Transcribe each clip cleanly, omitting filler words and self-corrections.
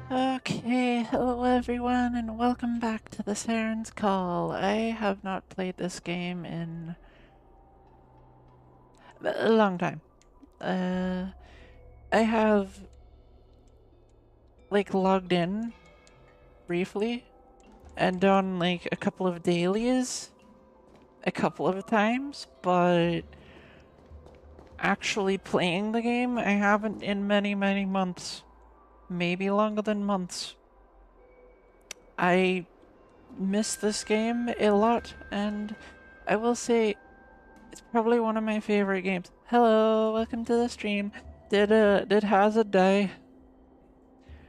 Okay, hello everyone, and welcome back to the Siren's Call. I have not played this game in a long time. Uh, I have, logged in briefly and done, a couple of dailies a couple of times, but actually playing the game, I haven't in many, many months. Maybe longer than months. I miss this game a lot, and I will say it's probably one of my favorite games. Hello, welcome to the stream. Did Hazard die?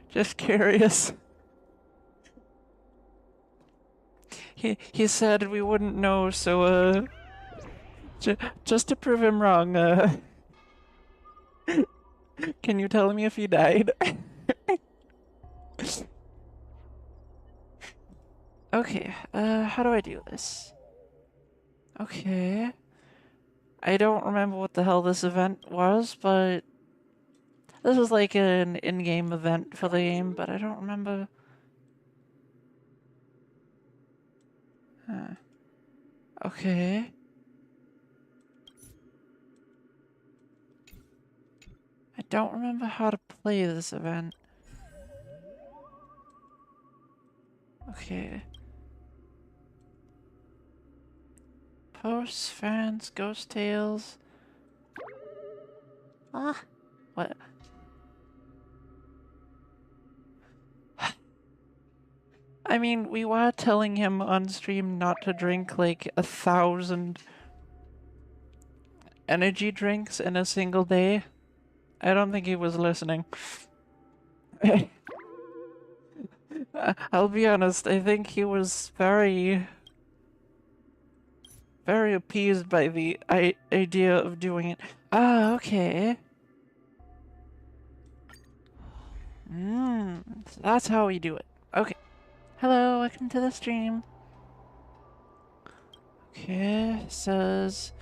Just curious. He said we wouldn't know, so just to prove him wrong, can you tell me if he died? Okay, how do I do this? Okay. I don't remember what the hell this event was, but this was like an in-game event for the game, but I don't remember. Huh. Okay. I don't remember how to play this event. Okay. Posts, fans, ghost tales. Ah, what? I mean, we were telling him on stream not to drink like 1,000 energy drinks in a single day. I don't think he was listening. I'll be honest, I think he was very appeased by the idea of doing it. Ah, okay. So that's how we do it. Okay. Hello, welcome to the stream. Okay, says...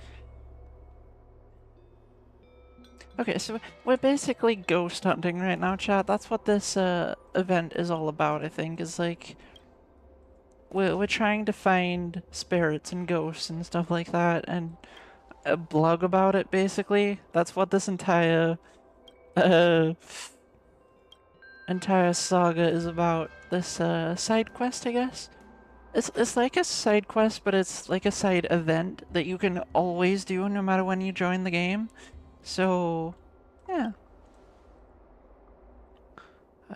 Okay, so we're basically ghost hunting right now, chat. That's what this event is all about, I think, is like... We're trying to find spirits and ghosts and stuff like that, and blog about it, basically. That's what this entire saga is about. This side quest, I guess. It's like a side quest, but it's like a side event that you can always do no matter when you join the game. So, yeah.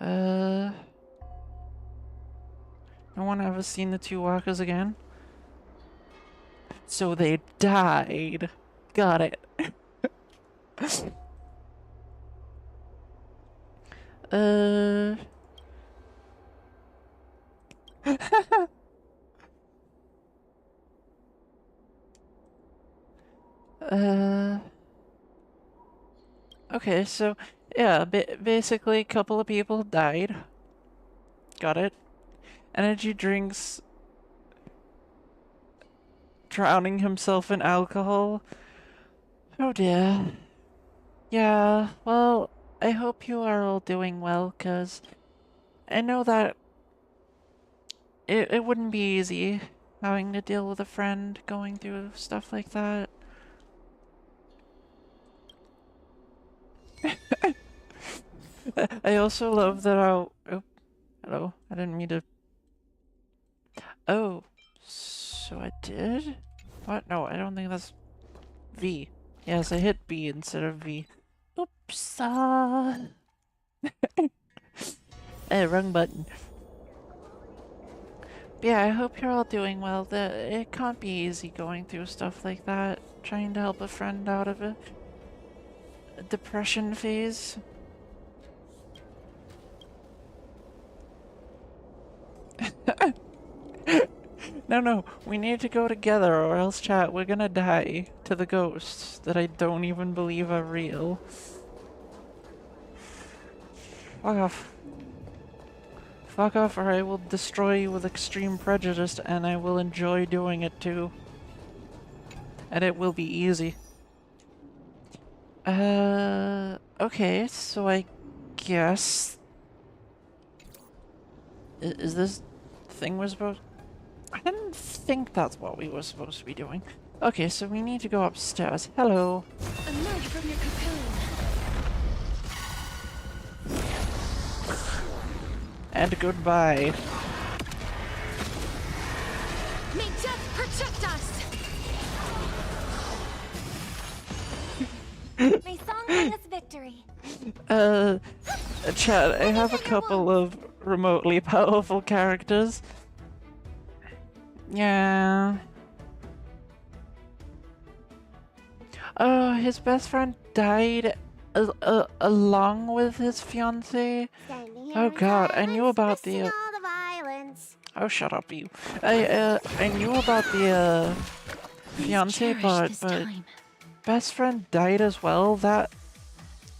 No one ever seen the two walkers again? So they died. Got it. uh... uh... Okay, so, yeah, basically a couple of people died. Got it. Energy drinks, drowning himself in alcohol. Oh dear. Yeah, well, I hope you are all doing well, cause I know that it wouldn't be easy having to deal with a friend going through stuff like that. I also love that I'll... Oh, hello. I didn't mean to... Oh, so I did? What? No, I don't think that's V. Yes, I hit B instead of V. Oops. Wrong button. But yeah, I hope you're all doing well. It can't be easy going through stuff like that. Trying to help a friend out of a depression phase. No, we need to go together or else, chat, we're gonna die to the ghosts that I don't even believe are real. Fuck off. Fuck off or I will destroy you with extreme prejudice and I will enjoy doing it too. And it will be easy. Okay, so I guess Is this thing we're supposed... I didn't think that's what we were supposed to be doing. Okay, so we need to go upstairs. Hello. Emerge from your cocoon. And goodbye. May death protect us. May song bring us victory. Chat, I have a couple of remotely powerful characters. Yeah. Oh, his best friend died along with his fiancée. Oh god, I knew about the oh, shut up, you. I knew about the fiancé, but best friend died as well. That,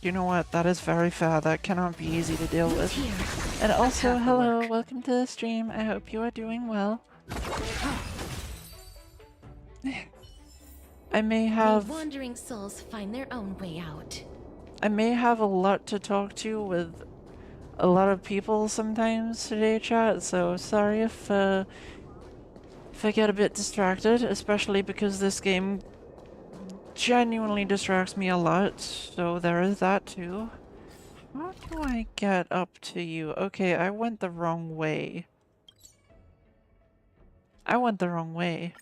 you know what? That is very fair. That cannot be easy to deal with. And also, hello, welcome to the stream. I hope you are doing well. I may have wandering souls find their own way out. I may have a lot to talk to with a lot of people sometimes today, chat, so sorry if I get a bit distracted, especially because this game genuinely distracts me a lot, so there is that too. How do I get up to you? Okay, I went the wrong way. I went the wrong way.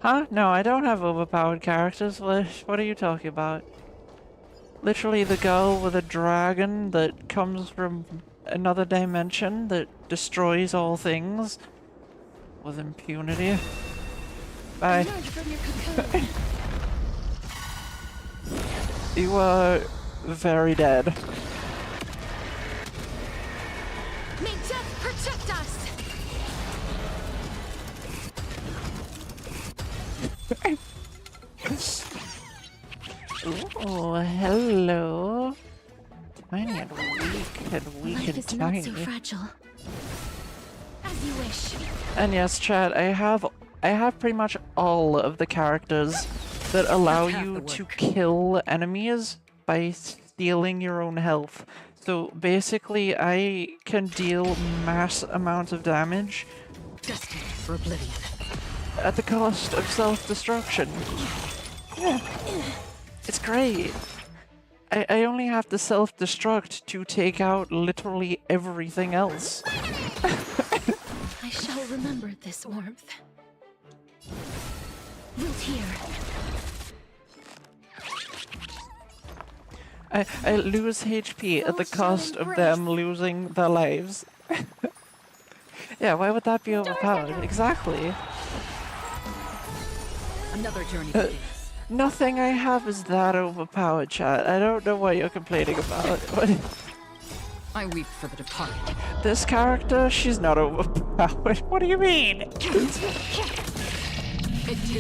Huh? No, I don't have overpowered characters. What are you talking about? Literally the girl with a dragon that comes from another dimension that destroys all things with impunity. Bye. You are very dead. May death protect us. Oh, hello. Tiny and weak Life and is tiny. not so fragile. As you wish. And yes, chat, I have pretty much all of the characters that allow you to kill enemies by stealing your own health. So basically, I can deal mass amounts of damage Destined for oblivion. at the cost of self-destruction. Yeah. It's great. I only have to self-destruct to take out literally everything else. I shall remember this warmth. Root here. I lose HP at the cost of them losing their lives. Yeah, why would that be overpowered? Exactly. Another journey begins. Nothing I have is that overpowered, chat. I don't know what you're complaining about. I weep for the departed. This character, she's not overpowered. What do you mean? It too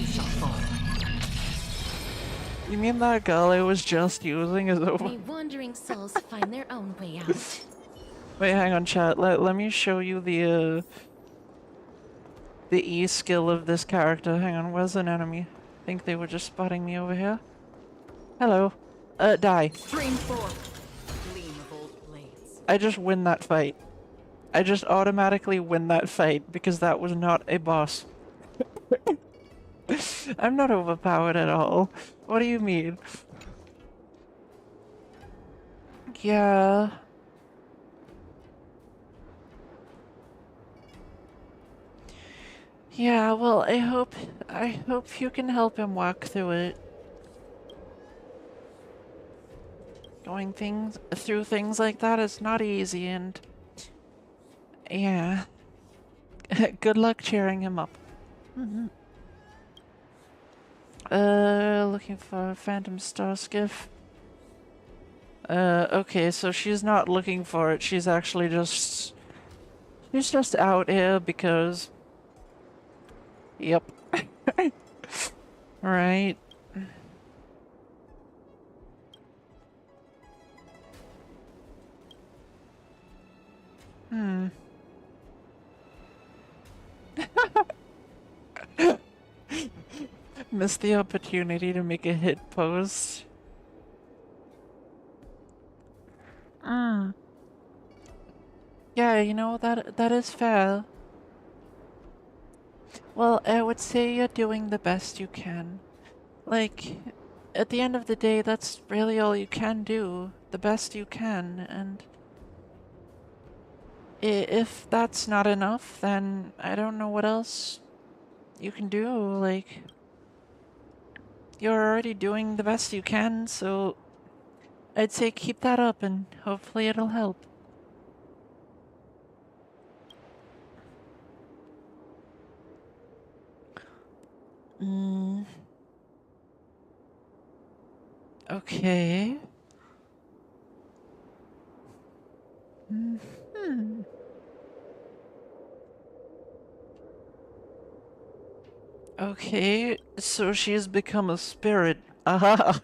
shall fall. You mean that girl I was just using is over? May wandering souls find their own way out. Wait, hang on, chat. Let me show you the E skill of this character. Hang on, where's an enemy? I think they were just spotting me over here. Hello. Die. Stream forth. Gleam of old blades. I just win that fight. I just automatically win that fight because that was not a boss. I'm not overpowered at all. What do you mean? Yeah. Yeah, well, I hope you can help him walk through it. Going through things like that is not easy, and yeah. Good luck cheering him up. Looking for Phantom Star Skiff. Okay, so she's not looking for it. She's actually just out here because. Yep. Right. Missed the opportunity to make a hit post. Mm. Yeah, you know, that is fair. Well, I would say you're doing the best you can. Like, at the end of the day, that's really all you can do. The best you can, and if that's not enough, then I don't know what else you can do. Like, you're already doing the best you can, so I'd say keep that up and hopefully it'll help. Mm, okay. Hmm. Okay, so she's become a spirit. Aha!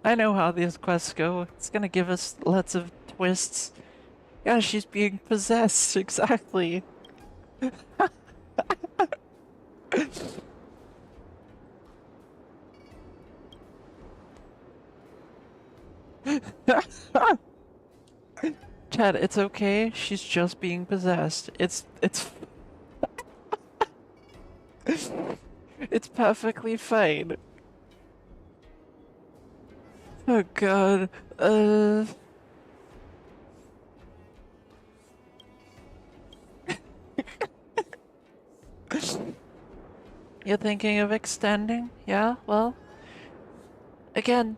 I know how these quests go. It's gonna give us lots of twists. Yeah, she's being possessed, exactly. Chad, it's okay. She's just being possessed. It's it's perfectly fine. Oh god. Uh you're thinking of extending? Yeah, well, again.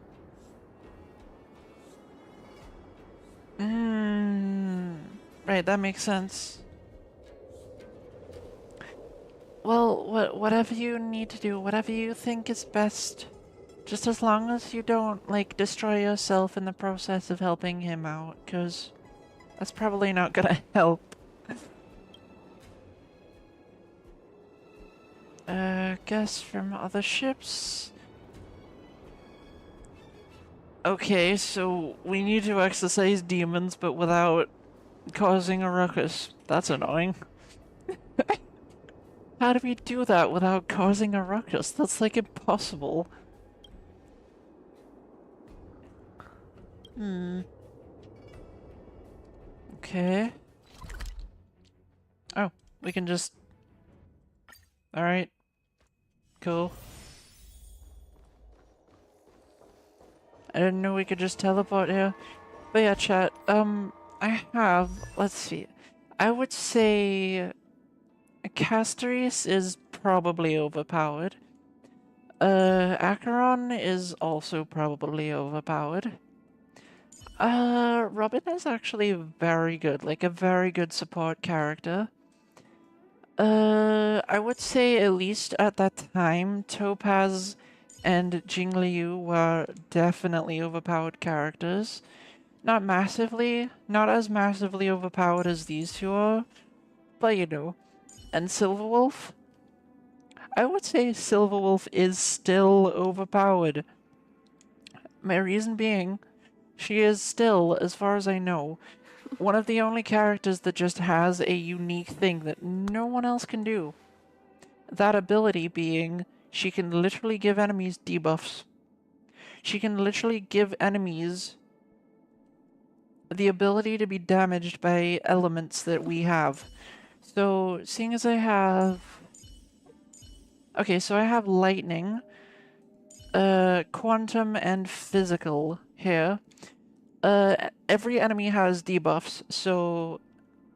Right, that makes sense. Well, whatever you need to do, whatever you think is best, just as long as you don't, like, destroy yourself in the process of helping him out, because that's probably not gonna help. Guess from other ships? Okay, so we need to exorcise demons, but without causing a ruckus. That's annoying. How do we do that without causing a ruckus? That's, like, impossible. Okay. Oh, we can just... Alright, cool. I didn't know we could just teleport here. But yeah, chat, I have... Let's see. I would say... Castoris is probably overpowered. Acheron is also probably overpowered. Robin is actually very good, like a very good support character. I would say at least at that time, Topaz and Jingliu were definitely overpowered characters. Not massively, not as massively overpowered as these two are, but you know. And Silverwolf? I would say Silverwolf is still overpowered. My reason being, she is still, as far as I know, one of the only characters that just has a unique thing that no one else can do. That ability being, she can literally give enemies debuffs. She can literally give enemies the ability to be damaged by elements that we have. So, seeing as I have... Okay, so I have lightning, quantum, and physical here. Every enemy has debuffs, so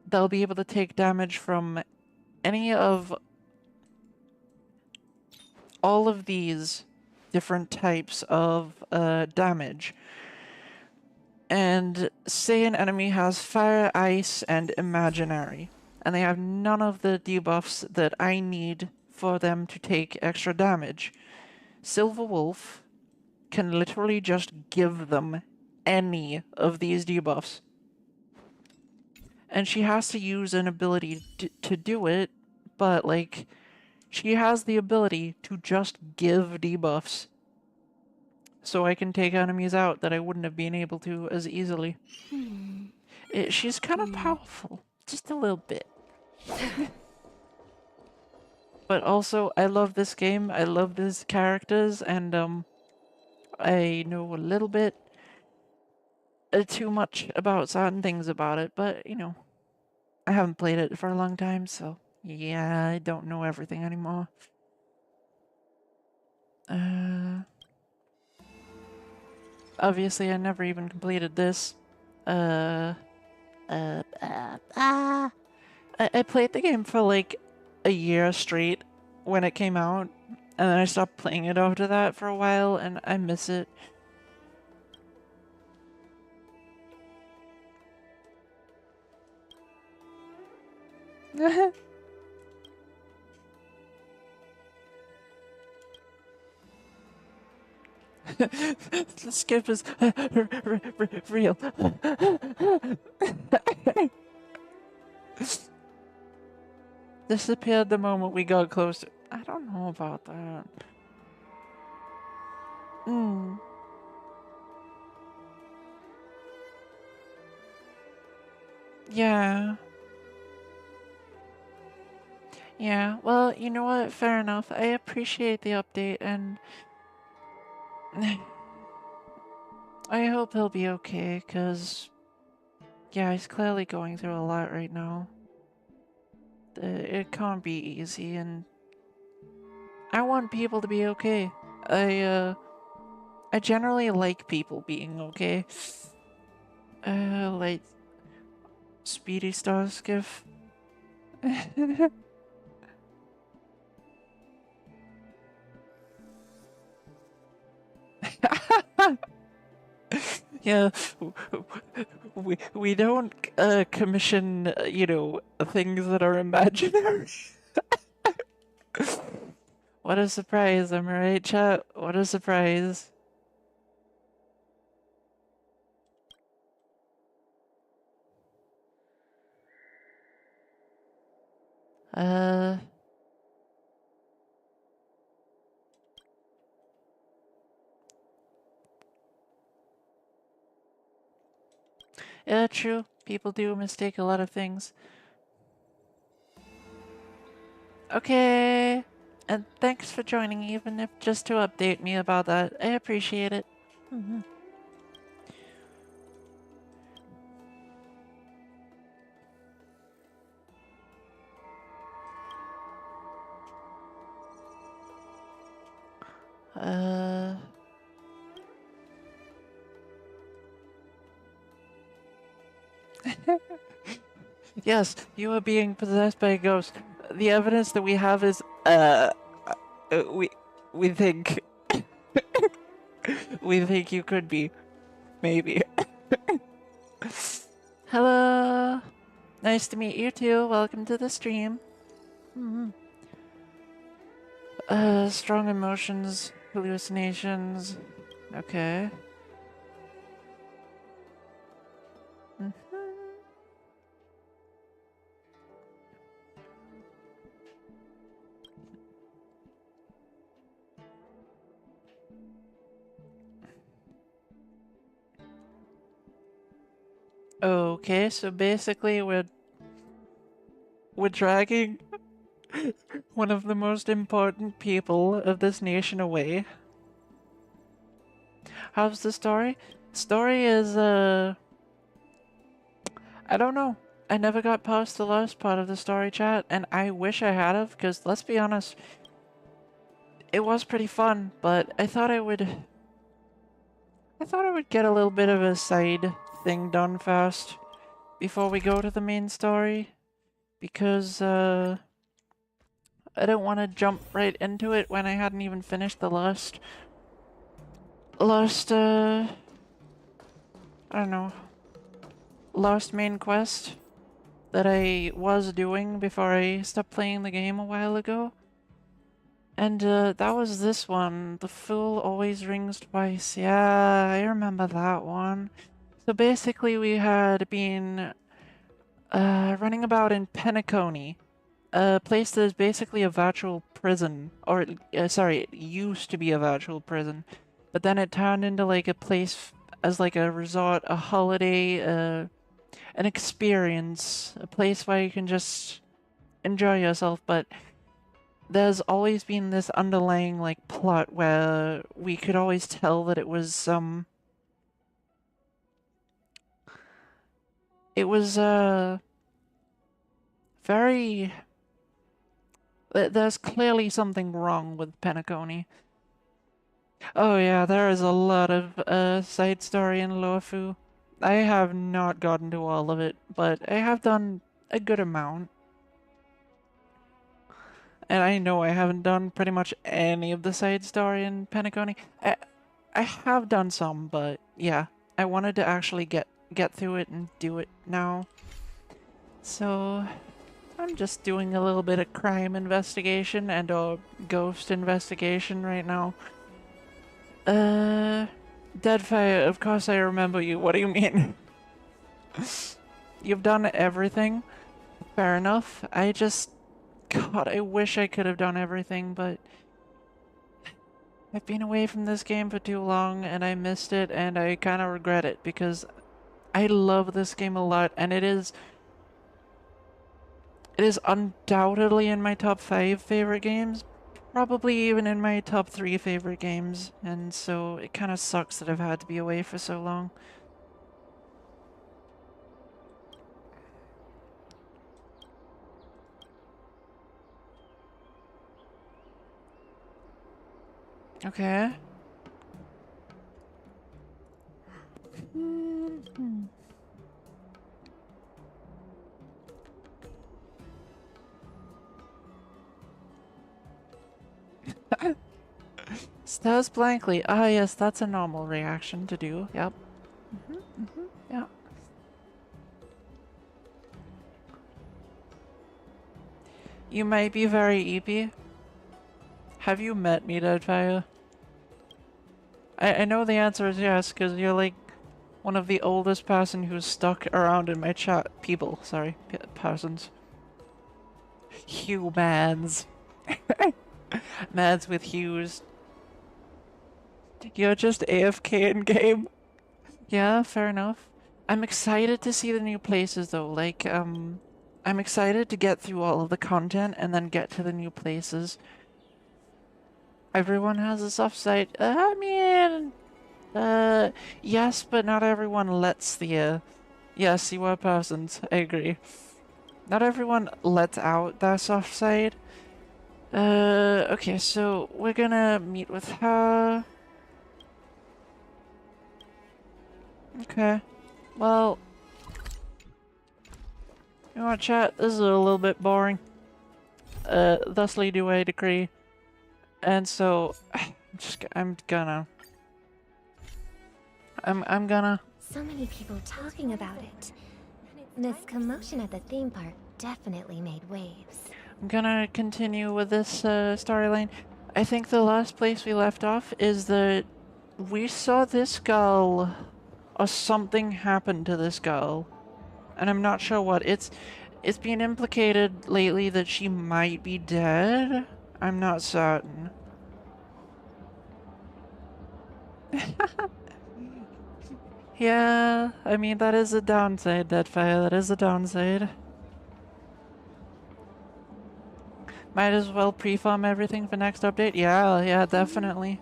they'll be able to take damage from any of all of these different types of damage. And say an enemy has fire, ice, and imaginary, and they have none of the debuffs that I need for them to take extra damage. Silverwolf can literally just give them any of these debuffs. And she has to use an ability to do it, but, like, she has the ability to just give debuffs. So I can take enemies out that I wouldn't have been able to as easily. She's kind of powerful. Just a little bit. But also, I love this game. I love these characters, and, I know a little bit too much about certain things about it, but you know, I haven't played it for a long time, so yeah, I don't know everything anymore. Obviously, I never even completed this. Uh, uh, uh, ah. I played the game for like a year straight when it came out, and then I stopped playing it after that for a while, and I miss it. The skip is real. Disappeared the moment we got closer. I don't know about that. Hmm. Yeah. Yeah. Well, you know what? Fair enough. I appreciate the update, and I hope he'll be okay, cause yeah, he's clearly going through a lot right now. It can't be easy, and I want people to be okay. I generally like people being okay. Like Speedy Star Skiff. Yeah, we don't commission you know, things that are imaginary. What a surprise, am I right, chat? What a surprise. Uh, yeah, true. People do mistake a lot of things. Okay. And thanks for joining, even if just to update me about that. I appreciate it. Uh... Yes, you are being possessed by a ghost. The evidence that we have is, uh, we, we think, we think you could be, maybe. Hello. Nice to meet you too. Welcome to the stream. Strong emotions, hallucinations. Okay. Mhm. Okay, so basically we're dragging one of the most important people of this nation away. How's the story? Story is, I don't know. I never got past the last part of the story, chat, and I wish I had have, because let's be honest, it was pretty fun, but I thought I would get a little bit of a side thing done first before we go to the main story, because, I don't want to jump right into it when I hadn't even finished the I don't know, last main quest that I was doing before I stopped playing the game a while ago. And that was this one. The fool always rings twice. Yeah, I remember that one. So basically we had been running about in Penacony, a place that is basically a virtual prison. Or, sorry, it used to be a virtual prison. But then it turned into like a place as like a resort, a holiday, an experience, a place where you can just enjoy yourself, but there's always been this underlying like plot where we could always tell that it was it was very. There's clearly something wrong with Penacony. Oh yeah, there is a lot of side story in Luofu. I have not gotten to all of it, but I have done a good amount. And I know I haven't done pretty much any of the side story in Penacony. I have done some, but yeah, I wanted to actually get through it and do it now. So I'm just doing a little bit of crime investigation and a ghost investigation right now. Deadfire, of course I remember you. What do you mean? You've done everything. Fair enough. God, I wish I could have done everything, but I've been away from this game for too long and I missed it and I kind of regret it because I love this game a lot and it is undoubtedly in my top 5 favorite games, probably even in my top 3 favorite games, and so it kind of sucks that I've had to be away for so long. Okay. Stares blankly. Ah, yes, that's a normal reaction to do. Yep. Yeah. You might be very eepy. Have you met me, Deadfire? I know the answer is yes, because you're like one of the oldest person who's stuck around in my chat. People, sorry. Persons. Humans. Mads with hues. You're just AFK in game. Yeah, fair enough. I'm excited to see the new places though. Like, I'm excited to get through all of the content and then get to the new places. Everyone has a soft side. I mean, yes, but not everyone lets the, yes, you are persons. I agree. Not everyone lets out their soft side. Okay, so we're gonna meet with her. Okay. Well, you want to chat? This is a little bit boring. Thusly do I decree. And so, I'm gonna. So many people talking about it. This commotion at the theme park definitely made waves. I'm gonna continue with this storyline. I think the last place we left off is that we saw this girl, or something happened to this girl, and I'm not sure what. It's been implicated lately that she might be dead. I'm not certain. Yeah, I mean, that is a downside, Deadfire. That is a downside. Might as well pre-farm everything for next update. Yeah, definitely.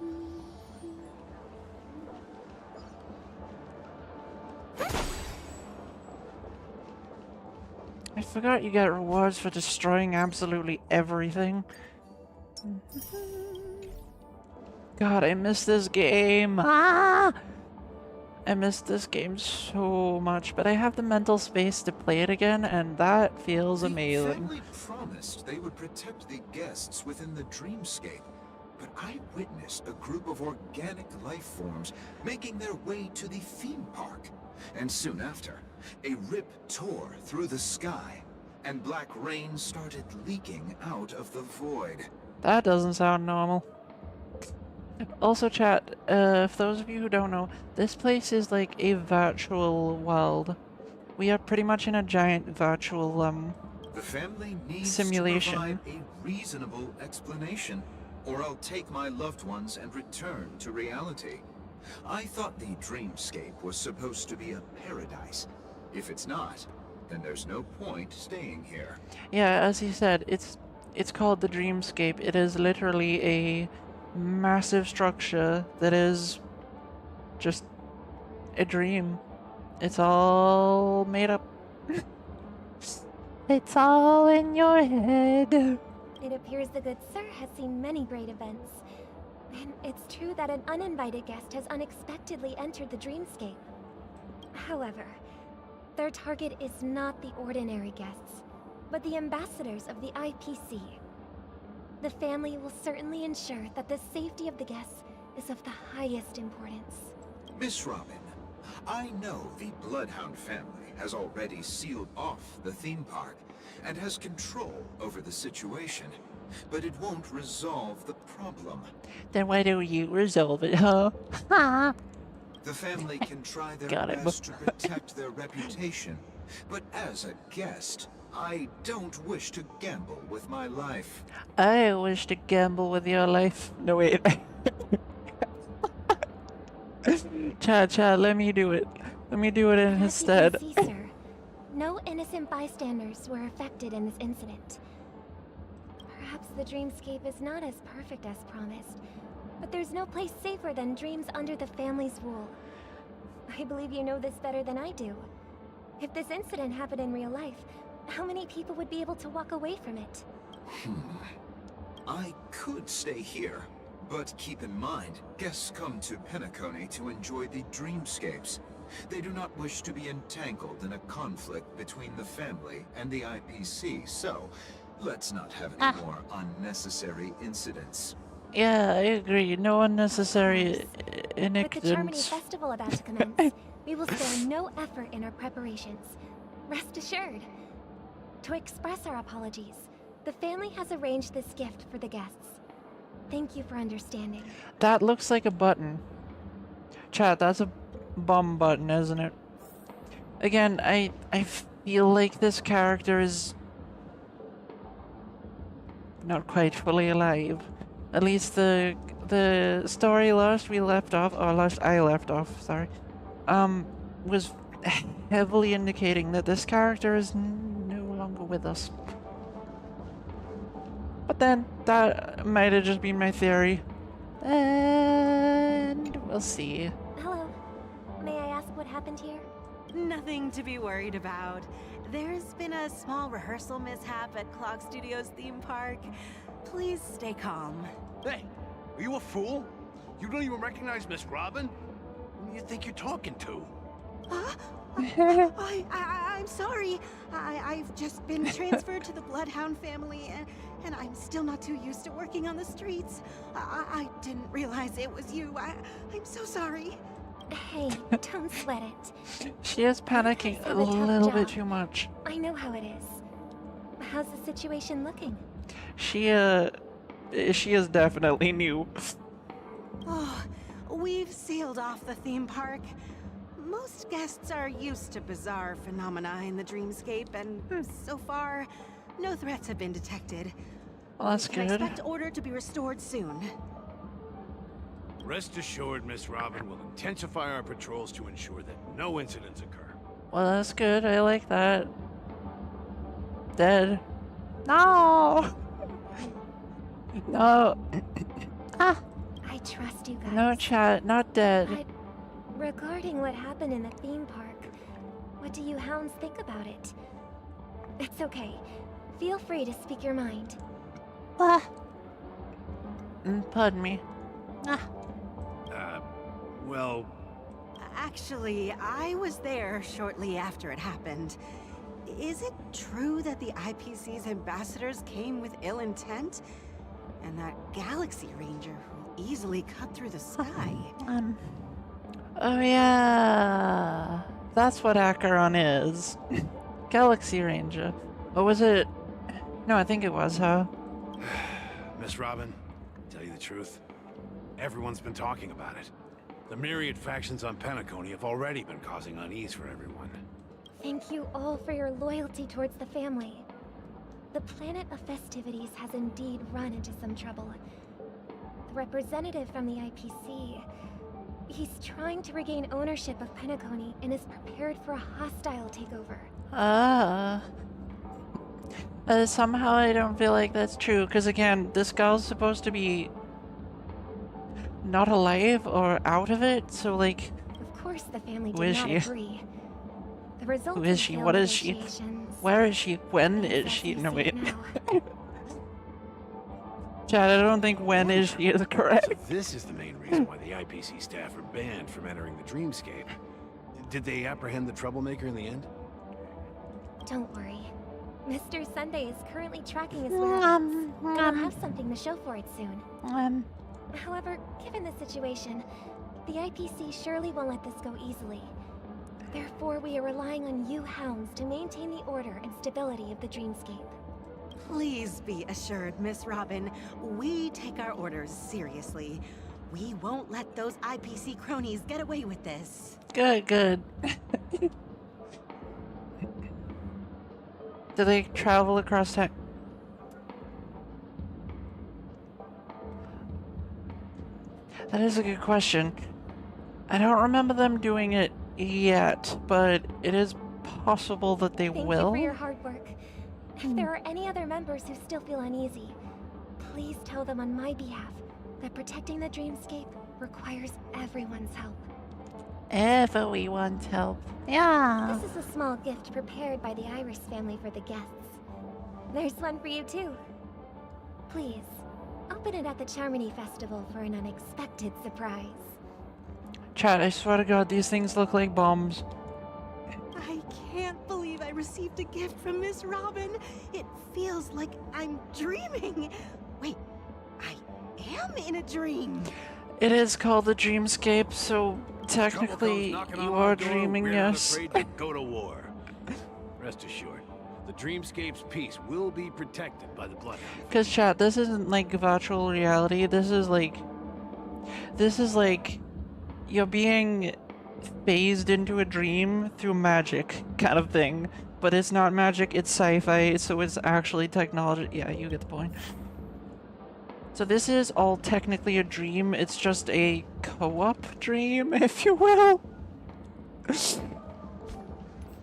I forgot you get rewards for destroying absolutely everything. God, I miss this game. Ah! I miss this game so much, but I have the mental space to play it again, and that feels amazing. The family promised they would protect the guests within the dreamscape, but I witnessed a group of organic life forms making their way to the theme park. And soon after, a rip tore through the sky, and black rain started leaking out of the void. That doesn't sound normal. Also, chat, for those of you who don't know, this place is like a virtual world. We are pretty much in a giant virtual, The family needs simulation. to provide a reasonable explanation, or I'll take my loved ones and return to reality. I thought the dreamscape was supposed to be a paradise. If it's not, then there's no point staying here. Yeah, as he said, it's called the dreamscape. It is literally a massive structure that is just a dream. It's all made up. It's all in your head. It appears the good sir has seen many great events. And it's true that an uninvited guest has unexpectedly entered the dreamscape. However, their target is not the ordinary guests, but the ambassadors of the IPC. The family will certainly ensure that the safety of the guests is of the highest importance. Miss Robin, I know the Bloodhound family has already sealed off the theme park and has control over the situation, but it won't resolve the problem. Then why don't you resolve it, huh? The family can try their Got it. best to protect their reputation, but as a guest, I don't wish to gamble with my life. I wish to gamble with your life. No, wait. Chad, let me do it. Let me do it in his stead. As you can see, sir, no innocent bystanders were affected in this incident. Perhaps the dreamscape is not as perfect as promised, but there's no place safer than dreams under the family's rule. I believe you know this better than I do. If this incident happened in real life, how many people would be able to walk away from it? I could stay here, but keep in mind, guests come to Penacony to enjoy the dreamscapes. They do not wish to be entangled in a conflict between the family and the IPC, so let's not have any more unnecessary incidents. Yeah, I agree. No unnecessary With the Charmony incidents. Festival about to commence, we will spare no effort in our preparations. Rest assured. To express our apologies, the family has arranged this gift for the guests. Thank you for understanding. That looks like a button. Chat, that's a bum button, isn't it? Again, I feel like this character is not quite fully alive. At least the story last we left off, or last I left off, sorry, was heavily indicating that this character is no longer with us. But then, that might have just been my theory. And we'll see. Hello. May I ask what happened here? Nothing to be worried about. There's been a small rehearsal mishap at Clock Studios theme park. Please stay calm. Hey, are you a fool? You don't even recognize Miss Robin? Who do you think you're talking to? I'm sorry. I've just been transferred to the Bloodhound family, and I'm still not too used to working on the streets. I didn't realize it was you. I'm so sorry. Hey, don't sweat it. She is panicking a Have a tough little bit job. too much. I know how it is. How's the situation looking? She is definitely new. Oh, we've sealed off the theme park. Most guests are used to bizarre phenomena in the dreamscape, and so far, no threats have been detected. Well, that's We can good. expect order to be restored soon. Rest assured, Miss Robin will intensify our patrols to ensure that no incidents occur. Well, that's good. I like that. Dead. No! No. Ah! I trust you guys. No, chat. Not dead. But regarding what happened in the theme park, what do you hounds think about it? It's okay. Feel free to speak your mind. Ah. Pardon me. Ah. Well, Actually, I was there shortly after it happened. Is it true that the IPC's ambassadors came with ill intent? And that Galaxy Ranger who easily cut through the sky? Oh yeah. That's what Acheron is. Galaxy Ranger. Or was it? No, I think it was her. Miss Robin, tell you the truth, everyone's been talking about it. The myriad factions on Penacony have already been causing unease for everyone. Thank you all for your loyalty towards the family. The planet of festivities has indeed run into some trouble. The representative from the IPC, he's trying to regain ownership of Penacony and is prepared for a hostile takeover. Somehow I don't feel like that's true, because again, this girl's supposed to be not alive or out of it, so like, Of course the family Who is did not she? agree. The results Who is of she? sale What is she? negotiations Where is she? When is is as she? we No, see wait. it now. Chad, I don't think when is she is correct. So this is the main reason why the IPC staff are banned from entering the dreamscape. Did they apprehend the troublemaker in the end? Don't worry. Mr. Sunday is currently tracking his whereabouts. I'll have something to show for it soon. However, given the situation, the IPC surely won't let this go easily. Therefore, we are relying on you hounds to maintain the order and stability of the dreamscape. Please be assured, Miss Robin, we take our orders seriously. We won't let those IPC cronies get away with this. Good, good. Do they travel across town? That is a good question. I don't remember them doing it yet, but it is possible that they Thank will. you for your hard work. If there are any other members who still feel uneasy, please tell them on my behalf that protecting the dreamscape requires everyone's help. Everyone's help. Yeah. This is a small gift prepared by the Iris family for the guests. There's one for you too. Please, open it at the Charmony Festival for an unexpected surprise. Chad, I swear to God, these things look like bombs. I can't believe I received a gift from Miss Robin. It feels like I'm dreaming. Wait, I am in a dream. It is called the Dreamscape, so technically Trouble comes knocking you on our are door, dreaming, we're not yes. afraid to go to war. Rest assured, the Dreamscape's peace will be protected by the Bloodhound. Because, Chad, this isn't like virtual reality. This is like you're being phased into a dream through magic kind of thing. But it's not magic, it's sci-fi, so it's actually technology. Yeah, you get the point. So this is all technically a dream, it's just a co-op dream, if you will.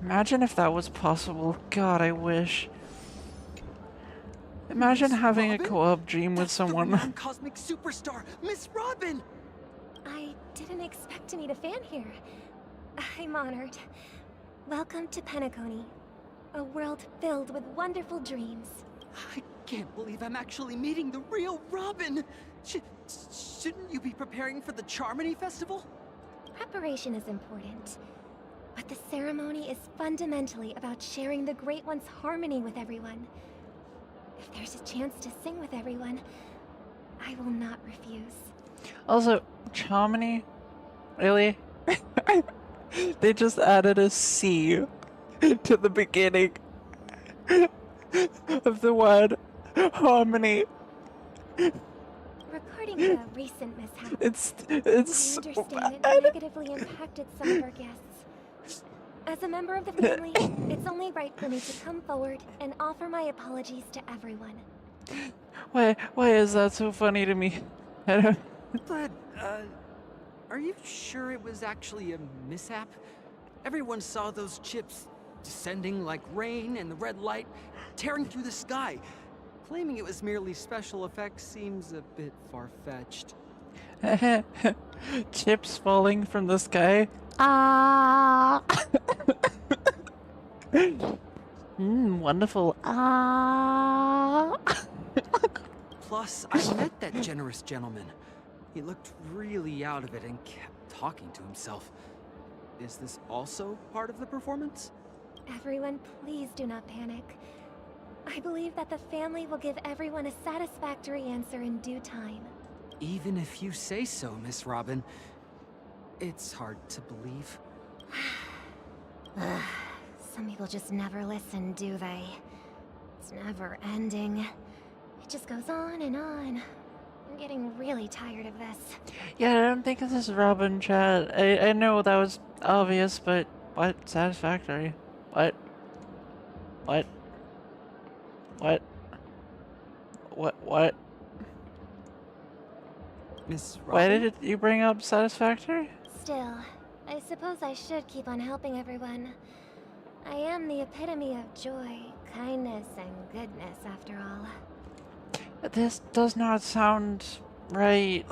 Imagine if that was possible. God, I wish. Imagine Miss having Robin? a co-op dream with That's someone. the non-cosmic superstar, Miss Robin! I didn't expect to meet a fan here. I'm honored. Welcome to Penacony, a world filled with wonderful dreams. I can't believe I'm actually meeting the real Robin! Shouldn't you be preparing for the Charmony Festival? Preparation is important, but the ceremony is fundamentally about sharing the Great One's harmony with everyone. If there's a chance to sing with everyone, I will not refuse. Also, Charmony? Really? They just added a C to the beginning of the word harmony. Regarding the recent mishap, It's I so understand it bad. negatively impacted some of our guests. As a member of the family, it's only right for me to come forward and offer my apologies to everyone. Why is that so funny to me? I don't... But, are you sure it was actually a mishap? Everyone saw those chips descending like rain and the red light tearing through the sky. Claiming it was merely special effects seems a bit far-fetched. Chips falling from the sky. Ah. Wonderful. Ah. Plus, I met that generous gentleman. He looked really out of it and kept talking to himself. Is this also part of the performance? Everyone, please do not panic. I believe that the family will give everyone a satisfactory answer in due time. Even if you say so, Miss Robin, it's hard to believe. Some people just never listen, do they? It's never ending. It just goes on and on. I'm getting really tired of this. Yeah, I don't think this is Robin, chat. I know that was obvious, but what? Satisfactory? What? What? What? What? Miss Robin? Why did you bring up satisfactory? Still, I suppose I should keep on helping everyone. I am the epitome of joy, kindness, and goodness, after all. This does not sound right.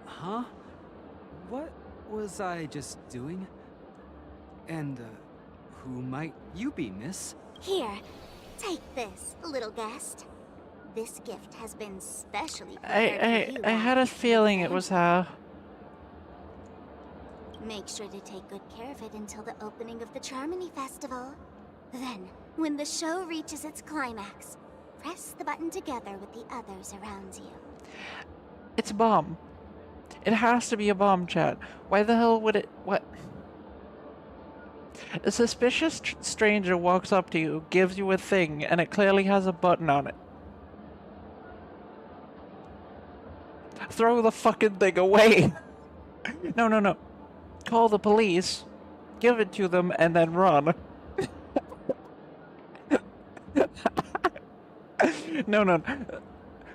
Huh? What was I just doing? And, who might you be, miss? Here, take this, little guest. This gift has been specially prepared for you. I had a feeling it was her. Make sure to take good care of it until the opening of the Charmony Festival. Then, when the show reaches its climax, press the button together with the others around you. It's a bomb. It has to be a bomb, chat. Why the hell would it... What? A suspicious stranger walks up to you, gives you a thing, and it clearly has a button on it. Throw the fucking thing away! No, no, no. Call the police, give it to them, and then run. No, no.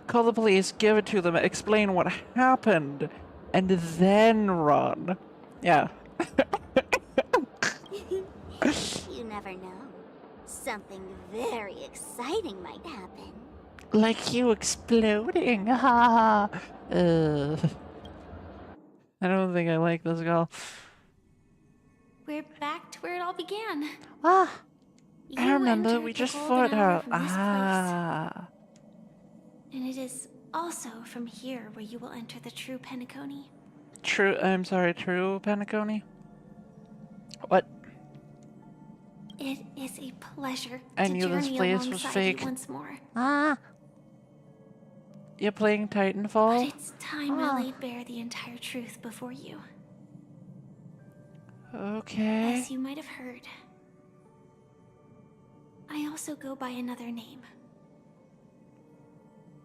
Call the police, give it to them, explain what happened, and then run. Yeah. You never know. Something very exciting might happen. Like you exploding. Ha! I don't think I like this girl. We're back to where it all began. Ah! I You remember entered we the just golden fought hour her. from this Ah! place. And it is also from here where you will enter the true Penacony. True, I'm sorry, true Penacony? What? It is a pleasure I to knew this journey place was alongside fake. you once more. Ah! You're playing Titanfall? But it's time I laid bare the entire truth before you. Okay. As you might have heard, I also go by another name.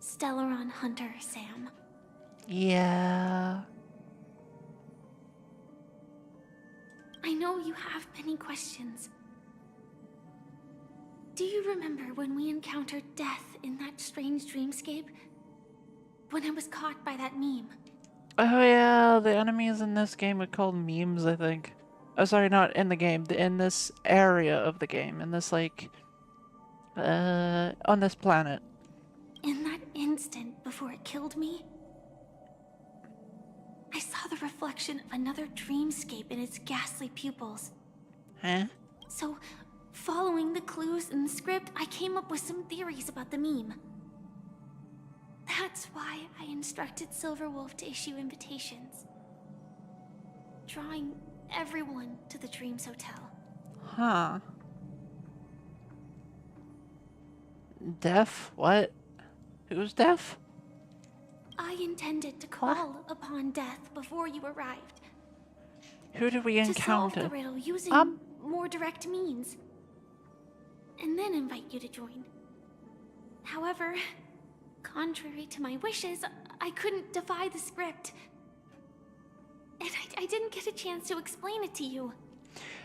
Stellaron Hunter Sam. Yeah. I know you have many questions. Do you remember when we encountered death in that strange dreamscape? When I was caught by that meme? Oh yeah, the enemies in this game are called memes, I think. Oh, sorry, not in the game, in this area of the game, in this, like, on this planet. In that instant before it killed me, I saw the reflection of another dreamscape in its ghastly pupils. Huh? So, following the clues in the script, I came up with some theories about the meme. That's why I instructed Silverwolf to issue invitations, drawing everyone to the Dreams Hotel. Huh. Deaf? What? Who's deaf? I intended to call upon death before you arrived. Who did we To solve encounter? the riddle using more direct means. And then invite you to join. However, contrary to my wishes, I couldn't defy the script. And I didn't get a chance to explain it to you.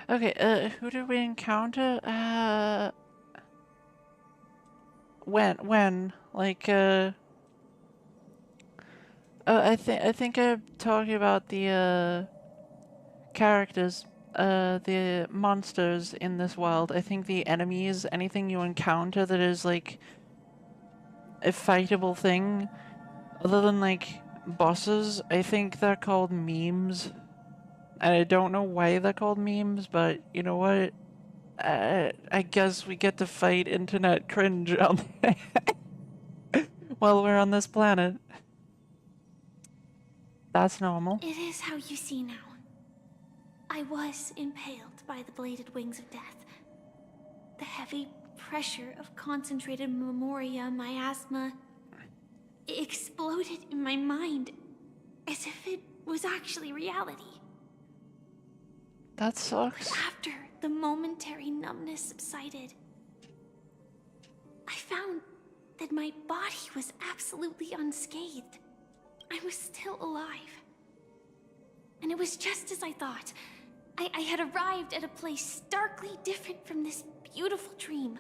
Okay, who did we encounter? When? Like, I think I'm talking about the, characters, the monsters in this world. I think the enemies, anything you encounter that is, like, a fightable thing, other than, like, bosses, I think they're called memes. And I don't know why they're called memes, but you know what? I guess we get to fight internet cringe on while we're on this planet. That's normal. It is how you see now. I was impaled by the bladed wings of death. The heavy pressure of concentrated memoria, miasma, it exploded in my mind as if it was actually reality. That sucks. But after the momentary numbness subsided, I found that my body was absolutely unscathed. I was still alive. And it was just as I thought. I had arrived at a place starkly different from this beautiful dream.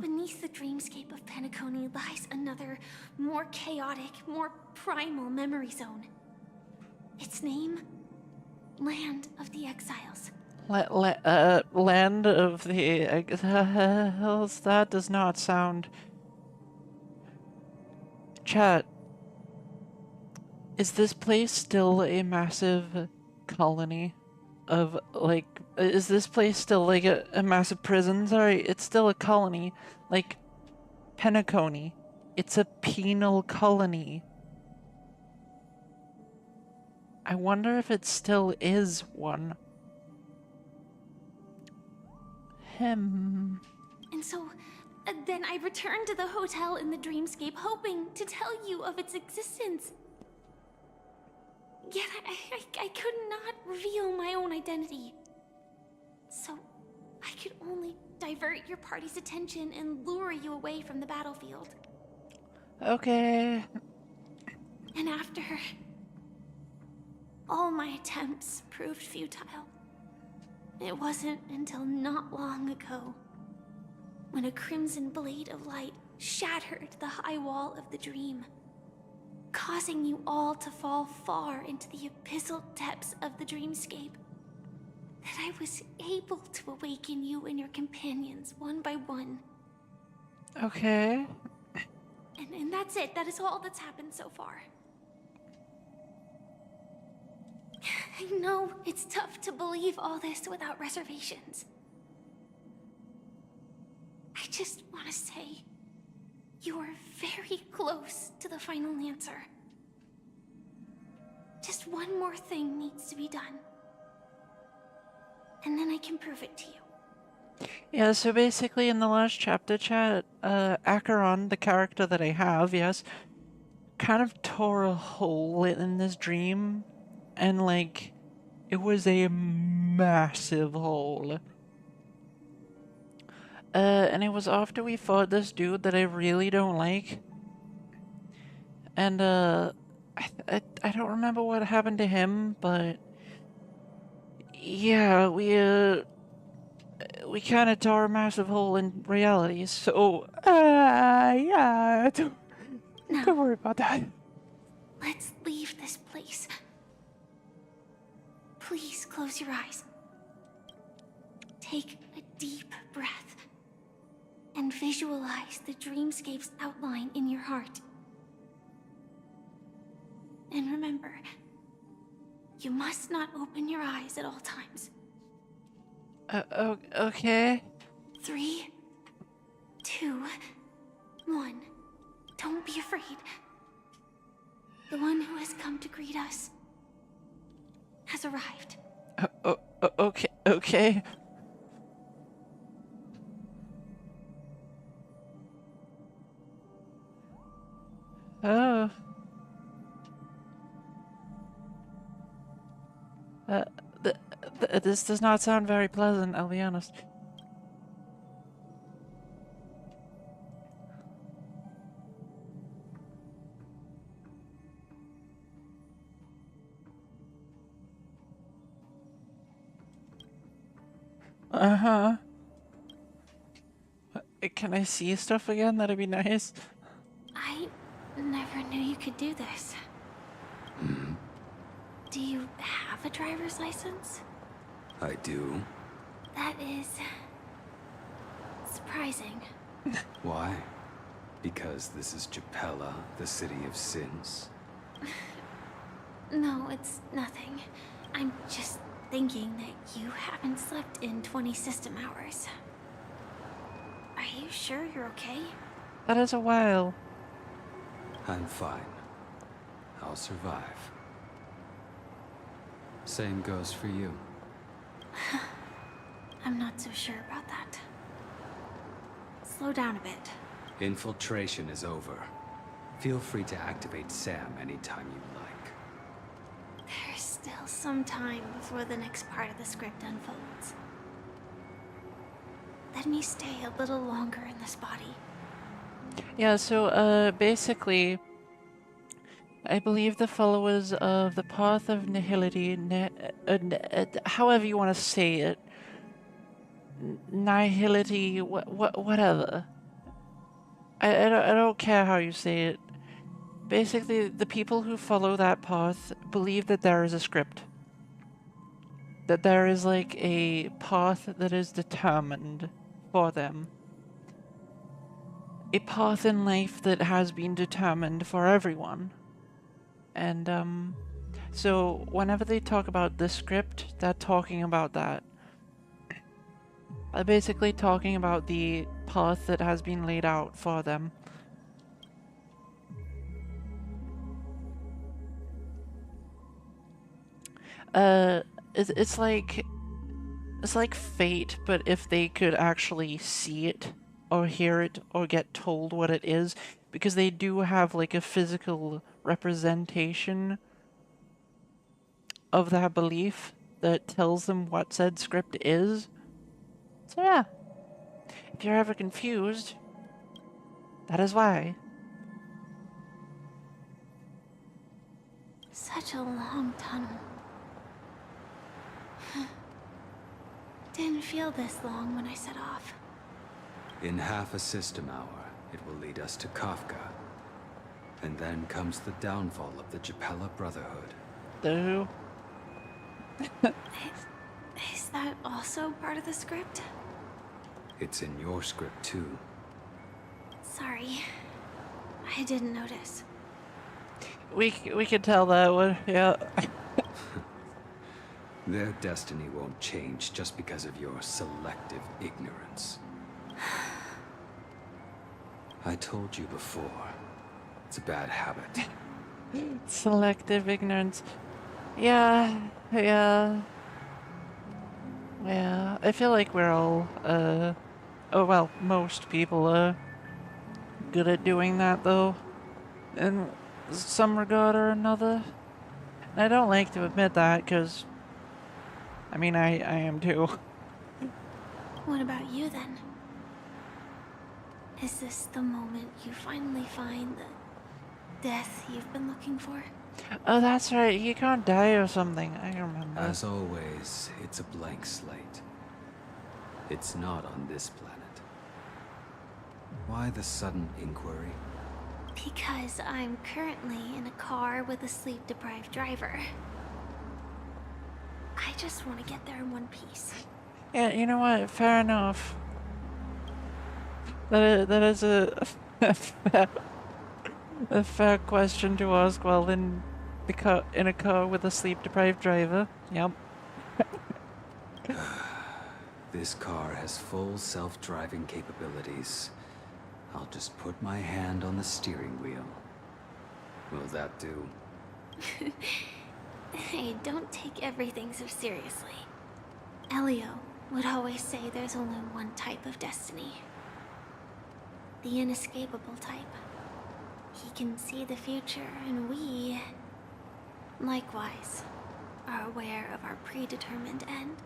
Beneath the dreamscape of Penacony lies another, more chaotic, more primal memory zone. Its name? Land of the Exiles. Land of the Exiles? That does not sound... Chat. Is this place still a massive colony? of, like, is this place still like a massive prison? Sorry, it's still a colony. Like, Penacony. It's a penal colony. I wonder if it still is one. And so, then I returned to the hotel in the dreamscape, hoping to tell you of its existence. Yet I could not reveal my own identity. So, I could only divert your party's attention and lure you away from the battlefield. Okay. And after, all my attempts proved futile. It wasn't until not long ago when a crimson blade of light shattered the high wall of the dream, causing you all to fall far into the abyssal depths of the dreamscape, that I was able to awaken you and your companions one by one. Okay. And that's it. That is all that's happened so far. I know it's tough to believe all this without reservations. I just want to say, you are very close to the final answer. Just one more thing needs to be done. And then I can prove it to you. Yeah, so basically in the last chapter, chat, Acheron, the character that I have, yes, kind of tore a hole in this dream, and like, it was a massive hole. And it was after we fought this dude that I really don't like. And, I don't remember what happened to him, but yeah, we kind of tore a massive hole in reality, so, yeah, don't worry about that. Let's leave this place. Please close your eyes. Take a deep breath and visualize the dreamscape's outline in your heart. And remember, you must not open your eyes at all times. Okay. 3, 2, 1. Don't be afraid. The one who has come to greet us has arrived. Okay. Oh. This does not sound very pleasant, I'll be honest. Uh-huh. Can I see stuff again? That'd be nice. I never knew you could do this. Do you have a driver's license? I do. That is surprising. Why? Because this is Japella, the city of sins? No, it's nothing. I'm just thinking that you haven't slept in 20 system hours. Are you sure you're okay? That is a while. I'm fine. I'll survive. Same goes for you. I'm not so sure about that. Slow down a bit. Infiltration is over. Feel free to activate Sam anytime you like. There's still some time before the next part of the script unfolds. Let me stay a little longer in this body. Yeah, so, basically, I believe the followers of the Path of Nihility, however you want to say it, Nihility, whatever. I don't care how you say it. Basically, the people who follow that path believe that there is a script. That there is, like, a path that is determined for them. A path in life that has been determined for everyone. And, So whenever they talk about the script, they're talking about that. They're basically talking about the path that has been laid out for them. It's like fate, but if they could actually see it, or hear it, or get told what it is, because they do have like a physical representation of that belief that tells them what said script is. So yeah, if you're ever confused, that is why. Such a long tunnel. Didn't feel this long when I set off. In half a system hour, it will lead us to Kafka. And then comes the downfall of the Japella Brotherhood. The Is that also part of the script? It's in your script too. Sorry. I didn't notice. we could tell that one, yeah. Their destiny won't change just because of your selective ignorance. I told you before. It's a bad habit. Selective ignorance. Yeah. I feel like we're all, oh well, most people are good at doing that though, in some regard or another. And I don't like to admit that, because, I mean, I am too. What about you then? Is this the moment you finally find the death you've been looking for? Oh, that's right, he can't die or something, I remember. As always, it's a blank slate. It's not on this planet. Why the sudden inquiry? Because I'm currently in a car with a sleep-deprived driver. I just want to get there in one piece. Yeah, you know what, fair enough. That is a fair question to ask while in a car with a sleep-deprived driver. Yep. This car has full self-driving capabilities. I'll just put my hand on the steering wheel. Will that do? Hey, don't take everything so seriously. Elio would always say there's only one type of destiny. The inescapable type. He can see the future, and we, likewise, are aware of our predetermined end.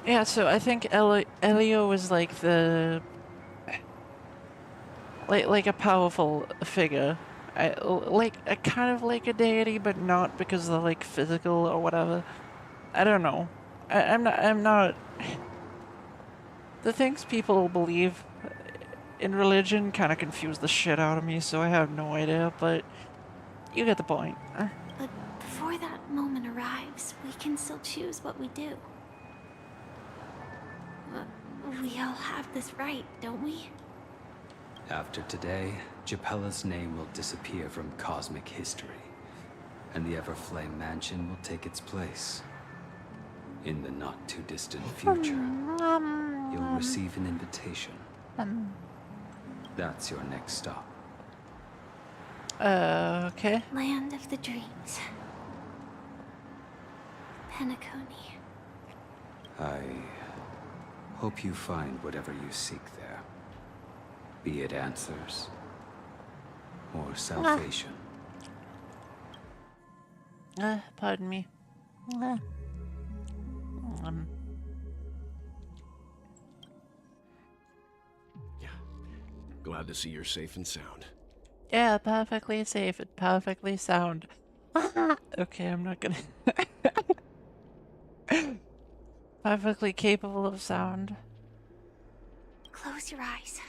Yeah, so I think Elio was like the... Like a powerful figure. Kind of like a deity, but not because of like physical or whatever. I don't know. I'm not... The things people believe in religion kind of confuse the shit out of me, so I have no idea, but you get the point. But before that moment arrives, we can still choose what we do. We all have this right, don't we? After today, Japella's name will disappear from cosmic history, and the Everflame Mansion will take its place. In the not-too-distant future, you'll receive an invitation. That's your next stop. Okay. Land of the Dreams. Penacony. I hope you find whatever you seek there. Be it answers or salvation. Pardon me. Yeah. Glad to see you're safe and sound. Yeah, perfectly safe and perfectly sound. Okay, I'm not gonna... Perfectly capable of sound. Close your eyes.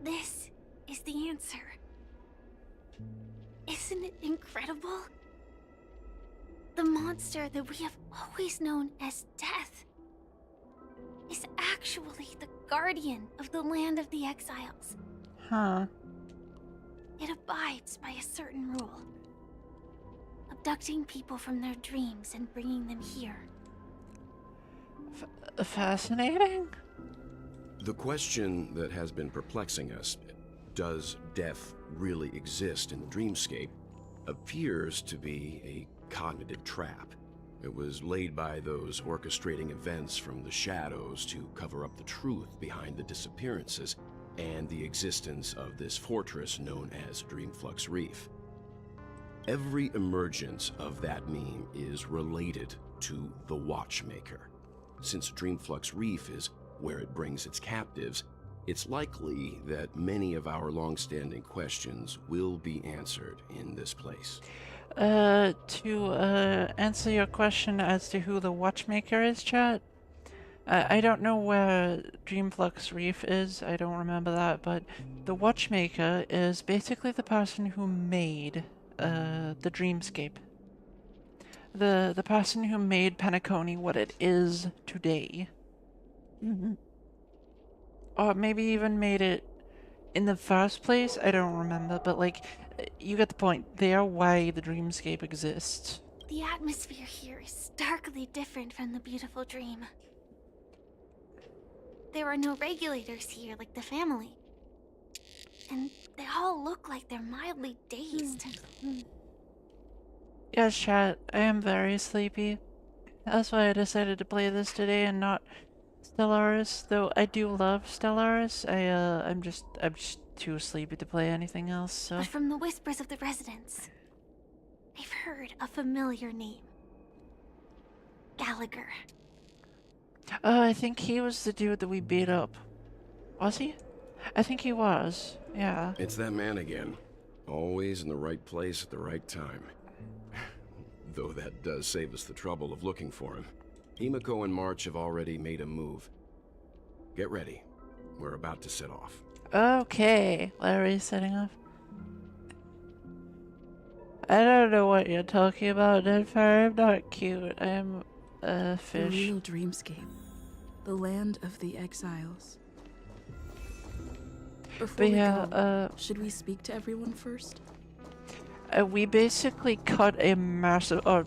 This is the answer. Isn't it incredible? The monster that we have always known as Death is actually the guardian of the land of the exiles. Huh. It abides by a certain rule. abducting people from their dreams and bringing them here. Fascinating? The question that has been perplexing us, does death really exist in the dreamscape, appears to be a cognitive trap. It was laid by those orchestrating events from the shadows to cover up the truth behind the disappearances and the existence of this fortress known as Dreamflux Reef. Every emergence of that meme is related to the Watchmaker. Since Dreamflux Reef is where it brings its captives, it's likely that many of our long-standing questions will be answered in this place. To answer your question as to who the Watchmaker is, chat, I don't know where Dreamflux Reef is, I don't remember that, but the Watchmaker is basically the person who made the dreamscape. The person who made Penacony what it is today. Or maybe even made it in the first place, I don't remember, but like, you get the point. They are why the dreamscape exists. The atmosphere here is starkly different from the beautiful dream. There are no regulators here like the family. And they all look like they're mildly dazed. Yes, chat, I am very sleepy. That's why I decided to play this today and not Stellaris, though I do love Stellaris. I'm just too sleepy to play anything else, so... But from the whispers of the residents, I've heard a familiar name. Gallagher. I think he was the dude that we beat up. Was he? I think he was, yeah. It's that man again. Always in the right place at the right time. Though that does save us the trouble of looking for him. Himiko and March have already made a move. Get ready. We're about to set off. Okay, Larry's setting off. I don't know what you're talking about, Deadfire. I'm not cute. I am a fish. The real dreamscape. The land of the exiles. Before But we yeah, go, should we speak to everyone first? We basically cut a massive... Oh,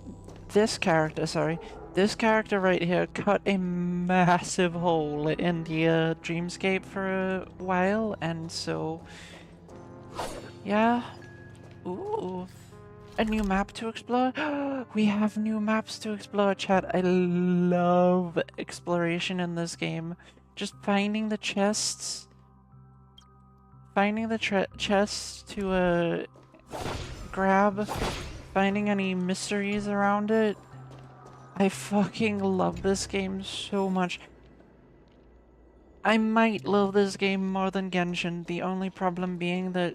this character right here cut a massive hole in the dreamscape for a while, and so... Yeah. Ooh. A new map to explore? We have new maps to explore, chat. I love exploration in this game. Just finding the chests. Finding the chests to, grab. Finding any mysteries around it. I fucking love this game so much. I might love this game more than Genshin. The only problem being that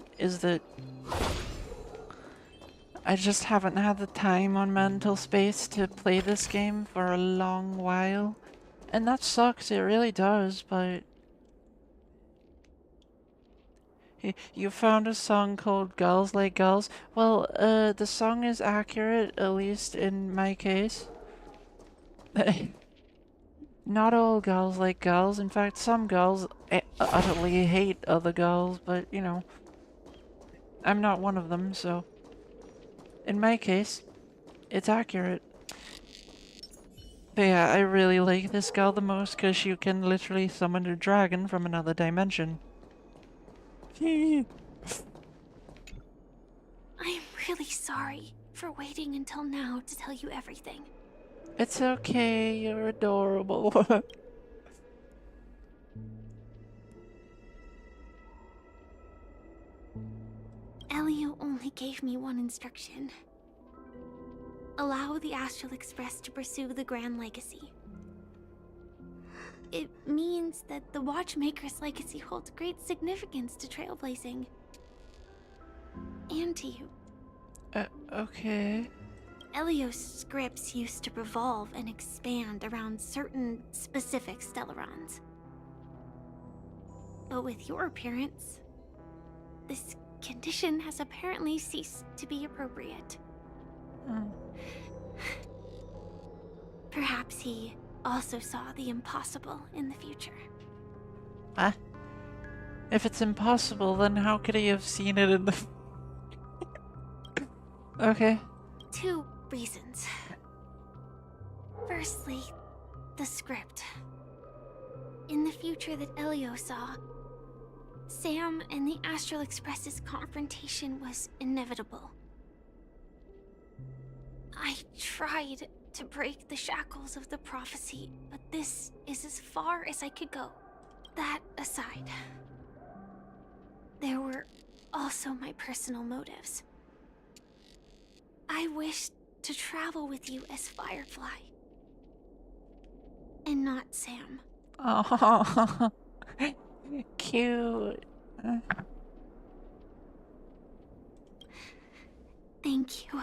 I just haven't had the time on mental space to play this game for a long while. And that sucks, it really does, but... You found a song called Girls Like Girls? Well, the song is accurate, at least in my case. Not all girls like girls. In fact, some girls utterly hate other girls, but, you know, I'm not one of them, so... In my case, it's accurate. But yeah, I really like this girl the most because you can literally summon a dragon from another dimension. I'm really sorry for waiting until now to tell you everything. It's okay, you're adorable. Elio only gave me one instruction. Allow the Astral Express to pursue the Grand Legacy. It means that the Watchmaker's legacy holds great significance to trailblazing. And to you. Okay. Elio's scripts used to revolve and expand around certain specific Stellarons. But with your appearance, this condition has apparently ceased to be appropriate. Perhaps he also saw the impossible in the future. If it's impossible, then how could he have seen it in the... Okay. To reasons. Firstly, the script. In the future that Elio saw, Sam and the Astral Express's confrontation was inevitable. I tried to break the shackles of the prophecy, but this is as far as I could go. That aside, there were also my personal motives. I wished to travel with you as Firefly, and not Sam. Oh, cute. Thank you.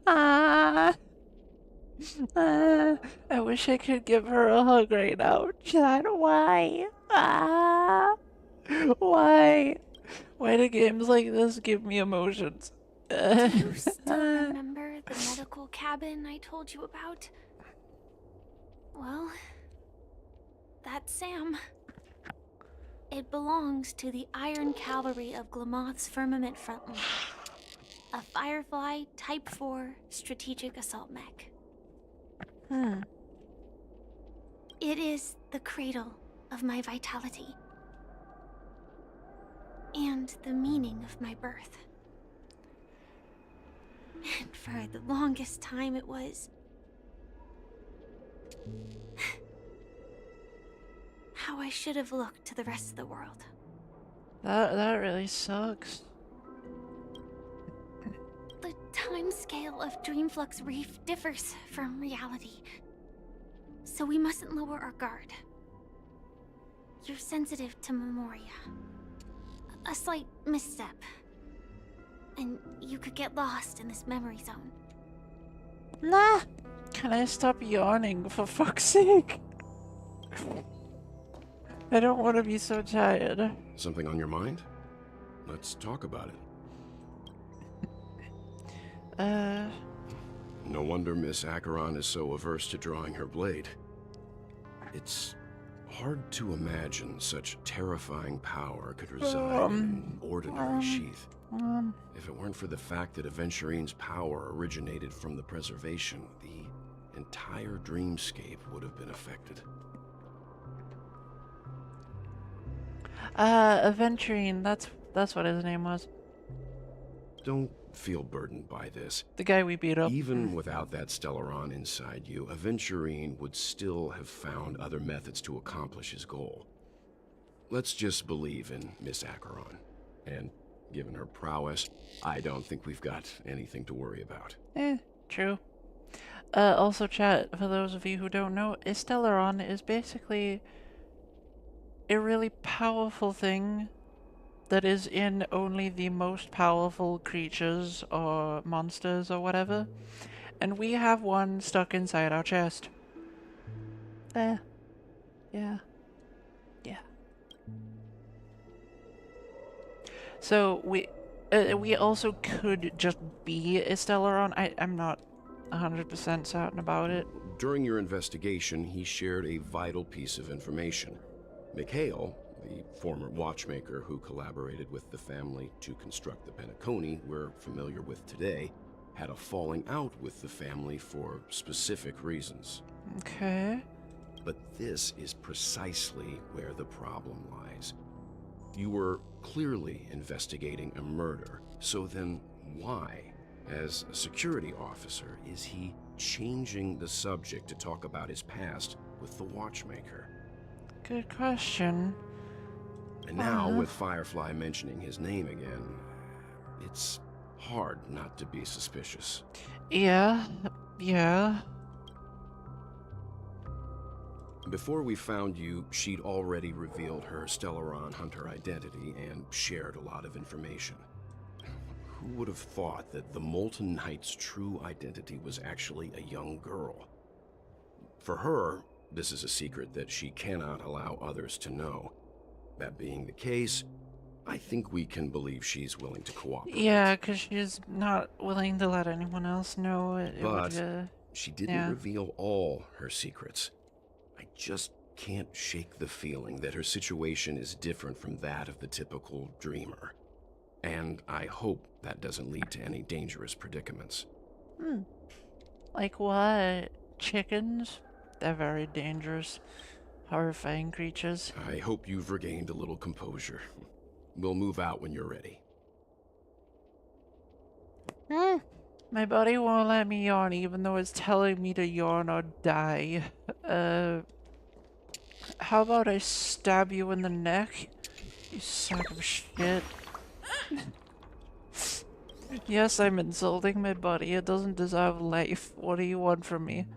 Ah. I wish I could give her a hug right now, Chad. Why? Ah. Why? Why do games like this give me emotions? Do you still remember the medical cabin I told you about? Well, that's Sam. It belongs to the Iron Cavalry of Glamoth's Firmament Frontline, a Firefly Type 4 strategic assault mech. It is the cradle of my vitality. And the meaning of my birth. And for the longest time it was... how I should have looked to the rest of the world. That really sucks. The time scale of Dreamflux Reef differs from reality, so we mustn't lower our guard. You're sensitive to Memoria. A slight misstep, and you could get lost in this memory zone. Nah! Can I stop yawning, for fuck's sake? I don't want to be so tired. Something on your mind? Let's talk about it. No wonder Miss Acheron is so averse to drawing her blade. It's hard to imagine such terrifying power could reside in an ordinary sheath. If it weren't for the fact that Aventurine's power originated from the preservation, the entire dreamscape would have been affected. Aventurine, that's what his name was. Don't feel burdened by this. The guy we beat up. Even without that Stellaron inside you, Aventurine would still have found other methods to accomplish his goal. Let's just believe in Miss Acheron. And given her prowess, I don't think we've got anything to worry about. True. Also, chat, for those of you who don't know, a Stellaron is basically a really powerful thing that is in only the most powerful creatures or monsters or whatever. And we have one stuck inside our chest. Yeah. Yeah. So we also could just be a Stellaron. I'm not 100% certain about it. During your investigation, he shared a vital piece of information. Mikhail, the former watchmaker who collaborated with the family to construct the Penacony we're familiar with today, had a falling out with the family for specific reasons. Okay. But this is precisely where the problem lies. You were clearly investigating a murder, so then why, as a security officer, is he changing the subject to talk about his past with the watchmaker? Good question. And now, with Firefly mentioning his name again, it's hard not to be suspicious. Yeah. Before we found you, she'd already revealed her Stellaron Hunter identity and shared a lot of information. Who would have thought that the Molten Knight's true identity was actually a young girl? For her, this is a secret that she cannot allow others to know. That being the case, I think we can believe she's willing to cooperate. Yeah, because she's not willing to let anyone else know. But she didn't reveal all her secrets. I just can't shake the feeling that her situation is different from that of the typical dreamer. And I hope that doesn't lead to any dangerous predicaments. Hmm. Like what? Chickens? They're very dangerous, horrifying creatures. I hope you've regained a little composure. We'll move out when you're ready. Hmm. My body won't let me yawn even though it's telling me to yawn or die. How about I stab you in the neck? You sack of shit. Yes, I'm insulting my body. It doesn't deserve life. What do you want from me?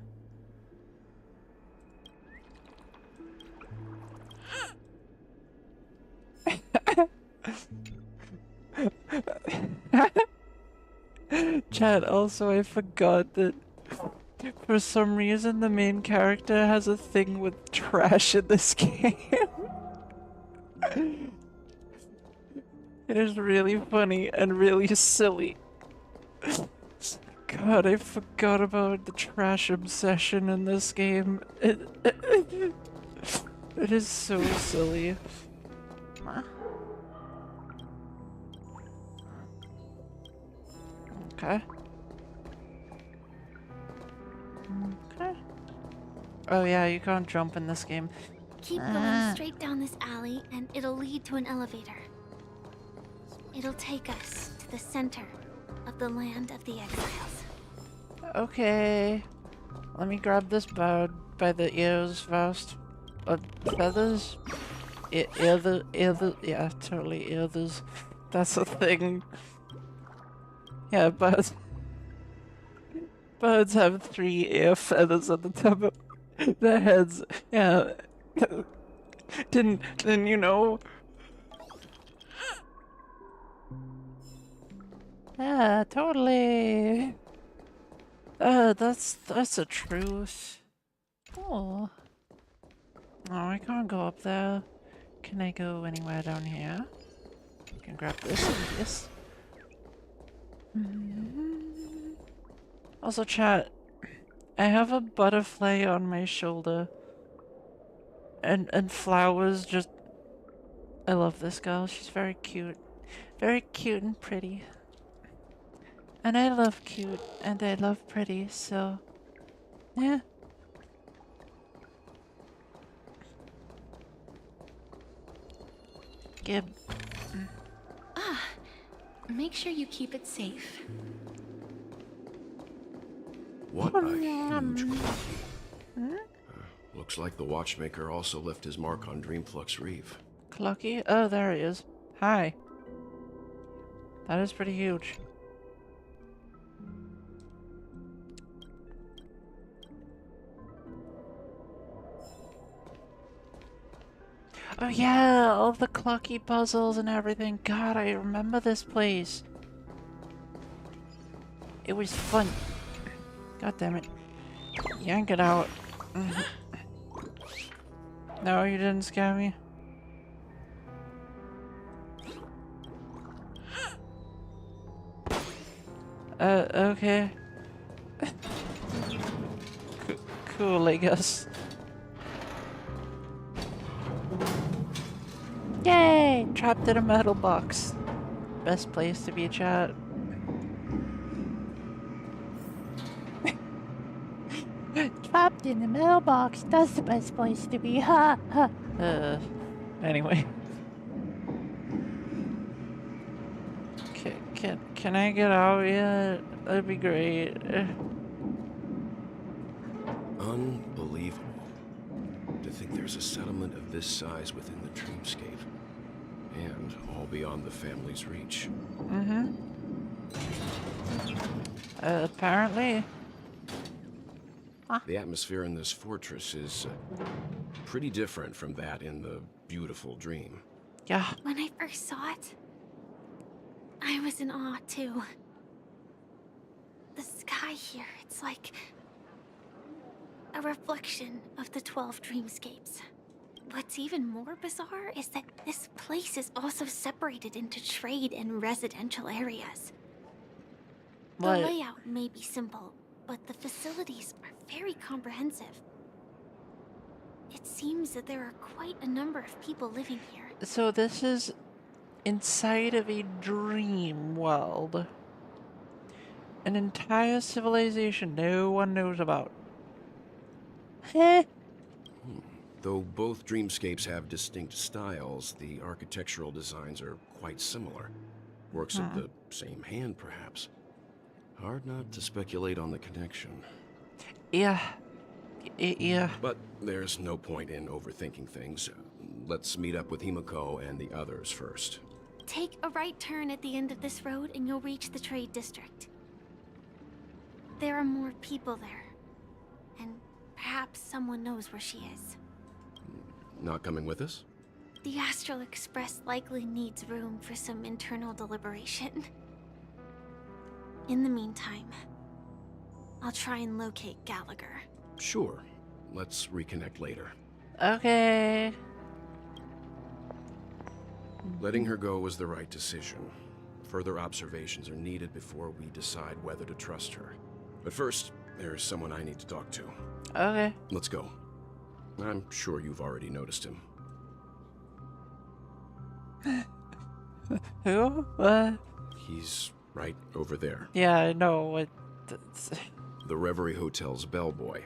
Chat, also I forgot that for some reason the main character has a thing with trash in this game. It is really funny and really silly. God, I forgot about the trash obsession in this game. It is so silly. Huh? Okay. Okay. Oh yeah, you can't jump in this game. Keep going straight down this alley, and it'll lead to an elevator. It'll take us to the center of the land of the exiles. Okay. Let me grab this bird by the ears first. Feathers? Yeah, totally ears. That's a thing. Yeah, birds. Birds have 3 ear feathers at the top of their heads. Yeah. Didn't you know? Yeah, totally. That's the truth. Oh. Oh, I can't go up there. Can I go anywhere down here? I can grab this and this. Also, chat, I have a butterfly on my shoulder. And flowers just... I love this girl. She's very cute. Very cute and pretty. And I love cute, and I love pretty, so... yeah. Gib. Make sure you keep it safe. What a huge clunky. Looks like the watchmaker also left his mark on Dreamflux Reef. Clucky? Oh, there he is. Hi. That is pretty huge. Oh yeah, all the Clucky puzzles and everything. God, I remember this place. It was fun. God damn it. Yank it out. No, you didn't scare me. Okay. Cool, I guess. Yay! Trapped in a metal box. Best place to be, chat. Trapped in the metal box. That's the best place to be. Ha ha. Anyway. Can I get out yet? That'd be great. Unbelievable. To think there's a settlement of this size within the dreamscape. And all beyond the family's reach. Apparently. The atmosphere in this fortress is pretty different from that in the beautiful dream. Yeah. When I first saw it, I was in awe too. The sky here, it's like a reflection of the 12 dreamscapes. What's even more bizarre is that this place is also separated into trade and residential areas. The What? layout may be simple, but the facilities are very comprehensive. It seems that there are quite a number of people living here. So this is inside of a dream world. An entire civilization no one knows about. Heh. Though both dreamscapes have distinct styles, the architectural designs are quite similar. Works of the same hand, perhaps. Hard not to speculate on the connection. Yeah. Yeah. But there's no point in overthinking things. Let's meet up with Himiko and the others first. Take a right turn at the end of this road and you'll reach the trade district. There are more people there. And perhaps someone knows where she is. Not coming with us? The Astral Express likely needs room for some internal deliberation. In the meantime, I'll try and locate Gallagher. Sure. Let's reconnect later. Okay. Letting her go was the right decision. Further observations are needed before we decide whether to trust her. But first, there's someone I need to talk to. Okay. Let's go. I'm sure you've already noticed him. Who? He's right over there. Yeah, I know. The Reverie Hotel's bellboy.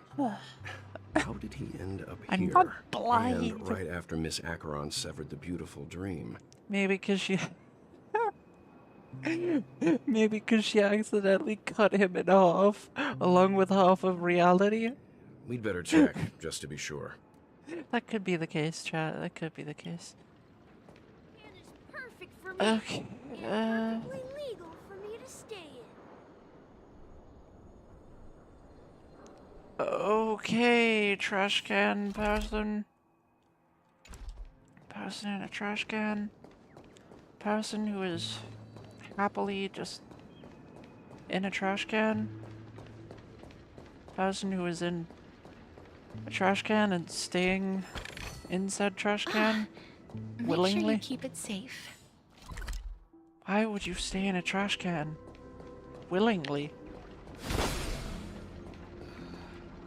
How did he end up I'm here? not blind. And right after Miss Acheron severed the beautiful dream. Maybe because she... Maybe because she accidentally cut him in half, along with half of reality. We'd better check, just to be sure. That could be the case, chat. That could be the case. Perfect for me. Okay. Perfectly legal for me to stay in. Okay, trash can person. Person in a trash can. Person who is happily just in a trash can. Person who is in a trash can and staying in said trash can willingly. Make sure you keep it safe. Why would you stay in a trash can willingly?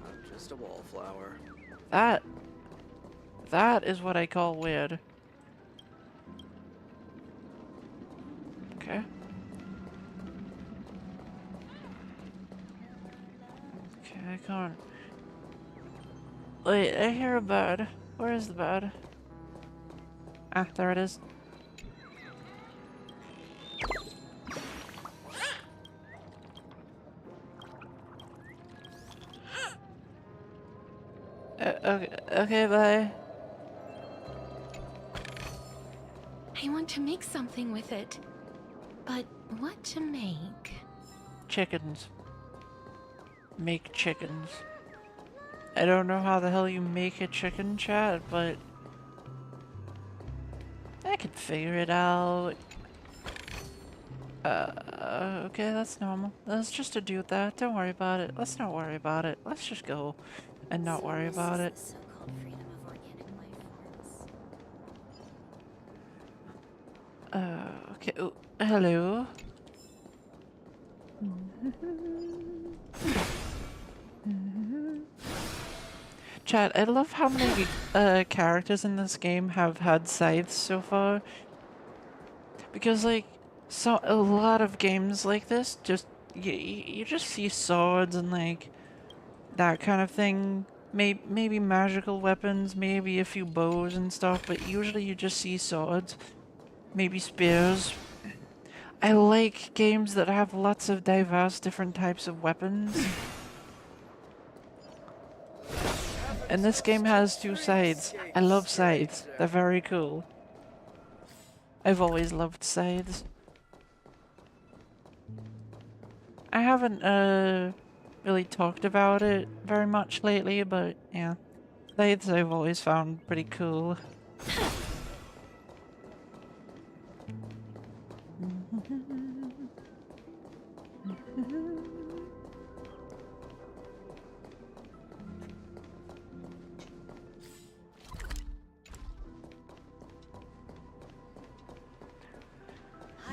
I'm just a wallflower. That is what I call weird. Okay. Okay, come on. Wait, I hear a bird. Where is the bird? Ah, there it is. Okay, bye. I want to make something with it. But what to make? Chickens. Make chickens. I don't know how the hell you make a chicken, chat, but I can figure it out. Okay, that's normal. Let's just do that. Don't worry about it. Let's not worry about it. Let's just go and not worry about it. So-called freedom of organic life forms. Okay. Oh, hello. Chat, I love how many characters in this game have had scythes so far. Because like a lot of games like this just you just see swords and like that kind of thing. Maybe magical weapons, maybe a few bows and stuff, but usually you just see swords, maybe spears. I like games that have lots of diverse different types of weapons. And this game has two scythes. I love scythes. They're very cool. I've always loved scythes. I haven't really talked about it very much lately, but yeah. Scythes I've always found pretty cool.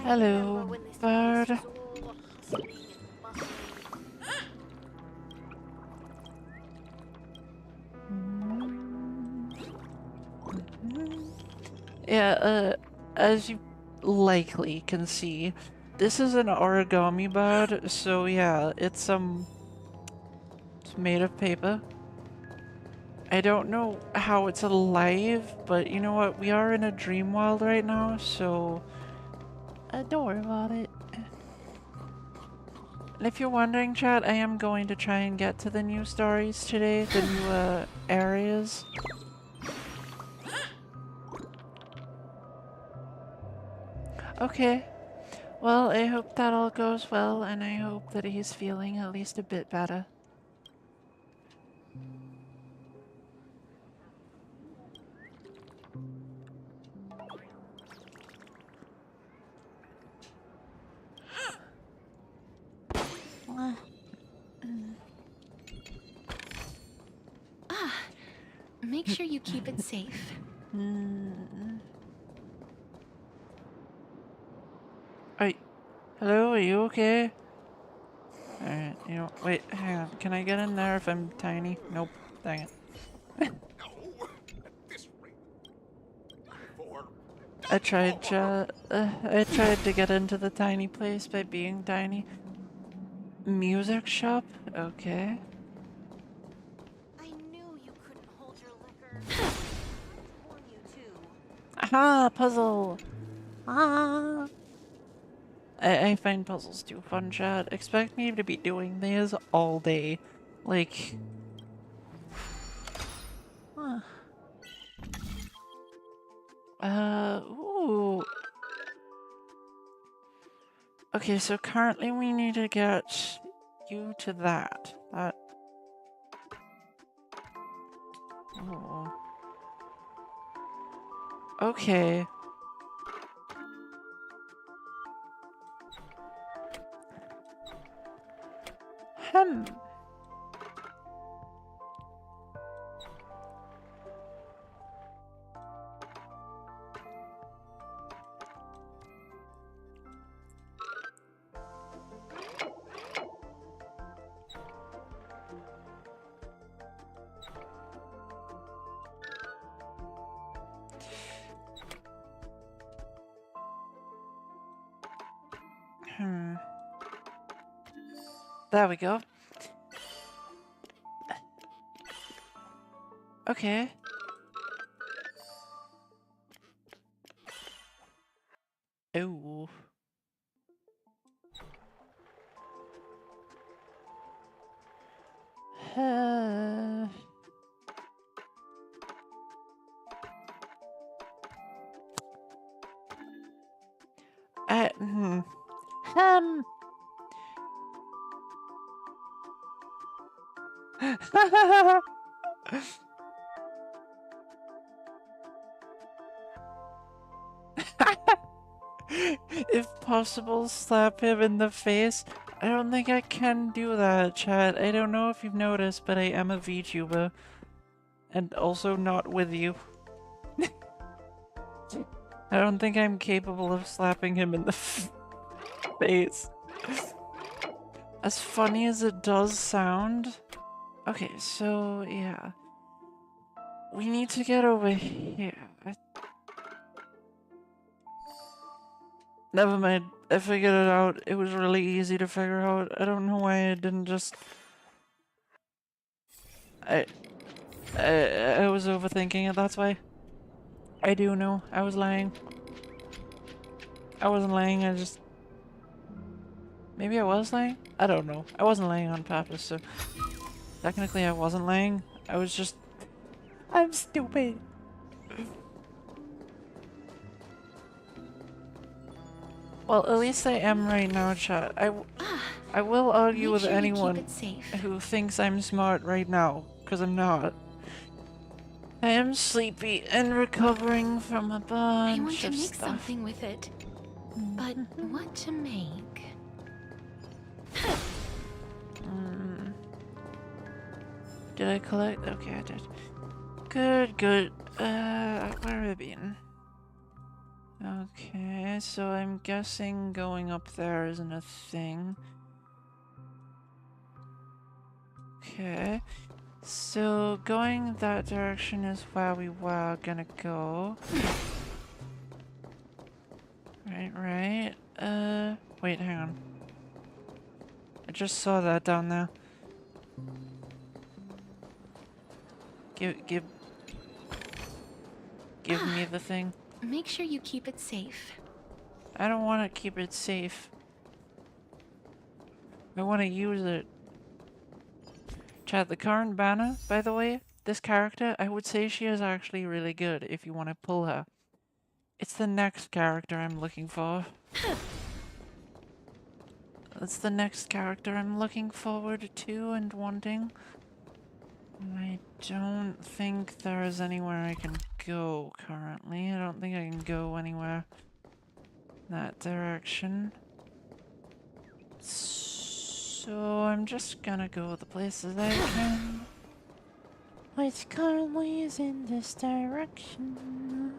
Hello, bird. Yeah, as you likely can see, this is an origami board, so yeah, it's made of paper. I don't know how it's alive, but you know what? We are in a dream world right now, so don't worry about it. And if you're wondering, chat, I am going to try and get to the new stories today, the new areas. Okay. Well, I hope that all goes well, and I hope that he's feeling at least a bit better. Make sure you keep it safe. Hello, are you okay? Alright, you know, wait, hang on. Can I get in there if I'm tiny? Nope. Dang it. I tried to get into the tiny place by being tiny. Music shop? Okay. I knew you couldn't hold your liquor. I warn you too. Aha! Puzzle! Ah! I find puzzles too fun, chat. Expect me to be doing these all day. Like... Huh. Ooh. Okay, so currently we need to get you to that. That... Oh. Okay. Hmm. There we go. Okay. Oh. Hmm. If possible, slap him in the face. I don't think I can do that, chat. I don't know if you've noticed, but I am a VTuber. And also not with you. I don't think I'm capable of slapping him in the face. As funny as it does sound. Okay, so yeah. We need to get over here. Never mind. I figured it out. It was really easy to figure out. I don't know why I didn't just... I was overthinking it, that's why. I do know. I was lying. I wasn't lying, I just... Maybe I was lying? I don't know. I wasn't lying on purpose, so... Technically I wasn't lying. I was just... I'm stupid. Well, at least I am right now, chat. I will argue with anyone who thinks I'm smart right now, because I'm not. I am sleepy and recovering from a bunch I want to of make stuff. something with it. But what to make? Did I collect? Okay, I did. Good, good. Where have I been? Okay, so I'm guessing going up there isn't a thing. Okay. So going that direction is where we were gonna go. Right. Wait, hang on. I just saw that down there. Give me the thing. Make sure you keep it safe. I don't want to keep it safe. I want to use it. Chad, the current banner, by the way, this character, I would say she is actually really good if you want to pull her. It's the next character I'm looking for. That's the next character I'm looking forward to and wanting. I don't think there is anywhere I can go currently. I don't think I can go anywhere that direction. So I'm just gonna go the places I can. Which currently is in this direction.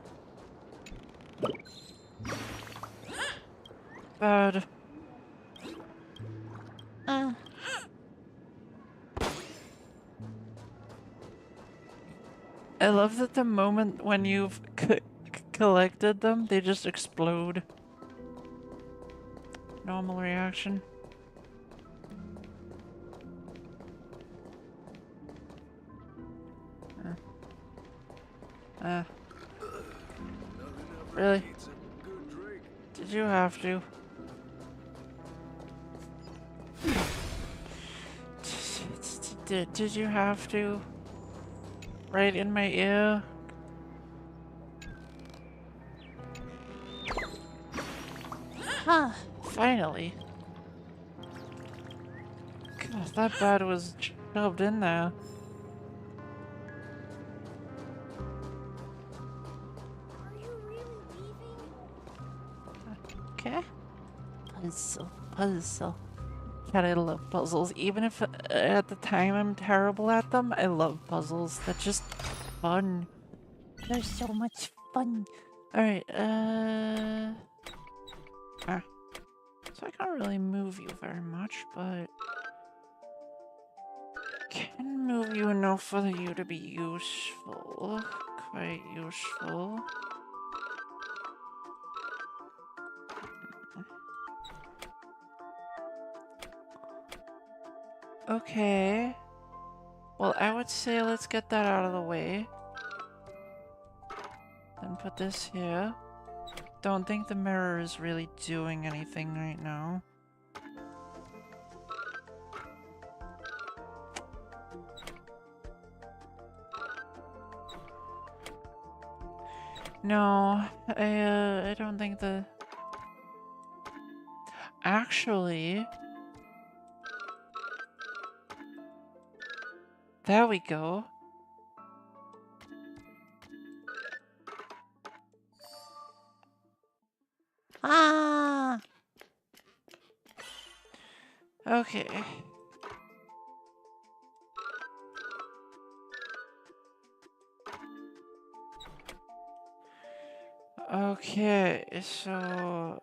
Bird. I love that the moment when you've collected them, they just explode. Normal reaction. Really? Did you have to? Did you have to? Right in my ear? Huh, finally. God, that bad was shoved in there. Are you really leaving? Okay. Puzzle. God, I love puzzles. Even if at the time I'm terrible at them, I love puzzles. They're just fun. They're so much fun. Alright, so I can't really move you very much, but can move you enough for you to be useful. Quite useful. Okay. Well, I would say let's get that out of the way. Then put this here. Don't think the mirror is really doing anything right now. No, I don't think the... Actually... There we go. Ah! Okay. Okay, so...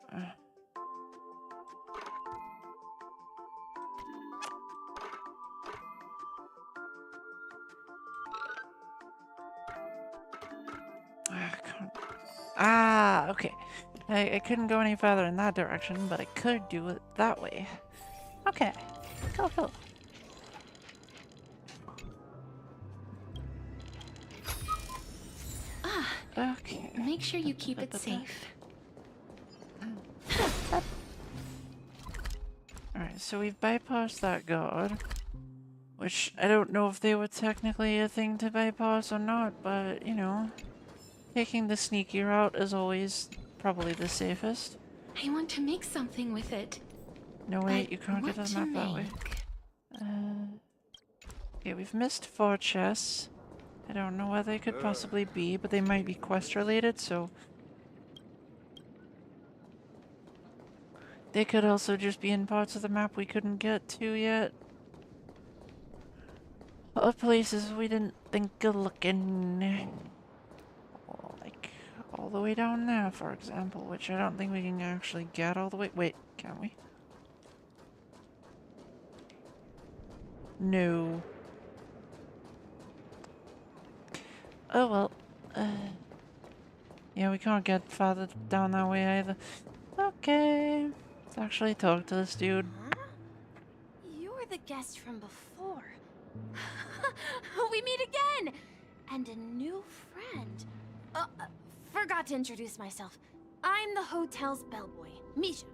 okay. I couldn't go any further in that direction, but I could do it that way. Okay. Cool. Okay. Make sure you keep it safe. Alright, so we've bypassed that guard. Which, I don't know if they were technically a thing to bypass or not, but, you know. Taking the sneaky route is always probably the safest. I want to make something with it. No, wait, you can't get to the map that way. Okay, we've missed 4 chests. I don't know where they could possibly be, but they might be quest related, so... They could also just be in parts of the map we couldn't get to yet. Other places we didn't think of looking. Like, all the way down there, for example, which I don't think we can actually get all the way. Wait, can we? No. Oh well. Yeah, we can't get farther down that way either. Okay. Let's actually talk to this dude. Huh? You're the guest from before. We meet again! And a new friend. Forgot to introduce myself. I'm the hotel's bellboy, Misha.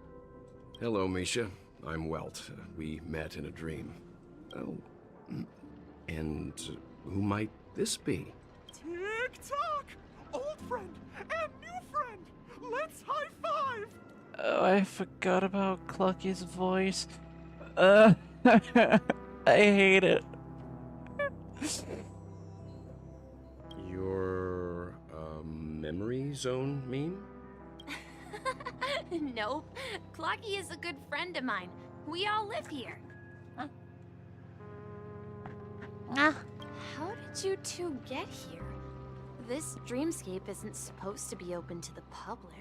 Hello, Misha. I'm Welt. We met in a dream. Oh. And who might this be? Tick-tock! Old friend and new friend! Let's high-five! Oh, I forgot about Clucky's voice. I hate it. Your, memory zone meme? Nope. Clocky is a good friend of mine. We all live here. How did you two get here? This dreamscape isn't supposed to be open to the public.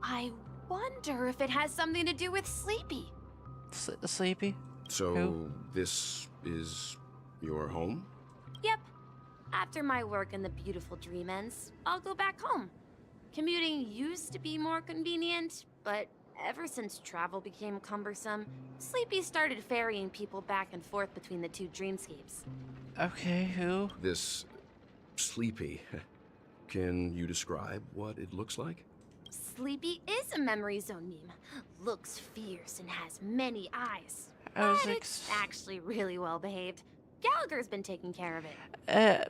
I wonder if it has something to do with Sleepy. Sleepy? So, Who? this is your home? Yep. After my work in the beautiful dream ends, I'll go back home. Commuting used to be more convenient, but ever since travel became cumbersome, Sleepy started ferrying people back and forth between the two dreamscapes. Okay, who? This Sleepy. Can you describe what it looks like? Sleepy is a memory zone meme. Looks fierce and has many eyes. I was But it's actually really well behaved. Gallagher's been taking care of it.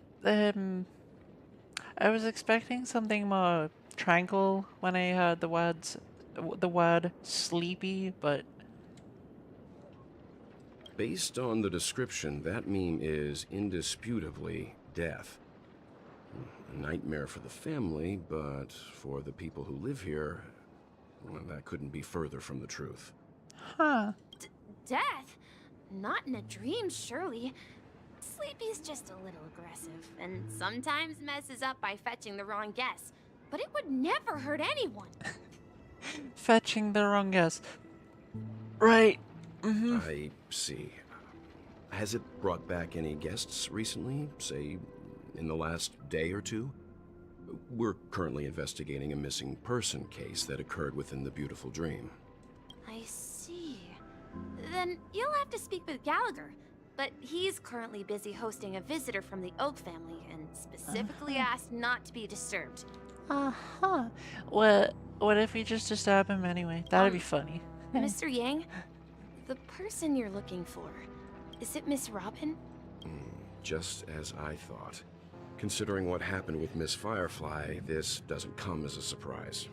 I was expecting something more tranquil when I heard the word sleepy, but Based on the description, that meme is indisputably death. A nightmare for the family, but for the people who live here, well, that couldn't be further from the truth. huh. Death? Not in a dream, surely. Sleepy's just a little aggressive, and sometimes messes up by fetching the wrong guess. But it would never hurt anyone. Fetching the wrong guess. Right. I see. Has it brought back any guests recently, say, in the last day or two? We're currently investigating a missing person case that occurred within the beautiful dream. I see. Then you'll have to speak with Gallagher. But he's currently busy hosting a visitor from the Oak family and specifically asked not to be disturbed. Uh-huh. What if we just disturb him anyway? That'd be funny. Mr. Yang, the person you're looking for, is it Miss Robin? Just as I thought. Considering what happened with Miss Firefly, this doesn't come as a surprise.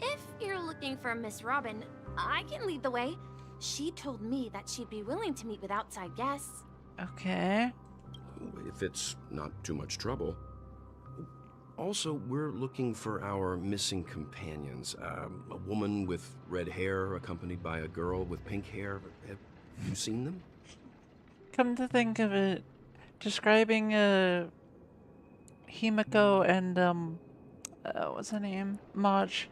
If you're looking for Miss Robin, I can lead the way. She told me that she'd be willing to meet with outside guests. Okay. If it's not too much trouble. Also, we're looking for our missing companions. A woman with red hair accompanied by a girl with pink hair. Have you seen them? Come to think of it, describing Himiko and what's her name? March.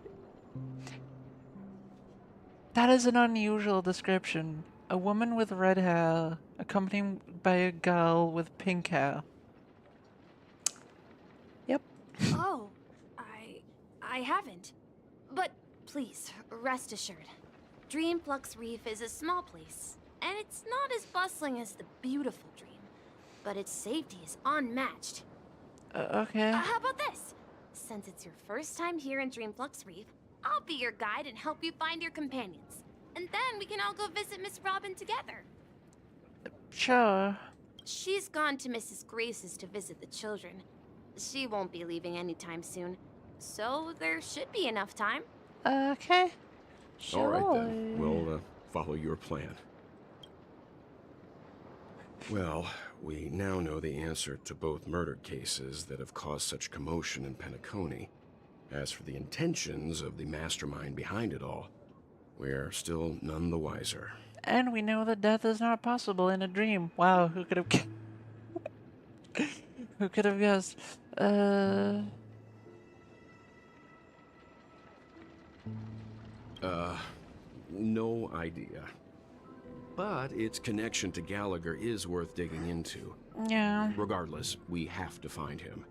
That is an unusual description. A woman with red hair accompanied by a girl with pink hair. Yep. Oh, I haven't. But please, rest assured. Dreamflux Reef is a small place, and it's not as bustling as the beautiful dream. But its safety is unmatched. Okay. How about this? Since it's your first time here in Dreamflux Reef, I'll be your guide and help you find your companions. And then we can all go visit Miss Robin together. Sure. She's gone to Mrs. Grace's to visit the children. She won't be leaving anytime soon. So there should be enough time. Okay. Sure. All right then. We'll follow your plan. Well, we now know the answer to both murder cases that have caused such commotion in Penacony. As for the intentions of the mastermind behind it all, we're still none the wiser. And we know that death is not possible in a dream. Wow, who could have who could have guessed? No idea. But its connection to Gallagher is worth digging into. Yeah. Regardless, we have to find him.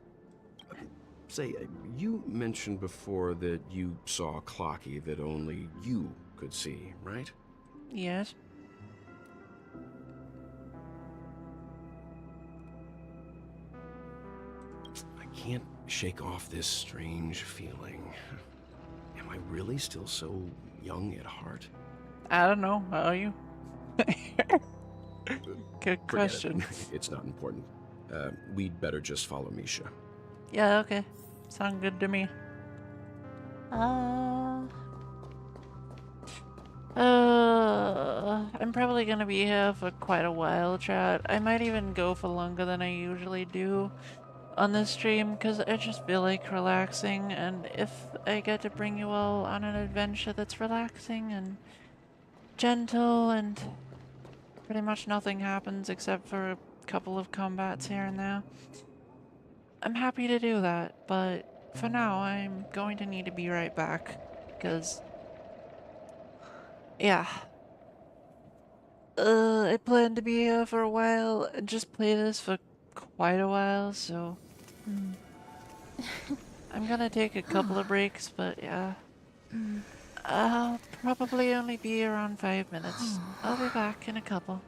Say, you mentioned before that you saw a Clocky that only you could see, right? Yes. I can't shake off this strange feeling. Am I really still so young at heart? I don't know. Are you? Good Forget question. it. It's not important. We'd better just follow Misha. Yeah, okay. Sound good to me. I'm probably gonna be here for quite a while, chat. I might even go for longer than I usually do on this stream, because I just feel like relaxing, and if I get to bring you all on an adventure that's relaxing and gentle, and pretty much nothing happens except for a couple of combats here and there, I'm happy to do that, but for now, I'm going to need to be right back, because, yeah. I plan to be here for a while and just play this for quite a while, so... I'm gonna take a couple of breaks, but yeah. I'll probably only be around 5 minutes. I'll be back in a couple.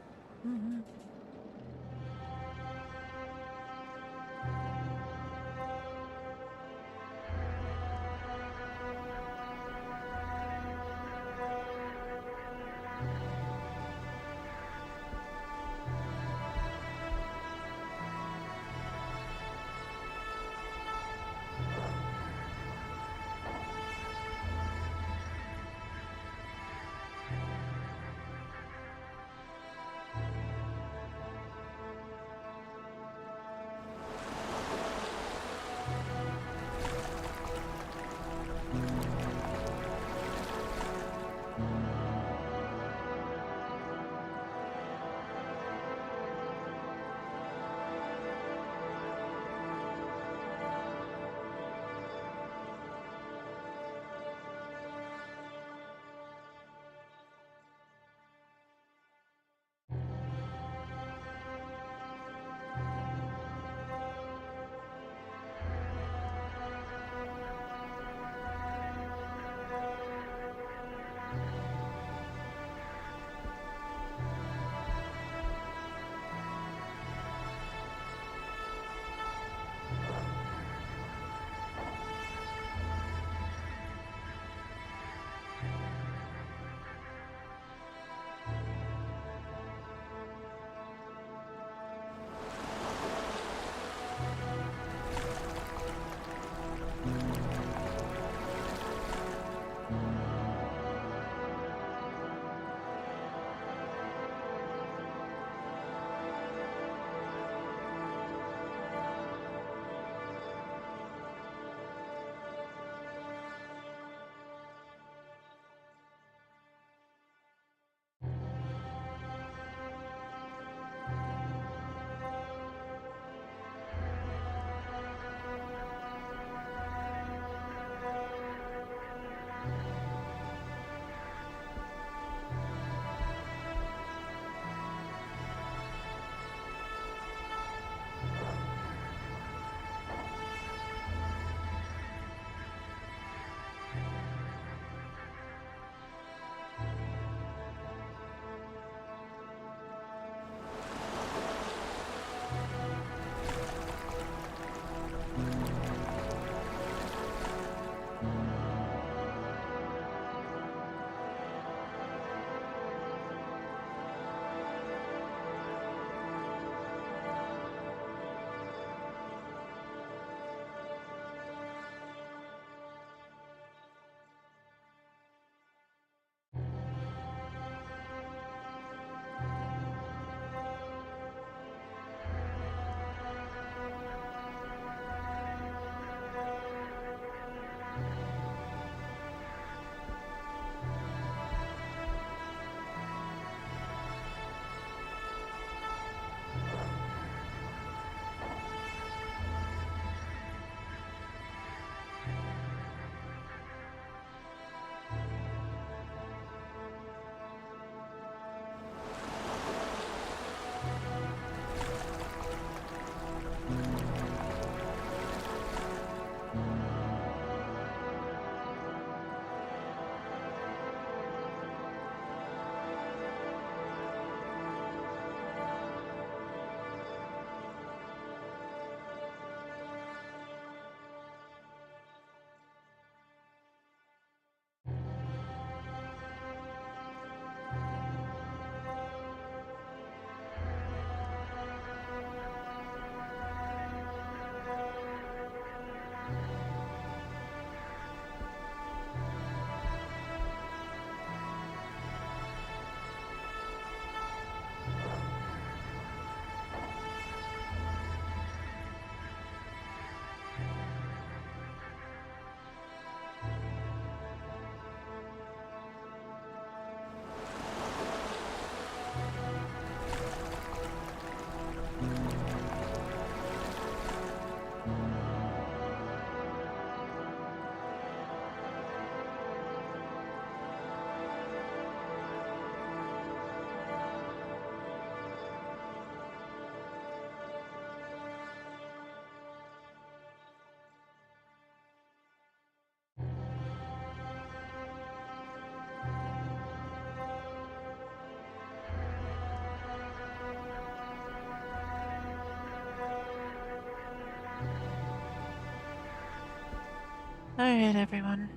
Alright, everyone.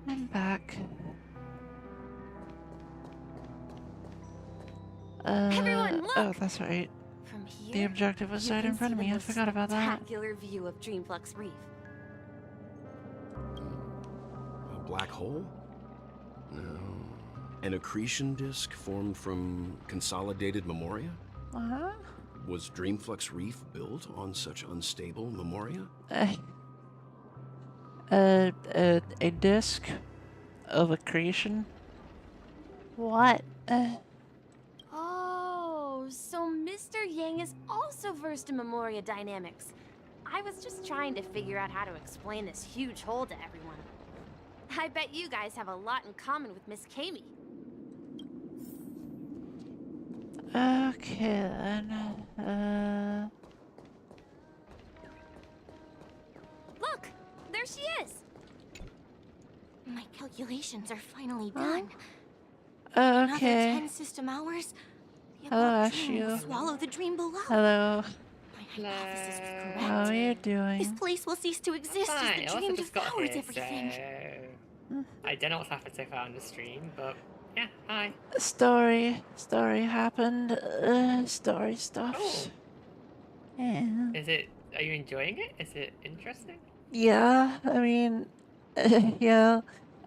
I'm back. Everyone, look! Oh, that's right. From here, The objective was you right can in front of see me. the I most forgot about that. spectacular view of Dreamflux Reef. A black hole? No. An accretion disk formed from consolidated memoria? Uh-huh. Was Dreamflux Reef built on such unstable memoria? A disc of accretion? What? Oh, so Mr. Yang is also versed in Memoria dynamics. I was just trying to figure out how to explain this huge hole to everyone. I bet you guys have a lot in common with Miss Kami. Okay then. Look, there she is. My calculations are finally done. Okay. Another 10 system hours. The Hello, above dream will Ashu. swallow the dream below. Hello. My hypothesis was correct. How are you This doing? place will cease to exist as Fine, the I also dream just got devours here, everything. so... I don't know what's happened so far on the stream, but yeah, hi. Story happened. Story stuff. Oh, Yeah. are you enjoying it? Is it interesting? Yeah, I mean, yeah.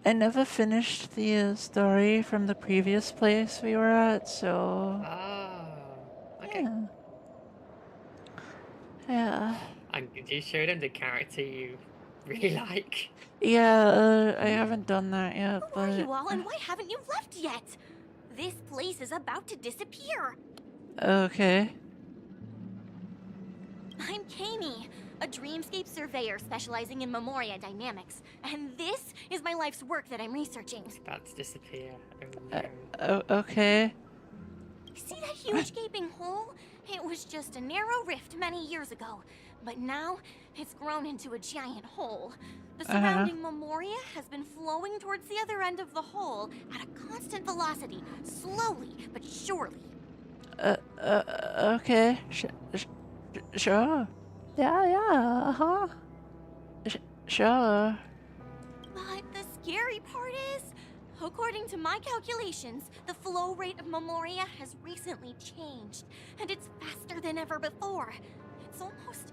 I never finished the story from the previous place we were at, so Oh, okay. yeah. Yeah. And did you show them the character you really like? Yeah, I haven't done that yet, Who are but you all and why haven't you left yet? This place is about to disappear. okay. I'm Kami, a dreamscape surveyor specializing in Memoria dynamics. And this is my life's work that I'm researching. It's about to disappear. Oh no. Okay. See that huge gaping hole? It was just a narrow rift many years ago, but now it's grown into a giant hole. The surrounding Memoria has been flowing towards the other end of the hole at a constant velocity, slowly but surely. Okay. Sure. Yeah, uh-huh. Sure. But the scary part is, according to my calculations, the flow rate of Memoria has recently changed, and it's faster than ever before. It's almost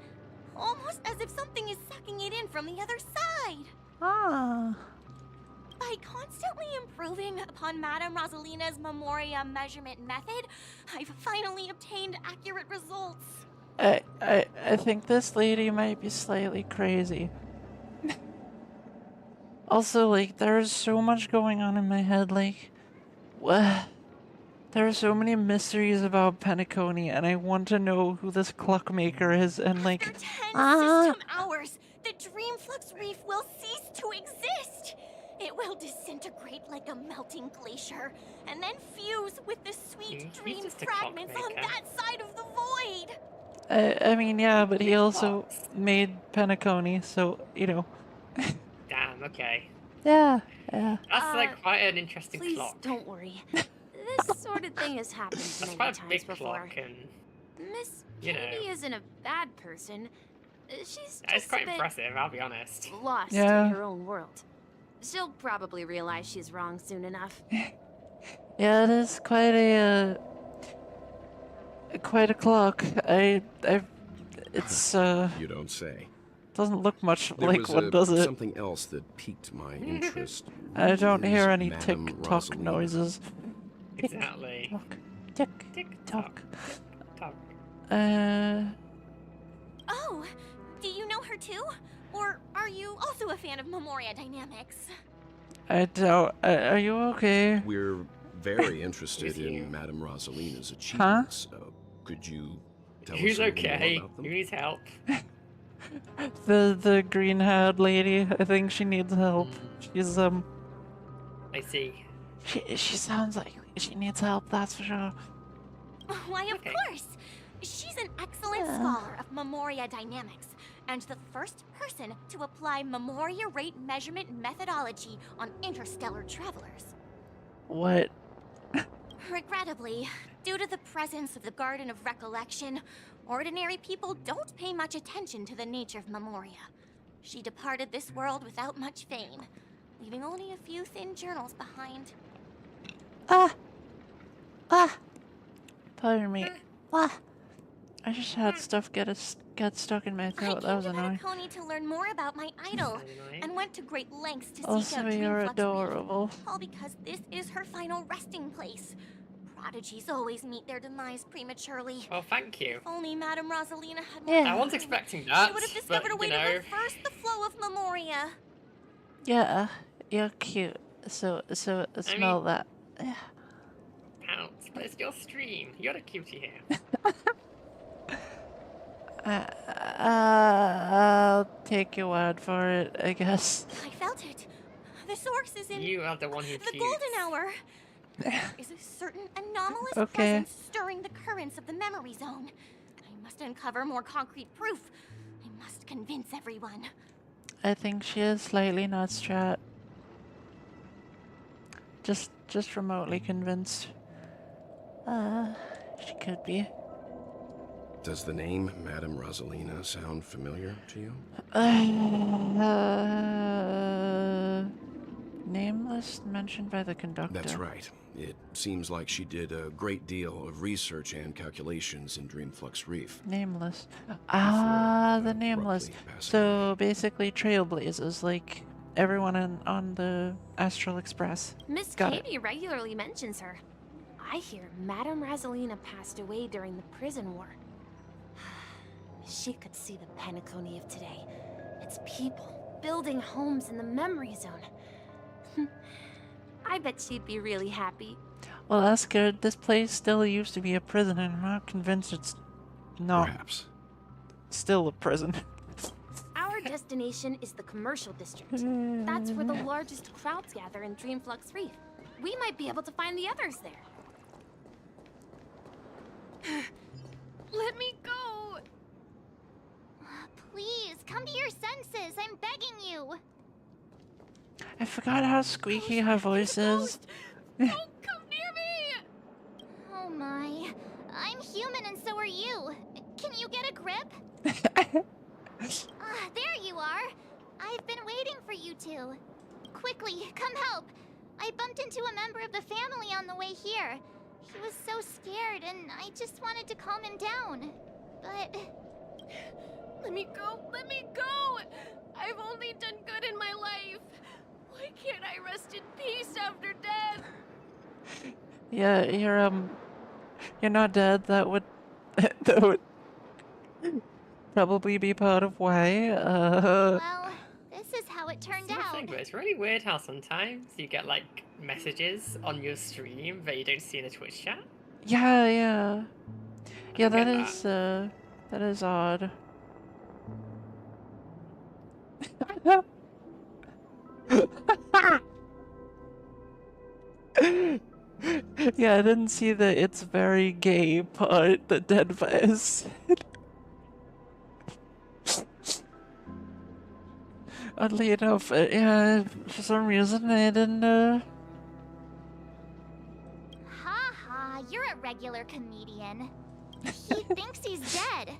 as if something is sucking it in from the other side. Ah. By constantly improving upon Madame Rosalina's Memoria measurement method, I've finally obtained accurate results. I think this lady might be slightly crazy. Also, like, there's so much going on in my head, like, there are so many mysteries about Penacony, and I want to know who this clockmaker is, and like, After 10 system hours, the Dreamflux Reef will cease to exist. It will disintegrate like a melting glacier, and then fuse with the sweet He's dream just a fragments on clockmaker. that side of the void. I mean, yeah, but he also made Penacony, so, you know. Damn, okay. Yeah. That's like quite an interesting Please clock. don't worry. This sort of thing has happened That's many quite a times big before. clock, and Miss you know. Kami isn't a bad person. She's it's just quite a bit impressive, I'll be honest. lost Yeah. in her own world. She'll probably realize she's wrong soon enough. Yeah, it is quite a clock. It's You don't say. doesn't look much There like was one, does it? something else that piqued my interest. I don't Who hear is any Madame tick-tock Rosalina? noises. Exactly. Tick-tock. Tick-tock. Tick-tock. Oh, do you know her too? Or are you also a fan of Memoria dynamics? I don't. Are you okay? We're very interested in Madame Rosalina's achievements. Could you tell Who's us a little more okay? about them? Who needs help? The green-haired lady. I think she needs help. She's I see. She sounds like she needs help. That's for sure. Why, of Okay. course. She's an excellent scholar of Memoria dynamics, and the first person to apply Memoria rate measurement methodology on interstellar travelers. What? Regrettably, due to the presence of the Garden of Recollection, ordinary people don't pay much attention to the nature of Memoria. She departed this world without much fame, leaving only a few thin journals behind. Pardon me. I just had stuff get stuck in my throat. That was I came to annoying. Penacony to learn more about my idol, and went to great lengths to seek Also, out you're Dreamflux adorable. Reef, all because this is her final resting place. Prodigies always meet their demise prematurely. Well, thank you. If only Madame Rosalina had Yeah. more I wasn't time, expecting that, she would have discovered a but, way you to know, reverse the flow of Memoria. Yeah, you're cute. So smell mean- that. Pounce, but it's your stream. You're a cutie here. I'll take your word for it, I guess. I felt it. The source is in You are the one who the cutes. golden hour. There is a certain anomalous Okay. presence stirring the currents of the memory zone. I must uncover more concrete proof. I must convince everyone. I think she is slightly nuts, chat. Just remotely convinced. She could be. Does the name Madame Rosalina sound familiar to you? Nameless mentioned by the conductor. That's right. It seems like she did a great deal of research and calculations in Dreamflux Reef. Nameless. Before, The Nameless. abruptly passing So basically trailblazers, like everyone on the Astral Express. Miss Got it. Katie regularly mentions her. I hear Madame Rosalina passed away during the prison war. She could see the Penacony of today. Its people building homes in the memory zone. I bet she'd be really happy. Well, that's good. This place still used to be a prison, and I'm not convinced it's not Perhaps. still a prison. Our destination is the commercial district. That's where the largest crowds gather in Dreamflux Reef. We might be able to find the others there. Let me go! Please, come to your senses. I'm begging you. I forgot how squeaky her voice is. Don't come near me! Oh my. I'm human and so are you. Can you get a grip? There you are. I've been waiting for you two. Quickly, come help. I bumped into a member of the family on the way here. He was so scared and I just wanted to calm him down. But... Let me go! Let me go! I've only done good in my life. Why can't I rest in peace after death? Yeah, you're not dead. That would that would probably be part of why. Well, this is how it turned See, the out. thing, but it's really weird how sometimes you get like messages on your stream that you don't see in the Twitch chat. Yeah. Yeah, get that is odd. Yeah, I didn't see the "it's very gay" part that Deadfire said. Oddly enough, yeah, for some reason I didn't, Ha ha, you're a regular comedian. He thinks he's dead.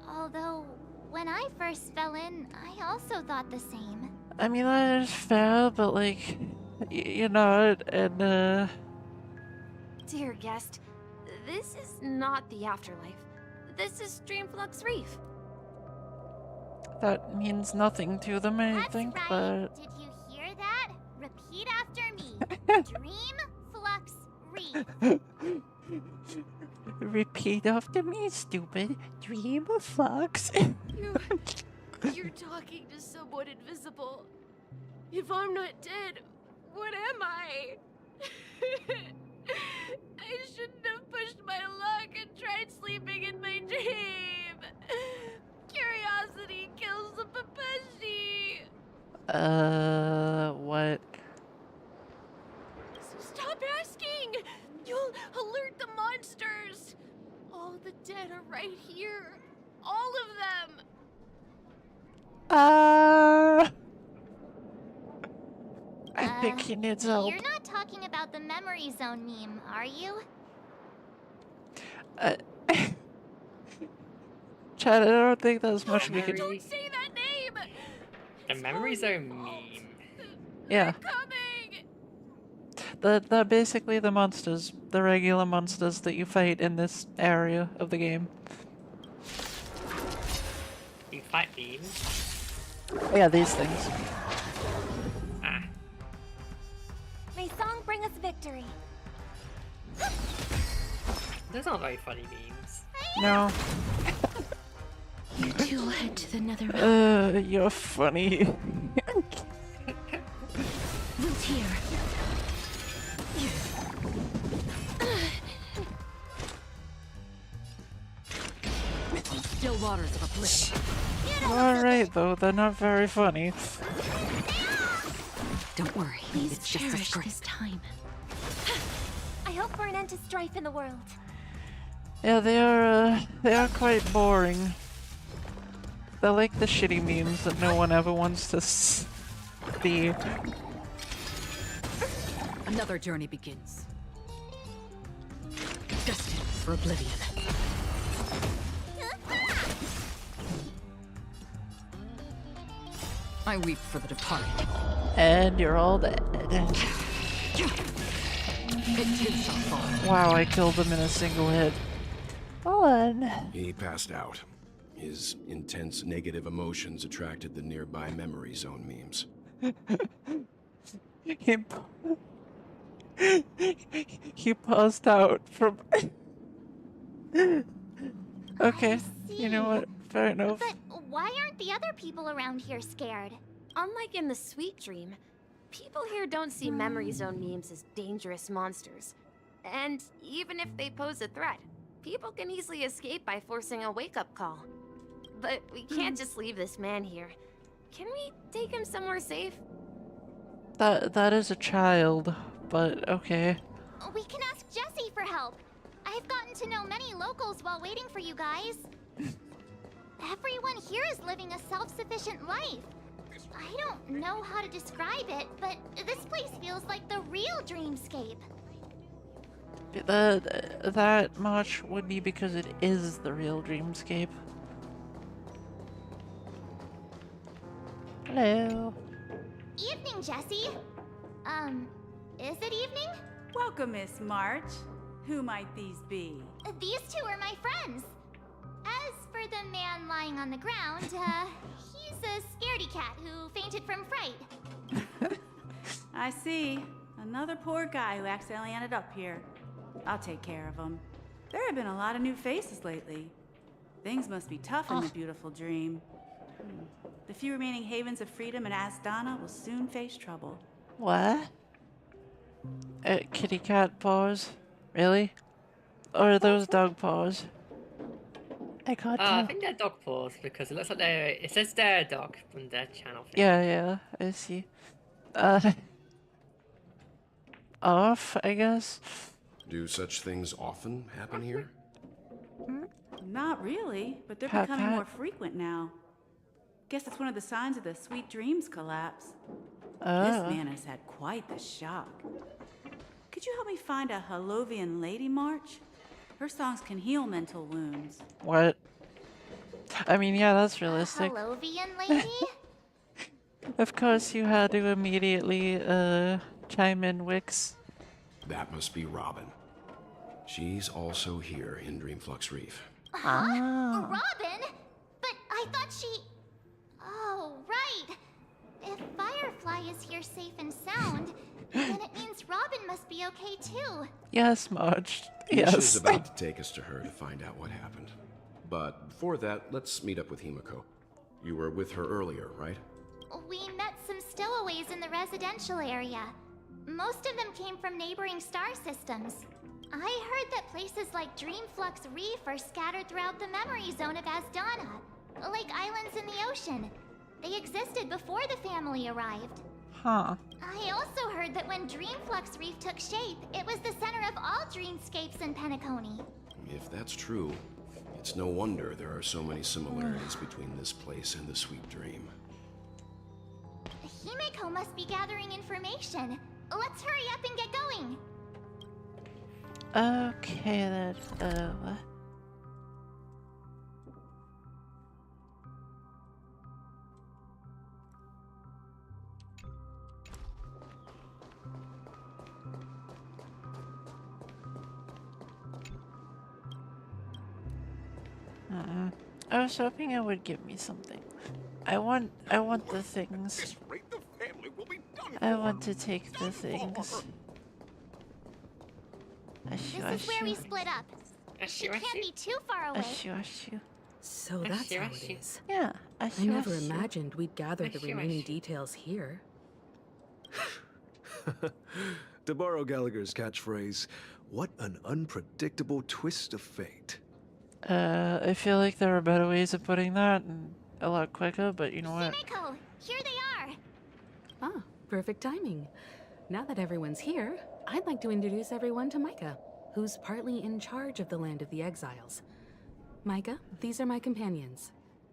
Although, when I first fell in, I also thought the same. I mean, that is fair, but like, you're not, and Dear guest, this is not the afterlife. This is Dreamflux Reef. that means nothing to them, I That's think, right. but... Did you hear that? Repeat after me. Dream Flux Reef. Repeat after me, stupid. Dream of Fox. You're talking to someone invisible. If I'm not dead, what am I? I shouldn't have pushed my luck and tried sleeping in my dream. Curiosity kills the Papeshi. What? Stop asking! You'll alert the monsters. All the dead are right here. All of them. I think he needs help. You're not talking about the memory zone meme, are you? Chad, I don't think there's much we can... Don't say that name! memory zone meme. Yeah. They're basically the monsters, the regular monsters that you fight in this area of the game. You fight beams. Yeah, these things. Ah. May song bring us victory. Those aren't very funny memes. No. You two will head to the nether realm. You're funny. Loot here. Still waters of oblivion. Alright though, they're not very funny. Don't worry, Please it's just a cherish script. this time. I hope for an end to strife in the world. Yeah, they are quite boring. They're like the shitty memes that no one ever wants to see. Another journey begins. Destined for oblivion. I weep for the departed. And you're all dead. It too shall fall. Wow, I killed him in a single hit. Fun. He passed out. His intense negative emotions attracted the nearby memory zone memes. He passed out from. Okay, you know what? Fair enough. But why aren't the other people around here scared? Unlike in the Sweet Dream, people here don't see Memory Zone memes as dangerous monsters. And even if they pose a threat, people can easily escape by forcing a wake-up call. But we can't just leave this man here. Can we take him somewhere safe? That is a child, but okay. We can ask Jessie for help. I've gotten to know many locals while waiting for you guys. Everyone here is living a self-sufficient life. I don't know how to describe it, but this place feels like the real dreamscape. That much would be because it is the real dreamscape. Hello. Evening, Jessie. Is it evening? Welcome, Miss March. Who might these be? These two are my friends. As for the man lying on the ground, he's a scaredy cat who fainted from fright. I see. Another poor guy who accidentally ended up here. I'll take care of him. There have been a lot of new faces lately. Things must be tough in the beautiful dream. The few remaining havens of freedom in Asdana will soon face trouble. What? Kitty cat paws? Really? Or are those dog paws? I can't tell. I think they're dog paws because it looks like it says their dog on their channel. Thing. Yeah, I see. Off, I guess? Do such things often happen here? Not really, but they're Pat, becoming pat. more frequent now. Guess it's one of the signs of the Sweet Dreams collapse. This man has had quite the shock. Could you help me find a Halovian lady, March? Her songs can heal mental wounds. What? I mean, yeah, that's realistic. Halovian lady? Of course, you had to immediately, chime in, Wix. That must be Robin. She's also here in Dreamflux Reef. Ah. Robin? But I thought she... Oh, right. If Firefly is here safe and sound, then it means Robin must be okay too. Yes, Marge. Misha Yes. is about to take us to her to find out what happened. But before that, let's meet up with Himiko. You were with her earlier, right? We met some stowaways in the residential area. Most of them came from neighboring star systems. I heard that places like Dreamflux Reef are scattered throughout the memory zone of Asdana, like islands in the ocean. They existed before the family arrived. Huh. I also heard that when Dreamflux Reef took shape, it was the center of all dreamscapes in Penacony. If that's true, it's no wonder there are so many similarities between this place and the Sweet Dream. Himiko must be gathering information. Let's hurry up and get going. Okay, then, what? I was hoping it would give me something. I want the things. This rate, the family will be done I for. want to take the things. Ashu, This is where we ashu. split up. She can't be too far away. Ashu, ashu. So that's how it is. Yeah, I ashu, never ashu. imagined we'd gather the Ashu, remaining ashu. details here. To borrow Gallagher's catchphrase, what an unpredictable twist of fate. I feel like there are better ways of putting that and a lot quicker, but you know what? Himeko, here they are. Ah, perfect timing. Now that everyone's here, I'd like to introduce everyone to Micah, who's partly in charge of the Land of the Exiles. Micah, these are my companions.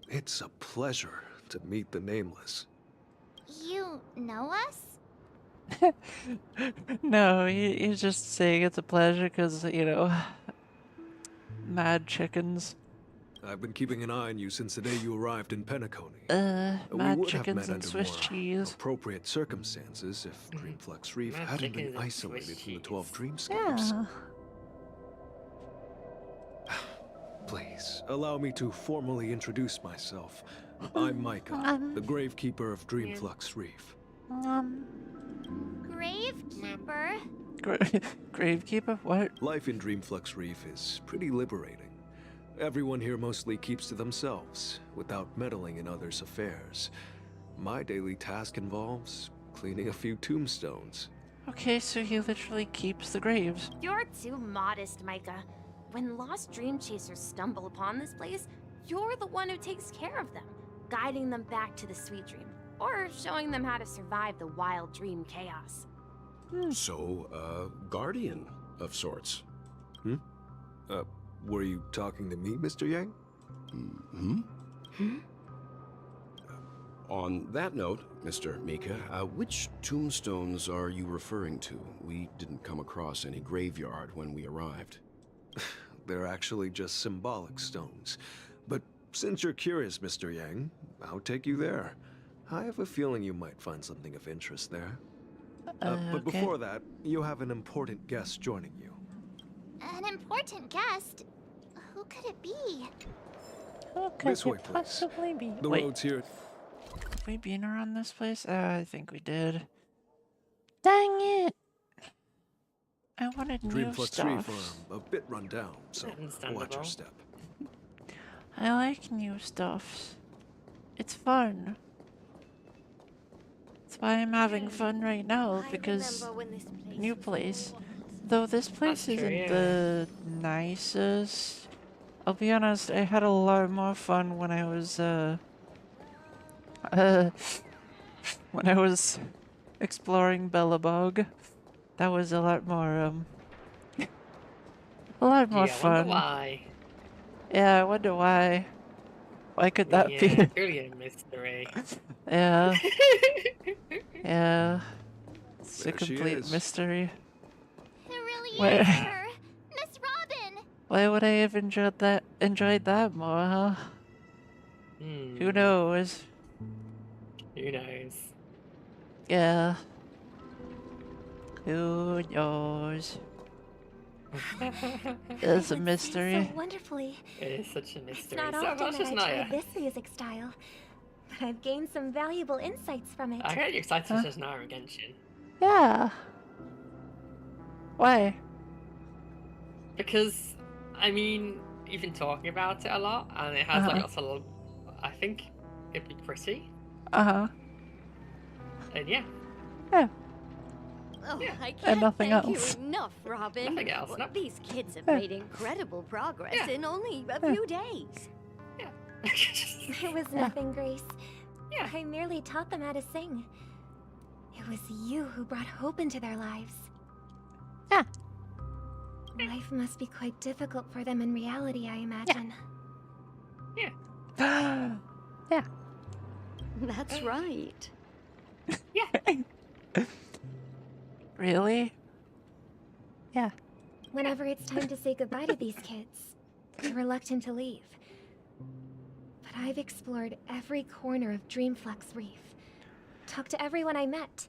It's a pleasure to meet the Nameless. You know us? No, he's just saying it's a pleasure because, you know, mad chickens. I've been keeping an eye on you since the day you arrived in Penacony. We Mad would have chickens met and under Swiss more cheese. appropriate circumstances if Dreamflux Reef Mad hadn't been chickens and isolated Swiss from the cheese. 12 Dreamscapes. Yeah. Please, allow me to formally introduce myself. I'm Micah, the Gravekeeper of Dreamflux Reef. Gravekeeper? Gravekeeper? What? Life in Dreamflux Reef is pretty liberating. Everyone here mostly keeps to themselves, without meddling in others' affairs. My daily task involves cleaning a few tombstones. Okay, so he literally keeps the graves. You're too modest, Micah. When lost dream chasers stumble upon this place, you're the one who takes care of them, guiding them back to the sweet dream, or showing them how to survive the wild dream chaos. So, guardian of sorts. Were you talking to me, Mr. Yang? On that note, Mr. Mika, which tombstones are you referring to? We didn't come across any graveyard when we arrived. They're actually just symbolic stones. But since you're curious, Mr. Yang, I'll take you there. I have a feeling you might find something of interest there. But okay. before that, you have an important guest joining you. An important guest? Who could it be? Who could This way, it please. possibly be? The Wait, road's here. have we been around this place? I think we did. Dang it! I wanted new Dreamflux Reef stuff. are a bit run down, so watch Understandable. your step. I like new stuff. It's fun. That's why I'm having fun right now, because new place. Though this place That's true, isn't yeah. the nicest. I'll be honest, I had a lot more fun when I was, when I was exploring Bellabog. That was a lot more, a lot more Yeah, I fun. wonder why. Yeah, I wonder why. Why could that Yeah, be? truly a mystery. Yeah. Yeah. It's a There she complete is. mystery. It really Where- is her. Miss Robin! Why would I have enjoyed that more, huh? Who knows? Who knows? Yeah. Who knows? It's a mystery. So wonderfully. It is such a It's mystery. not So often much that is I Naya. try this music style, but I've gained some valuable insights from it. I heard you excited for Naya and Genshin. Yeah. Why? Because, I mean, you've been talking about it a lot, and it has like Uh-huh. lots of. I think it'd be pretty, Uh-huh. and yeah, Yeah. Oh, Yeah. I And can't nothing thank else. you enough, Robin. Nothing else, no. These kids have Yeah. made incredible progress Yeah. in only a few days. It was nothing, Grace. Yeah. I merely taught them how to sing. It was you who brought hope into their lives. Yeah. Life must be quite difficult for them in reality, I imagine. Yeah. That's right. Really? Yeah. Whenever it's time to say goodbye to these kids, they're reluctant to leave. But I've explored every corner of Dreamflux Reef, talked to everyone I met,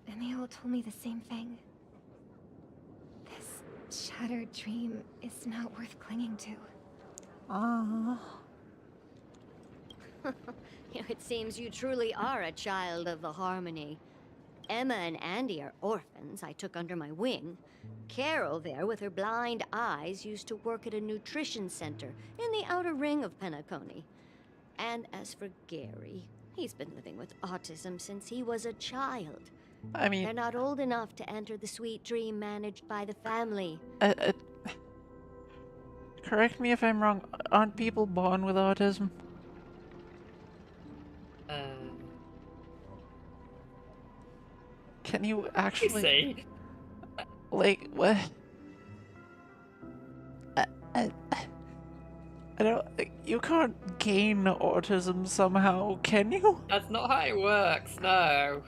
and they all told me the same thing. This shattered dream is not worth clinging to. Ah. It seems you truly are a child of the Harmony. Emma and Andy are orphans I took under my wing. Carol there, with her blind eyes, used to work at a nutrition center in the outer ring of Penacony. And as for Gary, he's been living with autism since he was a child. I mean... They're not old enough to enter the sweet dream managed by the family. Correct me if I'm wrong, aren't people born with autism? Can you actually... say? Like, what? I don't... You can't gain autism somehow, can you? That's not how it works, no.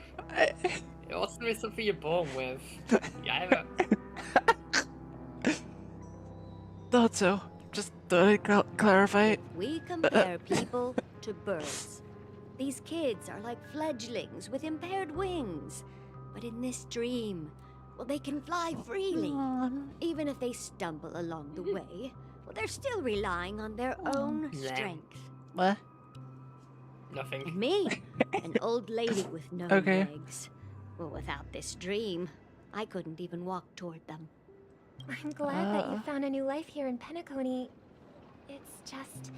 Autism is something you're born with. Yeah, Thought so. Just thought I'd clarify. We compare people to birds. These kids are like fledglings with impaired wings. But in this dream, well, they can fly freely. Even if they stumble along the way, well, they're still relying on their own strength. What? Nothing. And me, an old lady with no legs. Well, without this dream, I couldn't even walk toward them. I'm glad that you found a new life here in Penacony. It's just...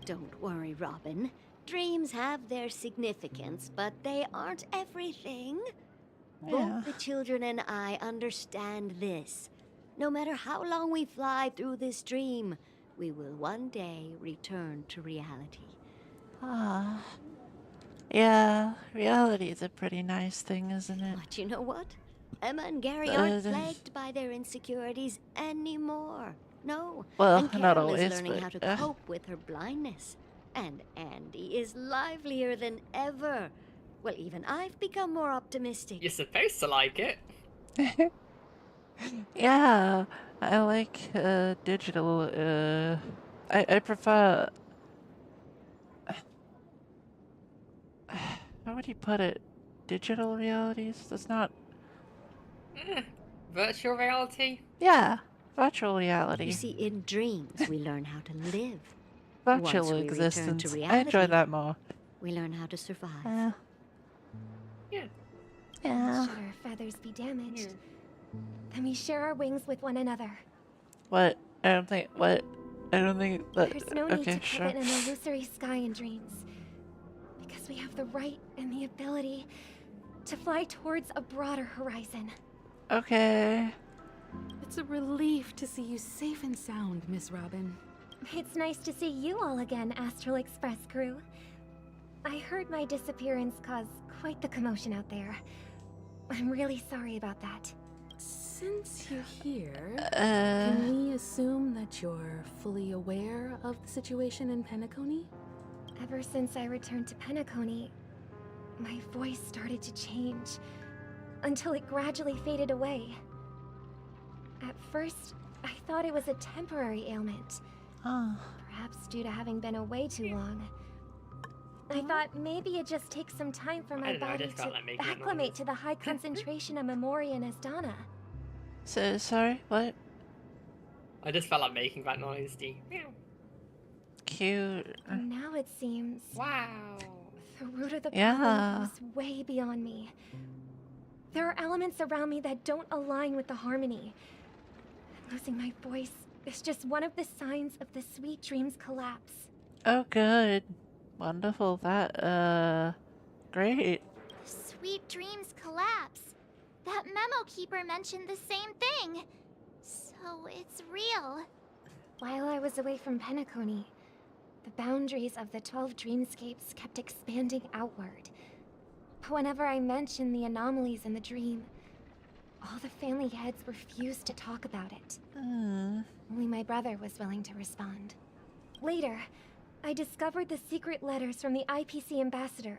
Don't worry, Robin. Dreams have their significance, but they aren't everything. Both the children and I understand this. No matter how long we fly through this dream, we will one day return to reality. Yeah, reality is a pretty nice thing, isn't it? But you know what? Emma and Gary aren't plagued by their insecurities anymore. No. Well, and Carol not always, is learning but, how to cope with her blindness. And Andy is livelier than ever. Well, even I've become more optimistic. You're supposed to like it. Yeah, I like digital. I prefer. How would you put it? Digital realities? That's not. Virtual reality? Yeah, virtual reality. You see, in dreams, we learn how to live. Virtual Once we return existence. to I reality, enjoy that more. we learn how to survive. Yeah. Should our feathers be damaged, then we share our wings with one another. What? I don't think. What? I don't think that. There's no need Okay, to sure. covet an illusory sky in dreams. Because we have the right and the ability to fly towards a broader horizon. Okay. It's a relief to see you safe and sound, Miss Robin. It's nice to see you all again, Astral Express crew. I heard my disappearance caused quite the commotion out there. I'm really sorry about that. Since you're here, can we assume that you're fully aware of the situation in Penacony? Ever since I returned to Penacony, my voice started to change, until it gradually faded away. At first, I thought it was a temporary ailment. Perhaps due to having been away too long. I thought maybe it just takes some time for my body to acclimate to the high concentration of Memoria and Asdana. So, sorry, what? I just felt like making that noise, D. Cute. Now it seems... Wow. The root of the problem goes way beyond me. There are elements around me that don't align with the harmony. Losing my voice is just one of the signs of the sweet dream's collapse. Oh, good. Wonderful. That, great. Sweet dreams collapse. That memo keeper mentioned the same thing. So it's real. While I was away from Penacony, the boundaries of the 12 dreamscapes kept expanding outward. Whenever I mentioned the anomalies in the dream, all the family heads refused to talk about it. Only my brother was willing to respond. Later, I discovered the secret letters from the IPC ambassador,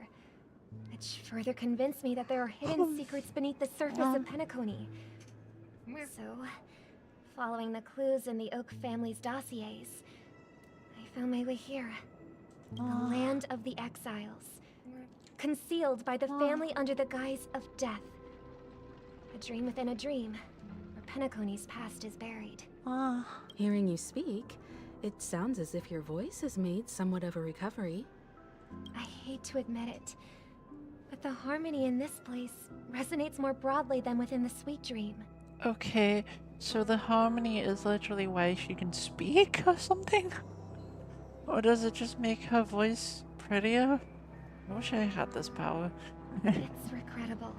which further convinced me that there are hidden secrets beneath the surface of Penacony. So, following the clues in the Oak family's dossiers, I found my way here. The land of the exiles. Concealed by the family under the guise of death. A dream within a dream, where Penacony's past is buried. Hearing you speak, It sounds as if your voice has made somewhat of a recovery. I hate to admit it, but the harmony in this place resonates more broadly than within the Sweet Dream. Okay, so the harmony is literally why she can speak or something? Or does it just make her voice prettier? I wish I had this power. It's regrettable,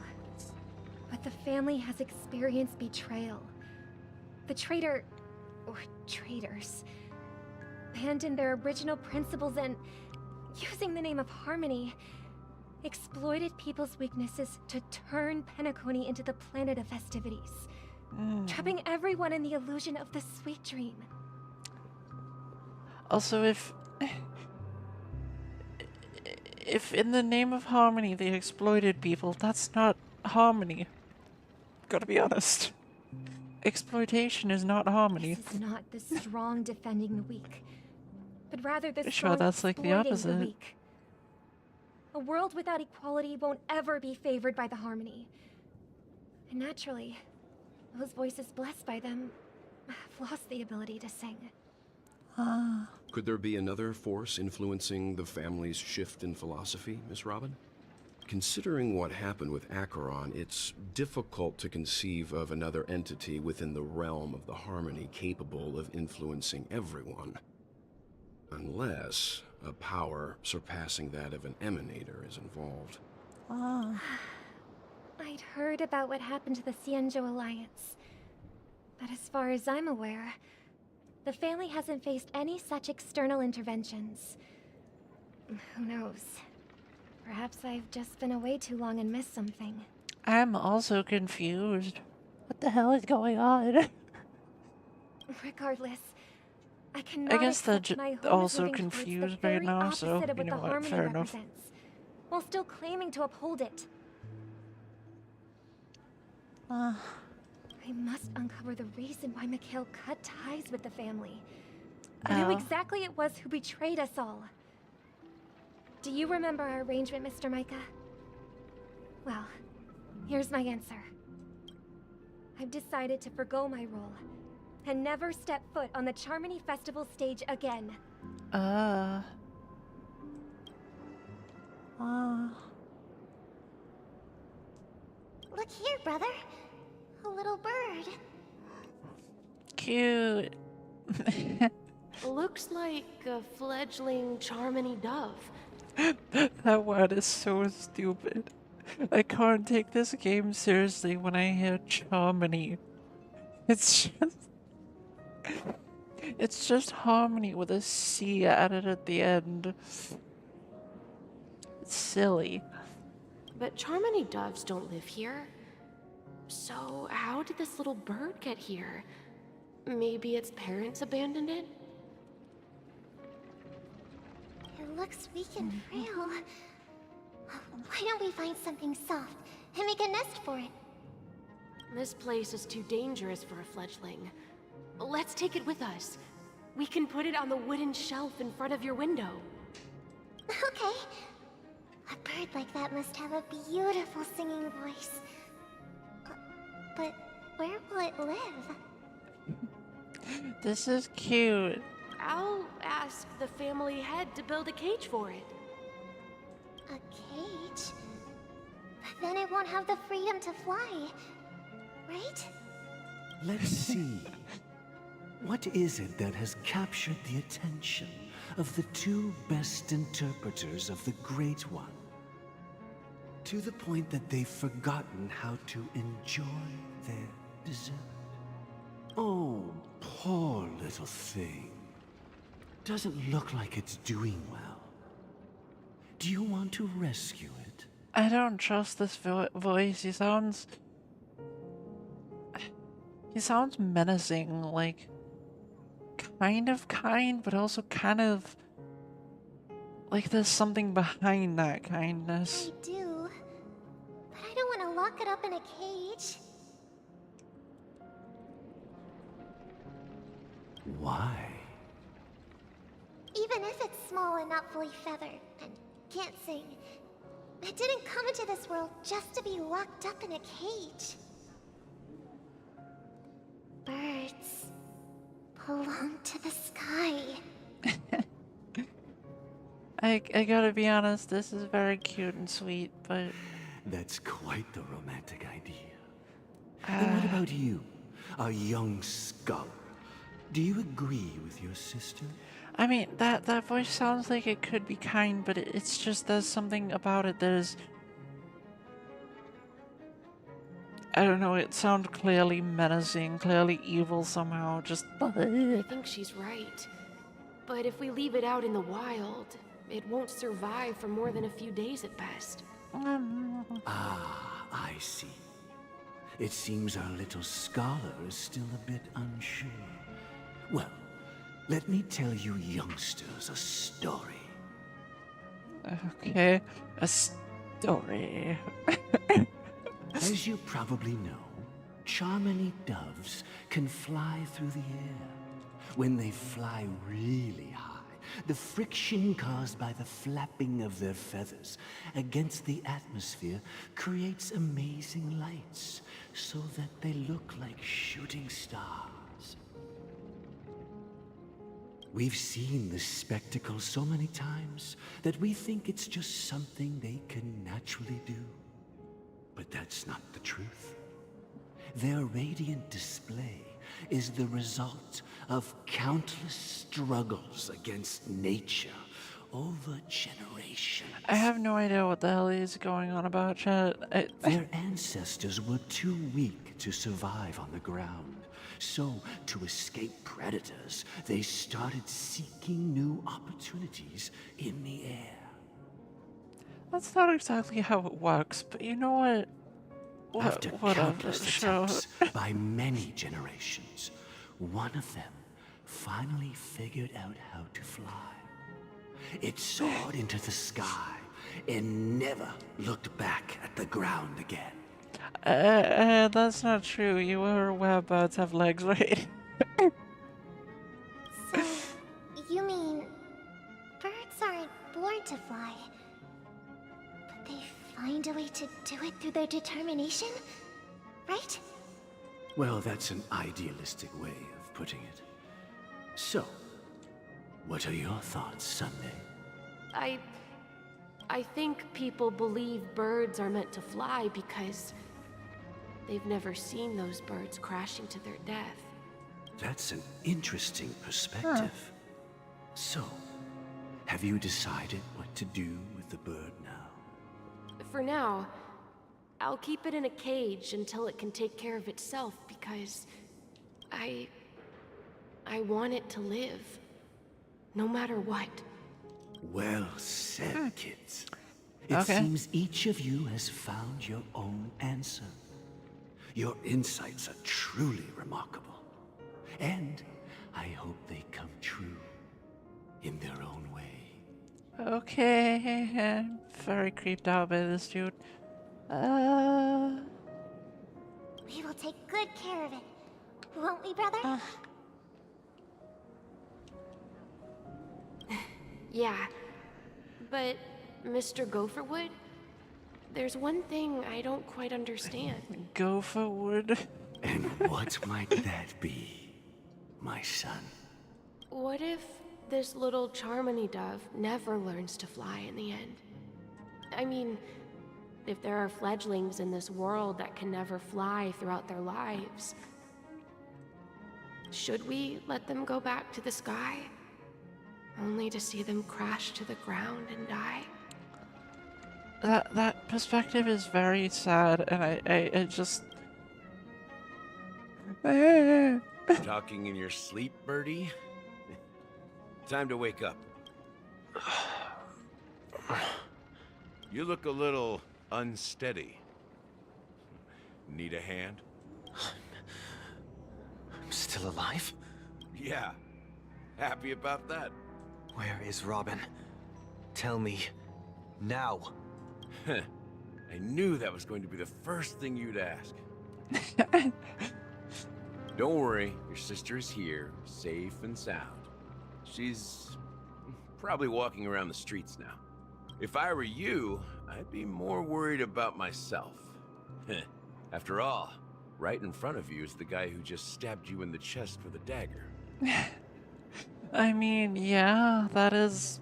but the family has experienced betrayal. The traitor, or traitors, abandoned their original principles and, using the name of harmony, exploited people's weaknesses to turn Penacony into the planet of festivities, trapping everyone in the illusion of the Sweet Dream. Also, if in the name of harmony they exploited people, that's not harmony. Gotta be honest. Exploitation is not harmony. This is not the strong defending the weak, but rather the Sure, strong that's like the exploiting opposite. the weak. A world without equality won't ever be favored by the harmony. And naturally, those voices blessed by them have lost the ability to sing. Could there be another force influencing the family's shift in philosophy, Miss Robin? Considering what happened with Acheron, it's difficult to conceive of another entity within the realm of the harmony capable of influencing everyone. Unless a power surpassing that of an emanator is involved. I'd heard about what happened to the Xianzhou Alliance, but as far as I'm aware, the family hasn't faced any such external interventions. Who knows? Perhaps I've just been away too long and missed something. I'm also confused. What the hell is going on? Regardless, I cannot I guess they're accept my home is also moving towards the confused very right now, so opposite of you what know the what, harmony fair enough. represents, while still claiming to uphold it. I must uncover the reason why Mikhail cut ties with the family. And who exactly it was who betrayed us all. Do you remember our arrangement, Mr. Micah? Well, here's my answer. I've decided to forgo my role and never step foot on the Charmony Festival stage again. Look here, brother. A little bird. Cute. Looks like a fledgling Charmony dove. That word is so stupid. I can't take this game seriously when I hear Charmony. It's just harmony with a C added at the end. It's silly. But Charmony doves don't live here. So how did this little bird get here? Maybe its parents abandoned it? It looks weak and frail. Why don't we find something soft and make a nest for it? This place is too dangerous for a fledgling. Let's take it with us. We can put it on the wooden shelf in front of your window. Okay. A bird like that must have a beautiful singing voice. But where will it live? This is cute. I'll ask the family head to build a cage for it. A cage? But then it won't have the freedom to fly, right? Let's see. What is it that has captured the attention of the two best interpreters of the Great One? To the point that they've forgotten how to enjoy their dessert. Oh, poor little thing. Doesn't look like it's doing well. Do you want to rescue it? I don't trust this voice. He sounds menacing, like kind of kind, but also kind of like there's something behind that kindness. I do, but I don't want to lock it up in a cage. Why? Even if it's small and not fully feathered, and can't sing, it didn't come into this world just to be locked up in a cage. Birds, belong to the sky. I gotta be honest, this is very cute and sweet, but... That's quite the romantic idea. And what about you, a young scholar? Do you agree with your sister? I mean, that voice sounds like it could be kind, but it's just there's something about it that is... I don't know, it sounds clearly menacing, clearly evil somehow, just... I think she's right. But if we leave it out in the wild, it won't survive for more than a few days at best. Ah, I see. It seems our little scholar is still a bit unsure. Well, let me tell you youngsters a story. Okay, a story. As you probably know, Charmony doves can fly through the air. When they fly really high, the friction caused by the flapping of their feathers against the atmosphere creates amazing lights, so that they look like shooting stars. We've seen this spectacle so many times that we think it's just something they can naturally do. But that's not the truth. Their radiant display is the result of countless struggles against nature over generations. I have no idea what the hell is going on about, chat. Their ancestors were too weak to survive on the ground. So, to escape predators, they started seeking new opportunities in the air. That's not exactly how it works, but you know what? After countless attempts by many generations, one of them finally figured out how to fly. It soared into the sky and never looked back at the ground again. That's not true. You were aware birds have legs, right? So, you mean birds aren't born to fly, but they find a way to do it through their determination, right? Well, that's an idealistic way of putting it. So, what are your thoughts, Sunday? I think people believe birds are meant to fly because they've never seen those birds crashing to their death. That's an interesting perspective. So, have you decided what to do with the bird now? For now, I'll keep it in a cage until it can take care of itself because I want it to live, no matter what. Well said, kids. It seems each of you has found your own answer. Your insights are truly remarkable. And I hope they come true in their own way. Okay, I'm very creeped out by this dude. We will take good care of it. Won't we, brother? Yeah, but Mr. Gopherwood, there's one thing I don't quite understand. Gopherwood? And what might that be, my son? What if this little Charmony dove never learns to fly in the end? I mean, if there are fledglings in this world that can never fly throughout their lives, should we let them go back to the sky? Only to see them crash to the ground and die? That perspective is very sad, and I just... Talking in your sleep, Birdie? Time to wake up. You look a little unsteady. Need a hand? I'm still alive? Yeah. Happy about that? Where is Robin? Tell me. Now. I knew that was going to be the first thing you'd ask. Don't worry, your sister is here, safe and sound. She's probably walking around the streets now. If I were you, I'd be more worried about myself. After all, right in front of you is the guy who just stabbed you in the chest with a dagger. I mean, yeah, that is...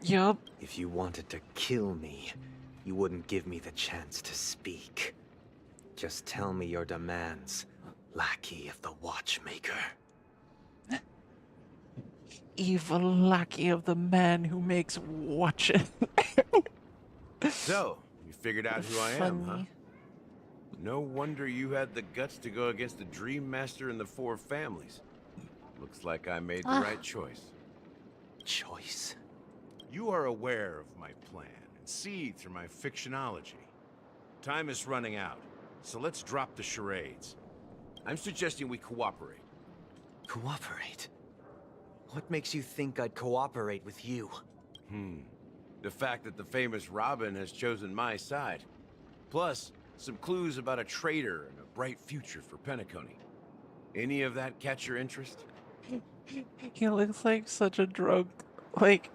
Yup. If you wanted to kill me, you wouldn't give me the chance to speak. Just tell me your demands, lackey of the Watchmaker. Evil lackey of the man who makes watches. So, you figured out who I am, huh? Funny. No wonder you had the guts to go against the Dream Master and the Four Families. Looks like I made the right choice. Choice? You are aware of my plan and see through my fictionology. Time is running out, so let's drop the charades. I'm suggesting we cooperate. Cooperate? What makes you think I'd cooperate with you? The fact that the famous Robin has chosen my side. Plus, some clues about a traitor and a bright future for Penacony. Any of that catch your interest? He looks like such a drunk. Like,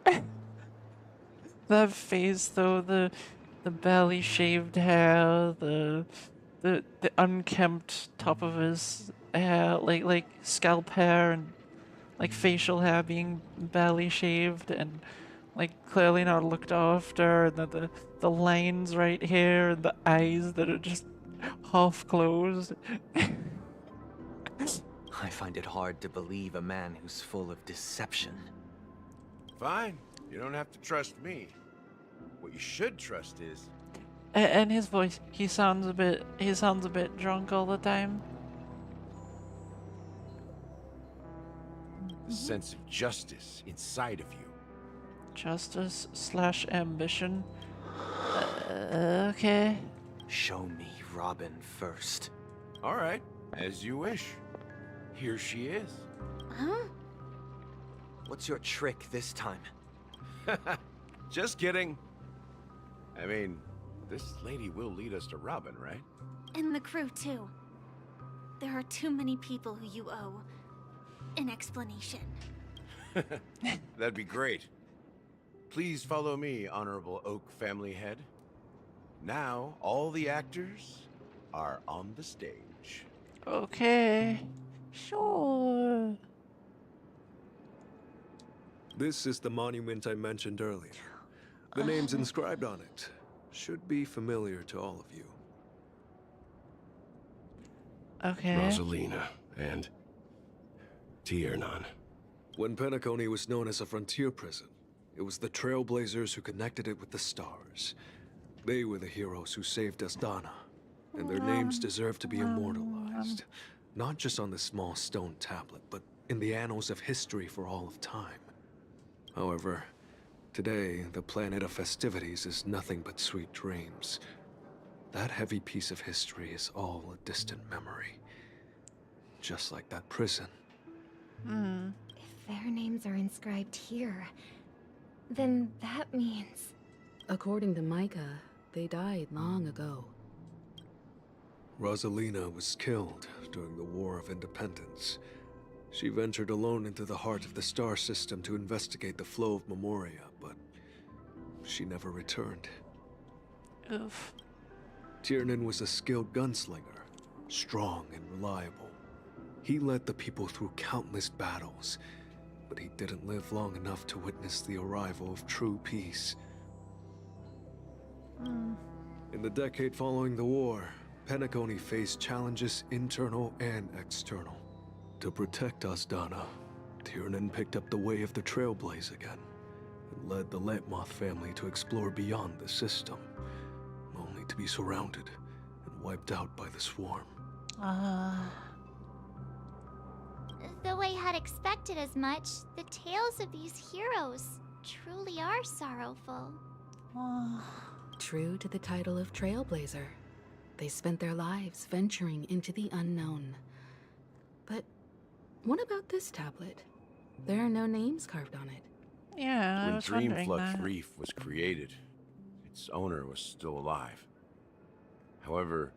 that face though, the barely shaved hair, the unkempt top of his hair, like scalp hair and like facial hair being barely shaved and like clearly not looked after, and the lines right here and the eyes that are just half closed. I find it hard to believe a man who's full of deception. Fine. You don't have to trust me. What you should trust is... And his voice, he sounds a bit drunk all the time. the sense of justice inside of you. Justice / ambition. Okay. Show me Robin first. All right, as you wish. Here she is. Huh? What's your trick this time? Just kidding. I mean, this lady will lead us to Robin, right? And the crew, too. There are too many people who you owe an explanation. That'd be great. Please follow me, Honorable Oak family head. Now, all the actors are on the stage. Okay. Sure. This is the monument I mentioned earlier. The names inscribed on it should be familiar to all of you. Okay. Rosalina and Tiernan. When Penacony was known as a frontier prison, it was the Trailblazers who connected it with the stars. They were the heroes who saved Asdana, and their names deserve to be immortalized. Not just on this small stone tablet, but in the annals of history for all of time. However, today, the planet of festivities is nothing but sweet dreams. That heavy piece of history is all a distant memory. Just like that prison. If their names are inscribed here, then that means... According to Micah, they died long ago. Rosalina was killed during the War of Independence. She ventured alone into the heart of the star system to investigate the flow of Memoria, but she never returned. Oof. Tiernan was a skilled gunslinger, strong and reliable. He led the people through countless battles, but he didn't live long enough to witness the arrival of true peace. In the decade following the war, Penacony faced challenges internal and external. To protect Asdana, Tiernan picked up the way of the Trailblaze again, and led the Letmoth family to explore beyond the system, only to be surrounded and wiped out by the swarm. Though I had expected as much, the tales of these heroes truly are sorrowful. True to the title of Trailblazer, they spent their lives venturing into the unknown. But what about this tablet? There are no names carved on it. Yeah, I When was wondering Dreamflux that. Reef was created, its owner was still alive. However,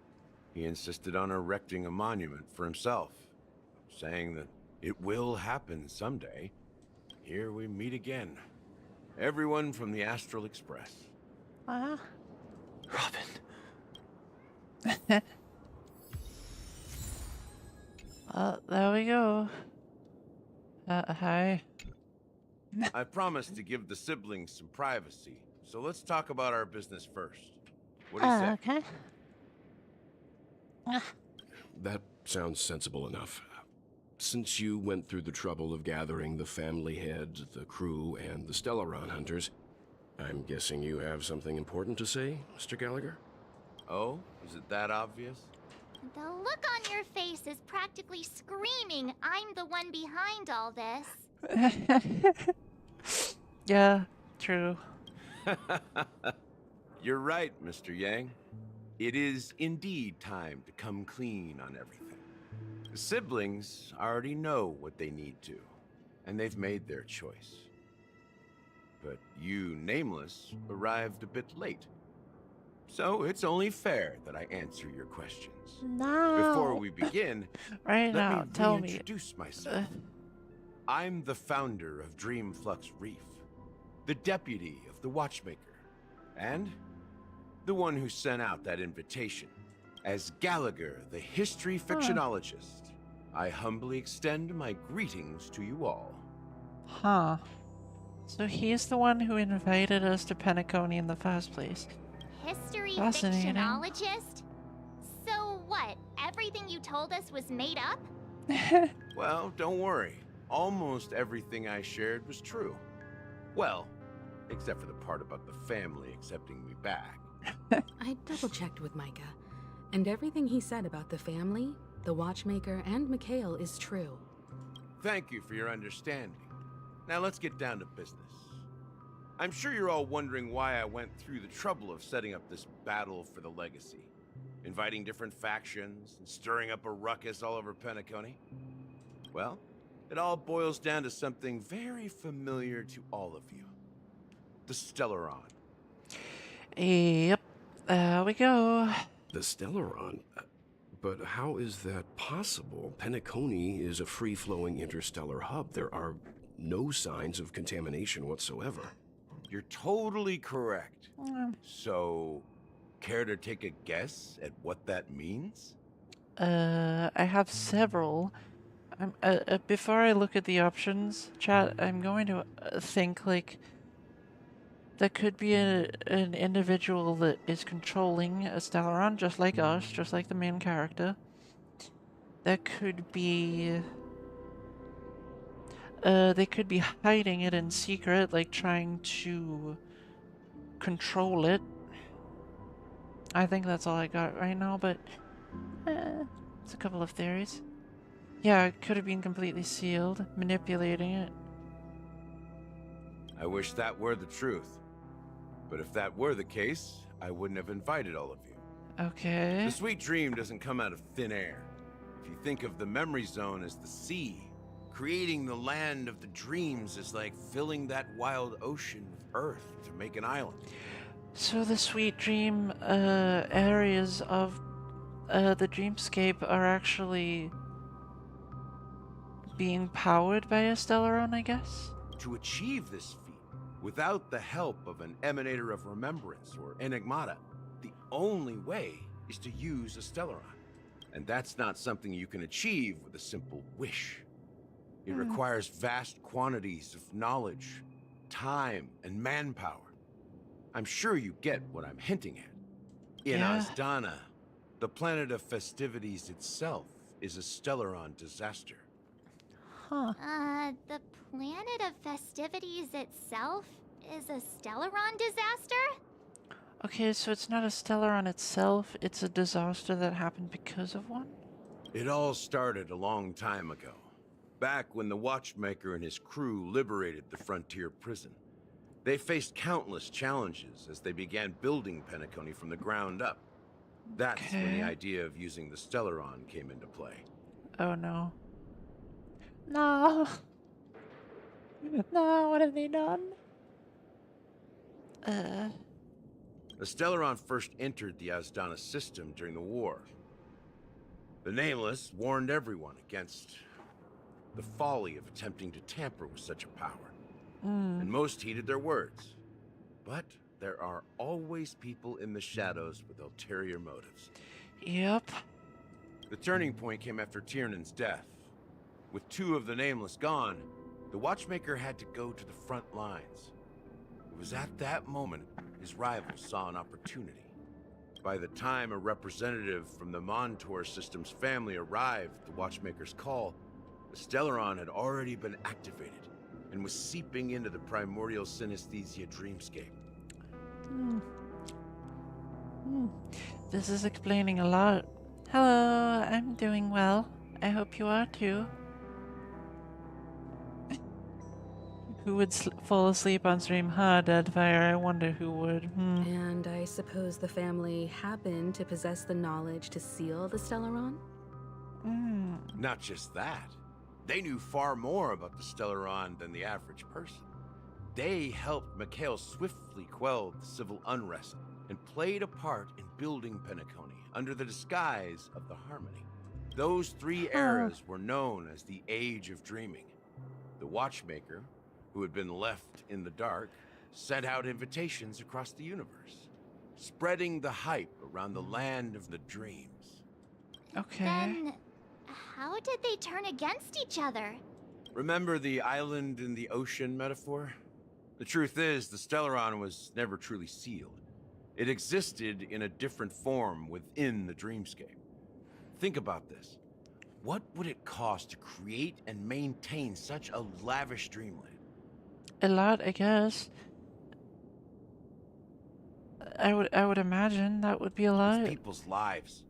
he insisted on erecting a monument for himself, saying that it will happen someday. Here we meet again. Everyone from the Astral Express. Robin. There we go. Hi. I promised to give the siblings some privacy, so let's talk about our business first. What do you say? Okay. That sounds sensible enough. Since you went through the trouble of gathering the family head, the crew, and the Stellaron hunters, I'm guessing you have something important to say, Mr. Gallagher? Oh, is it that obvious? The look on your face is practically screaming, I'm the one behind all this. Yeah, true. You're right, Mr. Yang. It is indeed time to come clean on everything. The siblings already know what they need to, and they've made their choice. But you, Nameless, arrived a bit late. So it's only fair that I answer your questions. No. Before we begin, right let now, me tell me. reintroduce myself. I'm the founder of Dreamflux Reef, the deputy of the Watchmaker, and the one who sent out that invitation. As Gallagher, the history fictionologist, I humbly extend my greetings to you all. Huh. So he's the one who invited us to Penacony in the first place. History Fascinating. fictionologist? So what, everything you told us was made up? Well, don't worry. Almost everything I shared was true. Well, except for the part about the family accepting me back. I double-checked with Micah, and everything he said about the family, the Watchmaker, and Mikhail is true. Thank you for your understanding. Now let's get down to business. I'm sure you're all wondering why I went through the trouble of setting up this battle for the legacy, inviting different factions and stirring up a ruckus all over Penacony. Well, it all boils down to something very familiar to all of you. The Stellaron. Yep. There we go. The Stellaron? But how is that possible? Penacony is a free-flowing interstellar hub. There are no signs of contamination whatsoever. You're totally correct. So, care to take a guess at what that means? I have several. Before I look at the options, chat, I'm going to think, like, that could be an individual that is controlling a Stellaron, just like us, just like the main character. That could be... they could be hiding it in secret, like trying to control it. I think that's all I got right now, but it's a couple of theories. Yeah, it could have been completely sealed, manipulating it. I wish that were the truth. But if that were the case, I wouldn't have invited all of you. Okay. The sweet dream doesn't come out of thin air. If you think of the memory zone as the sea, creating the land of the dreams is like filling that wild ocean with earth to make an island. So the sweet dream areas of the dreamscape are actually being powered by a Stellaron, I guess? To achieve this feat, without the help of an Emanator of Remembrance or Enigmata, the only way is to use a Stellaron. And that's not something you can achieve with a simple wish. It requires vast quantities of knowledge, time, and manpower. I'm sure you get what I'm hinting at. In Azdana, the planet of festivities itself is a Stellaron disaster. Huh. The planet of festivities itself is a Stellaron disaster? Okay, so it's not a Stellaron itself, it's a disaster that happened because of one? It all started a long time ago, back when the Watchmaker and his crew liberated the frontier prison. They faced countless challenges as they began building Penacony from the ground up. That's when the idea of using the Stellaron came into play. Oh no. No! No, what have they done? The Stellaron first entered the Azdana system during the war. The Nameless warned everyone against the folly of attempting to tamper with such a power. And most heeded their words. But there are always people in the shadows with ulterior motives. Yep. The turning point came after Tiernan's death. With two of the Nameless gone, the Watchmaker had to go to the front lines. It was at that moment his rivals saw an opportunity. By the time a representative from the Montour Systems family arrived at the Watchmaker's call, the Stellaron had already been activated and was seeping into the primordial synesthesia dreamscape. This is explaining a lot. Hello, I'm doing well. I hope you are too. Who would fall asleep on stream? Deadfire, I wonder who would. And I suppose the family happened to possess the knowledge to seal the Stellaron? Not just that. They knew far more about the Stellaron than the average person. They helped Mikhail swiftly quell the civil unrest and played a part in building Penacony under the disguise of the Harmony. Those 3 eras were known as the Age of Dreaming. The Watchmaker, who had been left in the dark, sent out invitations across the universe, spreading the hype around the land of the dreams. Okay. Then, how did they turn against each other? Remember the island in the ocean metaphor? The truth is, the Stellaron was never truly sealed. It existed in a different form within the dreamscape. Think about this. What would it cost to create and maintain such a lavish dreamland? A lot, I guess. I would imagine that would be a lot. It's people's lives.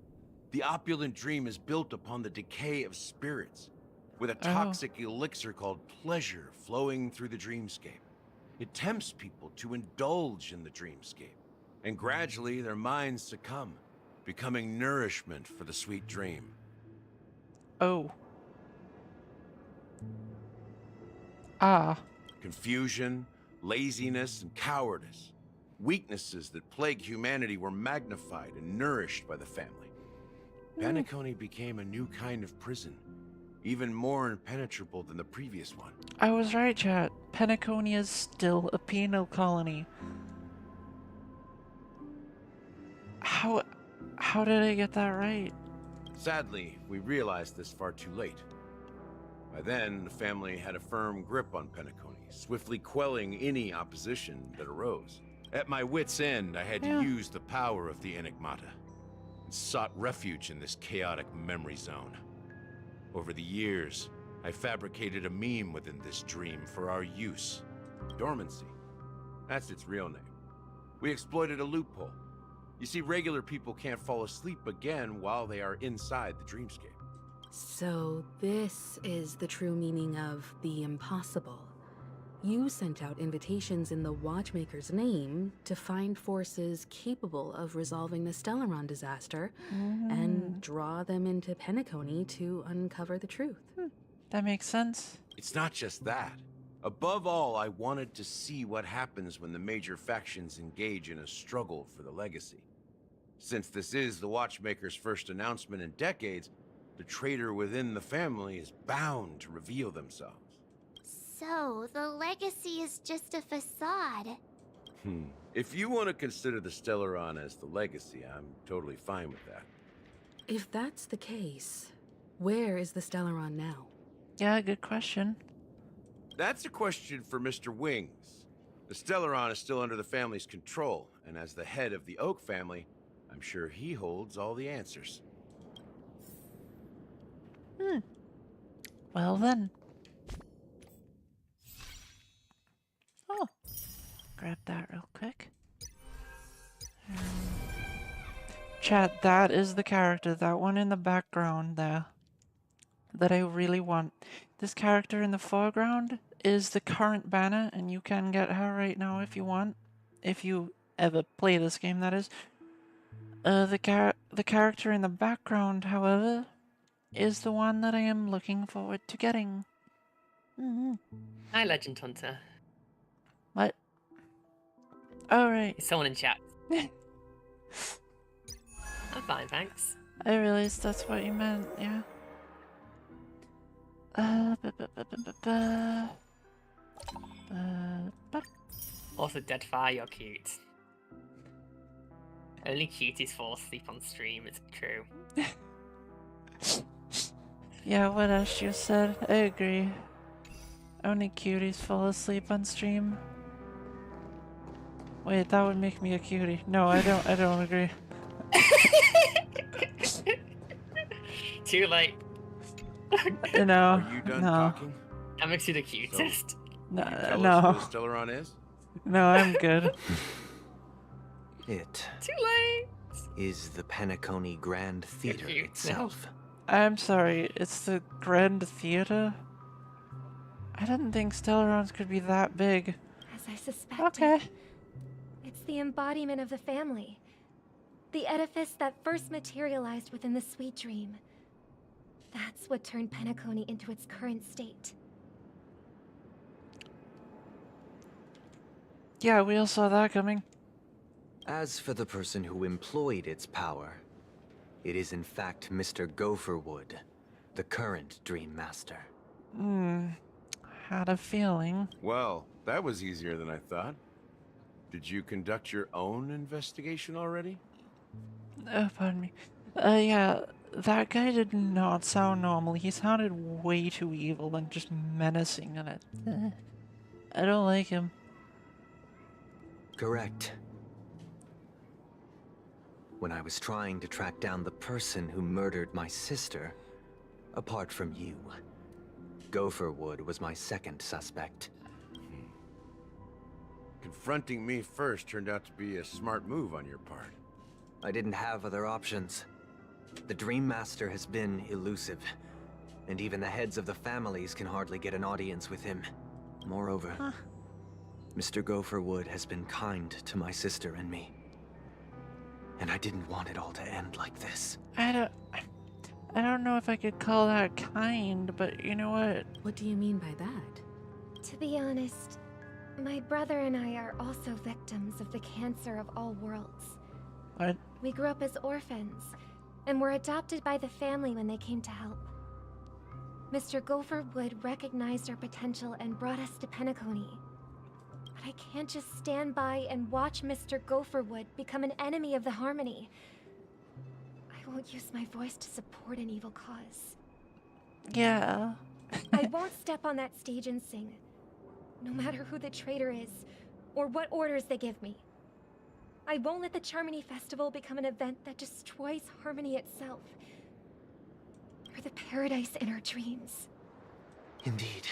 The opulent dream is built upon the decay of spirits, with a toxic elixir called pleasure flowing through the dreamscape. It tempts people to indulge in the dreamscape, and gradually their minds succumb, becoming nourishment for the sweet dream. Oh. Confusion, laziness, and cowardice. Weaknesses that plague humanity were magnified and nourished by the family. Penacony became a new kind of prison, even more impenetrable than the previous one. I was right, chat. Penacony is still a penal colony. How did I get that right? Sadly, we realized this far too late. By then, the family had a firm grip on Penacony, swiftly quelling any opposition that arose. At my wit's end, I had to use the power of the Enigmata, and sought refuge in this chaotic memory zone. Over the years, I fabricated a meme within this dream for our use. Dormancy. That's its real name. We exploited a loophole. You see, regular people can't fall asleep again while they are inside the dreamscape. So this is the true meaning of the impossible. You sent out invitations in the Watchmaker's name to find forces capable of resolving the Stellaron disaster and draw them into Penacony to uncover the truth. That makes sense. It's not just that. Above all, I wanted to see what happens when the major factions engage in a struggle for the legacy. Since this is the Watchmaker's first announcement in decades, the traitor within the family is bound to reveal themselves. So, the legacy is just a facade. If you want to consider the Stellaron as the legacy, I'm totally fine with that. If that's the case, where is the Stellaron now? Yeah, good question. That's a question for Mr. Wings. The Stellaron is still under the family's control, and as the head of the Oak family, I'm sure he holds all the answers. Well then. Oh. Grab that real quick. Chat, that is the character, that one in the background there, that I really want. This character in the foreground is the current banner, and you can get her right now if you want. If you ever play this game, that is. The character in the background, however, is the one that I am looking forward to getting. Hi, Legend Hunter. What? Oh, right. It's someone in chat. I'm fine, thanks. I realized that's what you meant, yeah. Also, Deadfire, you're cute. Only cuties fall asleep on stream, it's true. Yeah, what else you said, I agree. Only cuties fall asleep on stream. Wait, that would make me a cutie. No, I don't agree. Too late. No, Are you done no, talking? That makes you the cutest. no, Will you tell no. us who the Stellaron is? No, I'm good. It Too late. is the Penacony Grand Theater cute. itself. I'm sorry, it's the Grand Theater? I didn't think Stellarons could be that big. As I suspected. Okay. It's the embodiment of the family. The edifice that first materialized within the Sweet Dream. That's what turned Penacony into its current state. Yeah, we all saw that coming. As for the person who employed its power, it is in fact Mr. Gopherwood, the current Dream Master. Had a feeling. Well, that was easier than I thought. Did you conduct your own investigation already? Pardon me. Yeah, that guy did not sound normal. He sounded way too evil and just menacing, and I don't like him. Correct. When I was trying to track down the person who murdered my sister, apart from you, Gopherwood was my second suspect. Confronting me first turned out to be a smart move on your part. I didn't have other options. The Dream Master has been elusive, and even the heads of the families can hardly get an audience with him. Moreover, Mr. Gopherwood has been kind to my sister and me. And I didn't want it all to end like this. I don't know if I could call that kind, but you know what? What do you mean by that? To be honest, my brother and I are also victims of the cancer of all worlds. What? We grew up as orphans, and were adopted by the family when they came to help. Mr. Gopherwood recognized our potential and brought us to Penacony. But I can't just stand by and watch Mr. Gopherwood become an enemy of the Harmony. I won't use my voice to support an evil cause. Yeah. I won't step on that stage and sing, no matter who the traitor is, or what orders they give me. I won't let the Charmony Festival become an event that destroys Harmony itself, or the paradise in our dreams. Indeed.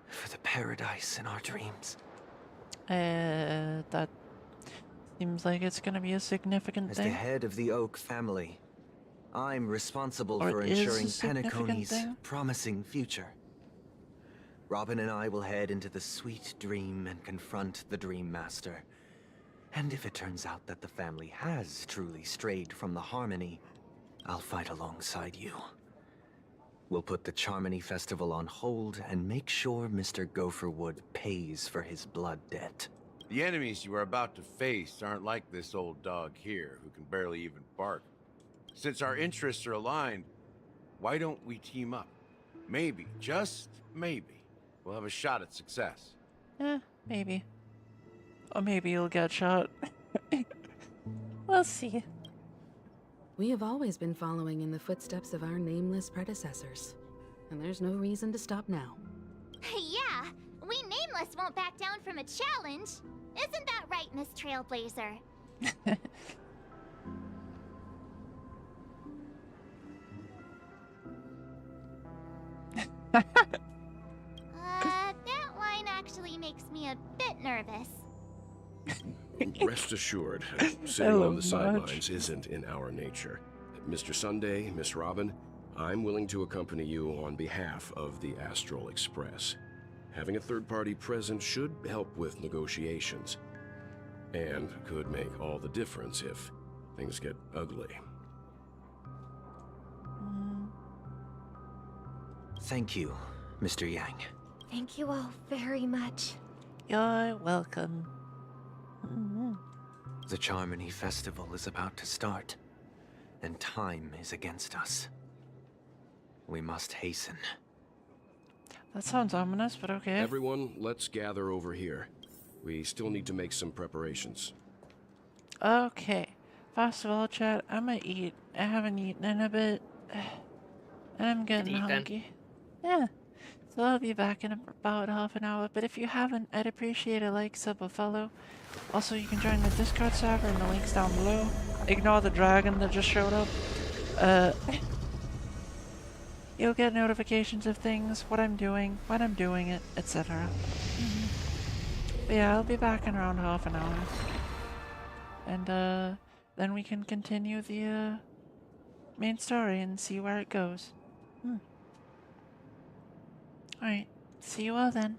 For the paradise in our dreams. That seems like it's gonna be a significant As thing. the head of the Oak family, I'm responsible Or for is a ensuring significant Penacony's thing? promising future. Robin and I will head into the Sweet Dream and confront the Dream Master. And if it turns out that the family has truly strayed from the Harmony, I'll fight alongside you. We'll put the Charmony Festival on hold and make sure Mr. Gopherwood pays for his blood debt. The enemies you are about to face aren't like this old dog here, who can barely even bark. Since our interests are aligned, why don't we team up? Maybe, just maybe, we'll have a shot at success. Maybe. Or maybe you'll get shot. We'll see. We have always been following in the footsteps of our nameless predecessors, and there's no reason to stop now. Yeah, we Nameless won't back down from a challenge. Isn't that right, Miss Trailblazer? That line actually makes me a bit nervous. Rest assured, sitting on the sidelines isn't in our nature. Mr. Sunday, Miss Robin, I'm willing to accompany you on behalf of the Astral Express. Having a third party present should help with negotiations, and could make all the difference if things get ugly. Thank you, Mr. Yang. Thank you all very much. You're welcome. The Charmony Festival is about to start, and time is against us. We must hasten. That sounds ominous, but okay. Everyone, let's gather over here. We still need to make some preparations. Okay. First of all, chat, I'm gonna eat. I haven't eaten in a bit. And I'm getting Eat then. hungry. Yeah. So I'll be back in about half an hour, but if you haven't, I'd appreciate a like, sub, or follow. Also, you can join the Discord server and the link's down below. Ignore the dragon that just showed up. You'll get notifications of things, what I'm doing, when I'm doing it, etc. But yeah, I'll be back in around half an hour. And then we can continue the main story and see where it goes. Alright, see you all then.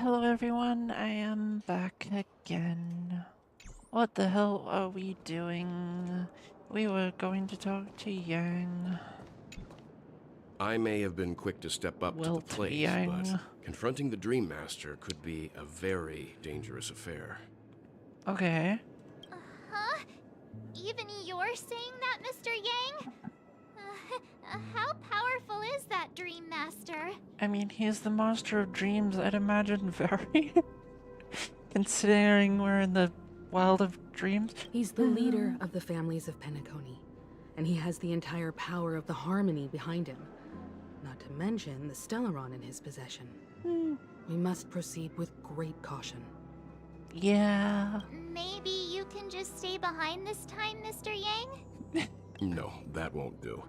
Hello everyone, I am back again. What the hell are we doing? We were going to talk to Yang. I may have been quick to step up to the plate, Yang. but confronting the Dream Master could be a very dangerous affair. Okay. Huh? Even you're saying that, Mr. Yang? How powerful is that Dream Master? I mean, he's the master of dreams, I'd imagine very. Considering we're in the world of dreams. He's the leader of the families of Penacony, and he has the entire power of the Harmony behind him. Not to mention the Stellaron in his possession. We must proceed with great caution. Yeah. Maybe you can just stay behind this time, Mr. Yang? No, that won't do.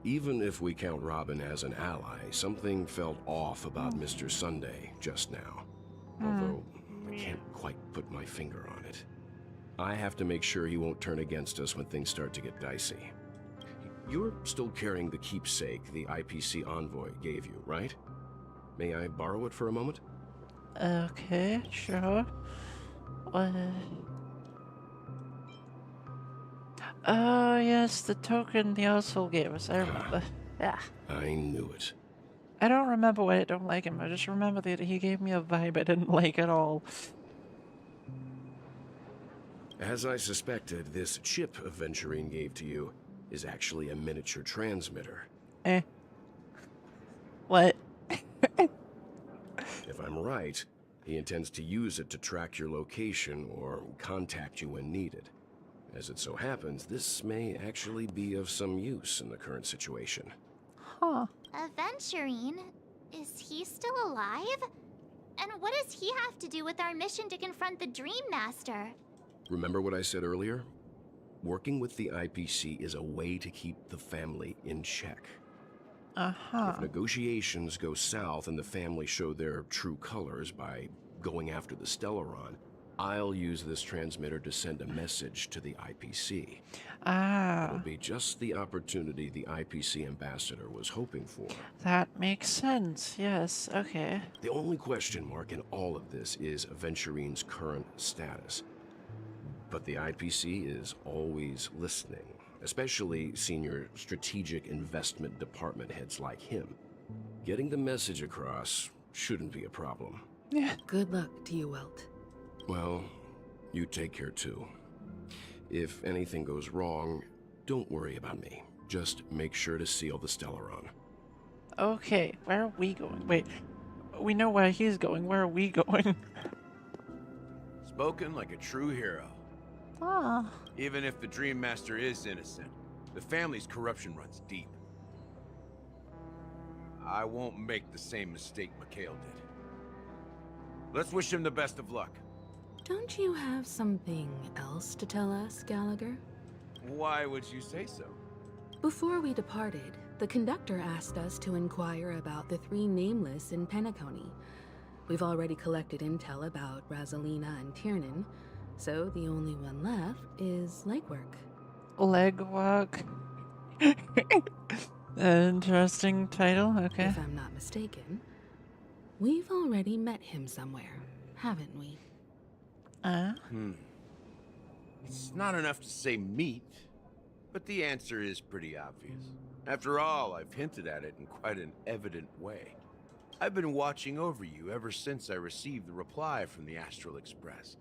Even if we count Robin as an ally, something felt off about Mr. Sunday just now. Although, I can't quite put my finger on it. I have to make sure he won't turn against us when things start to get dicey. You're still carrying the keepsake the IPC envoy gave you, right? May I borrow it for a moment? Okay, sure. What? Oh, yes, the token the Osel gave us, I remember. Yeah. I knew it. I don't remember why I don't like him, I just remember that he gave me a vibe I didn't like at all. As I suspected, this chip Aventurine gave to you is actually a miniature transmitter. Eh. What? If I'm right, he intends to use it to track your location or contact you when needed. As it so happens, this may actually be of some use in the current situation. Huh. Aventurine? Is he still alive? And what does he have to do with our mission to confront the Dream Master? Remember what I said earlier? Working with the IPC is a way to keep the family in check. If negotiations go south and the family show their true colors by going after the Stellaron, I'll use this transmitter to send a message to the IPC. It'll be just the opportunity the IPC ambassador was hoping for. That makes sense, yes, okay. The only question mark in all of this is Aventurine's current status. But the IPC is always listening, especially senior strategic investment department heads like him. Getting the message across shouldn't be a problem. Yeah. Good luck to you, Welt. Well, you take care too. If anything goes wrong, don't worry about me. Just make sure to seal the Stellaron. Okay, where are we going? Wait, we know where he's going. Where are we going? Spoken like a true hero. Ah. Even if the Dream Master is innocent, the family's corruption runs deep. I won't make the same mistake Mikhail did. Let's wish him the best of luck. Don't you have something else to tell us, Gallagher? Why would you say so? Before we departed, the conductor asked us to inquire about the 3 nameless in Penacony. We've already collected intel about Razelina and Tiernan, so the only one left is legwork. Legwork. Interesting title, okay. If I'm not mistaken, we've already met him somewhere, haven't we? It's not enough to say meet, but the answer is pretty obvious. After all, I've hinted at it in quite an evident way. I've been watching over you ever since I received the reply from the Astral Express.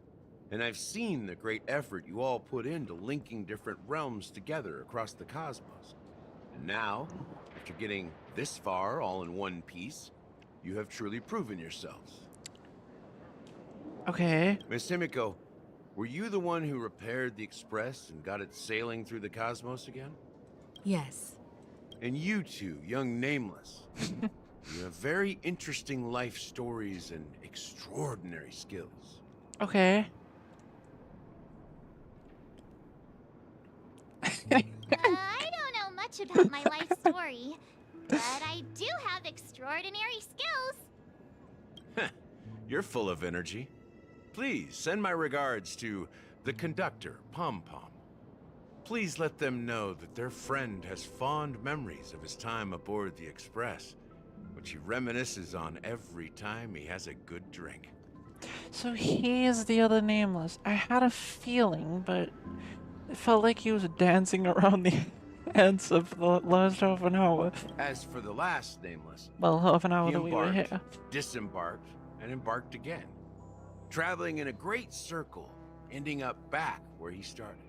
And I've seen the great effort you all put into linking different realms together across the cosmos. And now, after getting this far all in one piece, you have truly proven yourselves. Okay. Miss Himiko, were you the one who repaired the Express and got it sailing through the cosmos again? Yes. And you two, young Nameless, you have very interesting life stories and extraordinary skills. Okay. I don't know much about my life story, but I do have extraordinary skills. You're full of energy. Please send my regards to the conductor, Pom Pom. Please let them know that their friend has fond memories of his time aboard the Express, which he reminisces on every time he has a good drink. So he is the other nameless. I had a feeling, but it felt like he was dancing around the ends of the last half an hour. As for the last nameless, Well, half an hour he that we were embarked, here. disembarked, and embarked again, traveling in a great circle, ending up back where he started.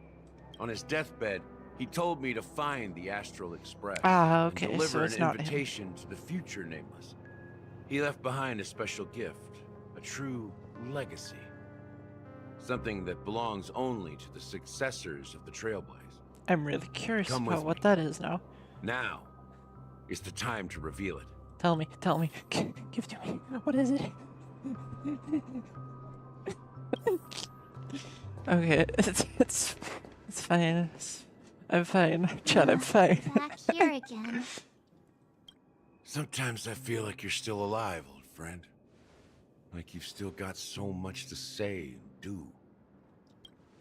On his deathbed, he told me to find the Astral Express Ah, and okay, deliver so an it's not him. invitation to the future nameless. He left behind a special gift, a true legacy. Something that belongs only to the successors of the Trailblaze. I'm really curious Come about with what me. that is now. Now is the time to reveal it. Tell me, give to me. What is it? Okay, it's fine. I'm fine. Chad, I'm fine. Back here again. Sometimes I feel like you're still alive, old friend. Like you've still got so much to say and do.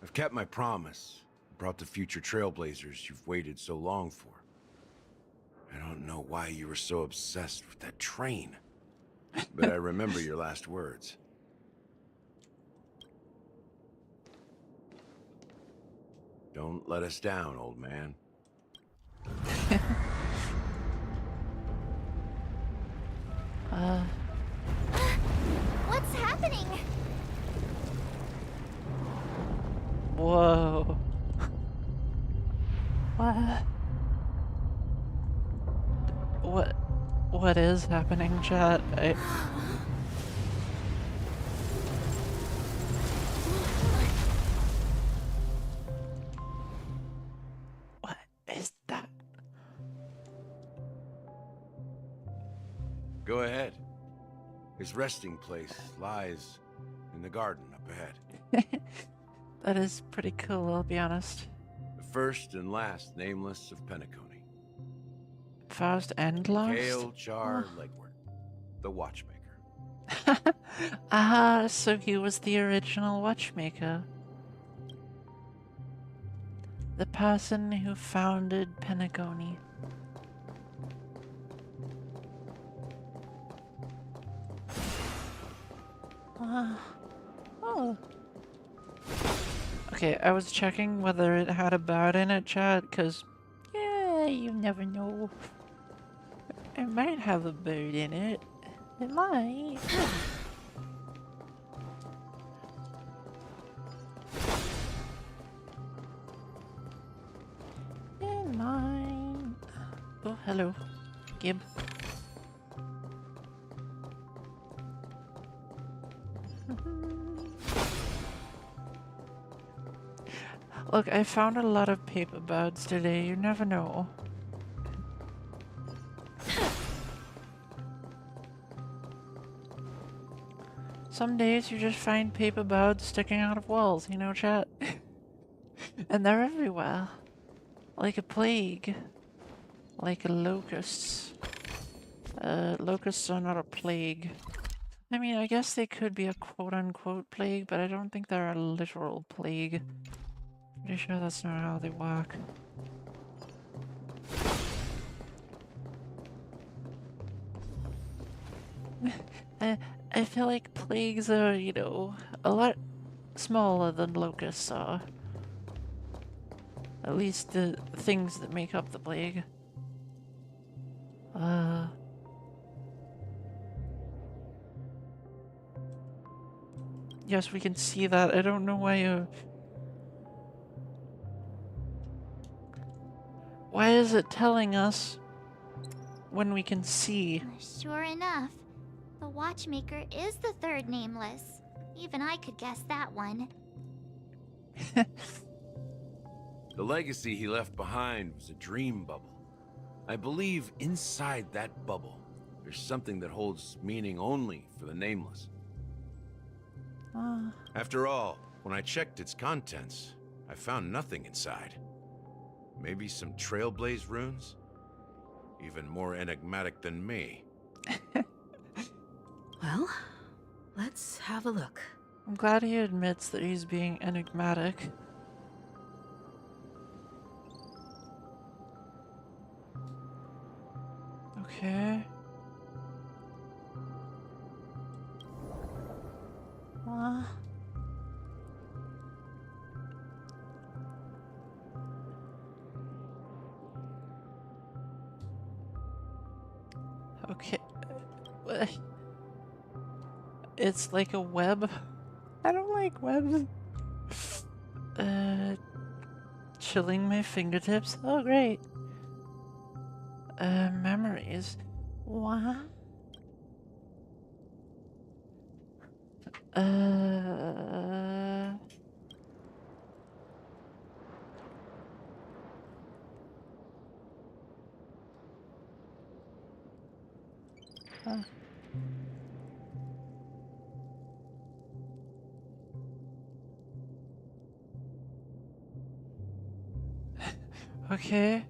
I've kept my promise. Brought the future Trailblazers you've waited so long for. I don't know why you were so obsessed with that train. But I remember your last words. Don't let us down, old man. What's happening? Whoa. What is happening, chat? What is that? Go ahead. His resting place lies in the garden up ahead. That is pretty cool, I'll be honest. The first and last nameless of Penacony. First and last? Kale Char Legward, the watchmaker. Ah, so he was the original watchmaker. The person who founded Penacony. Oh. Okay, I was checking whether it had a bird in it, chat, because, yeah, you never know. It might have a bird in it. It might. It might. Oh, hello, Gib. Look, I found a lot of paper birds today, you never know. Some days you just find paper birds sticking out of walls, you know, chat? And they're everywhere. Like a plague. Like locusts. Locusts are not a plague. I mean, I guess they could be a quote-unquote plague, but I don't think they're a literal plague. Pretty sure that's not how they work. I feel like plagues are, you know, a lot smaller than locusts are. At least the things that make up the plague. Yes, we can see that. I don't know why why is it telling us when we can see? Sure enough, the watchmaker is the third nameless. Even I could guess that one. The legacy he left behind was a dream bubble. I believe inside that bubble, there's something that holds meaning only for the nameless. After all, when I checked its contents, I found nothing inside. Maybe some Trailblaze runes? Even more enigmatic than me. Well, let's have a look. I'm glad he admits that he's being enigmatic. Okay. Okay. It's like a web. I don't like webs. Chilling my fingertips. Oh, great. Memories. What? Huh. Okay.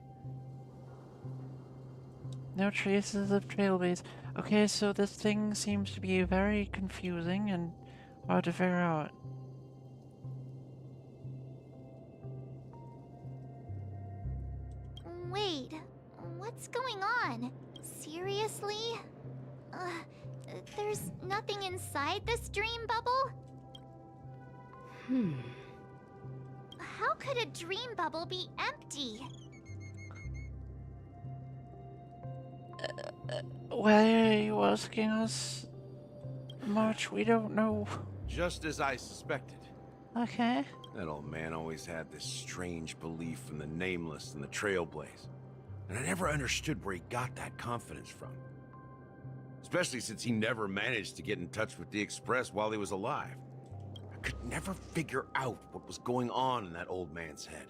No traces of trailways. Okay, so this thing seems to be very confusing and hard to figure out. Wait, what's going on? Seriously? There's nothing inside this dream bubble? How could a dream bubble be empty? Why are you asking us? Much we don't know. Just as I suspected. Okay. That old man always had this strange belief in the Nameless and the Trailblaze. And I never understood where he got that confidence from. Especially since he never managed to get in touch with the Express while he was alive. I could never figure out what was going on in that old man's head.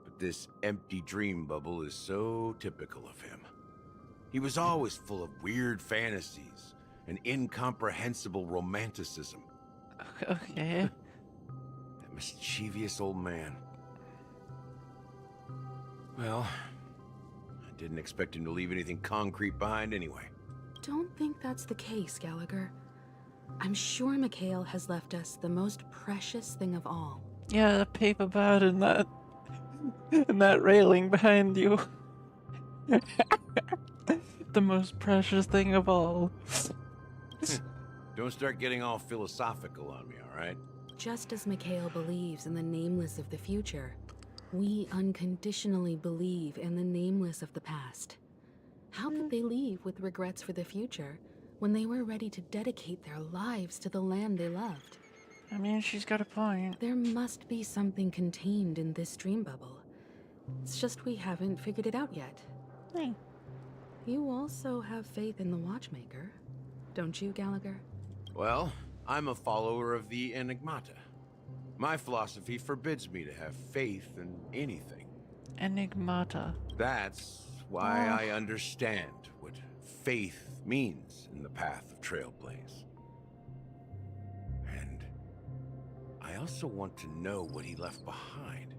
But this empty dream bubble is so typical of him. He was always full of weird fantasies and incomprehensible romanticism. Okay. That mischievous old man. Well, I didn't expect him to leave anything concrete behind anyway. Don't think that's the case, Gallagher. I'm sure Mikhail has left us the most precious thing of all. Yeah, the paper bird and that railing behind you. The most precious thing of all. Don't start getting all philosophical on me, alright? Just as Mikhail believes in the nameless of the future, we unconditionally believe in the nameless of the past. How could they leave with regrets for the future when they were ready to dedicate their lives to the land they loved? I mean, she's got a point. There must be something contained in this dream bubble. It's just we haven't figured it out yet. Hey. You also have faith in the Watchmaker, don't you, Gallagher? Well, I'm a follower of the Enigmata. My philosophy forbids me to have faith in anything. Enigmata. That's why I understand what faith means in the path of Trailblaze. And I also want to know what he left behind.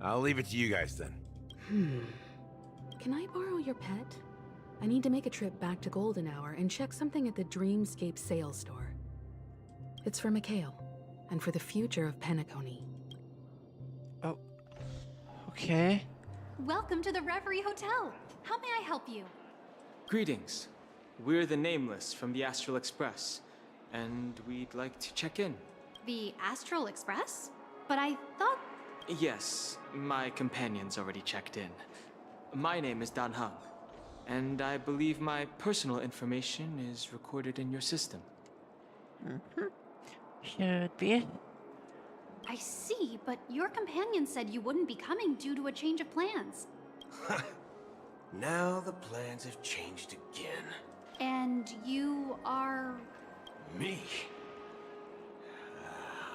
I'll leave it to you guys then. Can I borrow your pet? I need to make a trip back to Golden Hour and check something at the Dreamscape sales store. It's for Mikhail, and for the future of Penacony. Oh. Okay. Welcome to the Reverie Hotel. How may I help you? Greetings. We're the Nameless from the Astral Express, and we'd like to check in. The Astral Express? But I thought... Yes, my companion's already checked in. My name is Dan Heng, and I believe my personal information is recorded in your system. Should be. I see, but your companion said you wouldn't be coming due to a change of plans. Now the plans have changed again. And you are... Me?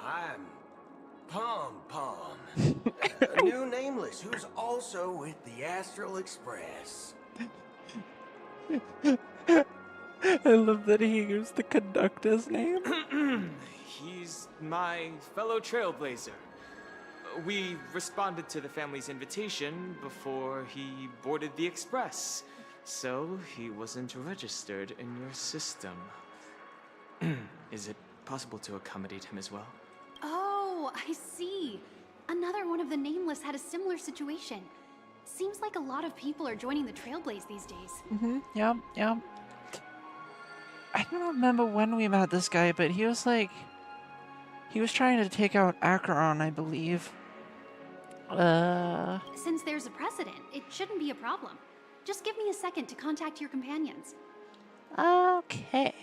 I'm Pom Pom, a new Nameless who's also with the Astral Express. I love that he used the conductor's name. He's my fellow trailblazer. We responded to the family's invitation before he boarded the express, so he wasn't registered in your system. Is it possible to accommodate him as well? Oh, I see. Another one of the Nameless had a similar situation. Seems like a lot of people are joining the Trailblaze these days. Yep. I don't remember when we met this guy, but he was like... He was trying to take out Acheron, I believe. Since there's a precedent, it shouldn't be a problem. Just give me a second to contact your companions. Okay.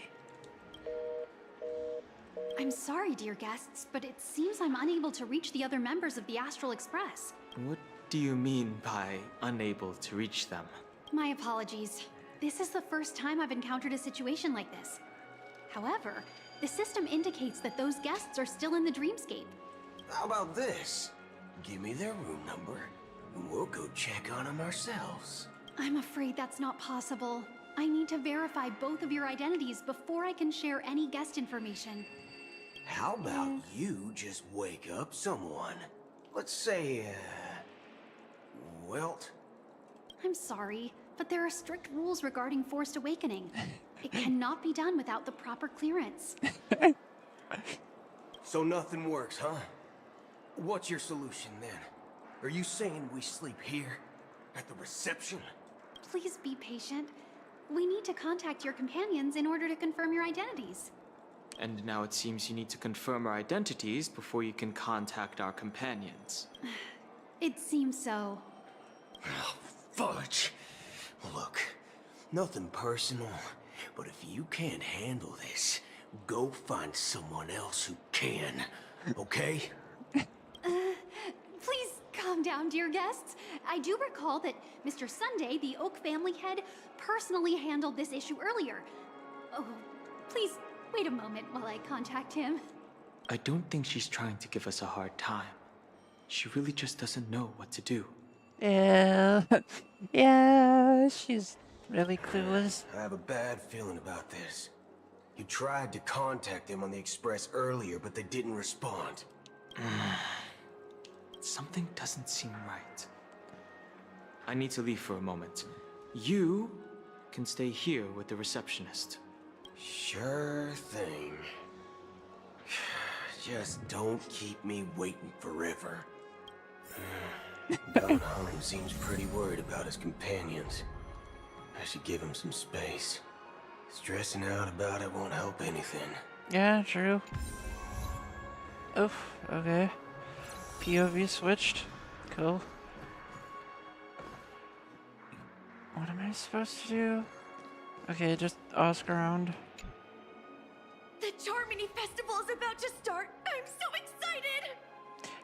I'm sorry, dear guests, but it seems I'm unable to reach the other members of the Astral Express. What do you mean by unable to reach them? My apologies. This is the first time I've encountered a situation like this. However, the system indicates that those guests are still in the dreamscape. How about this? Give me their room number, and we'll go check on them ourselves. I'm afraid that's not possible. I need to verify both of your identities before I can share any guest information. How about you just wake up someone? Let's say, Welt? I'm sorry, but there are strict rules regarding forced awakening. It cannot be done without the proper clearance. So nothing works, huh? What's your solution then? Are you saying we sleep here? At the reception? Please be patient. We need to contact your companions in order to confirm your identities. And now it seems you need to confirm our identities before you can contact our companions. It seems so. Oh, fudge. Look, nothing personal, but if you can't handle this, go find someone else who can, okay? Please calm down, dear guests. I do recall that Mr. Sunday, the Oak family head, personally handled this issue earlier. Oh, please wait a moment while I contact him. I don't think she's trying to give us a hard time. She really just doesn't know what to do. Yeah. Yeah, she's really clueless. I have a bad feeling about this. You tried to contact them on the Express earlier, but they didn't respond. Something doesn't seem right. I need to leave for a moment. You can stay here with the receptionist. Sure thing. Just don't keep me waiting forever. Don Holland seems pretty worried about his companions. I should give him some space. Stressing out about it won't help anything. Yeah, true. Oof, okay. POV switched. Cool. What am I supposed to do? Okay, just ask around. The Charmony Festival is about to start. I'm so excited!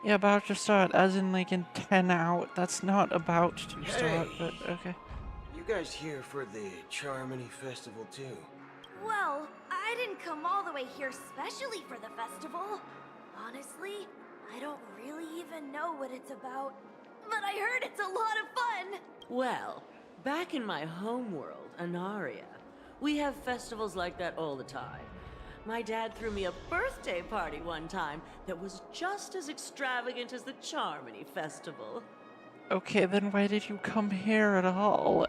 Yeah, about to start, as in like in 10 out. That's not about to start, but okay. You guys here for the Charmony Festival too? Well, I didn't come all the way here specially for the festival. Honestly, I don't really even know what it's about. But I heard it's a lot of fun! Well, back in my homeworld, Anaria, we have festivals like that all the time. My dad threw me a birthday party one time that was just as extravagant as the Charmony Festival. Okay, then why did you come here at all?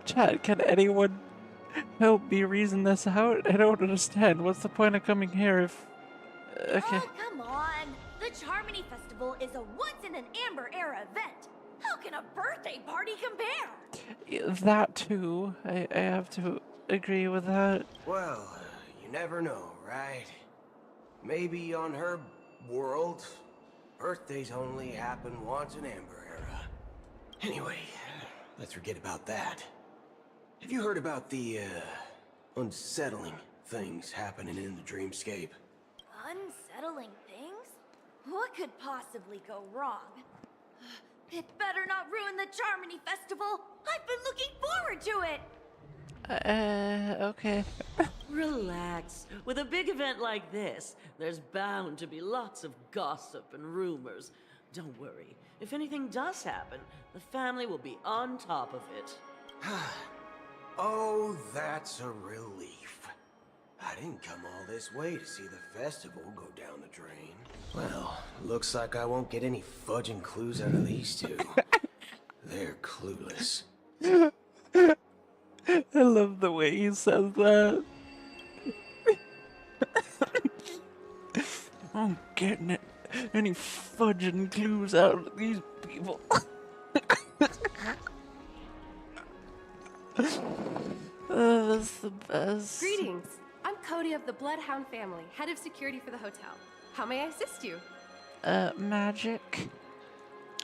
Chat, can anyone help me reason this out? I don't understand. What's the point of coming here if... Okay. Oh, come on! The Charmony Festival is a once-in-an-Amber Era event. How can a birthday party compare? That too. I have to agree with that. Well, you never know, right? Maybe on her world, birthdays only happen once in Amber Era. Anyway, let's forget about that. Have you heard about the, unsettling things happening in the dreamscape? Unsettling things? What could possibly go wrong? It better not ruin the Charmony Festival! I've been looking forward to it! Okay. Relax. With a big event like this, there's bound to be lots of gossip and rumors. Don't worry. If anything does happen, the family will be on top of it. Oh, that's a relief. I didn't come all this way to see the festival go down the drain. Well, looks like I won't get any fudging clues out of these two. They're clueless. I love the way he says that. I'm getting it. Any fudging clues out of these people. That's the best. Greetings. I'm Cody of the Bloodhound family, head of security for the hotel. How may I assist you? Magic.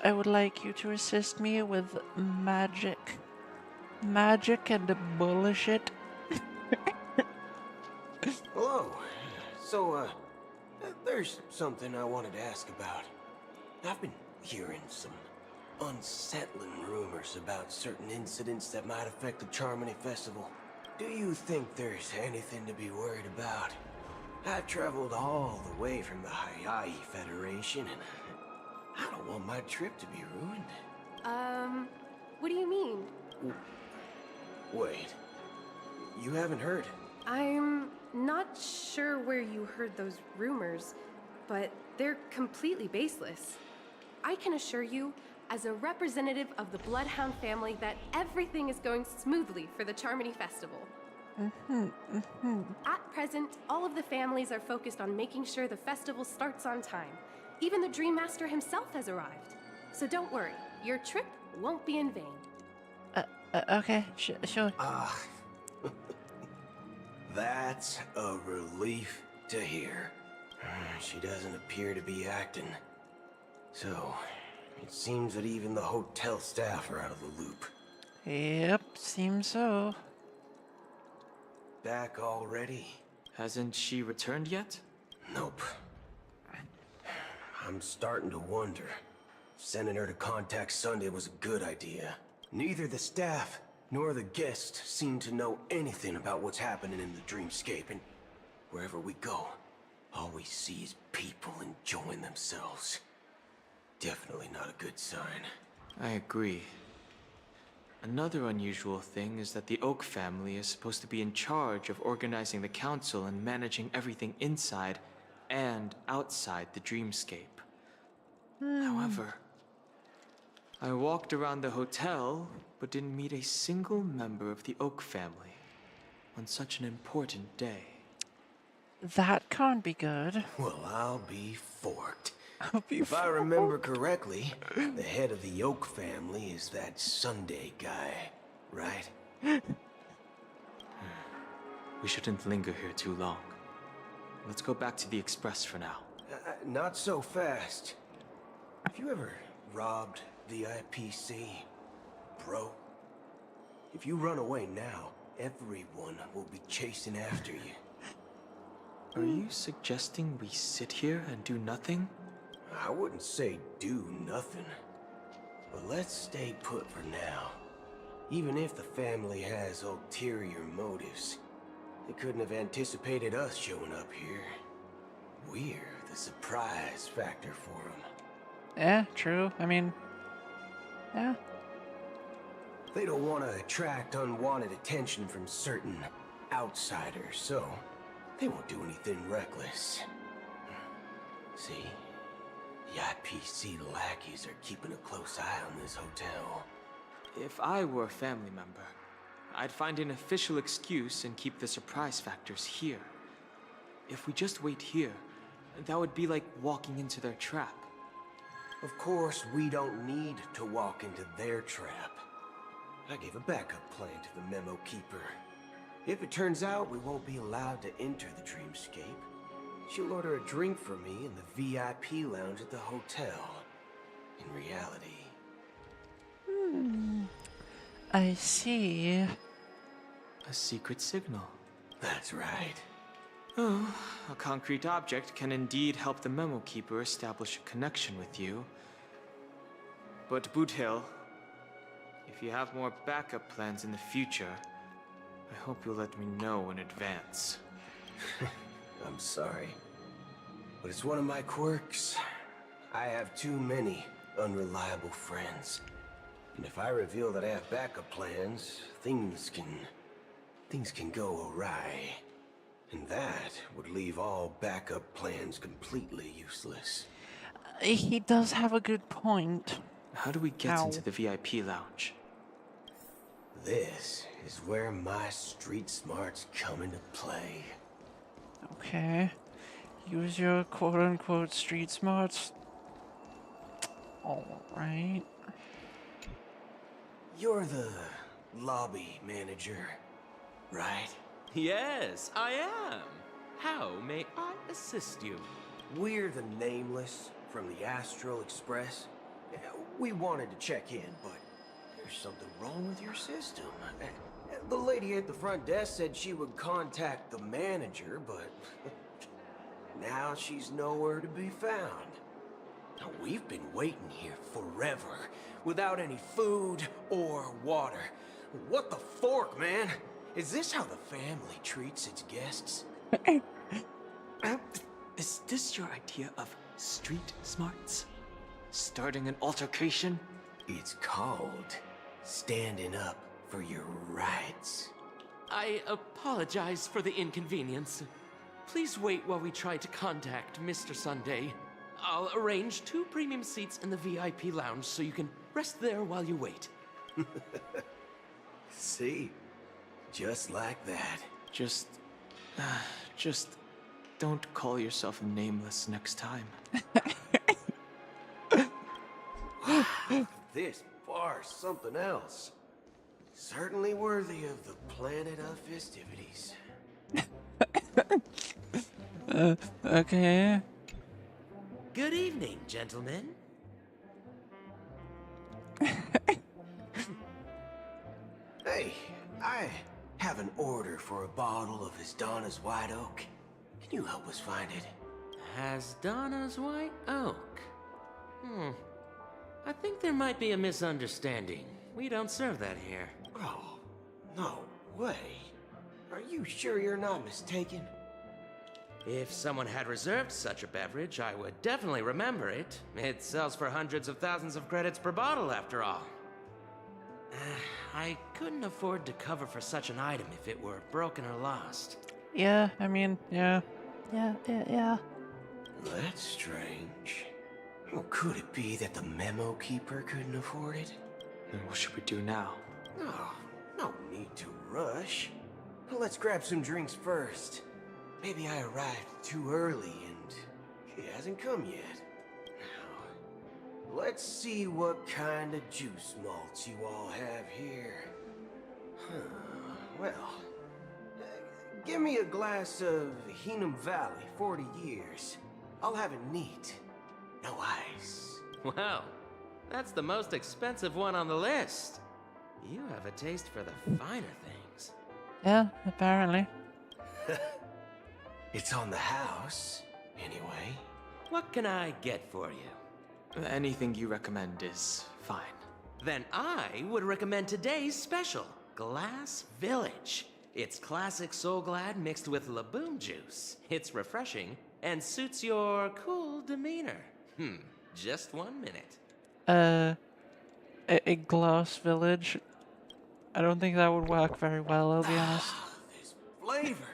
I would like you to assist me with magic. Magic and bullshit. Hello. So, there's something I wanted to ask about. I've been hearing some unsettling rumors about certain incidents that might affect the Charmony Festival. Do you think there's anything to be worried about? I've traveled all the way from the Hayai Federation, and I don't want my trip to be ruined. What do you mean? Wait. You haven't heard? I'm not sure where you heard those rumors, but they're completely baseless. I can assure you, as a representative of the Bloodhound family, that everything is going smoothly for the Charmony Festival. At present, all of the families are focused on making sure the festival starts on time. Even the Dream Master himself has arrived. So don't worry, your trip won't be in vain. Okay, sure. That's a relief to hear. She doesn't appear to be acting. So, it seems that even the hotel staff are out of the loop. Yep, seems so. Back already? Hasn't she returned yet? Nope. I'm starting to wonder if sending her to contact Sunday was a good idea. Neither the staff nor the guests seem to know anything about what's happening in the dreamscape, and wherever we go, all we see is people enjoying themselves. Definitely not a good sign. I agree. Another unusual thing is that the Oak family is supposed to be in charge of organizing the council and managing everything inside and outside the dreamscape. However, I walked around the hotel, but didn't meet a single member of the Oak family on such an important day. That can't be good. Well, I'll be forked. If I remember correctly, the head of the Oak family is that Sunday guy, right? We shouldn't linger here too long. Let's go back to the Express for now. Not so fast. Have you ever robbed VIPC, bro? If you run away now, everyone will be chasing after you. Are you suggesting we sit here and do nothing? I wouldn't say do nothing. But let's stay put for now. Even if the family has ulterior motives, they couldn't have anticipated us showing up here. We're the surprise factor for them. Yeah, true. I mean, yeah. They don't want to attract unwanted attention from certain outsiders, so they won't do anything reckless. See? The IPC lackeys are keeping a close eye on this hotel. If I were a family member, I'd find an official excuse and keep the surprise factors here. If we just wait here, that would be like walking into their trap. Of course, we don't need to walk into their trap. I gave a backup plan to the memo keeper. If it turns out we won't be allowed to enter the dreamscape, she'll order a drink for me in the VIP lounge at the hotel. In reality. I see. A secret signal. That's right. Oh, a concrete object can indeed help the memo keeper establish a connection with you. But Boothill, if you have more backup plans in the future, I hope you'll let me know in advance. I'm sorry. But it's one of my quirks. I have too many unreliable friends. And if I reveal that I have backup plans, things can go awry. And that would leave all backup plans completely useless. He does have a good point. How do we get into the VIP lounge? This is where my street smarts come into play. Okay. Use your quote-unquote street smarts. Alright. You're the lobby manager, right? Yes, I am. How may I assist you? We're the Nameless from the Astral Express, We wanted to check in, but there's something wrong with your system. The lady at the front desk said she would contact the manager, but now she's nowhere to be found. Now, we've been waiting here forever, without any food or water. What the fork, man? Is this how the family treats its guests? Is this your idea of street smarts? Starting an altercation? It's called standing up for your rights. I apologize for the inconvenience. Please wait while we try to contact Mr. Sunday. I'll arrange 2 premium seats in the VIP lounge so you can rest there while you wait. See? Just like that. Just don't call yourself nameless next time. This bar's something else. Certainly worthy of the planet of festivities. Okay. Good evening, gentlemen. Hey, I have an order for a bottle of Hasdana's White Oak. Can you help us find it? Hasdana's White Oak? I think there might be a misunderstanding. We don't serve that here. Oh, no way. Are you sure you're not mistaken? If someone had reserved such a beverage, I would definitely remember it. It sells for hundreds of thousands of credits per bottle, after all. I couldn't afford to cover for such an item if it were broken or lost. Yeah, I mean, yeah. Yeah. That's strange. Well, could it be that the memo keeper couldn't afford it? Then what should we do now? Oh, no need to rush. Let's grab some drinks first. Maybe I arrived too early and he hasn't come yet. Now, let's see what kind of juice malts you all have here. Well, give me a glass of Hinam Valley, 40 years. I'll have it neat. No ice. Wow, that's the most expensive one on the list. You have a taste for the finer things. Yeah, apparently. It's on the house, anyway. What can I get for you? Anything you recommend is fine. Then I would recommend today's special, Glass Village. It's classic Soul Glad mixed with Laboon juice. It's refreshing and suits your cool demeanor. Just 1 minute. A glass village? I don't think that would work very well, I'll be honest. This flavor.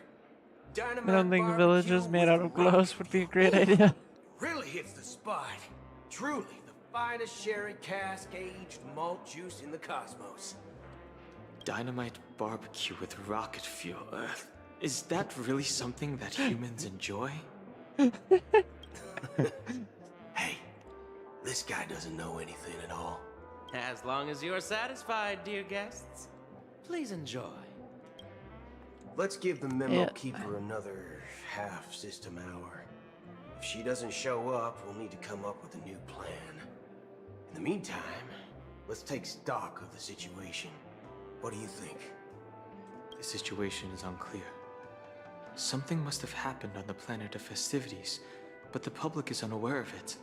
Dynamite I don't think barbecue villages made out of glass would be a great idea. Really hits the spot. Truly the finest sherry cask aged malt juice in the cosmos. Dynamite barbecue with rocket fuel. Is that really something that humans enjoy? Hey, this guy doesn't know anything at all. As long as you're satisfied, dear guests, please enjoy. Let's give the memo keeper another half system hour. If she doesn't show up, we'll need to come up with a new plan. In the meantime, let's take stock of the situation. What do you think? The situation is unclear. Something must have happened on the planet of festivities, but the public is unaware of it.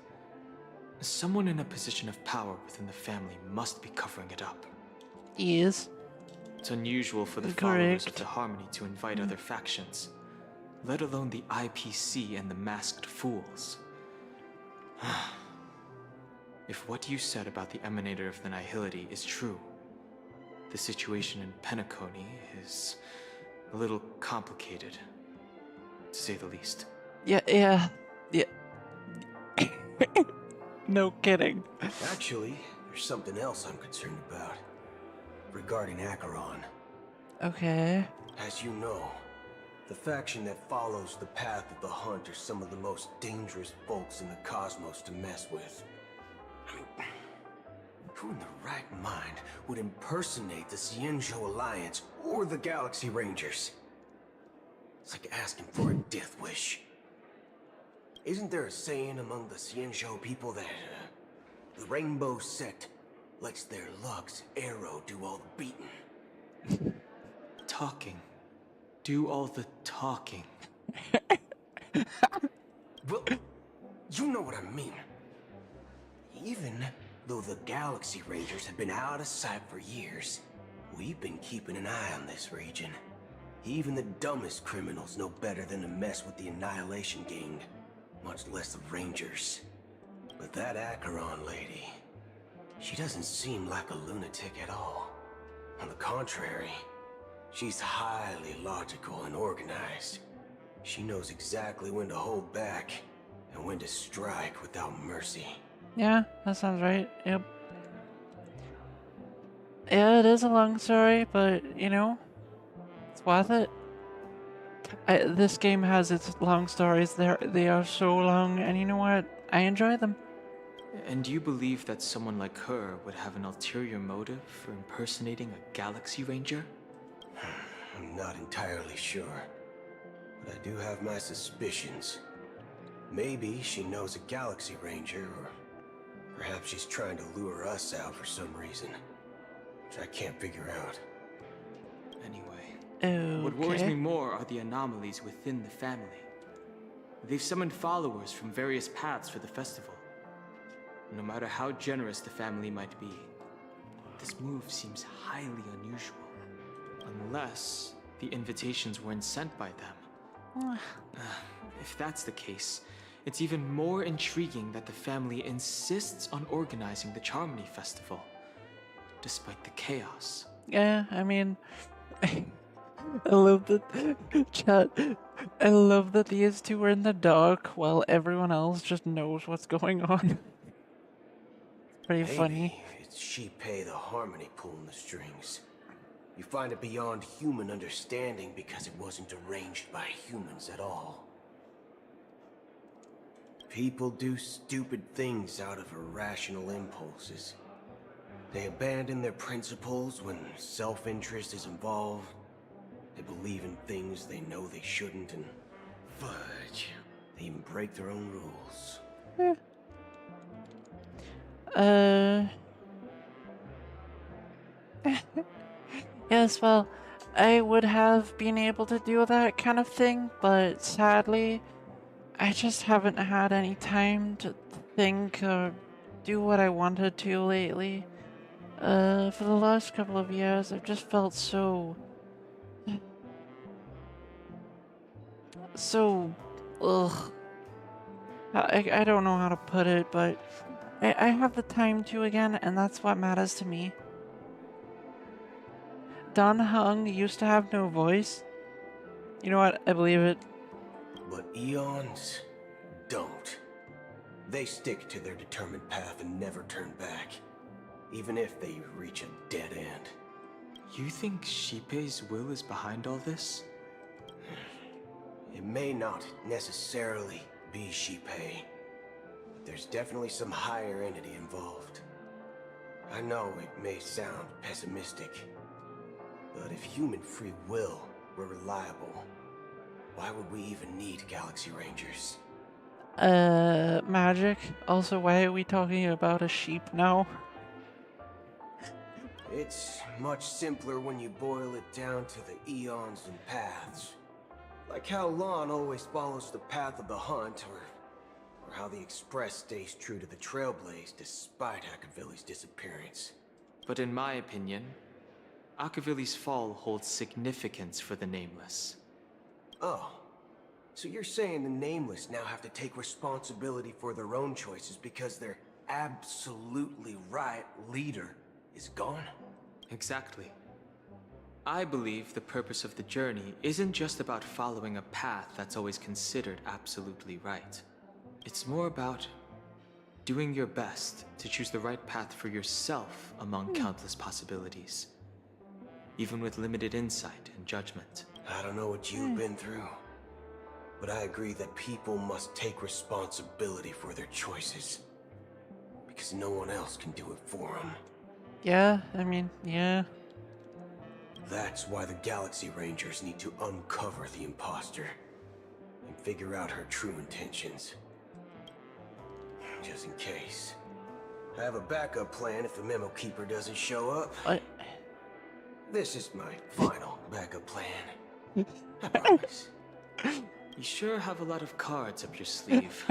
Someone in a position of power within the family must be covering it up. Yes. It's unusual for the followers of the Harmony to invite other factions, let alone the IPC and the Masked Fools. If what you said about the Emanator of the Nihility is true, the situation in Penacony is a little complicated, to say the least. Yeah. No kidding. Actually, there's something else I'm concerned about. Regarding Acheron. Okay. As you know, the faction that follows the path of the Hunt are some of the most dangerous folks in the cosmos to mess with. I mean, who in the right mind would impersonate the Cienjo Alliance or the Galaxy Rangers? It's like asking for a death wish. Isn't there a saying among the Cienjo people that The Rainbow Sect lets their Lux arrow do all the beating. Talking. Do all the talking. Well, you know what I mean. Even though the Galaxy Rangers have been out of sight for years, we've been keeping an eye on this region. Even the dumbest criminals know better than to mess with the Annihilation Gang, much less the Rangers. But that Acheron lady, she doesn't seem like a lunatic at all. On the contrary, she's highly logical and organized. She knows exactly when to hold back and when to strike without mercy. Yeah, that sounds right. Yep. Yeah, it is a long story, but you know, it's worth it. This game has its long stories. They are so long, and you know what? I enjoy them. And do you believe that someone like her would have an ulterior motive for impersonating a Galaxy Ranger? I'm not entirely sure, but I do have my suspicions. Maybe she knows a Galaxy Ranger, or perhaps she's trying to lure us out for some reason, which I can't figure out. Anyway, what worries me more are the anomalies within the family. They've summoned followers from various paths for the festival. No matter how generous the family might be, this move seems highly unusual. Unless the invitations weren't sent by them. If that's the case, it's even more intriguing that the family insists on organizing the Charmony Festival, despite the chaos. Yeah, I mean, I love that chat. I love that these two are in the dark while everyone else just knows what's going on. Pretty funny. It's Shipei the Harmony pulling the strings. You find it beyond human understanding because it wasn't arranged by humans at all. People do stupid things out of irrational impulses. They abandon their principles when self-interest is involved. They believe in things they know they shouldn't, and fudge, they even break their own rules. Yes, well, I would have been able to do that kind of thing, but sadly, I just haven't had any time to think or do what I wanted to lately. For the last couple of years, I've just felt so... ugh. I don't know how to put it, but I have the time to again, and that's what matters to me. Dan Heng used to have no voice. You know what? I believe it. But Eons don't. They stick to their determined path and never turn back, even if they reach a dead end. You think Shipei's will is behind all this? It may not necessarily be Shipei, but there's definitely some higher entity involved. I know it may sound pessimistic, but if human free will were reliable, why would we even need Galaxy Rangers? Magic. Also, why are we talking about a sheep now? It's much simpler when you boil it down to the eons and paths. Like how Lon always follows the path of the hunt, or how the Express stays true to the Trailblaze despite Akavilli's disappearance. But in my opinion, Akavilli's fall holds significance for the Nameless. Oh, so you're saying the Nameless now have to take responsibility for their own choices because their absolutely right leader is gone? Exactly. I believe the purpose of the journey isn't just about following a path that's always considered absolutely right. It's more about doing your best to choose the right path for yourself among countless possibilities, even with limited insight and judgment. I don't know what you've been through, but I agree that people must take responsibility for their choices, because no one else can do it for them. Yeah, I mean, yeah. That's why the Galaxy Rangers need to uncover the imposter and figure out her true intentions. Just in case, I have a backup plan if the Memo Keeper doesn't show up. What? This is my final backup plan. I promise. You sure have a lot of cards up your sleeve.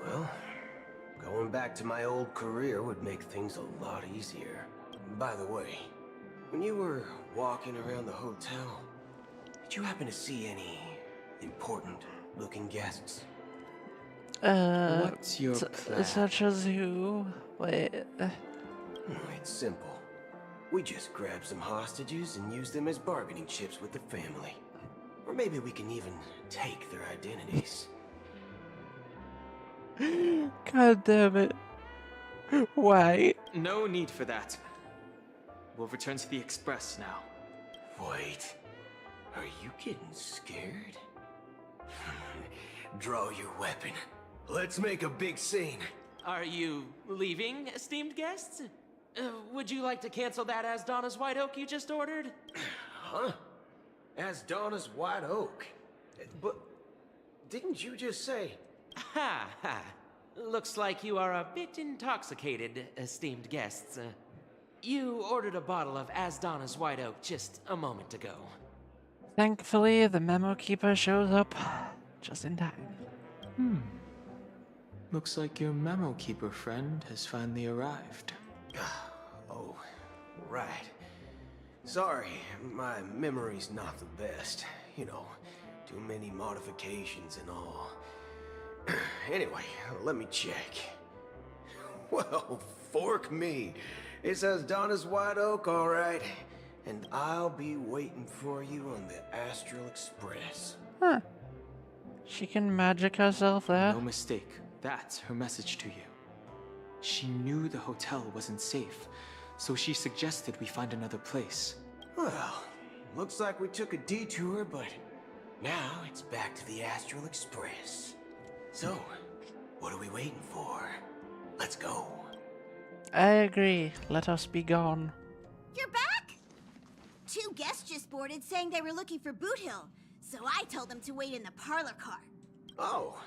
Well, going back to my old career would make things a lot easier. By the way, when you were walking around the hotel, did you happen to see any important looking guests? What's your plan? Such as who? Wait. It's simple. We just grab some hostages and use them as bargaining chips with the family. Or maybe we can even take their identities. God damn it. Why? No need for that. We'll return to the Express now. Wait. Are you getting scared? Draw your weapon. Let's make a big scene. Are you leaving, esteemed guests? Would you like to cancel that Asdana's White Oak you just ordered? Huh? Asdana's White Oak? But didn't you just say... Ha ha. Looks like you are a bit intoxicated, esteemed guests. You ordered a bottle of Asdana's White Oak just a moment ago. Thankfully, the Memo Keeper shows up just in time. Looks like your Memo Keeper friend has finally arrived. Oh, right. Sorry, my memory's not the best. You know, too many modifications and all. Anyway, let me check. Well, fork me. It says Donna's White Oak, all right. And I'll be waiting for you on the Astral Express. Huh. She can magic herself there. No mistake. That's her message to you. She knew the hotel wasn't safe, so she suggested we find another place. Well, looks like we took a detour, but now it's back to the Astral Express. So, what are we waiting for? Let's go. I agree. Let us be gone. You're back? 2 guests just boarded saying they were looking for Boot Hill, so I told them to wait in the parlor car. Oh,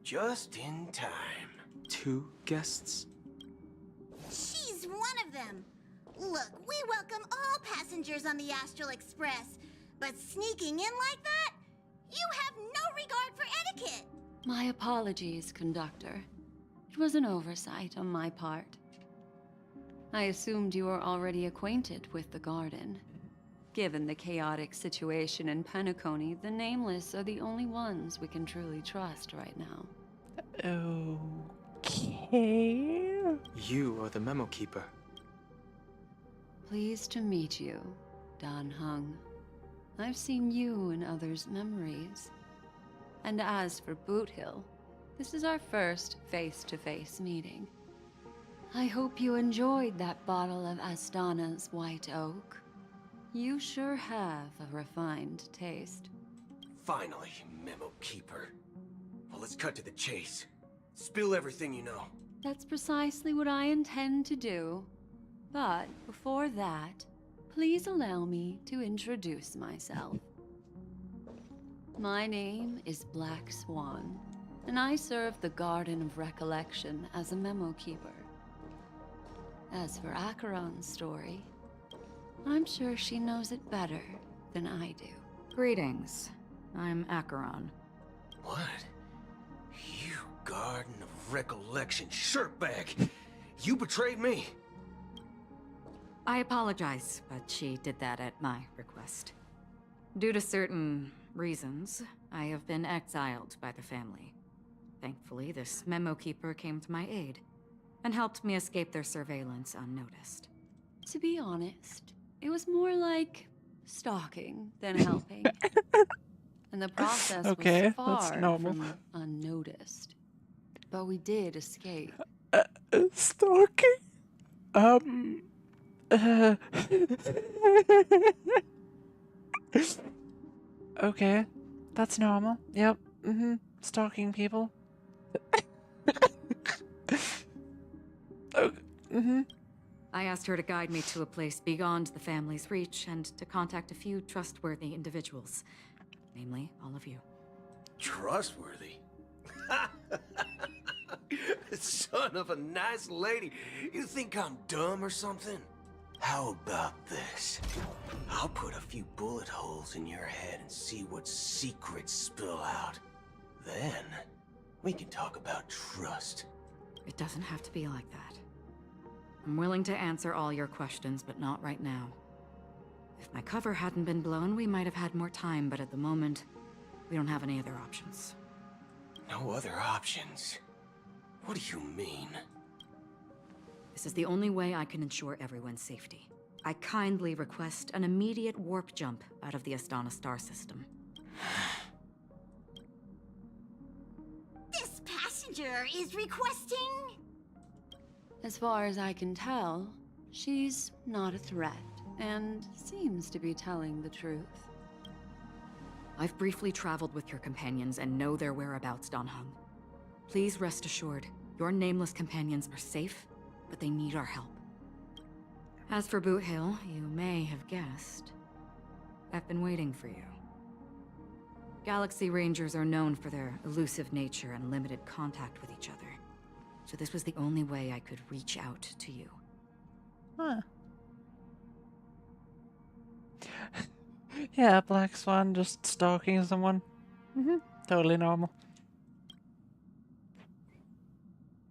just in time. 2 guests? She's one of them. Look, we welcome all passengers on the Astral Express, but sneaking in like that? You have no regard for etiquette. My apologies, conductor. It was an oversight on my part. I assumed you were already acquainted with the garden. Given the chaotic situation in Penacony, the Nameless are the only ones we can truly trust right now. Okay. You are the Memo Keeper. Pleased to meet you, Dan Hung. I've seen you in others' memories. And as for Boot Hill, this is our first face-to-face meeting. I hope you enjoyed that bottle of Astana's White Oak. You sure have a refined taste. Finally, Memo Keeper. Well, let's cut to the chase. Spill everything you know. That's precisely what I intend to do. But before that, please allow me to introduce myself. My name is Black Swan, and I serve the Garden of Recollection as a Memo Keeper. As for Acheron's story, I'm sure she knows it better than I do. Greetings. I'm Acheron. What? You Garden of Recollection shirtbag! You betrayed me! I apologize, but she did that at my request. Due to certain reasons, I have been exiled by the family. Thankfully, this Memo Keeper came to my aid and helped me escape their surveillance unnoticed. To be honest, it was more like stalking than helping. And the process Okay, was far that's normal. from unnoticed. But we did escape. Stalking? Okay, that's normal. Yep. Stalking people. I asked her to guide me to a place beyond the family's reach and to contact a few trustworthy individuals. Namely, all of you. Trustworthy? Son of a nice lady. You think I'm dumb or something? How about this? I'll put a few bullet holes in your head and see what secrets spill out. Then, we can talk about trust. It doesn't have to be like that. I'm willing to answer all your questions, but not right now. If my cover hadn't been blown, we might have had more time, but at the moment, we don't have any other options. No other options? What do you mean? This is the only way I can ensure everyone's safety. I kindly request an immediate warp jump out of the Astana star system. This passenger is requesting... As far as I can tell, she's not a threat, and seems to be telling the truth. I've briefly traveled with your companions and know their whereabouts, Dan Heng. Please rest assured, your nameless companions are safe, but they need our help. As for Boot Hill, you may have guessed. I've been waiting for you. Galaxy Rangers are known for their elusive nature and limited contact with each other. So this was the only way I could reach out to you. Huh. Yeah, Black Swan just stalking someone. Totally normal.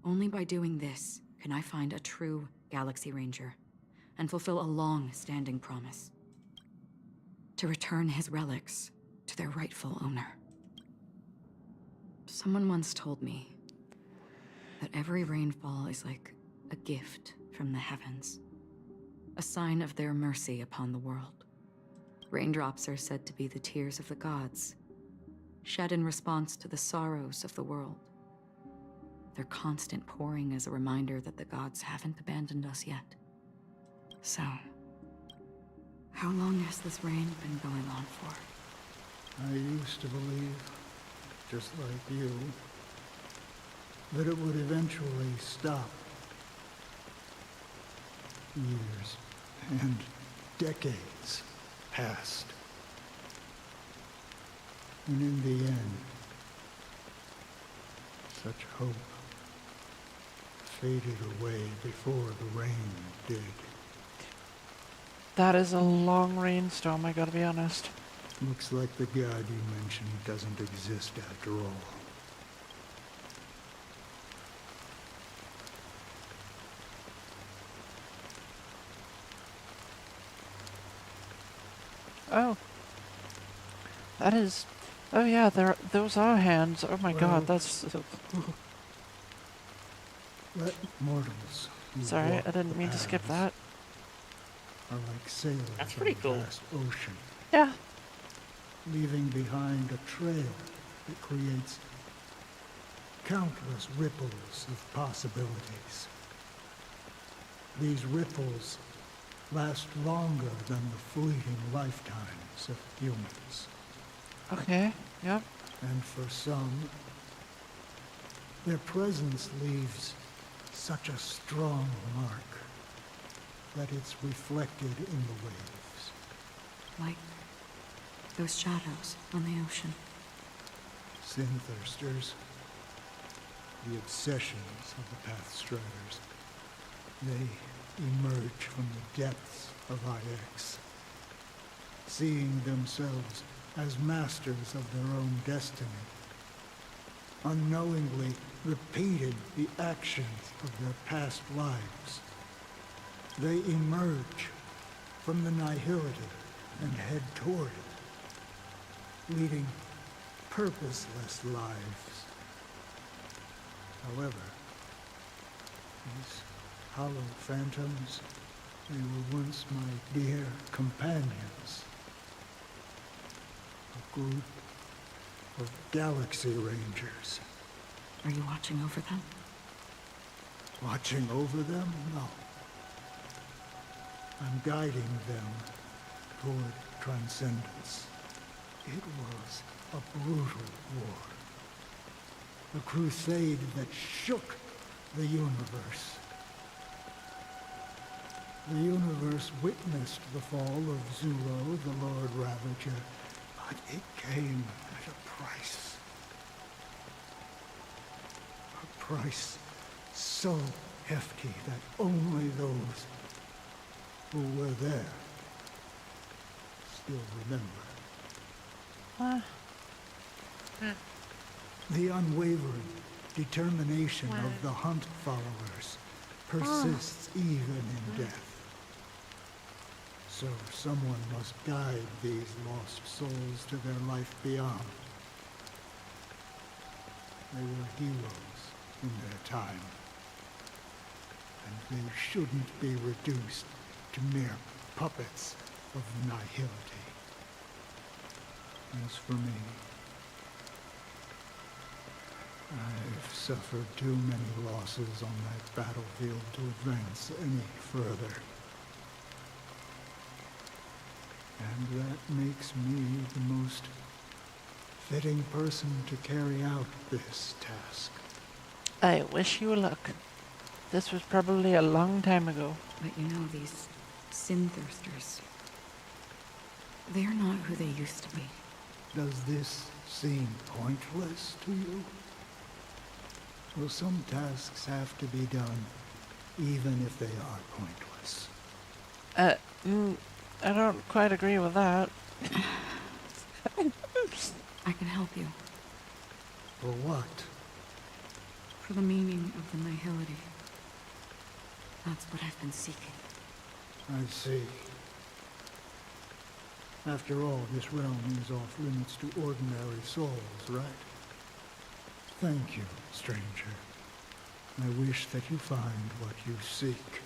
Only by doing this can I find a true Galaxy Ranger and fulfill a long-standing promise. To return his relics to their rightful owner. Someone once told me that every rainfall is like a gift from the heavens, a sign of their mercy upon the world. Raindrops are said to be the tears of the gods, shed in response to the sorrows of the world. Their constant pouring is a reminder that the gods haven't abandoned us yet. So, how long has this rain been going on for? I used to believe, just like you, that it would eventually stop. Years and decades passed. And in the end, such hope faded away before the rain did. That is a long rainstorm, I gotta be honest. Looks like the god you mentioned doesn't exist after all. Oh. That is... Oh yeah, those are hands. Oh my god, that's... Let mortals who Sorry, walk I didn't mean to skip that. Are like sailors That's pretty cool. on the vast ocean. Yeah. Leaving behind a trail that creates countless ripples of possibilities. These ripples last longer than the fleeting lifetimes of humans. Okay, yep. And for some, their presence leaves such a strong mark that it's reflected in the waves. Like those shadows on the ocean. Sin-thirsters, the obsessions of the Pathstriders, they emerge from the depths of IX, seeing themselves as masters of their own destiny, unknowingly repeated the actions of their past lives. They emerge from the nihility and head toward it, leading purposeless lives. However, these hollow phantoms, they were once my dear companions. A group of Galaxy Rangers. Are you watching over them? Watching over them? No. I'm guiding them toward transcendence. It was a brutal war. A crusade that shook the universe. The universe witnessed the fall of Zulo, the Lord Ravager, but it came at a price. A price so hefty that only those who were there still remember. The unwavering determination of the Hunt followers persists even in death. So someone must guide these lost souls to their life beyond. They were heroes in their time, and they shouldn't be reduced to mere puppets of nihility. As for me, I've suffered too many losses on that battlefield to advance any further. And that makes me the most fitting person to carry out this task. I wish you luck. This was probably a long time ago. But you know, these sin-thirsters, they're not who they used to be. Does this seem pointless to you? Well, some tasks have to be done, even if they are pointless. I don't quite agree with that. I can help you. For what? For the meaning of the nihility. That's what I've been seeking. I see. After all, this realm is off limits to ordinary souls, right? Thank you, stranger. I wish that you find what you seek.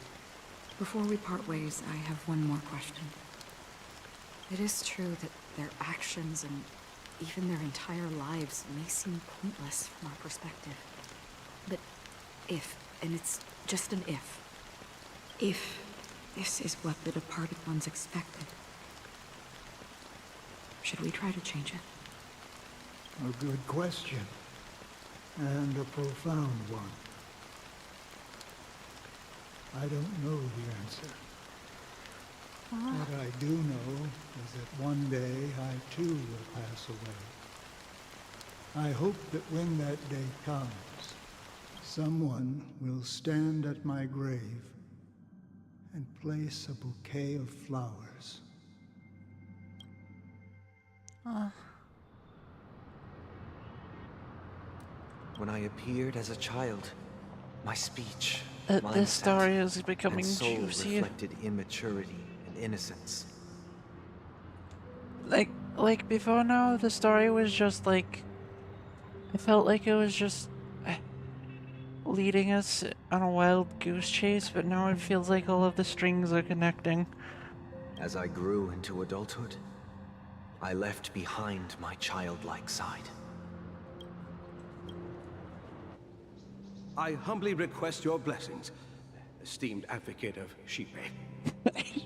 Before we part ways, I have one more question. It is true that their actions and even their entire lives may seem pointless from our perspective. But if, and it's just an if this is what the departed ones expected, should we try to change it? A good question. And a profound one. I don't know the answer. What I do know is that one day I too will pass away. I hope that when that day comes, someone will stand at my grave and place a bouquet of flowers. When I appeared as a child, my speech, This story is and becoming soul juicy. reflected immaturity and innocence. Like before now, the story was just like, I felt like it was just leading us on a wild goose chase, but now it feels like all of the strings are connecting. As I grew into adulthood, I left behind my childlike side. I humbly request your blessings, esteemed advocate of sheep.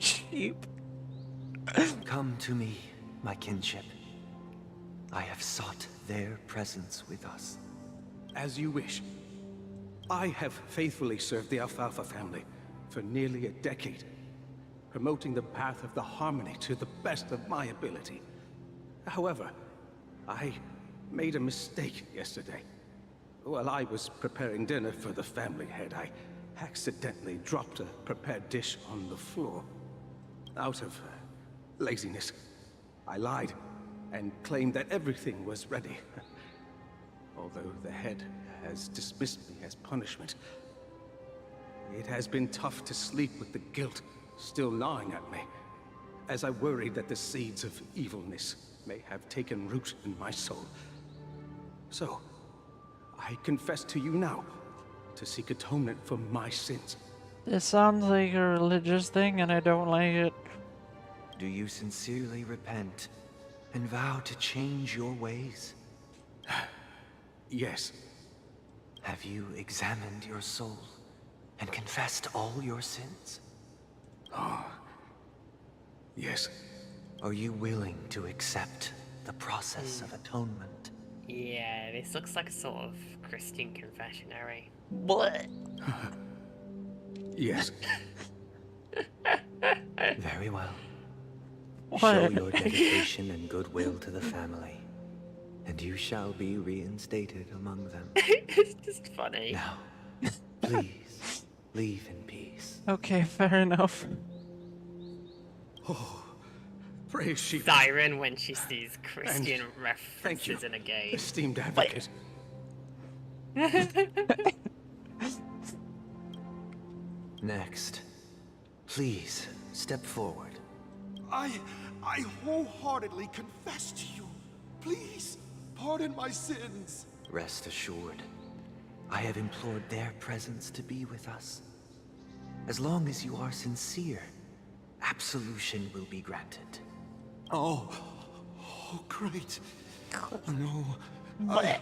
Sheep. Come to me, my kinship. I have sought their presence with us. As you wish. I have faithfully served the Alfalfa family for nearly a decade, promoting the path of the harmony to the best of my ability. However, I made a mistake yesterday. While I was preparing dinner for the family head, I accidentally dropped a prepared dish on the floor. Out of laziness, I lied and claimed that everything was ready. Although the head has dismissed me as punishment, it has been tough to sleep with the guilt still gnawing at me, as I worried that the seeds of evilness may have taken root in my soul. So, I confess to you now, to seek atonement for my sins. This sounds like a religious thing, and I don't like it. Do you sincerely repent and vow to change your ways? Yes. Have you examined your soul and confessed all your sins? Yes. Are you willing to accept the process of atonement? Yeah, this looks like a sort of Christian confessionary. What? Yes. Very well. What? Show your dedication and goodwill to the family, and you shall be reinstated among them. It's just funny. Now, Please, leave in peace. Okay, fair enough. Oh, praise she. Siren when she sees Christian thank you, references in a game. esteemed advocate. Next, please step forward. I wholeheartedly confess to you. Please, pardon my sins. Rest assured, I have implored their presence to be with us. As long as you are sincere, absolution will be granted. Oh, great. No, I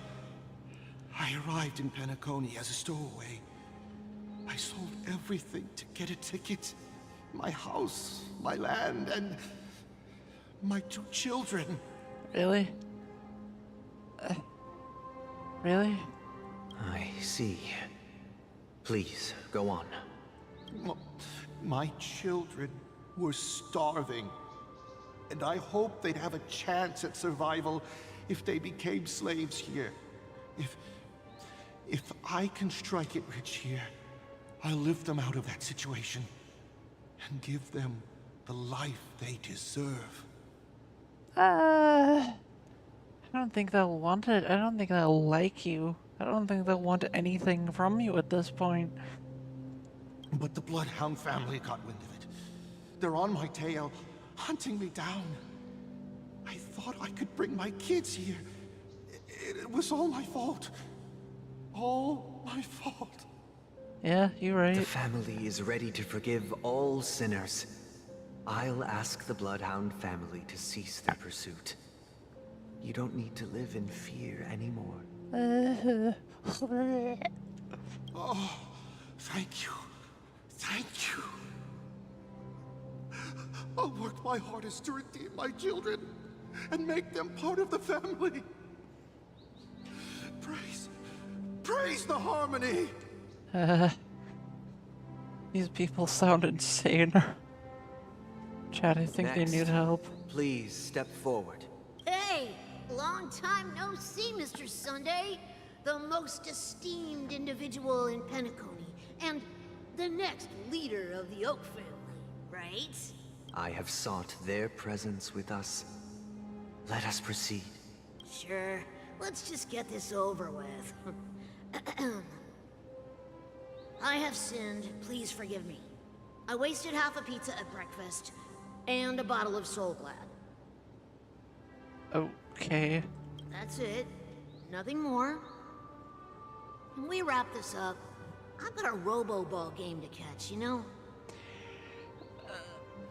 arrived in Penacony as a stowaway. I sold everything to get a ticket. My house, my land, and my 2 children. Really? Really? I see. Please, go on. My children were starving, and I hoped they'd have a chance at survival if they became slaves here. If I can strike it rich here, I'll lift them out of that situation and give them the life they deserve. I don't think they'll want it. I don't think they'll like you. I don't think they'll want anything from you at this point. But the Bloodhound family got wind of it. They're on my tail, hunting me down. I thought I could bring my kids here. It was all my fault. All my fault. Yeah, you're right. The family is ready to forgive all sinners. I'll ask the Bloodhound family to cease their pursuit. You don't need to live in fear anymore. Oh, thank you. Thank you. I'll work my hardest to redeem my children and make them part of the family. Praise the harmony. These people sound insane. Chad, I think they Next, need help. Please step forward. Hey, long time no see, Mr. Sunday. The most esteemed individual in Penacony, and the next leader of the Oak family, right? I have sought their presence with us. Let us proceed. Sure, let's just get this over with. I have sinned, please forgive me. I wasted half a pizza at breakfast, and a bottle of Soul Glad. Okay. That's it. Nothing more. When we wrap this up, I've got a Robo-Ball game to catch, you know?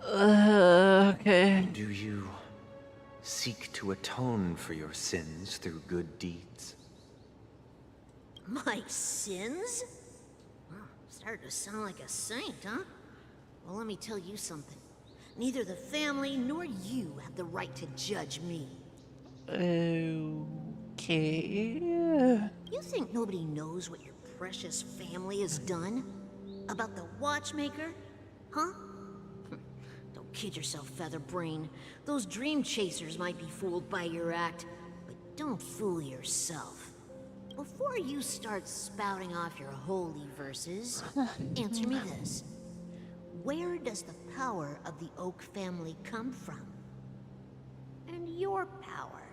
Okay. Do you seek to atone for your sins through good deeds? My sins? Well, started to sound like a saint, huh? Well, let me tell you something. Neither the family nor you have the right to judge me. Okay. You think nobody knows what your precious family has done? About the watchmaker? Huh? Don't kid yourself, Featherbrain. Those dream chasers might be fooled by your act, but don't fool yourself. Before you start spouting off your holy verses, answer me this. Where does the power of the Oak family come from? And your power?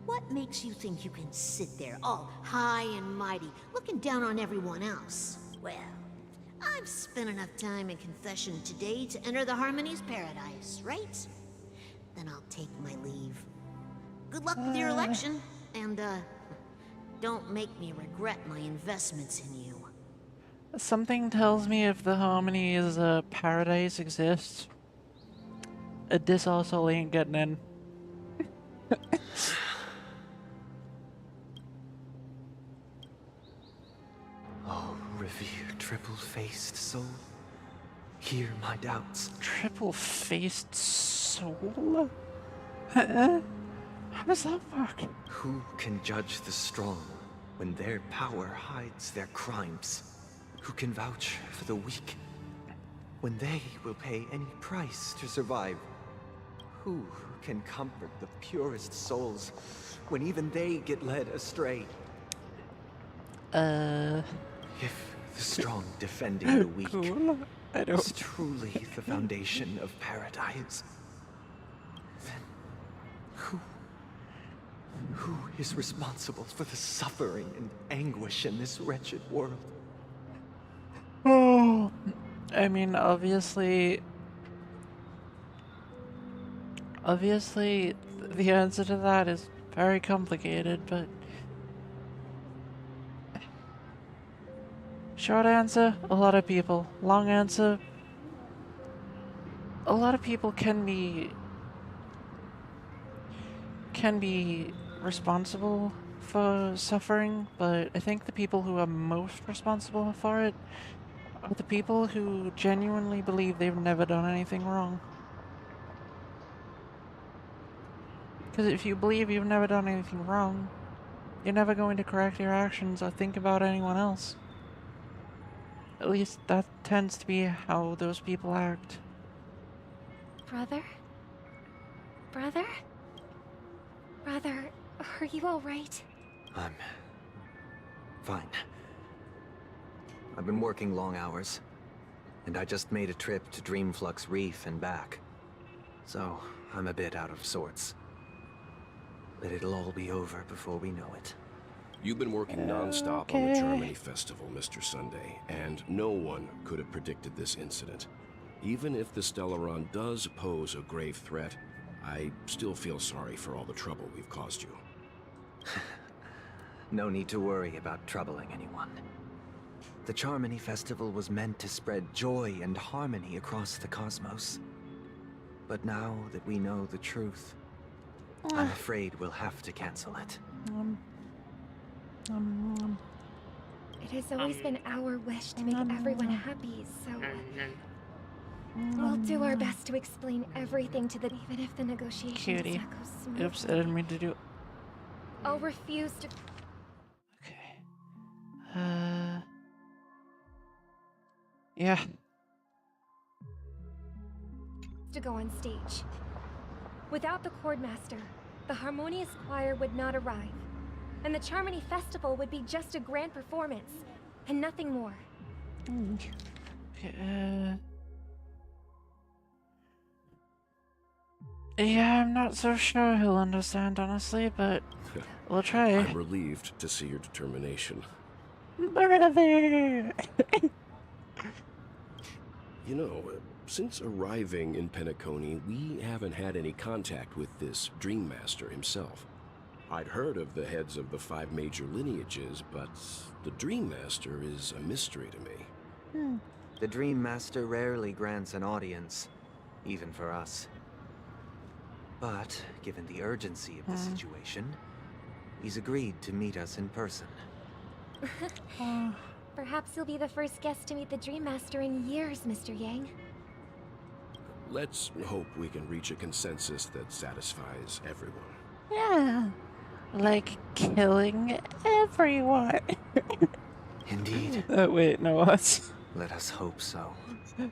What makes you think you can sit there all high and mighty, looking down on everyone else? Well, I've spent enough time in confession today to enter the Harmony's paradise, right? Then I'll take my leave. Good luck with your election, and, don't make me regret my investments in you. Something tells me if the Harmony's paradise exists, this also ain't getting in. Oh, revered triple-faced soul, hear my doubts. Triple-faced soul? How does that work? Who can judge the strong when their power hides their crimes? Who can vouch for the weak when they will pay any price to survive? Who can comfort the purest souls when even they get led astray? If The strong defending the weak Cool. I don't. is truly the foundation of paradise. Then who is responsible for the suffering and anguish in this wretched world? Oh, I mean, obviously, the answer to that is very complicated, but short answer, a lot of people. Long answer, a lot of people can be responsible for suffering, but I think the people who are most responsible for it are the people who genuinely believe they've never done anything wrong. Because if you believe you've never done anything wrong, you're never going to correct your actions or think about anyone else. At least that tends to be how those people act. Brother? Brother? Brother, are you alright? I'm fine. I've been working long hours, and I just made a trip to Dreamflux Reef and back. So, I'm a bit out of sorts. But it'll all be over before we know it. You've been working non-stop on the Charmony Festival, Mr. Sunday, and no one could have predicted this incident. Even if the Stellaron does pose a grave threat, I still feel sorry for all the trouble we've caused you. No need to worry about troubling anyone. The Charmony Festival was meant to spread joy and harmony across the cosmos. But now that we know the truth, I'm afraid we'll have to cancel it. It has always been our wish to make everyone happy, so we'll do our best to explain everything to them, even if the negotiation does not go smoothly. Oops, I didn't mean to do. I'll refuse to. Yeah. To go on stage. Without the Chordmaster, the Harmonious Choir would not arrive, and the Charmony Festival would be just a grand performance, and nothing more. Yeah, I'm not so sure he'll understand, honestly, but we'll try. I'm relieved to see your determination. Brother! You know, since arriving in Penacony, we haven't had any contact with this Dream Master himself. I'd heard of the heads of the 5 major lineages, but the Dream Master is a mystery to me. The Dream Master rarely grants an audience, even for us. But, given the urgency of the situation, he's agreed to meet us in person. Perhaps you'll be the first guest to meet the Dream Master in years, Mr. Yang. Let's hope we can reach a consensus that satisfies everyone. Yeah. Like killing everyone. Indeed. Wait, no, what? Let us hope so.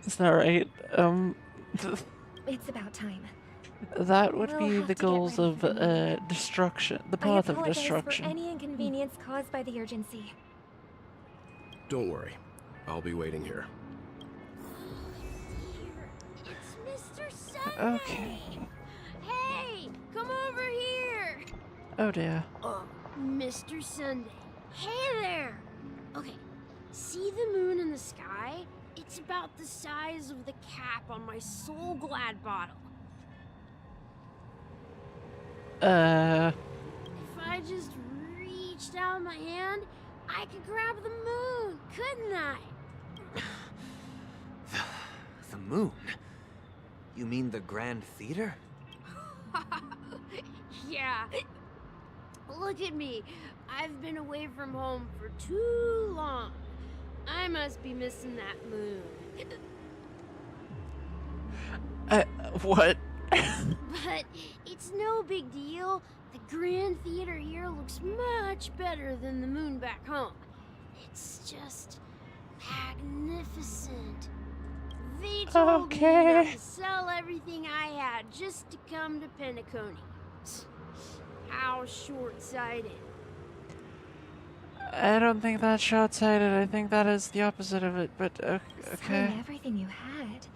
Is that right? It's about time. That would We'll be have the to get goals ready of for the destruction. The I path of apologize destruction. for any inconvenience caused by the urgency. Don't worry. I'll be waiting here. It's Mr. Sunday! Okay. Hey, come over here! Oh dear. Mr. Sunday. Hey there! Okay, see the moon in the sky? It's about the size of the cap on my Soul Glad bottle. If I just reached out my hand, I could grab the moon, couldn't I? The moon? You mean the Grand Theater? Yeah. Look at me. I've been away from home for too long. I must be missing that moon. What? But it's no big deal. The Grand Theater here looks much better than the moon back home. It's just magnificent. They told me not to sell everything I had just to come to Penacony. How short-sighted. I don't think that's short-sighted. I think that is the opposite of it, but Selling okay. everything you had.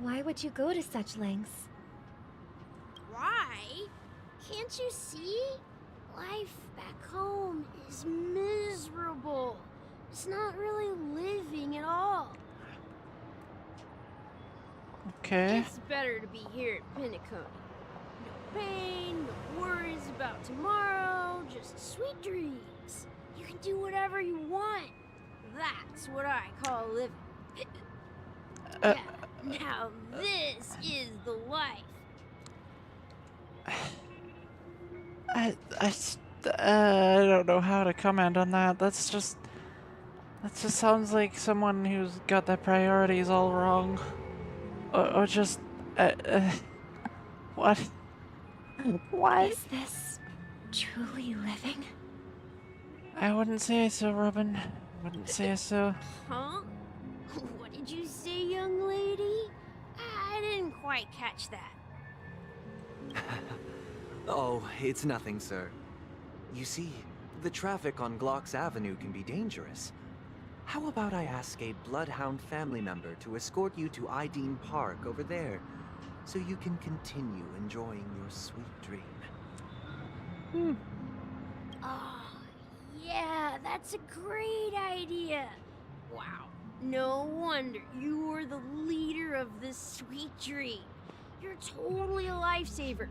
Why would you go to such lengths? Why? Can't you see? Life back home is miserable. It's not really living at all. Okay. It's better to be here at Pinnacle. No pain, no worries about tomorrow, just sweet dreams. You can do whatever you want. That's what I call living. Yeah, now this is the life. I don't know how to comment on that. That just sounds like someone who's got their priorities all wrong. Or just, what? What? Is this truly living? I wouldn't say so, Robin. Wouldn't say so. Huh? What did you say, young lady? I didn't quite catch that. Oh, it's nothing, sir. You see, the traffic on Glock's Avenue can be dangerous. How about I ask a Bloodhound family member to escort you to Ideen Park over there, so you can continue enjoying your sweet dream? Oh, yeah, that's a great idea. Wow, no wonder you were the leader of this sweet dream. You're totally a lifesaver.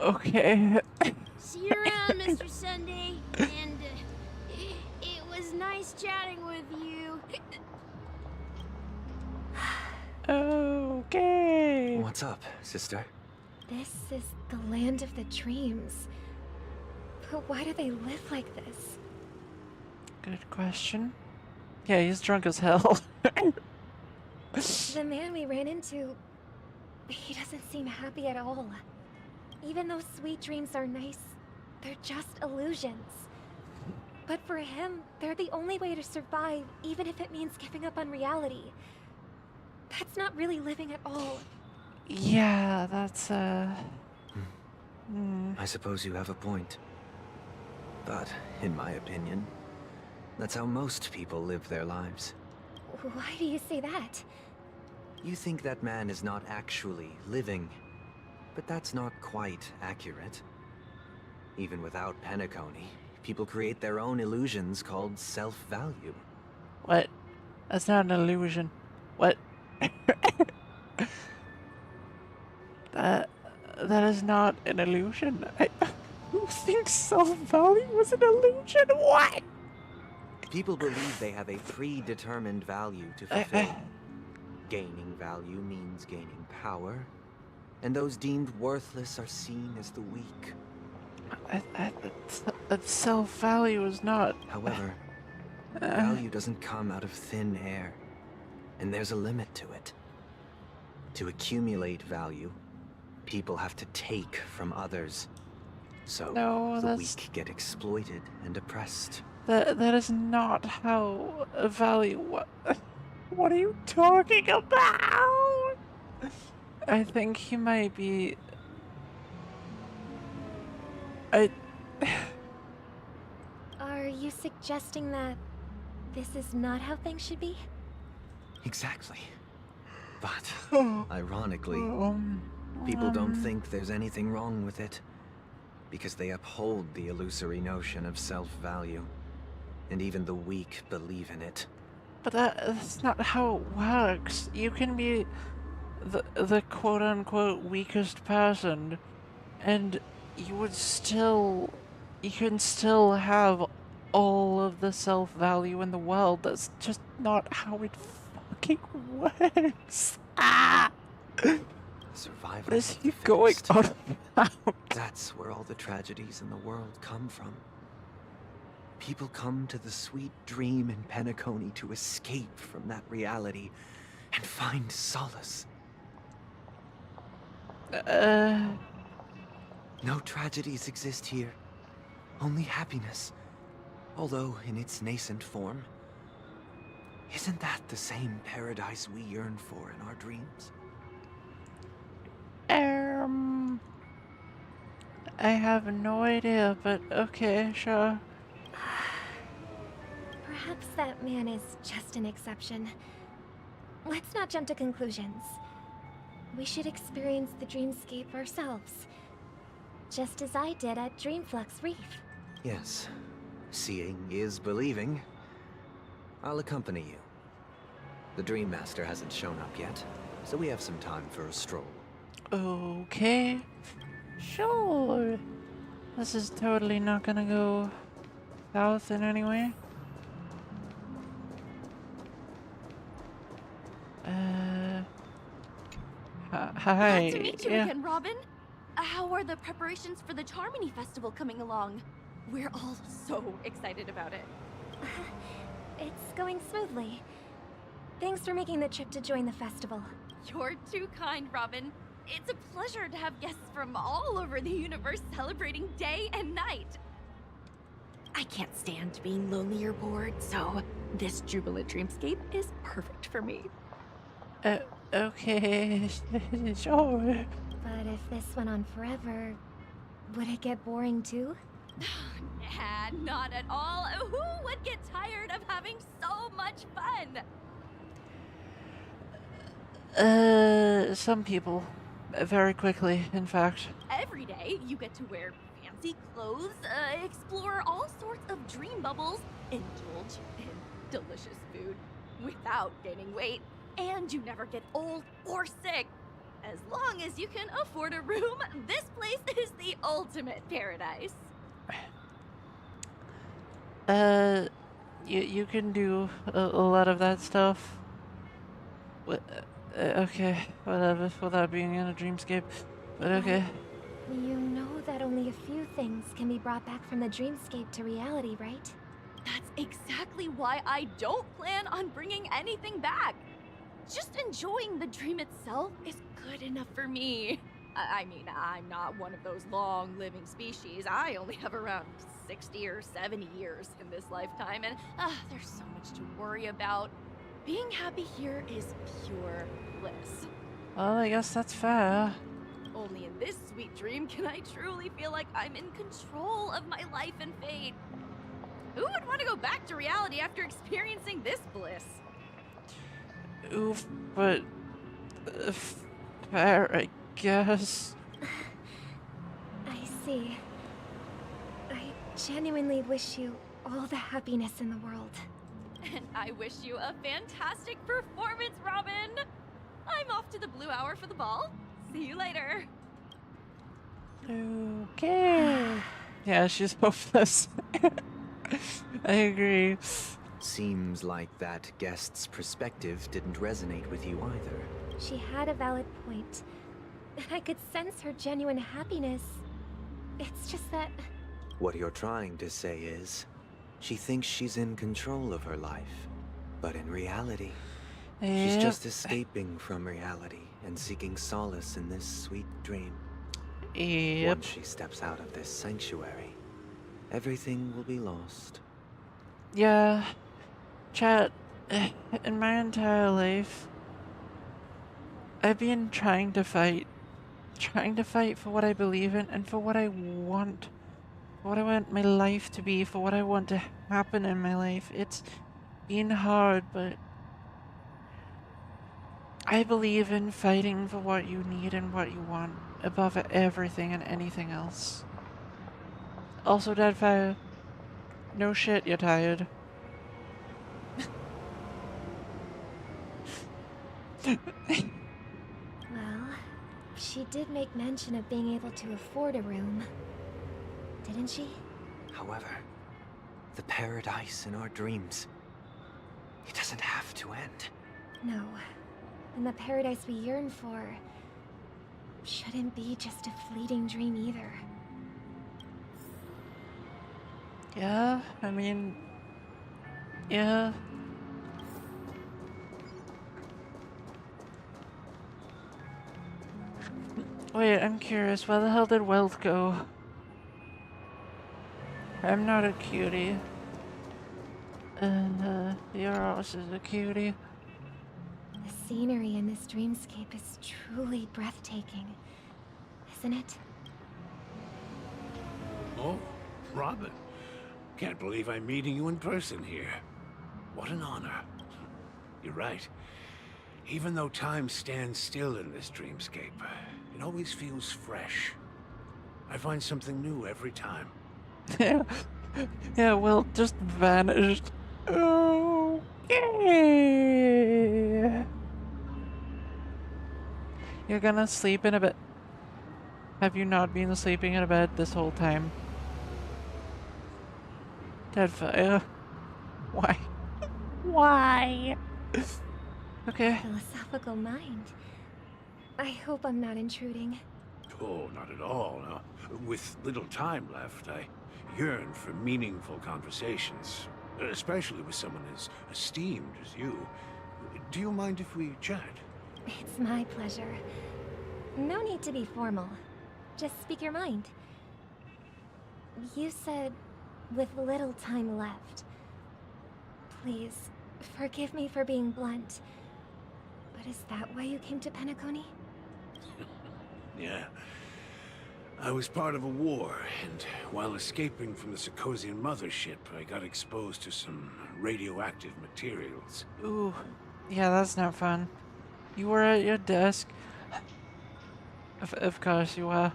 Okay. See you around, Mr. Sunday, and it was nice chatting with you. Okay. What's up, sister? This is the land of the dreams. But why do they live like this? Good question. Yeah, he's drunk as hell. The man we ran into, he doesn't seem happy at all. Even though sweet dreams are nice, they're just illusions. But for him, they're the only way to survive, even if it means giving up on reality. That's not really living at all. Yeah, that's, I suppose you have a point. But, in my opinion, that's how most people live their lives. Why do you say that? You think that man is not actually living, but that's not quite accurate. Even without Penacony, people create their own illusions called self-value. What? That's not an illusion. What? That is not an illusion. Who thinks self-value was an illusion? What? People believe they have a predetermined value to fulfill. Gaining value means gaining power, and those deemed worthless are seen as the weak. That self-value is not... However, value doesn't come out of thin air, and there's a limit to it. To accumulate value, people have to take from others. So the weak get exploited and oppressed. That is not how value... What are you talking about? I think he might be... Are you suggesting that this is not how things should be? Exactly. But, ironically, people don't think there's anything wrong with it, because they uphold the illusory notion of self-value, and even the weak believe in it. But that's not how it works. You can be the quote-unquote weakest person, and you can still have all of the self-value in the world. That's just not how it fucking works. Survival. What is he going on about? That's where all the tragedies in the world come from. People come to the sweet dream in Penacony to escape from that reality and find solace. No tragedies exist here, only happiness, although in its nascent form. Isn't that the same paradise we yearn for in our dreams? I have no idea, but okay, sure. Perhaps that man is just an exception. Let's not jump to conclusions. We should experience the dreamscape ourselves. Just as I did at Dreamflux Reef. Yes, seeing is believing. I'll accompany you. The Dream Master hasn't shown up yet, so we have some time for a stroll. Okay. Sure. This is totally not gonna go south in any way. Hi. Glad to meet you again, Robin. How are the preparations for the Charmony Festival coming along? We're all so excited about it. It's going smoothly. Thanks for making the trip to join the festival. You're too kind, Robin. It's a pleasure to have guests from all over the universe celebrating day and night. I can't stand being lonely or bored, so this jubilant dreamscape is perfect for me. Okay, sure. But if this went on forever, would it get boring too? Nah, not at all. Who would get tired of having so much fun? Some people. Very quickly, in fact. Every day, you get to wear fancy clothes, explore all sorts of dream bubbles, indulge in delicious food without gaining weight, and you never get old or sick. As long as you can afford a room, this place is the ultimate paradise. You can do a lot of that stuff. Okay, whatever, without being in a dreamscape. But okay. You know that only a few things can be brought back from the dreamscape to reality, right? That's exactly why I don't plan on bringing anything back. Just enjoying the dream itself is good enough for me. I mean, I'm not one of those long-living species. I only have around 60 or 70 years in this lifetime, and there's so much to worry about. Being happy here is pure bliss. Well, I guess that's fair. Only in this sweet dream can I truly feel like I'm in control of my life and fate. Who would want to go back to reality after experiencing this bliss? Oof, but... fair, I guess. I see. I genuinely wish you all the happiness in the world. And I wish you a fantastic performance, Robin! I'm off to the Blue Hour for the ball. See you later. Okay. Yeah, she's hopeless. I agree. Seems like that guest's perspective didn't resonate with you either. She had a valid point. I could sense her genuine happiness. It's just that... What you're trying to say is, she thinks she's in control of her life. But in reality, she's just escaping from reality and seeking solace in this sweet dream. Once she steps out of this sanctuary, everything will be lost. Yeah. Chat, in my entire life, I've been trying to fight for what I believe in and for what I want. For what I want my life to be, for what I want to happen in my life. It's been hard, but I believe in fighting for what you need and what you want above everything and anything else. Also, Deadfire, no shit, you're tired. Well, she did make mention of being able to afford a room. Didn't she? However, the paradise in our dreams, it doesn't have to end. No. And the paradise we yearn for shouldn't be just a fleeting dream either. Yeah, I mean, yeah. Wait, I'm curious, where the hell did Wealth go? I'm not a cutie. You're also a cutie. The scenery in this dreamscape is truly breathtaking, isn't it? Oh, Robin. Can't believe I'm meeting you in person here. What an honor. You're right. Even though time stands still in this dreamscape, it always feels fresh. I find something new every time. Yeah. Yeah, well, just vanished. Oh, yeah. You're gonna sleep in a bed. Have you not been sleeping in a bed this whole time? Deadfire. Why? Why? Okay. Philosophical mind. I hope I'm not intruding. Oh, not at all. No. With little time left, I yearn for meaningful conversations, especially with someone as esteemed as you. Do you mind if we chat? It's my pleasure. No need to be formal. Just speak your mind. You said, with little time left. Please, forgive me for being blunt. But is that why you came to Penacony? Yeah. I was part of a war, and while escaping from the Sarkosian mothership, I got exposed to some radioactive materials. Ooh. Yeah, that's not fun. You were at your desk. Of course you are.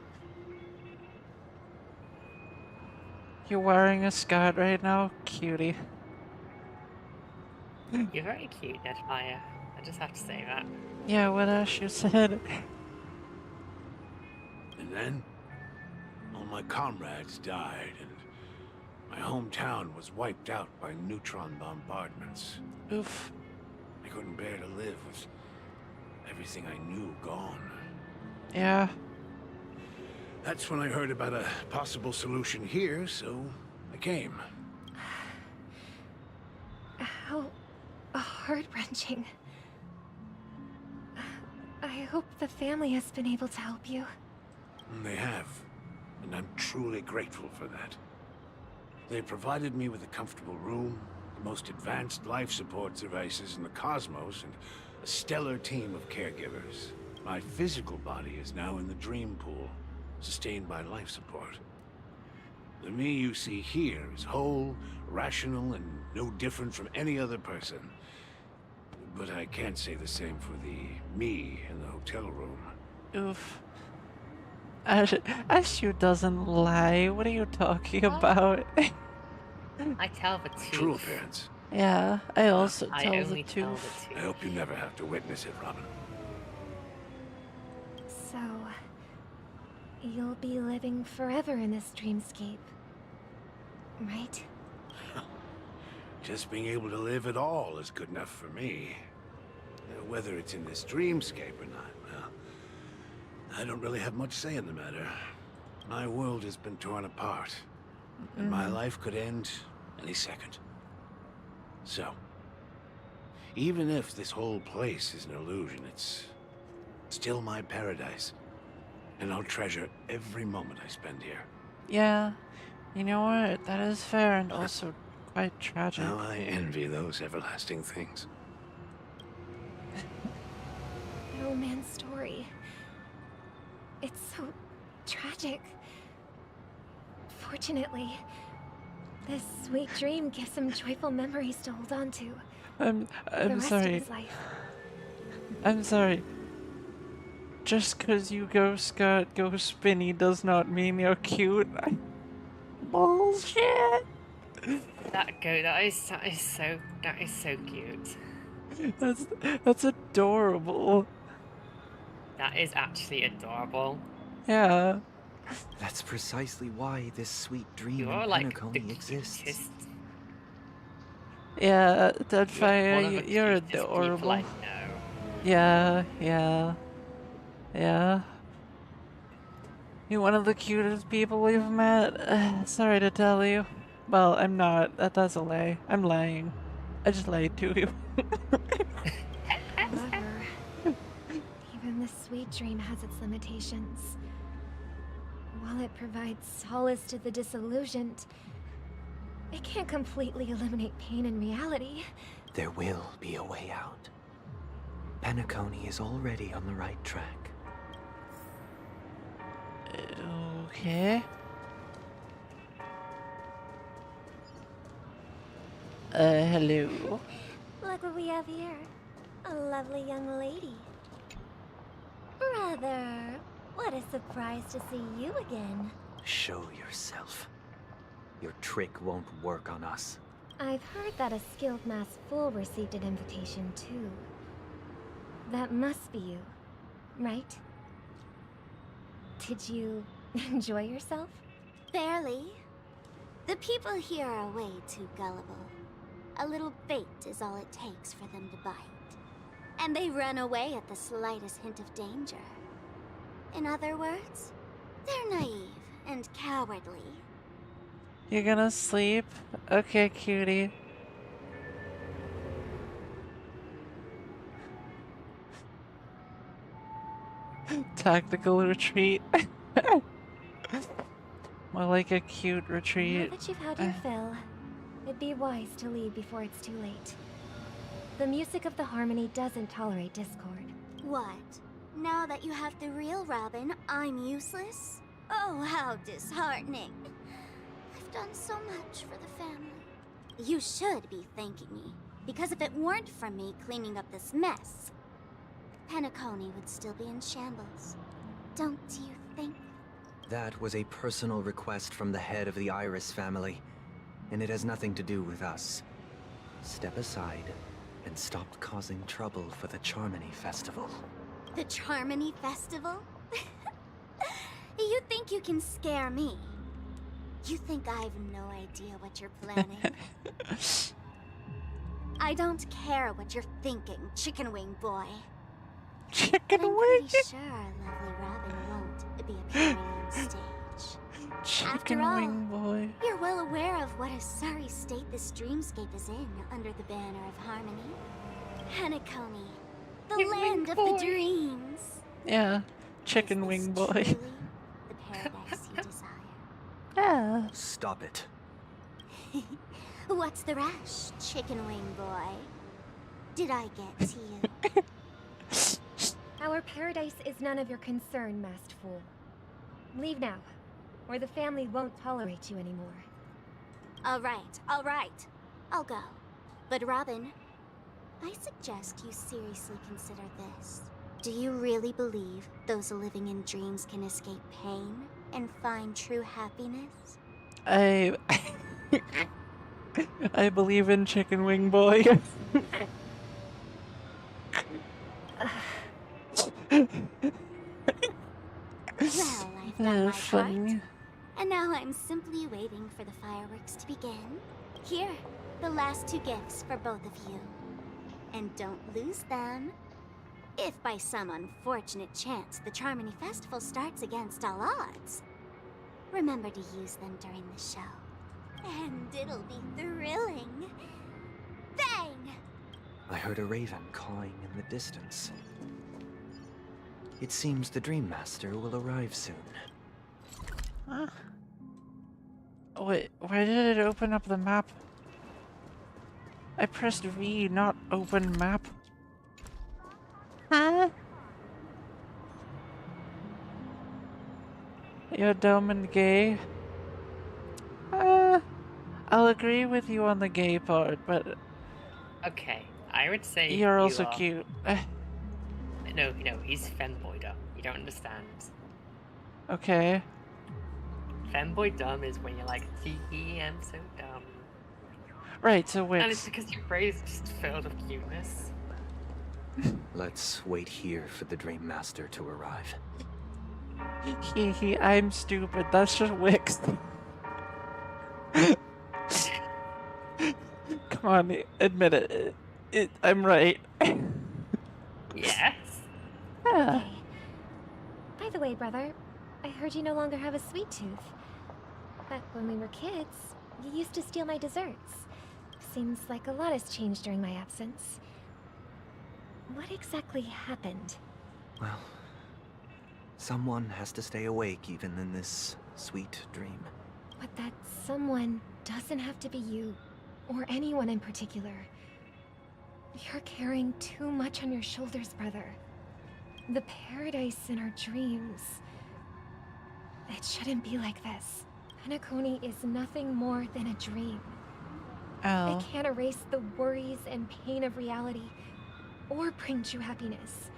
You're wearing a skirt right now? Cutie. You're very cute, Deadfire. I just have to say that. Yeah, what else you said? And then, all my comrades died, and my hometown was wiped out by neutron bombardments. Oof. I couldn't bear to live with everything I knew gone. Yeah. That's when I heard about a possible solution here, so I came. How heart-wrenching. I hope the family has been able to help you. They have, and I'm truly grateful for that. They provided me with a comfortable room, the most advanced life support devices in the cosmos, and a stellar team of caregivers. My physical body is now in the dream pool, sustained by life support. The me you see here is whole, rational, and no different from any other person. But I can't say the same for the me in the hotel room. Oof. Ashu doesn't lie. What are you talking about? I tell the truth. True appearance. Yeah, I also I tell the only tell the truth. I hope you never have to witness it, Robin. So, you'll be living forever in this dreamscape, right? Just being able to live at all is good enough for me. Whether it's in this dreamscape or not, well, I don't really have much say in the matter. My world has been torn apart, and my life could end any second. So, even if this whole place is an illusion, it's still my paradise. And I'll treasure every moment I spend here. Yeah, you know what? That is fair and also quite tragic. Now I envy those everlasting things. An old man's story. It's so tragic. Fortunately, this sweet dream gives him joyful memories to hold on to. I'm the rest sorry. Of his life. I'm sorry. Just because you go skirt, go spinny does not mean you're cute. Bullshit. That is so cute. That's adorable. That is actually adorable. Yeah. That's precisely why this sweet dream You're in like Penacony exists. Yeah, One Deadfire, of the you're cutest people adorable. I know. Yeah. You're one of the cutest people we've met. Sorry to tell you. Well, I'm not. That's a lie. I'm lying. I just lied to you. However, even this sweet dream has its limitations. While it provides solace to the disillusioned, it can't completely eliminate pain in reality. There will be a way out. Penacony is already on the right track. Okay. Hello. Look what we have here. A lovely young lady. Brother, what a surprise to see you again. Show yourself. Your trick won't work on us. I've heard that a skilled masked fool received an invitation too. That must be you, right? Did you enjoy yourself? Barely. The people here are way too gullible. A little bait is all it takes for them to bite. And they run away at the slightest hint of danger. In other words, they're naive and cowardly. You're gonna sleep? Okay, cutie. Tactical retreat. More like a cute retreat. Now that you've had your fill, it'd be wise to leave before it's too late. The music of the harmony doesn't tolerate discord. What? Now that you have the real Robin, I'm useless? Oh, how disheartening. I've done so much for the family. You should be thanking me, because if it weren't for me cleaning up this mess, Penacony would still be in shambles. Don't you think? That was a personal request from the head of the Iris family, and it has nothing to do with us. Step aside and stop causing trouble for the Charmony Festival. The Charmony Festival? You think you can scare me? You think I have no idea what you're planning? I don't care what you're thinking, chicken wing boy. Chicken wing? I'm pretty sure our lovely Robin won't be appearing on stage. Chicken After all, wing boy. You're well aware of what a sorry state this dreamscape is in under the banner of harmony. Penacony, the land of the dreams. Yeah, chicken wing boy. Truly the paradise you desire. Yeah. Stop it. What's the rush, chicken wing boy? Did I get to you? Our paradise is none of your concern, masked fool. Leave now, or the family won't tolerate you anymore. All right. I'll go. But Robin, I suggest you seriously consider this. Do you really believe those living in dreams can escape pain and find true happiness? I believe in chicken wing boy. Well, I've done my part. Funny. And now I'm simply waiting for the fireworks to begin. Here, the last two gifts for both of you. And don't lose them. If by some unfortunate chance the Charmony Festival starts against all odds, remember to use them during the show. And it'll be thrilling. Bang! I heard a raven cawing in the distance. It seems the Dream Master will arrive soon. Huh? Wait, why did it open up the map? I pressed V, not open map. Huh? You're dumb and gay. I'll agree with you on the gay part, but Okay, I would say you're you also are... cute. No, he's femboy dumb. You don't understand. Okay. Femboy dumb is when you're like, tee I'm so dumb. Right, so wait. And it's because your brain is just filled with cuteness. Let's wait here for the Dream Master to arrive. I'm stupid. That's just Wix. Come on, admit it. I'm right. Yes. Yeah. Okay. By the way, brother, I heard you no longer have a sweet tooth. Back when we were kids, you used to steal my desserts. Seems like a lot has changed during my absence. What exactly happened? Well, someone has to stay awake even in this sweet dream. But that someone doesn't have to be you, or anyone in particular. You're carrying too much on your shoulders, brother. The paradise in our dreams. It shouldn't be like this. Penacony is nothing more than a dream. It Oh. can't erase the worries and pain of reality, or bring true happiness.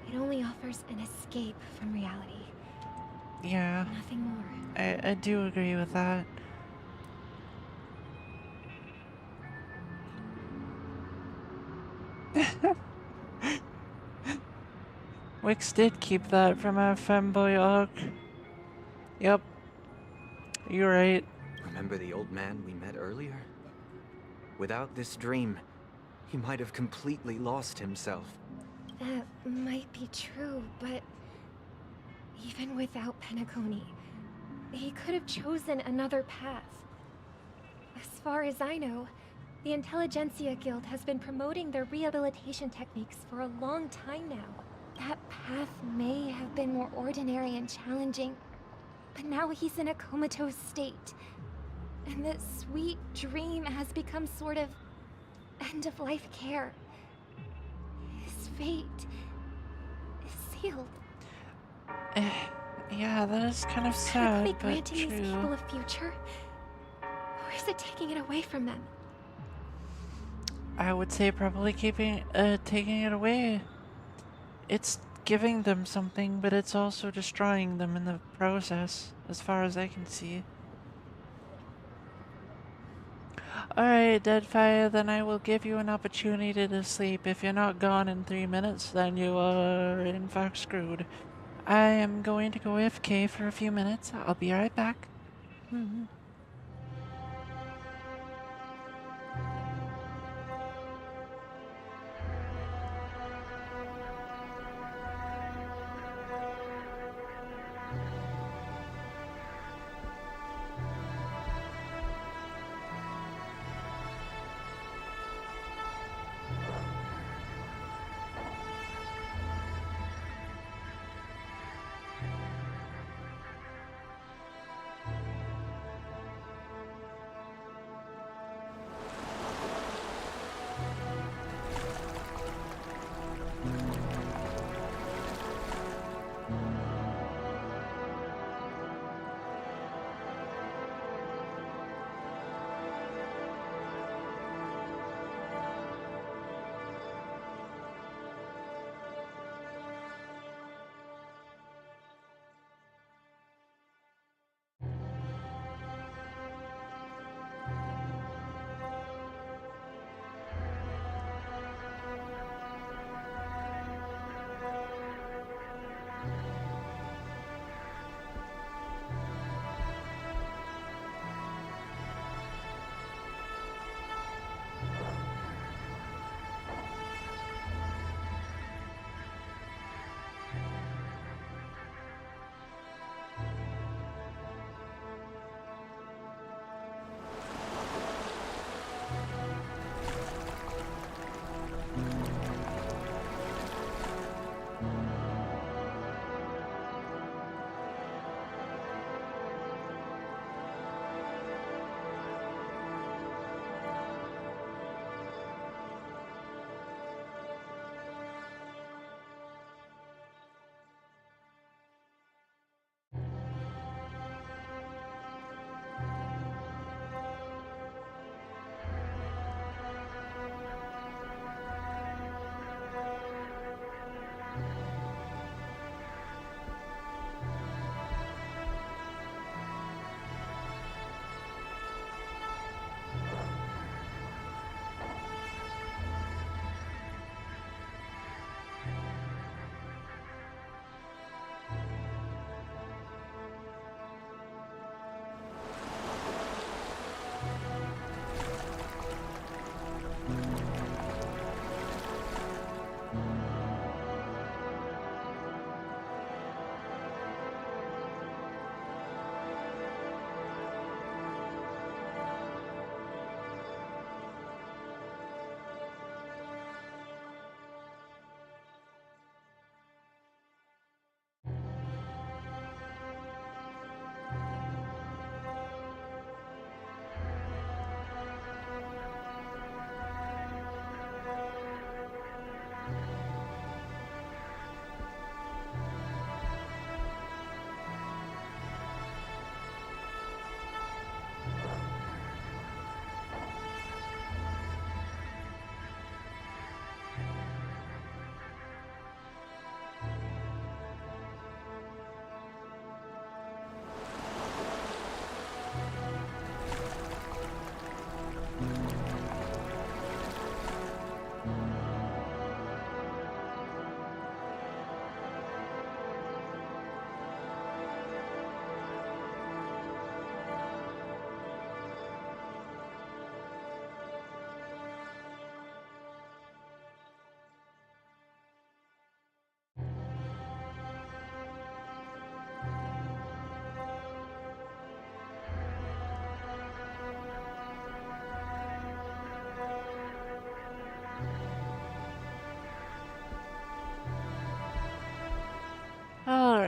It only offers an escape from reality. Yeah. Nothing more. I do agree with that. Wix did keep that from our femboy arc. Yep. You're right. Remember the old man we met earlier? Without this dream, he might have completely lost himself. That might be true, but even without Penacony, he could have chosen another path. As far as I know, the Intelligentsia Guild has been promoting their rehabilitation techniques for a long time now. That path may have been more ordinary and challenging, but now he's in a comatose state. And the sweet dream has become sort of end-of-life care. His fate is sealed. Yeah, that is kind of Is sad, Penacony but granting these people true. a future? Or is it taking it away from them? I would say probably taking it away. It's giving them something, but it's also destroying them in the process, as far as I can see. Alright, Deadfire, then I will give you an opportunity to sleep. If you're not gone in 3 minutes, then you are in fact screwed. I am going to go AFK for a few minutes. I'll be right back.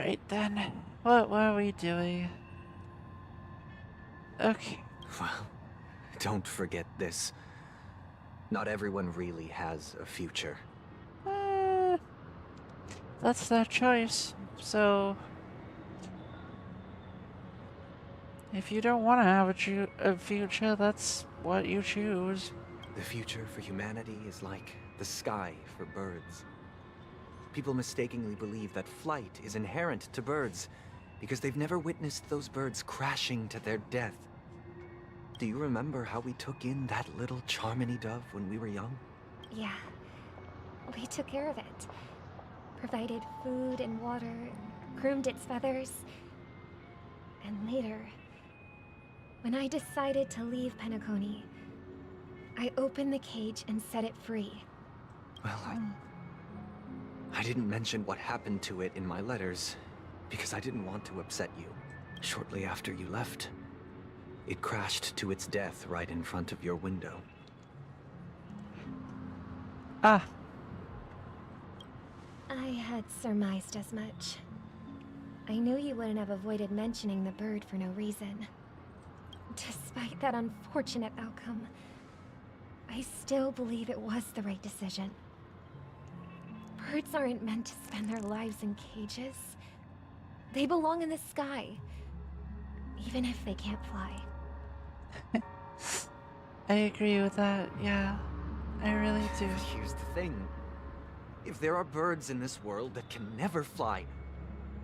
Alright then. What are we doing? Okay. Well, don't forget this. Not everyone really has a future. That's their choice. So, if you don't want to have a future, that's what you choose. The future for humanity is like the sky for birds. People mistakenly believe that flight is inherent to birds because they've never witnessed those birds crashing to their death. Do you remember how we took in that little Charmony dove when we were young? Yeah. We took care of it. Provided food and water, groomed its feathers. And later, when I decided to leave Penacony, I opened the cage and set it free. Well, I didn't mention what happened to it in my letters because I didn't want to upset you. Shortly after you left, it crashed to its death right in front of your window. Ah. I had surmised as much. I knew you wouldn't have avoided mentioning the bird for no reason. Despite that unfortunate outcome, I still believe it was the right decision. Birds aren't meant to spend their lives in cages. They belong in the sky, even if they can't fly. I agree with that, yeah. I really do. Here's the thing. If there are birds in this world that can never fly,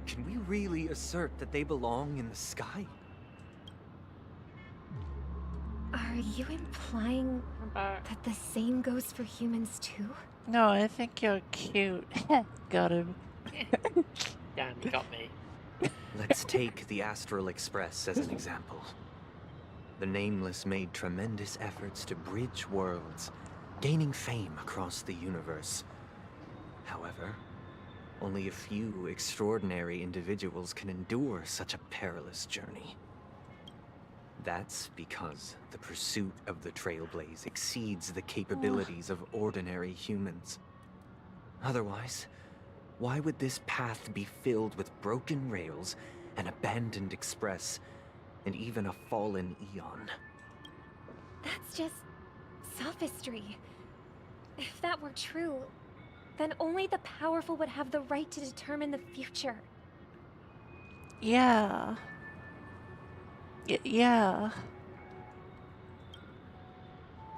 can we really assert that they belong in the sky? Are you implying that the same goes for humans too? No, I think you're cute. Got him. Yeah, you got me. Let's take the Astral Express as an example. The Nameless made tremendous efforts to bridge worlds, gaining fame across the universe. However, only a few extraordinary individuals can endure such a perilous journey. That's because the pursuit of the Trailblaze exceeds the capabilities of ordinary humans. Otherwise, why would this path be filled with broken rails, an abandoned express, and even a fallen Eon? That's just sophistry. If that were true, then only the powerful would have the right to determine the future. Yeah. Yeah.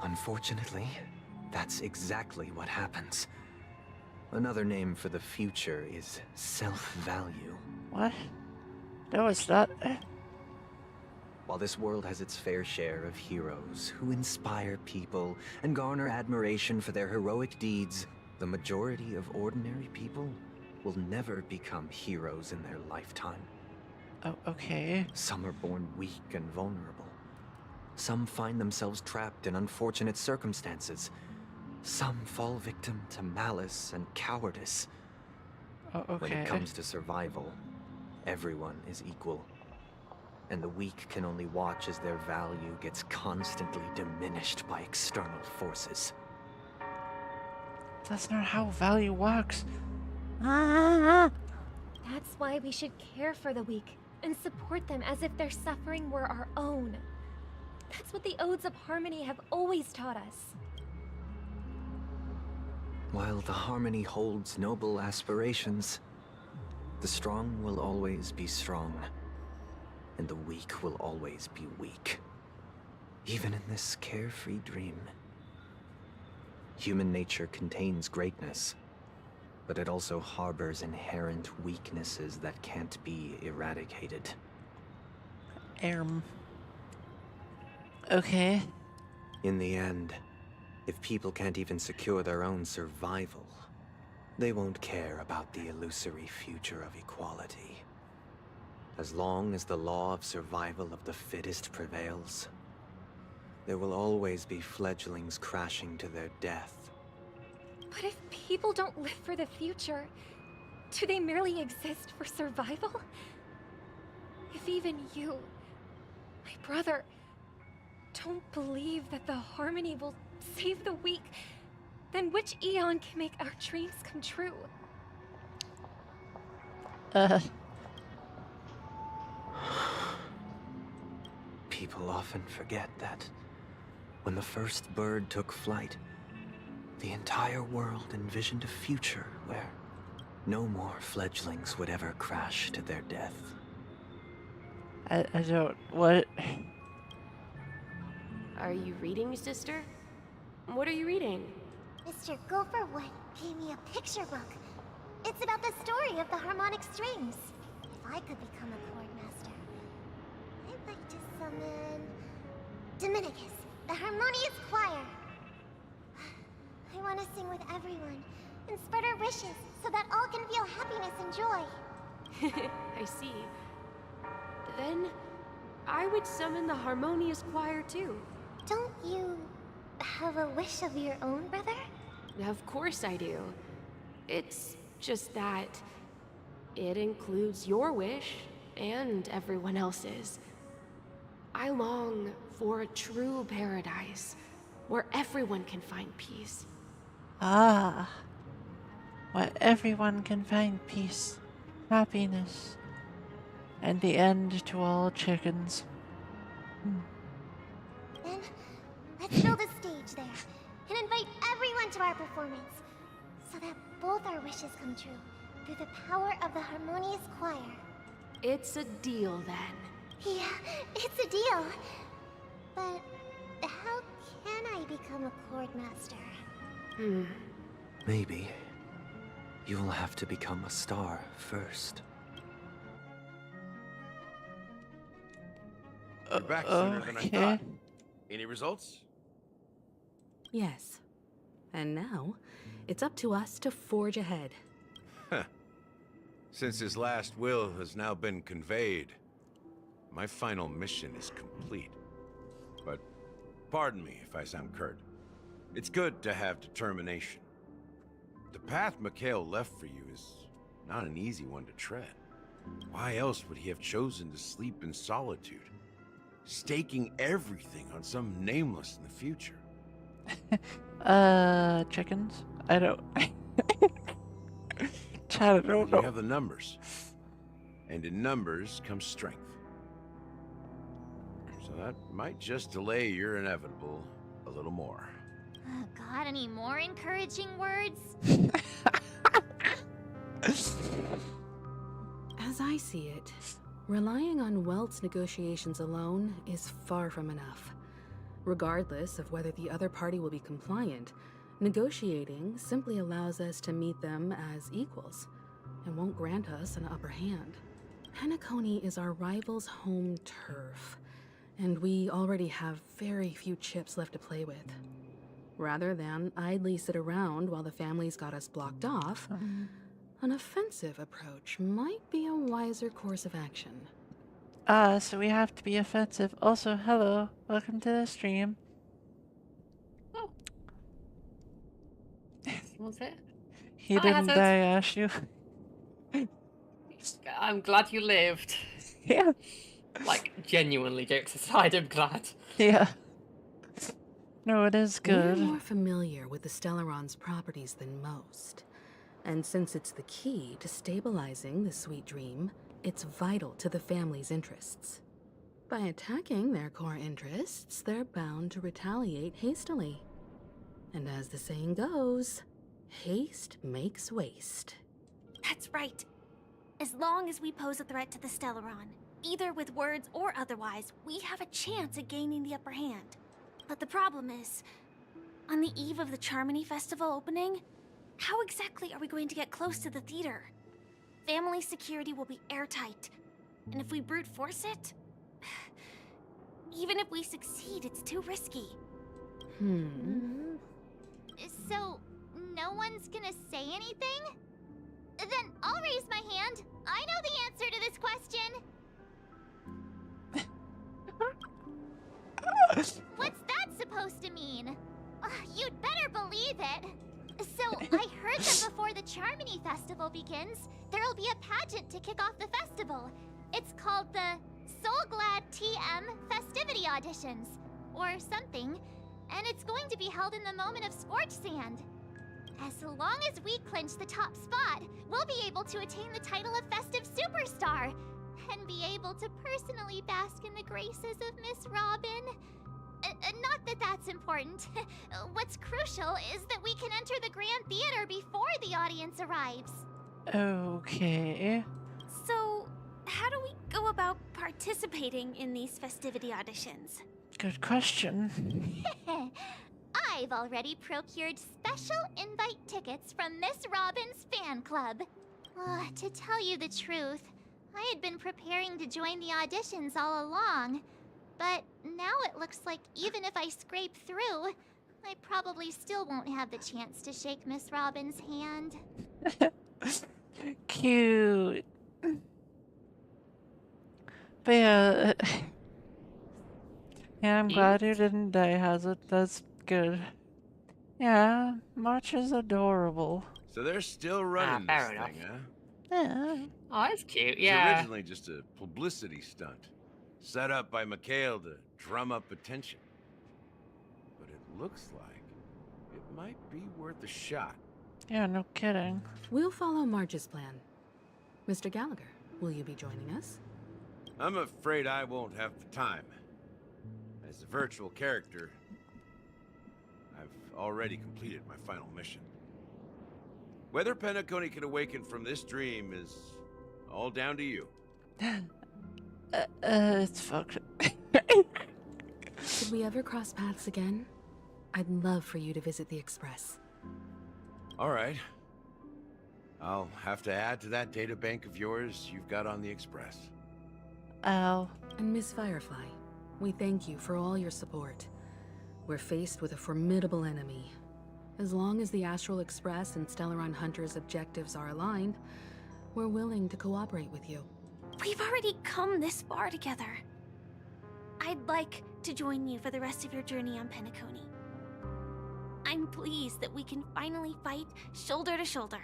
Unfortunately, that's exactly what happens. Another name for the future is self-value. What? No, it's not. While this world has its fair share of heroes who inspire people and garner admiration for their heroic deeds, the majority of ordinary people will never become heroes in their lifetime. Oh, okay. Some are born weak and vulnerable. Some find themselves trapped in unfortunate circumstances. Some fall victim to malice and cowardice. Oh, okay. When it comes to survival, everyone is equal. And the weak can only watch as their value gets constantly diminished by external forces. That's not how value works. That's why we should care for the weak and support them as if their suffering were our own. That's what the Odes of Harmony have always taught us. While the Harmony holds noble aspirations, the strong will always be strong, and the weak will always be weak. Even in this carefree dream. Human nature contains greatness, but it also harbors inherent weaknesses that can't be eradicated. Okay. In the end, if people can't even secure their own survival, they won't care about the illusory future of equality. As long as the law of survival of the fittest prevails, there will always be fledglings crashing to their death. But if people don't live for the future, do they merely exist for survival? If even you, my brother, don't believe that the Harmony will save the weak, then which Eon can make our dreams come true? People often forget that when the first bird took flight, the entire world envisioned a future where no more fledglings would ever crash to their death. I don't... What? Are you reading, sister? What are you reading? Mr. Gopherwood gave me a picture book. It's about the story of the harmonic strings. If I could become a chord master, I'd like to summon Dominicus, the harmonious choir. I want to sing with everyone and spread our wishes so that all can feel happiness and joy. I see. Then I would summon the harmonious choir too. Don't you have a wish of your own, brother? Of course I do. It's just that it includes your wish and everyone else's. I long for a true paradise where everyone can find peace. Ah. Where everyone can find peace, happiness, and the end to all chickens. Then, let's build a stage there and invite everyone to our performance so that both our wishes come true through the power of the harmonious choir. It's a deal then. Yeah, it's a deal. But how can I become a chord master? Maybe you'll have to become a star first. You're back sooner than I thought. Any results? Yes. And now, it's up to us to forge ahead. Huh. Since his last will has now been conveyed, my final mission is complete. But pardon me if I sound curt. It's good to have determination. The path Mikhail left for you is not an easy one to tread. Why else would he have chosen to sleep in solitude, staking everything on some nameless in the future? Chickens? I don't... Chad, I don't know. You have the numbers. And in numbers comes strength. So that might just delay your inevitable a little more. Got any more encouraging words? As I see it, relying on Welt's negotiations alone is far from enough. Regardless of whether the other party will be compliant, negotiating simply allows us to meet them as equals and won't grant us an upper hand. Penacony is our rival's home turf, and we already have very few chips left to play with. Rather than idly sit around while the family's got us blocked off, an offensive approach might be a wiser course of action. So we have to be offensive. Also, hello, welcome to the stream. Was it? He didn't die, Ash, you. I'm glad you lived. Yeah. Like, genuinely, jokes aside, I'm glad. Yeah. No, it is good. We're more familiar with the Stellaron's properties than most. And since it's the key to stabilizing the sweet dream, it's vital to the family's interests. By attacking their core interests, they're bound to retaliate hastily. And as the saying goes, haste makes waste. That's right. As long as we pose a threat to the Stellaron, either with words or otherwise, we have a chance at gaining the upper hand. But the problem is, on the eve of the Charmony Festival opening, how exactly are we going to get close to the theater? Family security will be airtight, and if we brute force it, even if we succeed, it's too risky. So, no one's gonna say anything? Then I'll raise my hand. I know the answer to this question. What's that supposed to mean? You'd better believe it. So, I heard that before the Charmony Festival begins, there'll be a pageant to kick off the festival. It's called the Soulglad TM Festivity Auditions, or something, and it's going to be held in the moment of Scorch Sand. As long as we clinch the top spot, we'll be able to attain the title of Festive Superstar. and be able to personally bask in the graces of Miss Robin. Not that that's important. What's crucial is that we can enter the Grand Theater before the audience arrives. Okay. So, how do we go about participating in these festivity auditions? Good question. I've already procured special invite tickets from Miss Robin's fan club. To tell you the truth, I had been preparing to join the auditions all along. But now it looks like even if I scrape through, I probably still won't have the chance to shake Miss Robin's hand. Cute. But yeah, yeah, I'm glad you didn't die, Hazard. That's good. Yeah, March is adorable. So they're still running this fair enough. thing, huh? Yeah. Oh, that's cute, It was yeah. originally just a publicity stunt, set up by Mikhail to drum up attention. But it looks like it might be worth a shot. Yeah, no kidding. We'll follow Marge's plan. Mr. Gallagher, will you be joining us? I'm afraid I won't have the time. As a virtual character, I've already completed my final mission. Whether Penacony can awaken from this dream is all down to you. It's fucked. Should we ever cross paths again? I'd love for you to visit the Express. All right. I'll have to add to that data bank of yours you've got on the Express. Ow. And Miss Firefly, we thank you for all your support. We're faced with a formidable enemy. As long as the Astral Express and Stellaron Hunter's objectives are aligned, we're willing to cooperate with you. We've already come this far together. I'd like to join you for the rest of your journey on Penacony. I'm pleased that we can finally fight shoulder to shoulder.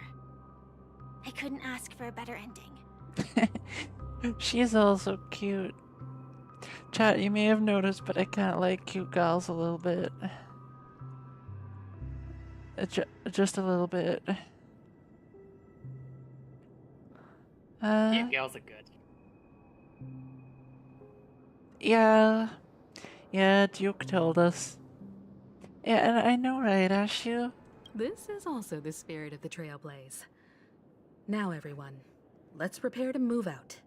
I couldn't ask for a better ending. She's also cute. Chat, you may have noticed, but I kind of like cute gals a little bit. Just a little bit. Yeah, girls are good. Yeah. Yeah, Duke told us. Yeah, and I know, right, Ashu? This is also the spirit of the Trailblaze. Now, everyone, let's prepare to move out.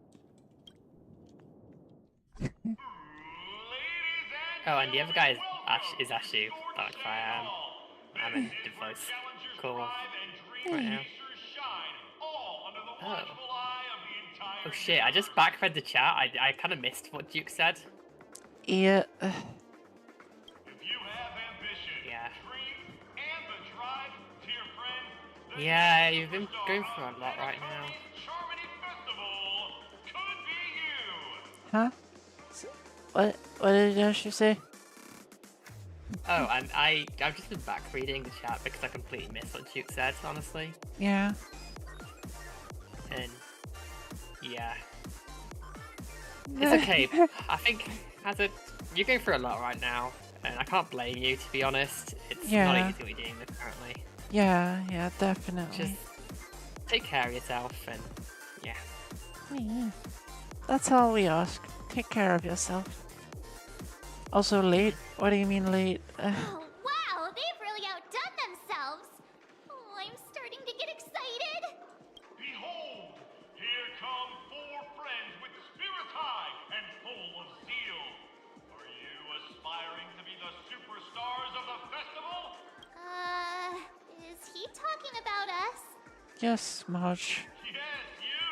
Oh, and the other guy is Ashu. Like I'm in the voice. Cool. Right now. Oh. Oh shit, I just backread the chat. I kind of missed what Duke said. Yeah. Yeah. Yeah, you've been going through a lot right now. Huh? What did Ashu say? Oh, and I've just been back reading the chat because I completely missed what Duke said, honestly. Yeah. And yeah. It's okay. I think you're going through a lot right now, and I can't blame you, to be honest. It's not easy to be dealing with currently. Yeah, definitely. Just take care of yourself, and yeah. Yeah. That's all we ask. Take care of yourself. Also late? What do you mean late? Oh, wow, they've really outdone themselves. Oh, I'm starting to get excited. Behold, here come 4 friends with spirits high and full of zeal. Are you aspiring to be the superstars of the festival? Is he talking about us? Yes, Marge. Yes, you!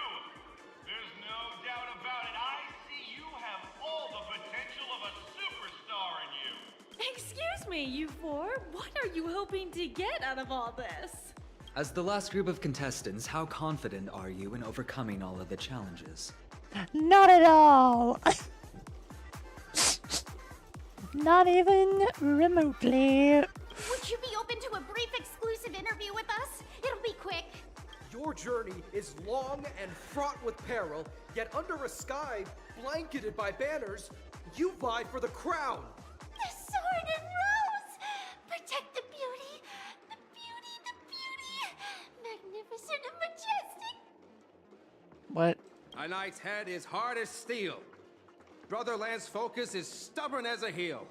There's no doubt about it. I see you have all the potential of a superstar in you. Excuse me, you 4. What are you hoping to get out of all this? As the last group of contestants, how confident are you in overcoming all of the challenges? Not at all! Not even remotely. Would you be open to a brief exclusive interview with us? It'll be quick. Your journey is long and fraught with peril, yet under a sky blanketed by banners, you vie for the crown. The sword and rose! Protect the beauty! The beauty, the beauty! Magnificent and majestic! What? A knight's head is hard as steel. Brother Lance Focus is stubborn as a heel.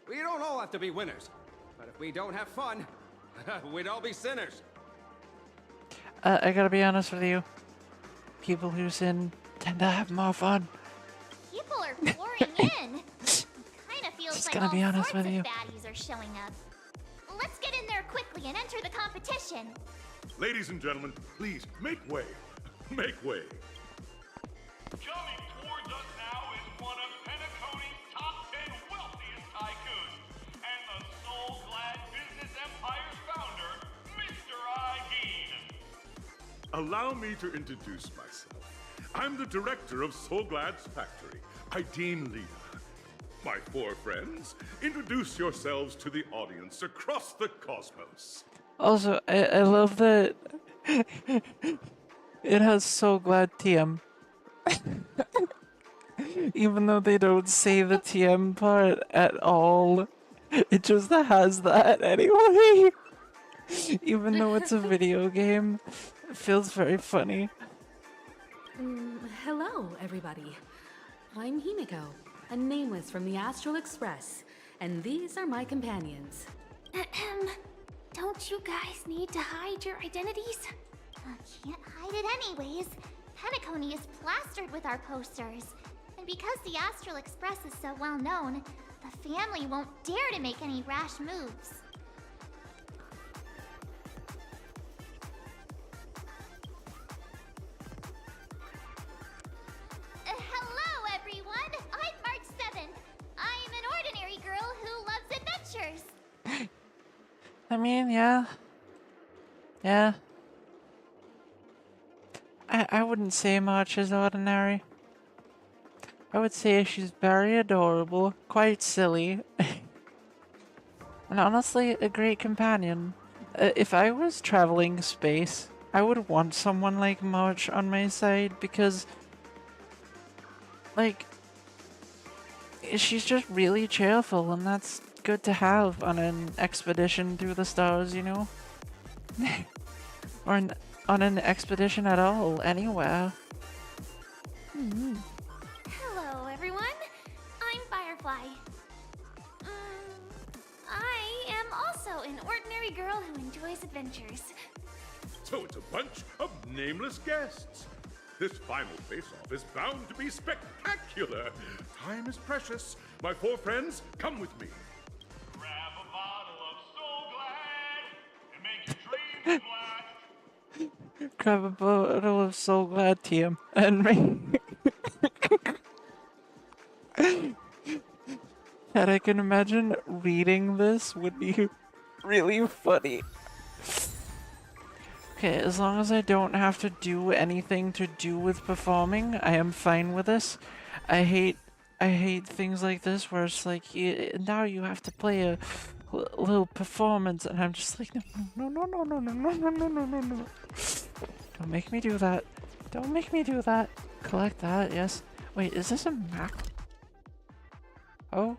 We don't all have to be winners. But if we don't have fun, we'd all be sinners. I gotta be honest with you. People who sin tend to have more fun. People are pouring in. Kinda feels Just like gonna all be honest sorts with of you. baddies are showing up. Let's get in there quickly and enter the competition. Ladies and gentlemen, please make way. Make way. Coming towards us now is one of Penacony's top 10 wealthiest tycoons and the Soul Glad Business Empire's founder, Mr. Ideen. Allow me to introduce myself. I'm the director of Soul Glad's factory, Ideen Lena. My four friends, introduce yourselves to the audience across the cosmos. Also, I love that it has So Glad TM. Even though they don't say the TM part at all, it just has that anyway. Even though it's a video game, it feels very funny. Hello, everybody. I'm Himiko, a nameless from the Astral Express, and these are my companions. Don't you guys need to hide your identities? Can't hide it anyways. Penacony is plastered with our posters. And because the Astral Express is so well known, the family won't dare to make any rash moves. Hello, everyone! I'm March 7th. I'm an ordinary girl who loves adventures. I mean, yeah. Yeah. I wouldn't say March is ordinary. I would say she's very adorable, quite silly, and honestly, a great companion. If I was traveling space, I would want someone like March on my side because, like, she's just really cheerful, and that's good to have on an expedition through the stars, you know? Or on an expedition at all, anywhere. Hello, everyone. I'm Firefly. I am also an ordinary girl who enjoys adventures. So it's a bunch of nameless guests. This final face-off is bound to be spectacular. Time is precious. My four friends, come with me. Grab a bottle of Soul Glad and make your dreams black. Grab a bottle of So Glad TM and me. And I can imagine reading this would be really funny. Okay, as long as I don't have to do anything to do with performing, I am fine with this. I hate things like this where it's like, now you have to play a little performance, and I'm just like, no. Don't make me do that. Don't make me do that. Collect that, yes. Wait, is this a map? Oh.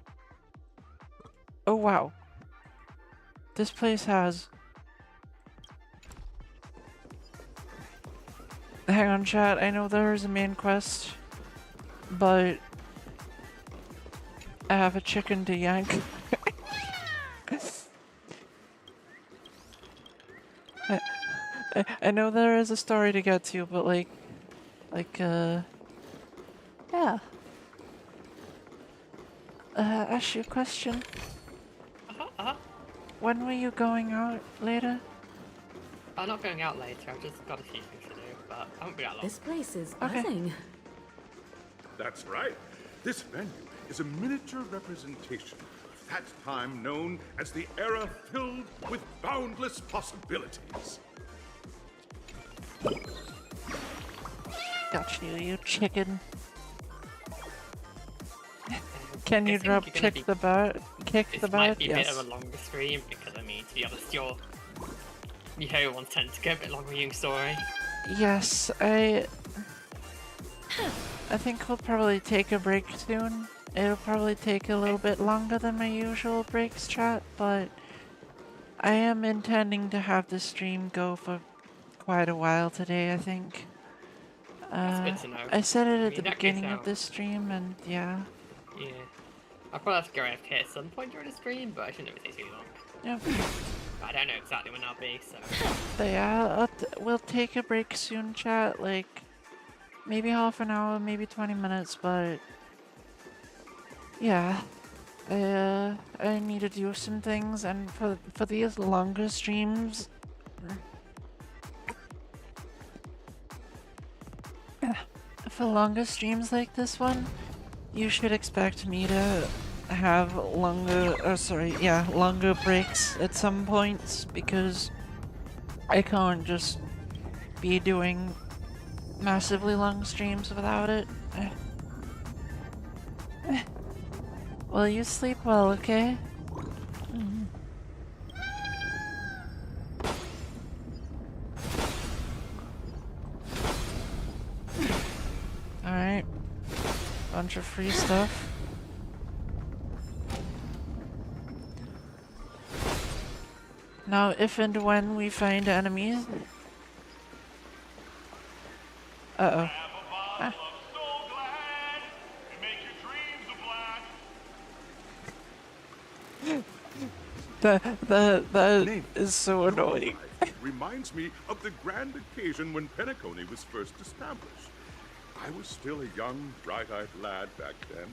Oh, wow. This place has... Hang on, chat. I know there is a main quest, but I have a chicken to yank. I know there is a story to get to, but yeah. Ask you a question. When were you going out later? I'm not going out later, I've just got a few things to do, but I won't be out long. This place is buzzing. That's right. This venue is a miniature representation of that time known as the era filled with boundless possibilities. Got you, you chicken. Can you drop kick the butt? Kick the butt? This might be a Yes. bit of a longer stream because, I mean, to be honest, your Yo ones tend to go a bit longer with your story. Yes, I think we'll probably take a break soon. It'll probably take a little bit longer than my usual breaks, chat, but I am intending to have the stream go for quite a while today, I think. That's good to know. I said it I at mean, the that case beginning of out. this stream, and yeah. Yeah. I'll probably have to go AFK at some point during the stream, but I shouldn't have it take too long. Yeah. But I don't know exactly when that'll be, so. But yeah, we'll take a break soon, chat. Like, maybe half an hour, maybe 20 minutes, but yeah. I need to do some things, and for these longer streams, for longer streams like this one, you should expect me to have longer breaks at some points, because I can't just be doing massively long streams without it. Well, you sleep well, okay? Alright. Bunch of free stuff. Now, if and when we find enemies... Uh-oh. Ah. That is so annoying. Reminds me of the grand occasion when Penacony was first established. I was still a young, bright-eyed lad back then,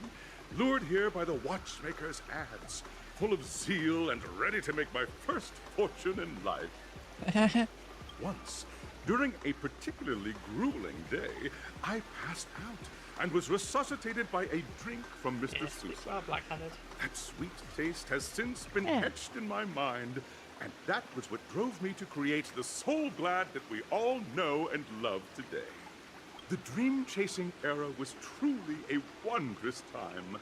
lured here by the watchmaker's ads, full of zeal and ready to make my first fortune in life. Once, during a particularly grueling day, I passed out and was resuscitated by a drink from Mr. Sousa. That sweet taste has since been etched in my mind, and that was what drove me to create the Soul Glad that we all know and love today. The dream-chasing era was truly a wondrous time.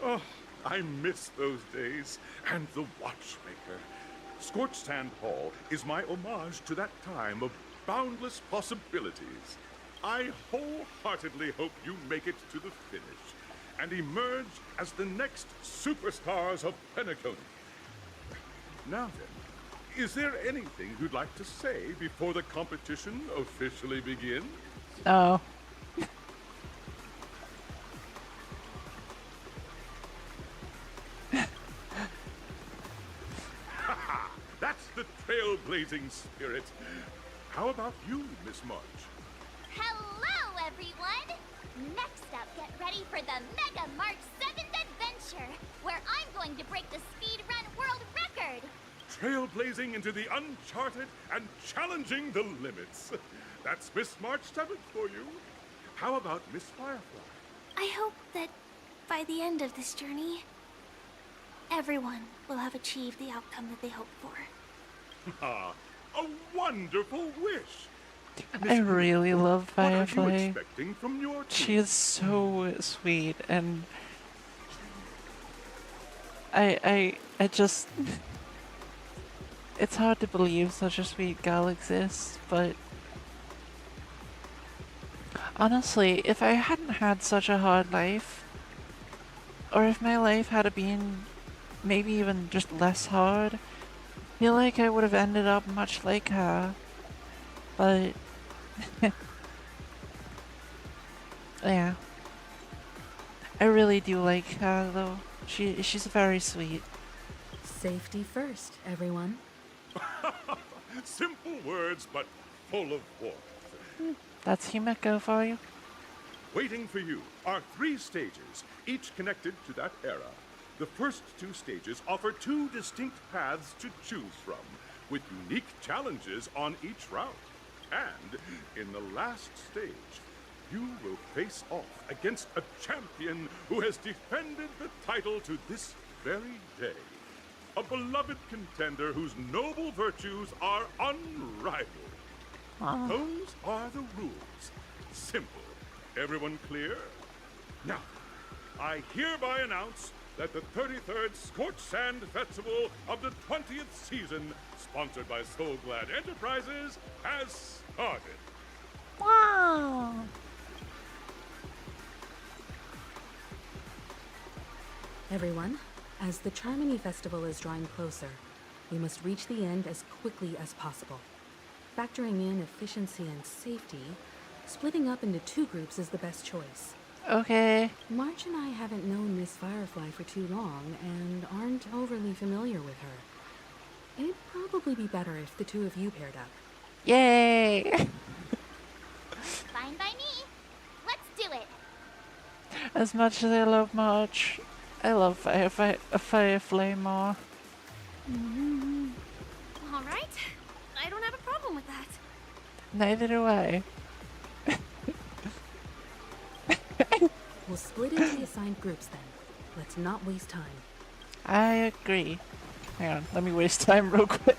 Oh, I miss those days, and the watchmaker. Scorched Sand Hall is my homage to that time of boundless possibilities. I wholeheartedly hope you make it to the finish and emerge as the next superstars of Penacony. Now then, is there anything you'd like to say before the competition officially begins? Oh. That's the trailblazing spirit. How about you, Miss March? Hello, everyone! Next up, get ready for the Mega March 7th Adventure, where I'm going to break the speedrun world record! Trailblazing into the uncharted and challenging the limits. That's Miss March 7th for you. How about Miss Firefly? I hope that by the end of this journey, everyone will have achieved the outcome that they hoped for. Ah, a wonderful wish. I really love What are you Firefly. expecting from your team? She is so sweet, and I just it's hard to believe such a sweet girl exists, but honestly, if I hadn't had such a hard life, or if my life had been maybe even just less hard, I feel like I would have ended up much like her. But yeah, I really do like her though. She's very sweet. Safety first, everyone. Simple words, but full of warmth. That's Himeko for you. Waiting for you are 3 stages, each connected to that era. The first 2 stages offer 2 distinct paths to choose from, with unique challenges on each route. And in the last stage, you will face off against a champion who has defended the title to this very day. A beloved contender whose noble virtues are unrivaled. Those are the rules. Simple. Everyone clear? Now, I hereby announce that the 33rd Scorched Sand Festival of the 20th season, sponsored by Soul Glad Enterprises, has started. Wow! Everyone, as the Charmony Festival is drawing closer, we must reach the end as quickly as possible. Factoring in efficiency and safety, Splitting up into 2 groups is the best choice. Okay. March and I haven't known Miss Firefly for too long and aren't overly familiar with her. It'd probably be better if the 2 of you paired up. Yay! Fine by me. Let's do it. As much as I love March, I love Firefly more. All right. I don't have a problem with that. Neither do I. We'll split into the assigned groups then. Let's not waste time. I agree. Hang on, let me waste time real quick.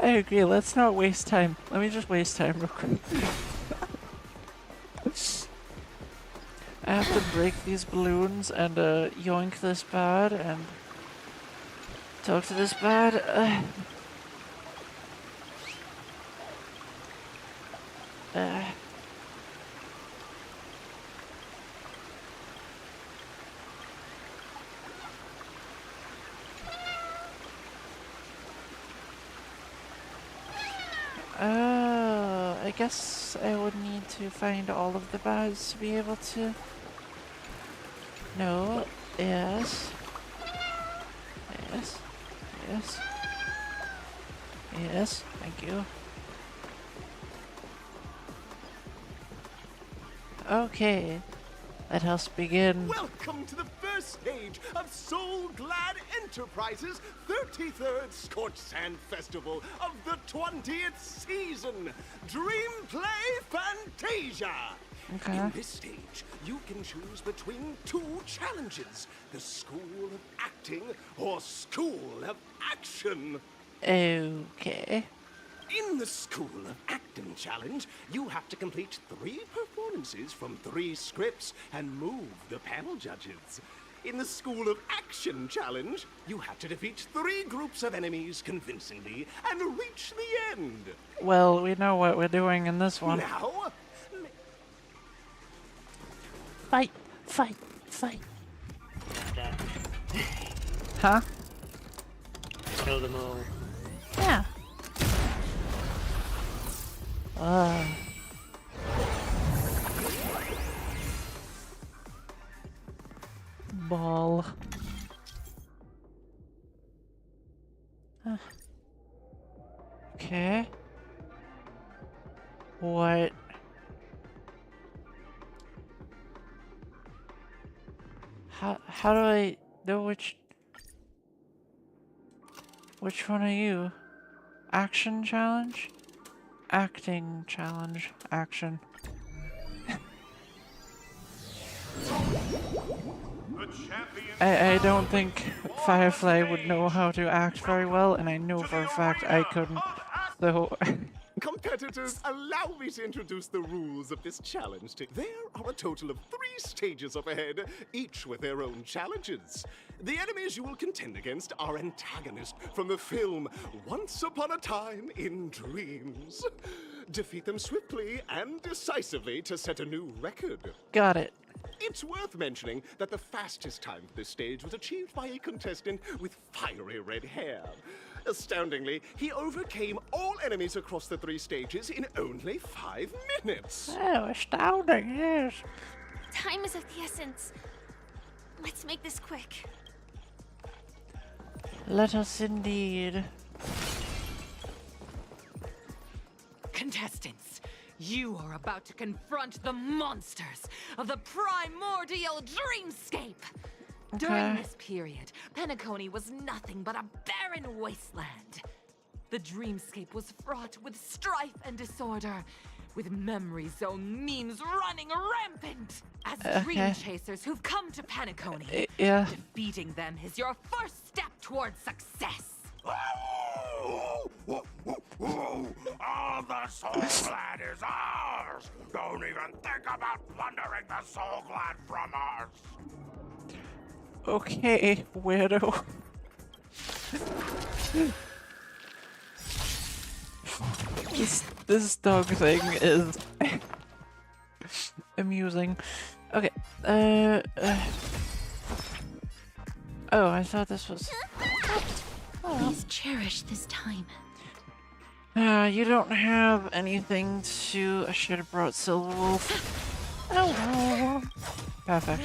I agree, let's not waste time. Let me just waste time real quick. I have to break these balloons and yoink this bird and talk to this bird. Oh, I guess I would need to find all of the birds to be able to... No, yes. Yes, yes. Yes, thank you. Okay, let us begin. Welcome to the first stage of Soul Glad Enterprises' 33rd Scorched Sand Festival of the 20th season, Dream Play Fantasia. Okay. In this stage, you can choose between 2 challenges, the School of Acting or School of Action. Okay. In the School of Acting challenge, you have to complete 3 performances from 3 scripts and move the panel judges. In the School of Action challenge, you have to defeat 3 groups of enemies convincingly and reach the end. Well, we know what we're doing in this one. Now, fight, fight, fight. Huh? Kill them all. Yeah. Ball. Okay. What? How do I know which one are you? Action challenge? Acting challenge. Action. I don't think Firefly would know how to act very well, and I know for a fact I couldn't. So... competitors, allow me to introduce the rules of this challenge. There are a total of 3 stages up ahead, each with their own challenges. The enemies you will contend against are antagonists from the film Once Upon a Time in Dreams. Defeat them swiftly and decisively to set a new record. Got it. It's worth mentioning that the fastest time for this stage was achieved by a contestant with fiery red hair. Astoundingly, he overcame all enemies across the 3 stages in only 5 minutes. Oh, astounding, yes. Time is of the essence. Let's make this quick. Let us indeed. Contestants, you are about to confront the monsters of the primordial dreamscape. Okay. During this period, Penacony was nothing but a barren wasteland. The dreamscape was fraught with strife and disorder, with memory zone memes running rampant. As dream chasers who've come to Penacony, yeah. defeating them is your first step towards success. All the Soul Glad is ours! Don't even think about plundering the Soul Glad from us! Okay, weirdo. This dog thing is amusing. Okay, oh, I thought this was... Please cherish this time. You don't have anything to... I should have brought Silver Wolf. Oh, perfect.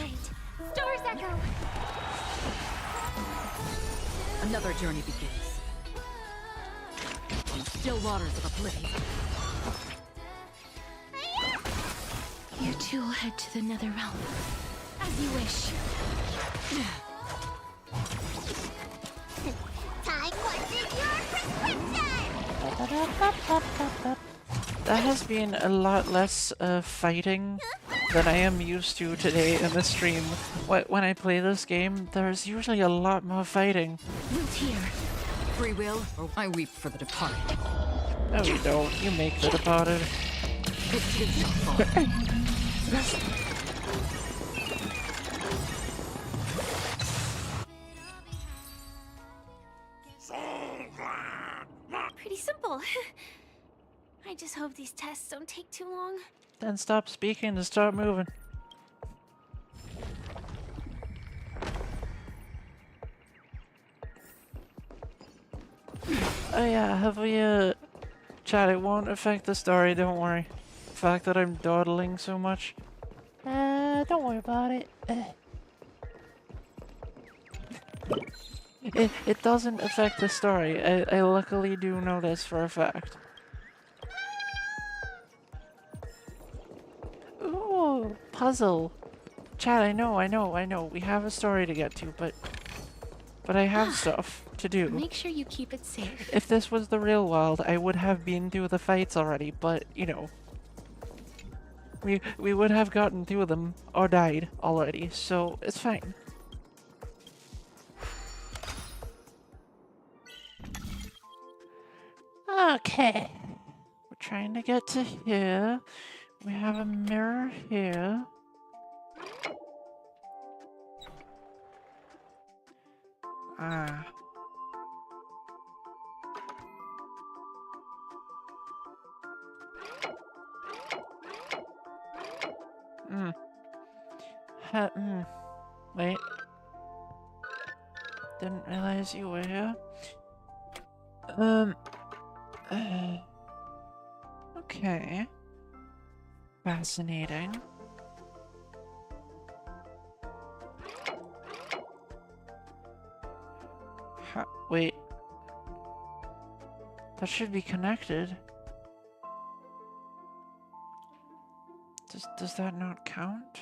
Stars echo. Another journey begins. On still waters of oblivion. You two will head to the nether realm. As you wish. Time watches your prescription! That has been a lot less fighting than I am used to today in the stream. When I play this game, there's usually a lot more fighting. Move here. Free will, or I weep for the departed. No, you don't. You make the departed. It is your fault. Pretty simple. I just hope these tests don't take too long. Then stop speaking and start moving. Oh yeah, have we chat, it won't affect the story, don't worry. The fact that I'm dawdling so much. Don't worry about it. It doesn't affect the story. I luckily do know this for a fact. Ooh, puzzle. Chat, I know. We have a story to get to, but I have stuff to do. Make sure you keep it safe. If this was the real world, I would have been through the fights already, but, you know. We would have gotten through them, or died already, so it's fine. Okay. We're trying to get to here. We have a mirror here. Ah. Wait. Didn't realize you were here. Okay. Fascinating. Wait. That should be connected. Does that not count?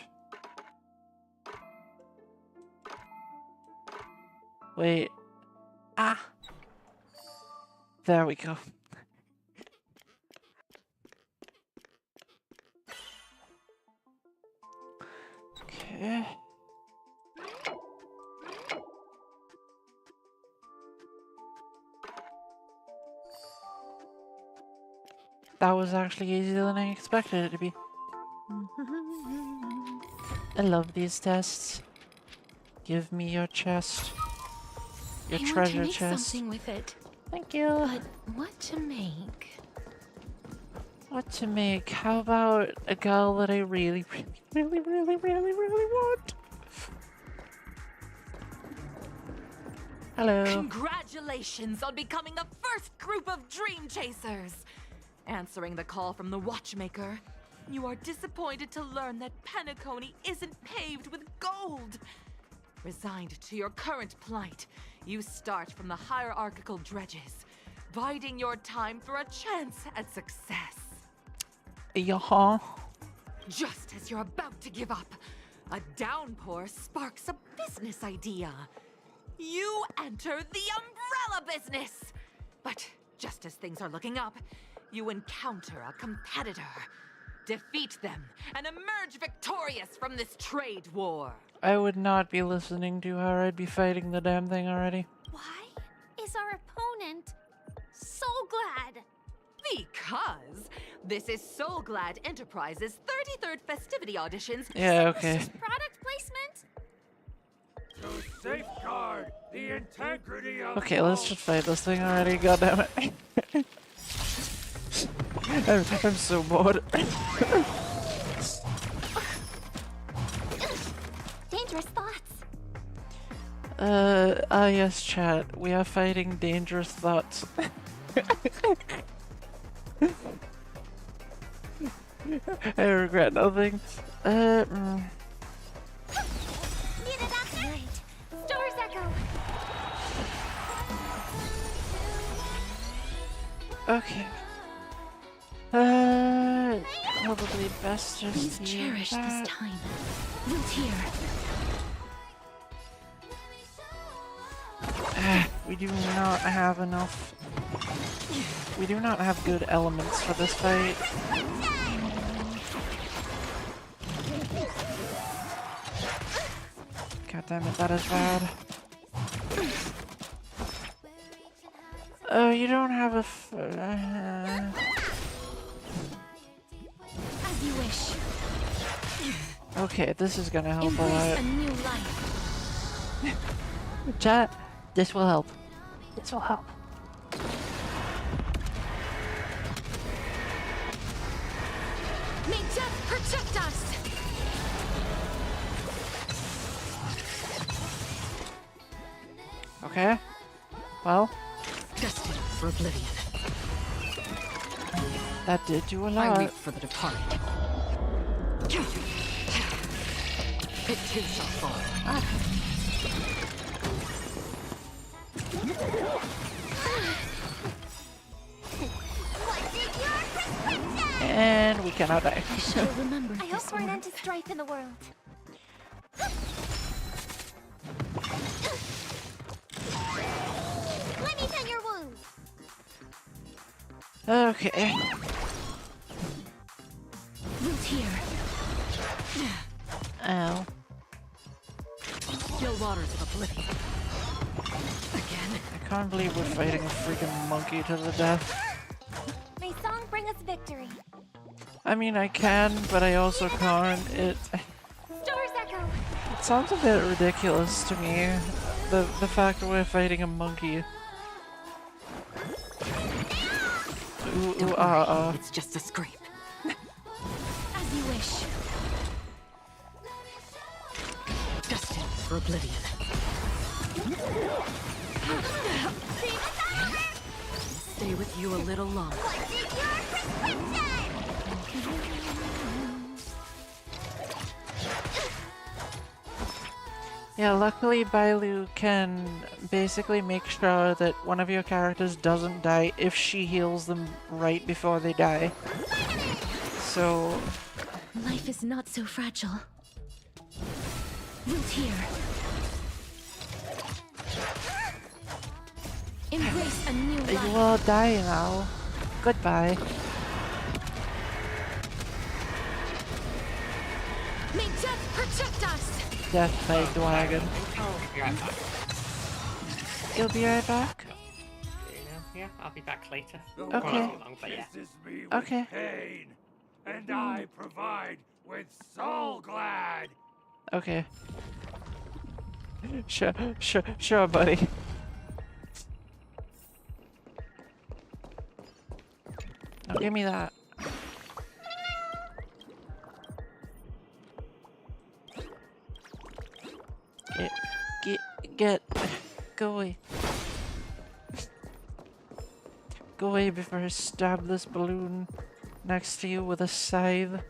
Wait. Ah! There we go. Okay. That was actually easier than I expected it to be. I love these tests. Give me your chest. Your I treasure want to make chest. something with it. Thank you. But what to make? What to make? How about a girl that I really want? Hello. Congratulations on becoming the first group of Dream Chasers! Answering the call from the Watchmaker, you are disappointed to learn that Penacony isn't paved with gold. Resigned to your current plight, you start from the hierarchical dredges, biding your time for a chance at success. Yeah. Just as you're about to give up, a downpour sparks a business idea. You enter the umbrella business! But just as things are looking up, you encounter a competitor. Defeat them and emerge victorious from this trade war. I would not be listening to her. I'd be fighting the damn thing already. Why is our opponent so glad? Because this is So Glad Enterprises' 33rd festivity auditions. Yeah, okay. Product placement? To safeguard the integrity of Okay, let's just fight this thing already. God damn it. I'm so bored. Dangerous thoughts. Yes, chat. We are fighting dangerous thoughts. I regret nothing. Need a doctor? Right. Stars echo. Okay. Probably best just Please use cherish that. this time. Root here. We do not have enough. We do not have good elements for this fight. God damn it, that is bad. Oh, you don't have a As you wish. Okay, this is gonna help a Embrace lot. a new life. Chat, this will help. This will help. May death protect us. Okay. Well, Destined for oblivion. that did do a I lot. weep for the departed. It too shall fall. And we cannot die. I shall remember I hope for an end to strife in the world. Let me tend your wounds. Okay. Root here. Ow. Still waters of oblivion. Again. I can't believe we're fighting a freaking monkey to the death. May song bring us victory. I mean, I can, but I also can't. It Stars echo. sounds a bit ridiculous to me. The fact that we're fighting a monkey. Ooh, It's just a scrape. As you wish. Destined for oblivion. Stay with you a little longer. Yeah, luckily Bailu can basically make sure that one of your characters doesn't die if she heals them right before they die. So... Life is not so fragile. Root here. Embrace a new life. You will die now. Goodbye. May death protect us. Death by dragon. Oh, be right back. You'll be right back? Yeah, I'll be back later. Okay. Won't be long, but yeah. Okay. Pain, and I provide with soul glad. Okay. Sure, buddy. Now give me that. Go away. Go away before I stab this balloon next to you with a scythe.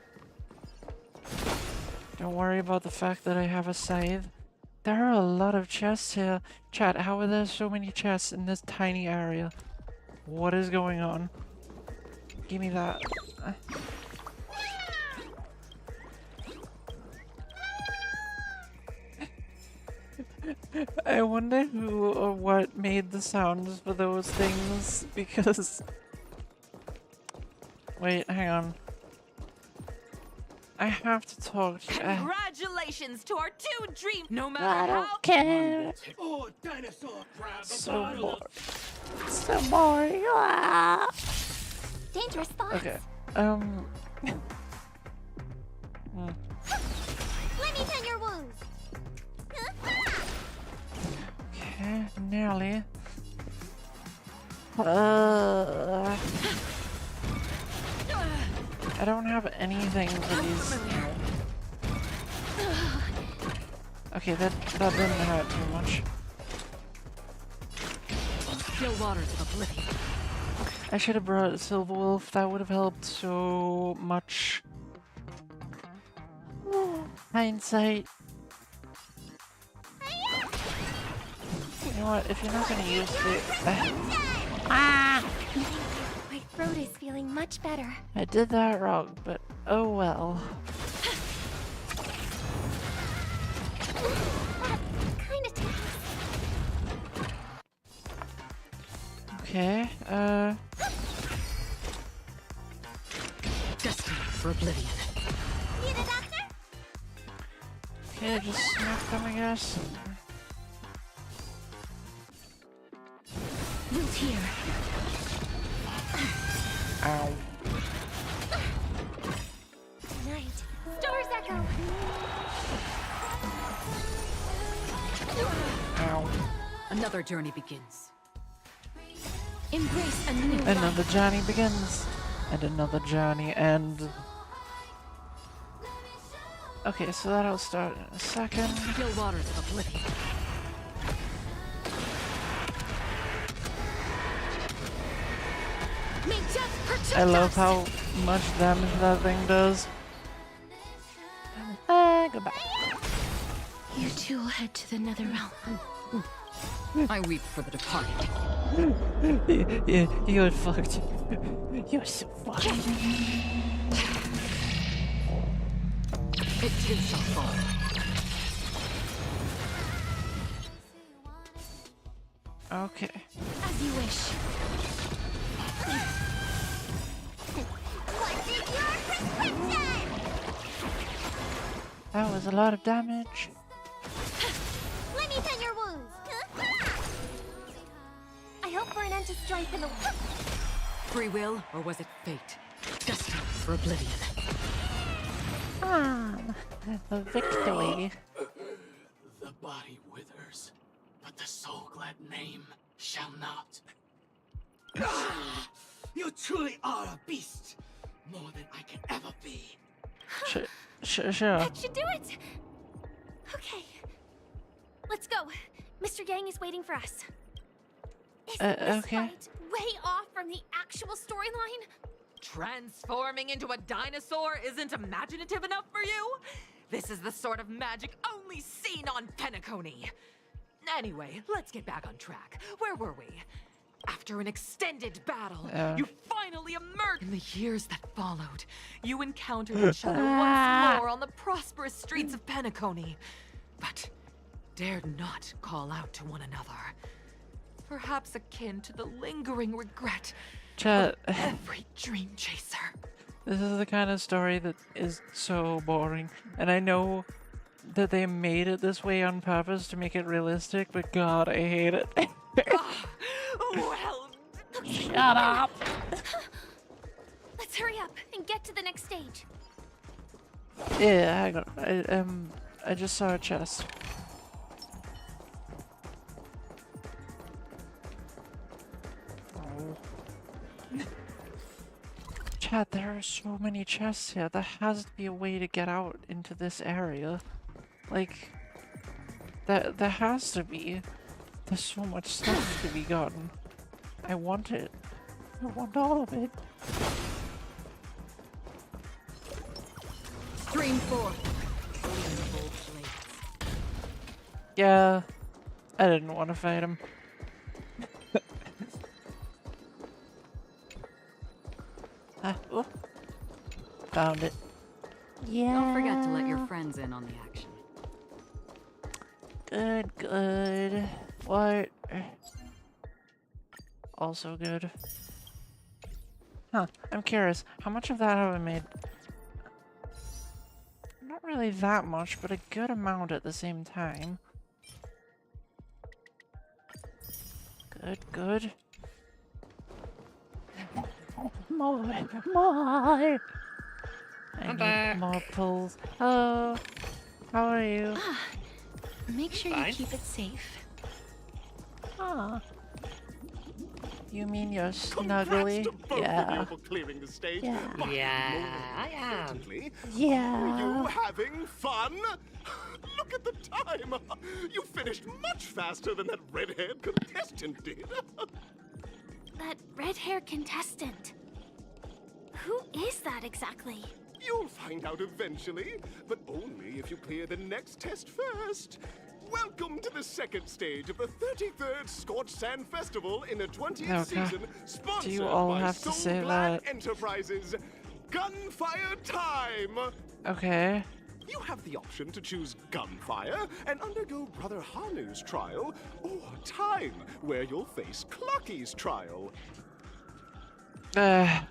Don't worry about the fact that I have a scythe. There are a lot of chests here. Chat, how are there so many chests in this tiny area? What is going on? Give me that. I wonder who or what made the sounds for those things, because... Wait, hang on. I have to talk to... Congratulations to our two dreams. No matter I how. don't care. Oh, dinosaur crab! So boring. So boring. Ah. Dangerous thoughts. Okay. Let me tend your wounds. Okay, nearly. I don't have anything for these. Okay, that didn't hurt too much. Still waters of oblivion. I should have brought Silver Wolf. That would have helped so much. Hindsight. You know what? If you're not gonna use the... My throat is feeling much better. I did that wrong, but oh well. Kind of tastes. Okay, Destined for oblivion. Need a doctor? okay, just smack them, I guess. Root here. Ow. Night. Stars echo. Ow. Another journey begins. Embrace a new Another journey begins. And another journey ends. Okay, so that'll start in a second. Still waters of oblivion. I love how much damage that thing does. Goodbye. You two will head to the nether realm. I weep for the departed. You're fucked. You're so fucked. It too shall fall. Okay. As you wish. What is your prescription? That was a lot of damage. Let me tend your wounds. I hope for an end to strife in the world. Free will, or was it fate? Destined for oblivion. A victory. The body withers, but the soul glad name shall not. You truly are a beast, more than I can ever be. Sure. That should do it. Okay. Let's go. Mr. Yang is waiting for us. Isn't this Okay. fight way off from the actual storyline? Transforming into a dinosaur isn't imaginative enough for you? This is the sort of magic only seen on Penacony. Anyway, let's get back on track. Where were we? After an extended battle, you finally emerged. In the years that followed, you encountered each other once more on the prosperous streets of Penacony, but dared not call out to one another. Perhaps akin to the lingering regret Chat. of every dream chaser. This is the kind of story that is so boring. And I know that they made it this way on purpose to make it realistic, but God, I hate it. Well, shut up. Let's hurry up and get to the next stage. Yeah, hang on. I just saw a chest. Oh. Chat, there are so many chests here. There has to be a way to get out into this area. Like, there has to be. There's so much stuff to be gotten. I want it. I want all of it. Dream 4. Yeah, I didn't want to fight him. Oh. Found it. Yeah. Don't forget to let your friends in on the action. Good. What? Also good. Huh, I'm curious. How much of that have I made? Not really that much, but a good amount at the same time. Good. More. I need more pulls. Hello. How are you? Make sure Fine. you keep it safe. You mean you're snuggly? Yeah. For clearing the stage. Yeah. But Yeah, more I am. importantly, Yeah. Are you having fun? Look at the time. You finished much faster than that red-haired contestant did. that red-haired contestant? Who is that exactly? You'll find out eventually, but only if you clear the next test first. Welcome to the second stage of the 33rd Scorched Sand Festival in the 20th season, sponsored Do you all by have to say Soulglad that? Enterprises. Gunfire time! Okay. You have the option to choose gunfire and undergo Brother Hanu's trial, or time, where you'll face Clucky's trial. I'd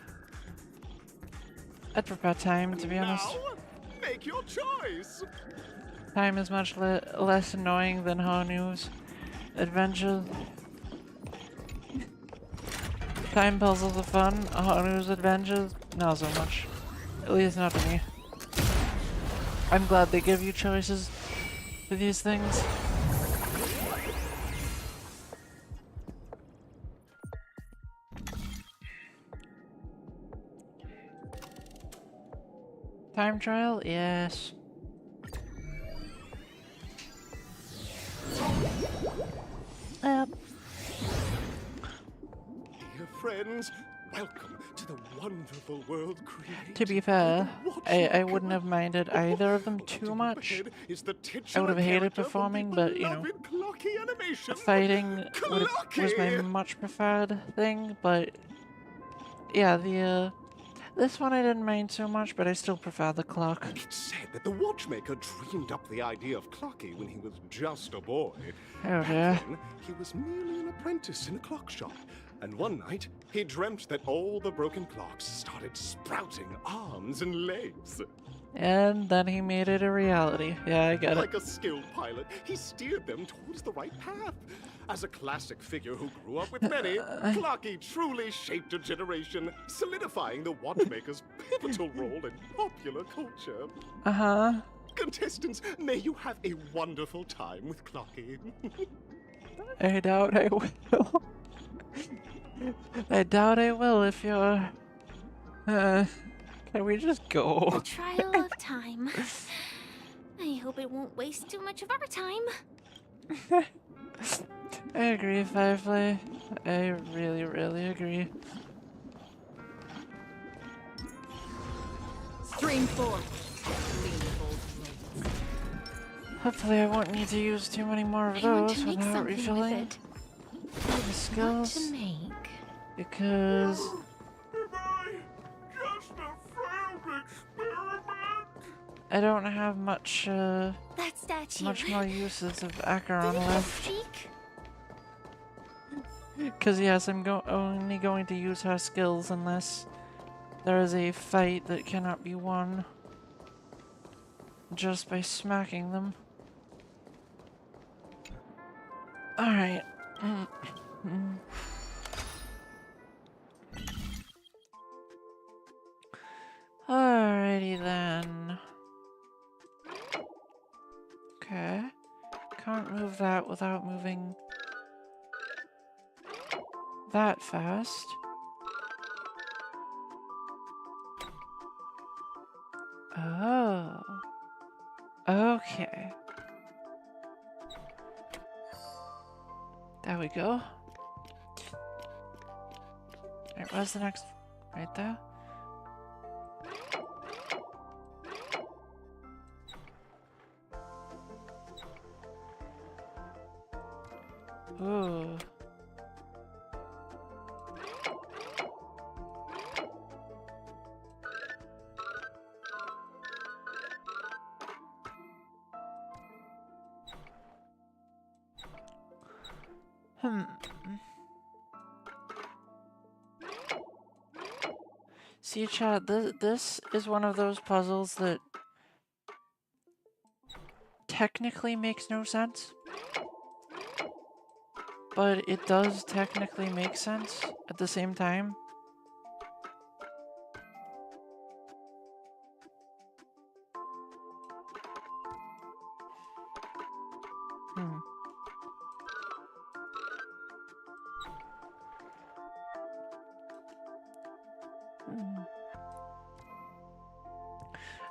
prefer time, to be honest. Now, make your choice. Time is much less annoying than Hanu's adventures. Time puzzles are fun, Hanu's adventures, not so much. At least not to me. I'm glad they give you choices for these things. Time trial? Yes. Dear friends, welcome to the wonderful world created. To be fair, I wouldn't have minded either of them too much. I would have hated performing, but you know, fighting was my much preferred thing. But yeah, this one I didn't mind so much, but I still prefer the clock. It's said that the watchmaker dreamed up the idea of Clocky when he was just a boy. Oh Back dear. then, he was merely an apprentice in a clock shop. And one night, he dreamt that all the broken clocks started sprouting arms and legs. And then he made it a reality. Yeah, I get it. Like a skilled pilot, he steered them towards the right path. As a classic figure who grew up with many, Clocky truly shaped a generation, solidifying the watchmaker's pivotal role in popular culture. Uh-huh. Contestants, may you have a wonderful time with Clocky. I doubt I will. I doubt I will if you're... can we just go? The trial of time. I hope it won't waste too much of our time. I agree, Firefly. I really, really agree. Stream 4. Hopefully I won't need to use too many more of I want those to make without something refilling with it. the What skills. to make? Because Just a failed experiment? I don't have much That statue. much more uses of Did Acheron it left. speak? Because yes, I'm only going to use her skills unless there is a fight that cannot be won just by smacking them. Alright. Alrighty then. Okay. Can't move that without moving that fast. Oh. Okay. There we go. Alright, where's the next? Right there? Ooh. See, chat, this is one of those puzzles that technically makes no sense. But it does technically make sense at the same time.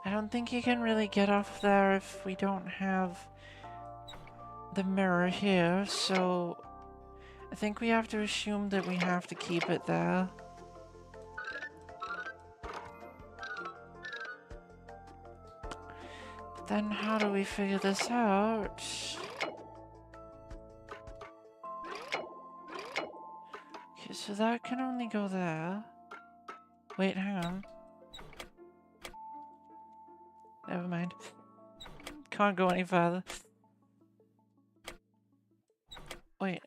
I don't think you can really get off there if we don't have the mirror here, so I think we have to assume that we have to keep it there. But then how do we figure this out? Okay, so that can only go there. Wait, hang on. Never mind. Can't go any further. Wait.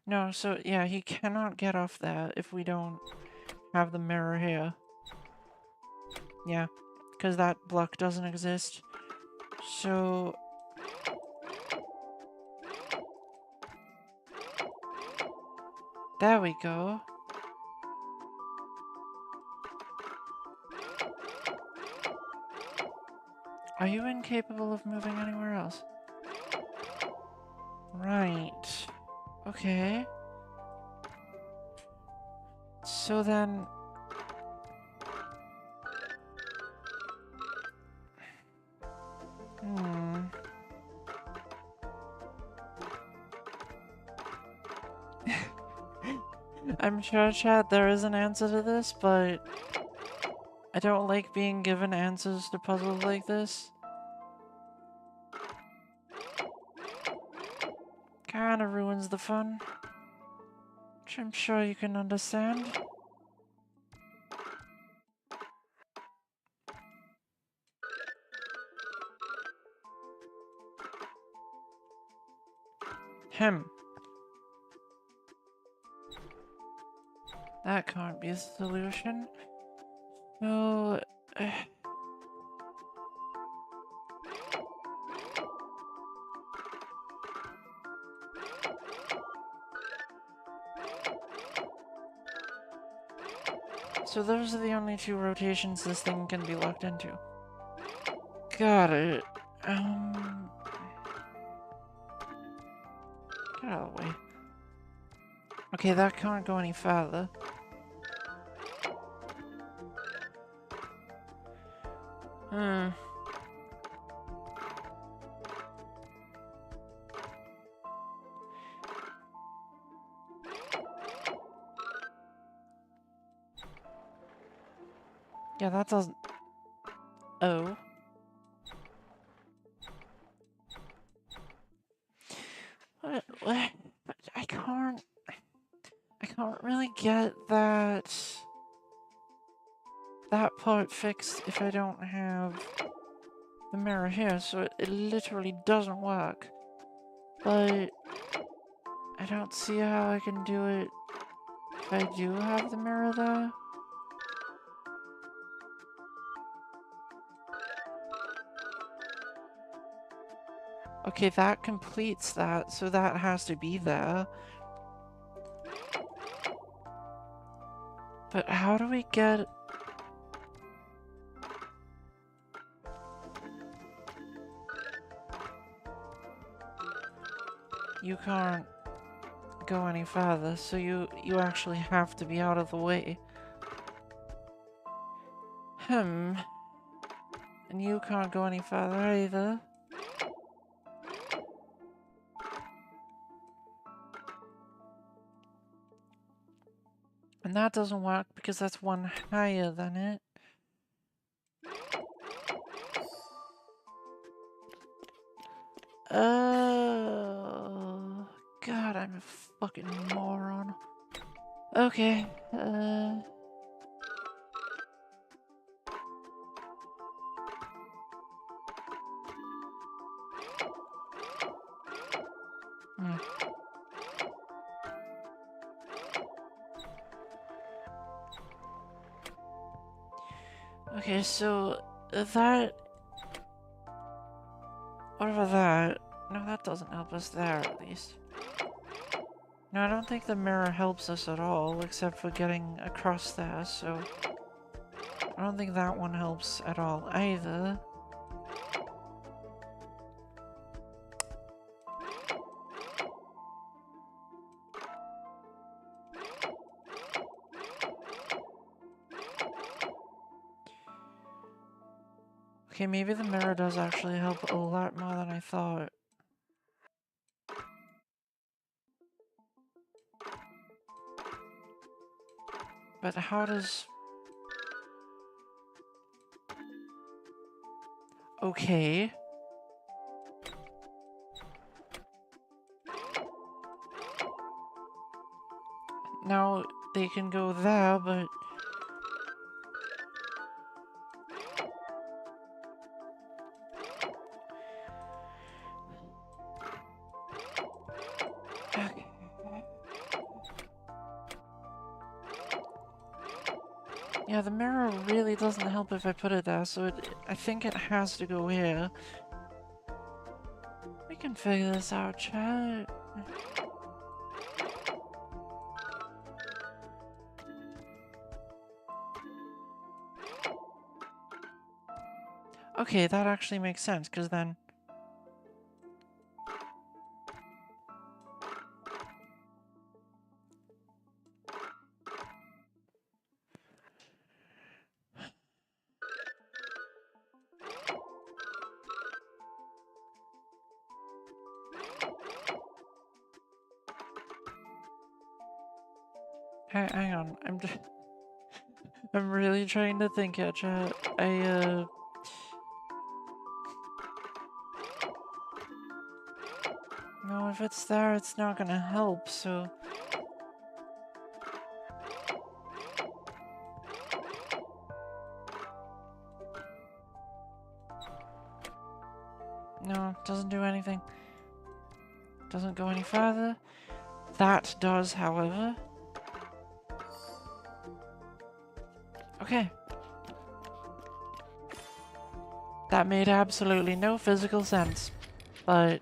No, so yeah, he cannot get off there if we don't have the mirror here. Yeah, because that block doesn't exist. So... there we go. Are you incapable of moving anywhere else? Right. Okay. So then... I'm sure, chat, there is an answer to this, but I don't like being given answers to puzzles like this. Kinda ruins the fun. Which I'm sure you can understand. That can't be a solution. So... so those are the only two rotations this thing can be locked into. Got it. Get out of the way. Okay, that can't go any further. Yeah, that doesn't... oh. What? But I can't really get that part fixed if I don't have the mirror here, so it literally doesn't work. But I don't see how I can do it if I do have the mirror there. Okay, that completes that, so that has to be there. But how do we get... you can't go any farther, so you actually have to be out of the way. And you can't go any farther either. And that doesn't work because that's one higher than it. Oh, God, I'm a fucking moron. Okay, okay, so that... what about that? No, that doesn't help us there, at least. No, I don't think the mirror helps us at all, except for getting across there, so... I don't think that one helps at all, either. Okay, maybe the mirror does actually help a lot more than I thought. But how does... Okay. Now they can go there, but... Okay. Yeah, the mirror really doesn't help if I put it there, so I think it has to go here. We can figure this out, chat. Okay, that actually makes sense, because then... Hang on, I'm just... I'm really trying to think here, chat. No, if it's there, it's not gonna help, so... No, doesn't do anything. Doesn't go any further. That does, however. Okay. That made absolutely no physical sense, but...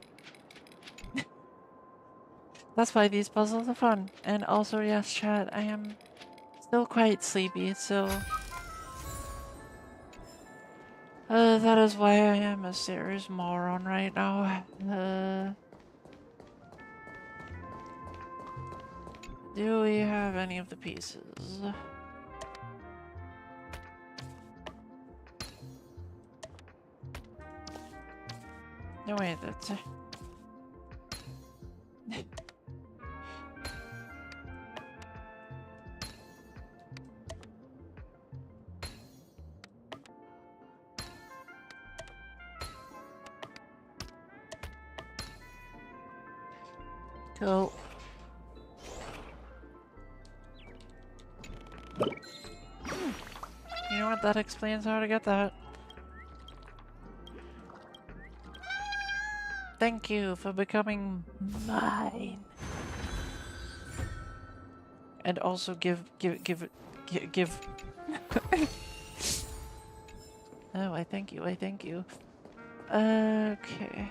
That's why these puzzles are fun. And also, yes, chat, I am still quite sleepy, so... that is why I am a serious moron right now. Do we have any of the pieces? No, wait, that's... Cool. You know what? That explains how to get that. Thank you for becoming mine. And also give. Oh, I thank you, Okay.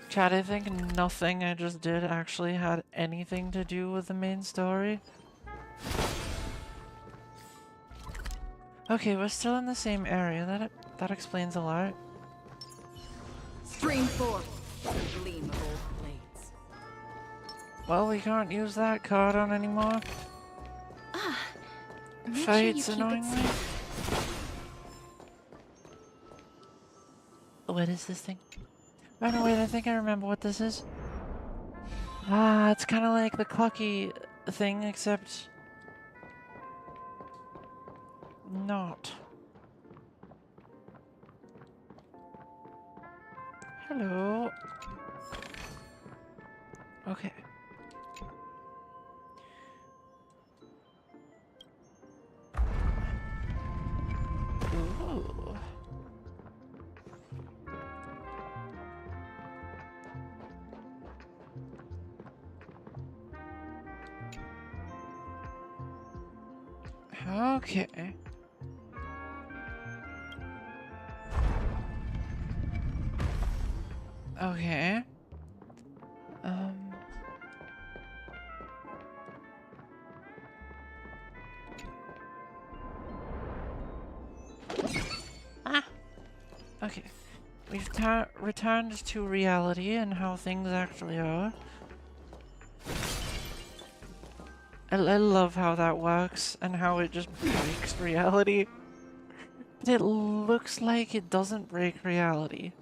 Chat, I think nothing I just did actually had anything to do with the main story. Okay, we're still in the same area. That explains a lot. Stream forth, gleam of old blades. Well, we can't use that card on anymore. Fights annoyingly. What is this thing? Oh no, wait, I think I remember what this is. Ah, it's kind of like the clocky thing, except... not. Hello. Okay. Ooh. Okay. Okay. Okay. We've returned to reality and how things actually are. I love how that works and how it just breaks reality. But it looks like it doesn't break reality.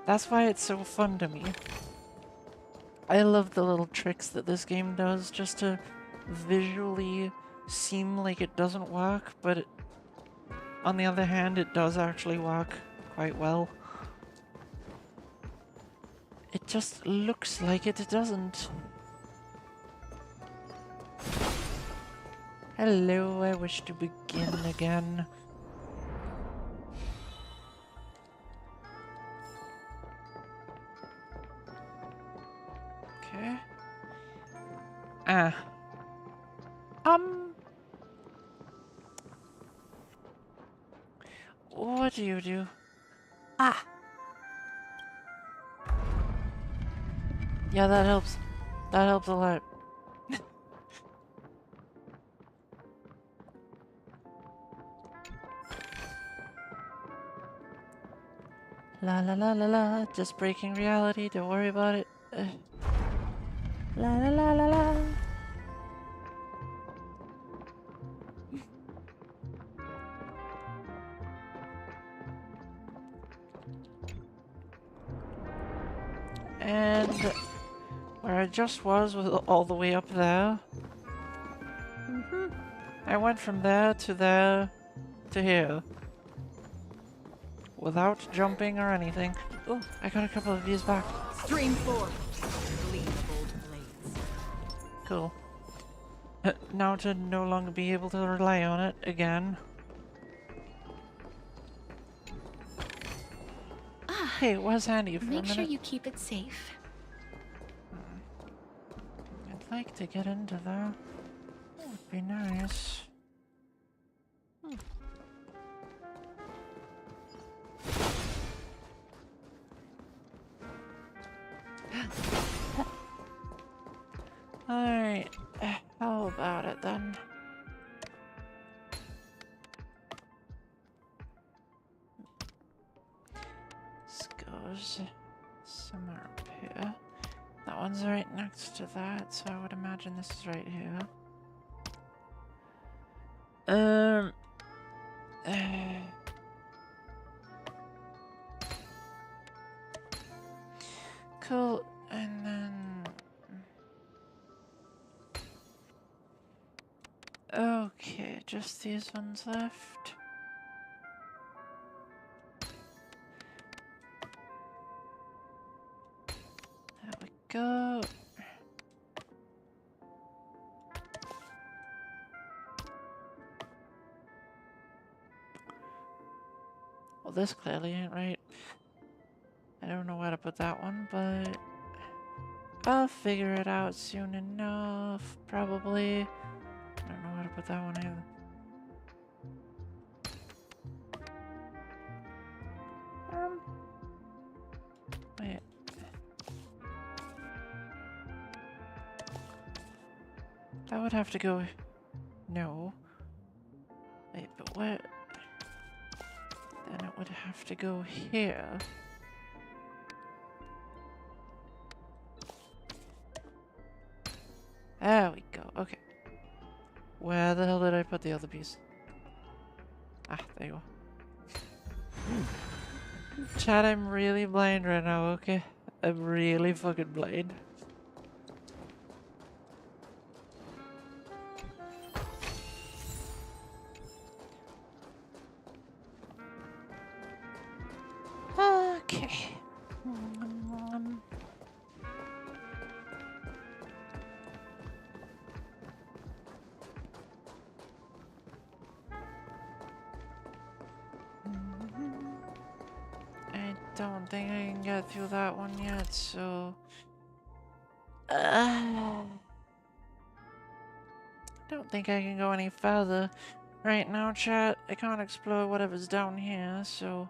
That's why it's so fun to me. I love the little tricks that this game does just to visually seem like it doesn't work, but on the other hand, it does actually work quite well. It just looks like it doesn't. Hello, I wish to begin again. Okay. What do you do? Ah! Yeah, that helps. That helps a lot. La la la la la, just breaking reality, don't worry about it. La la la la la. And where I just was all the way up there. I went from there to here. Without jumping or anything. Oh, I got a couple of these back. Stream 4. Gleam of old blades. Cool. Now to no longer be able to rely on it again. Hey, where's Andy for a minute? Make sure you keep it safe. I'd like to get into there. That would be nice. Alright, how about it then? This goes somewhere up here. That one's right next to that, so I would imagine this is right here. Cool, and then... Okay, just these ones left. There we go. Well, this clearly ain't right. I don't know where to put that one, but I'll figure it out soon enough, probably. I don't know how to put that one either. Wait. That would have to go... No. Wait, but what? Then it would have to go here. There we go, okay. Where the hell did I put the other piece? Ah, there you go. Chat, I'm really blind right now, okay? I'm really fucking blind. Okay. I don't think I can get through that one yet, so... don't think I can go any further. Right now, chat, I can't explore whatever's down here, so...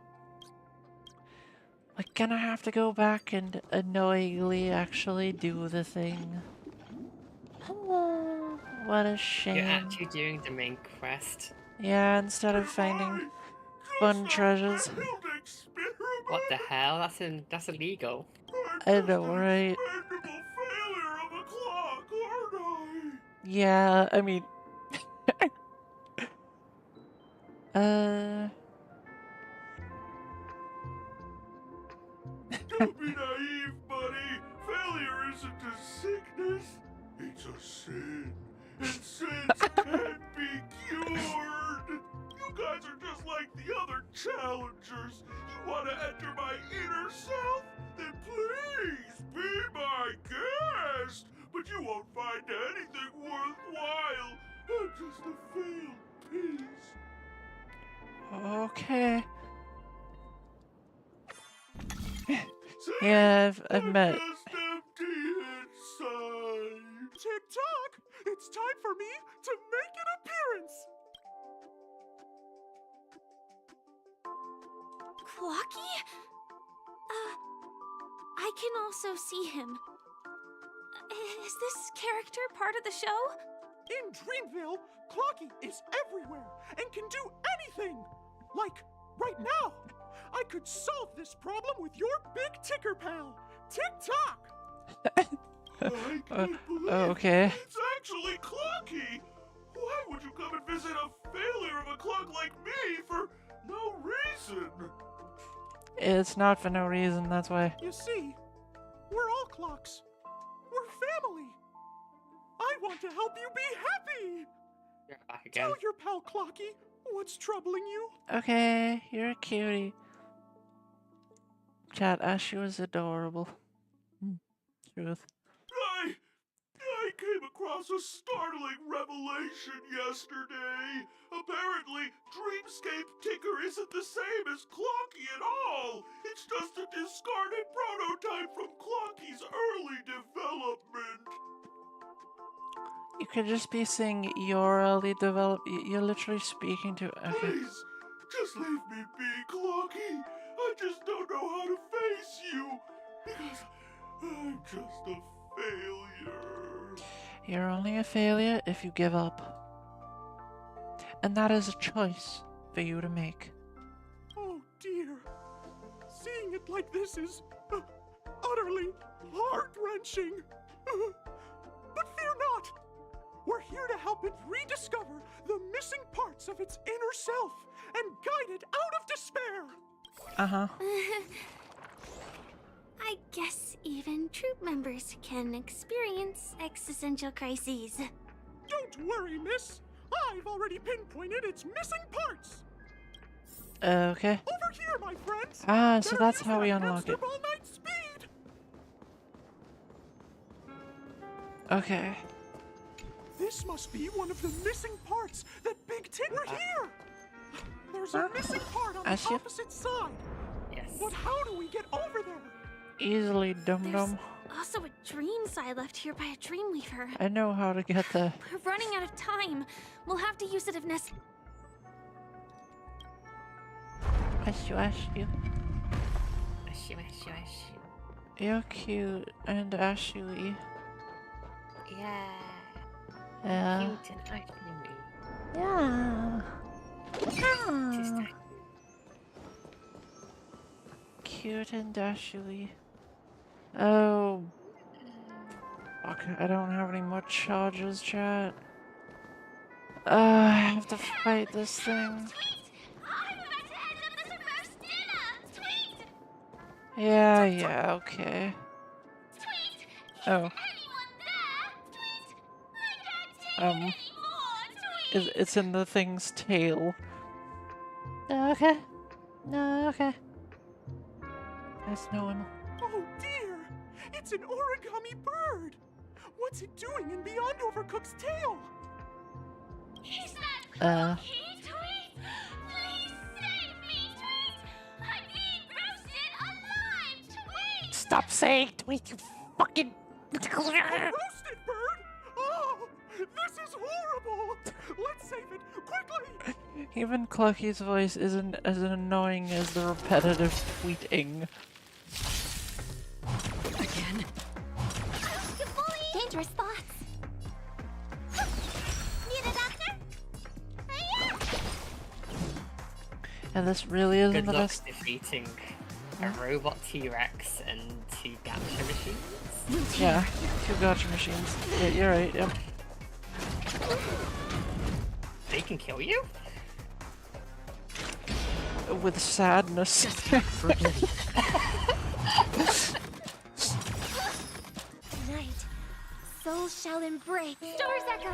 we're gonna have to go back and annoyingly actually do the thing. Oh, what a shame. You're actually doing the main quest. Yeah, instead of finding fun treasures. What the hell? That's illegal. I know, right? Yeah, I mean... Don't be naive, buddy. Failure is isn't a sickness, it's a sin. And sins can't be cured. You guys are just like the other challengers. You want to enter my inner self? Then please be my guest. But you won't find anything worthwhile. I'm just a failed piece. Okay. Yeah, I've met. Just empty inside. Tick-tock! It's time for me to make an appearance! Clocky? I can also see him. Is this character part of the show? In Dreamville, Clocky is everywhere and can do anything! Like, right now! I could solve this problem with your big ticker pal, Tick-tock! I can't believe okay. It's actually Clocky! Why would you come and visit a failure of a clock like me for no reason? It's not for no reason, that's why. You see, we're all clocks. We're family. I want to help you be happy! You're back again. Tell your pal Clocky what's troubling you. Okay, you're a cutie. Chat, Ashu is adorable. Truth. I came across a startling revelation yesterday. Apparently, Dreamscape Ticker isn't the same as Clocky at all. It's just a discarded prototype from Clocky's early development. You could just be saying your early develop. You're literally speaking to. Okay. Please, just leave me be, Clocky. I just don't know how to face you. Because I'm just a failure. You're only a failure if you give up. And that is a choice for you to make. Oh dear. Seeing it like this is utterly heart-wrenching. But fear not. We're here to help it rediscover the missing parts of its inner self and guide it out of despair. Uh-huh. I guess even troop members can experience existential crises. Don't worry, miss. I've already pinpointed its missing parts. Okay. Over here, my friends. Ah, so that's how we unlock it. All night speed. Okay. This must be one of the missing parts that Big Tick were here. There's a missing part on the opposite side. Yes. But how do we get over there? Easily, dum-dum. Also a dream side left here by a Dreamweaver. I know how to get there. We're running out of time. We'll have to use it if necessary. Ashu. Ashu. You're cute and Ashu-y. Yeah. Yeah. Cute and Ashu. Yeah. Just Ah. Cute and Ashu-y. Oh. Fuck, I don't have any more charges, chat. I have to fight this thing. Yeah, okay. Oh. It's in the thing's tail. Okay. Okay. That's normal. Oh dear! It's an origami bird! What's it doing in Beyond Overcooked's tail? Is that Tweet? Please save me, Tweet! I'm being roasted alive, Tweet! Stop saying tweet, you fucking... Roasted bird? Oh! This is horrible! Let's save it, quickly! Even Clucky's voice isn't as annoying as the repetitive tweeting. Again. Dangerous thoughts. Need a doctor? And this really isn't Good the luck best. defeating a robot T-Rex and 2 gacha machines. Yeah, 2 gotcha machines. Yeah, you're right, yep. They can kill you? With sadness. Now soul shall embrace. Stars echo!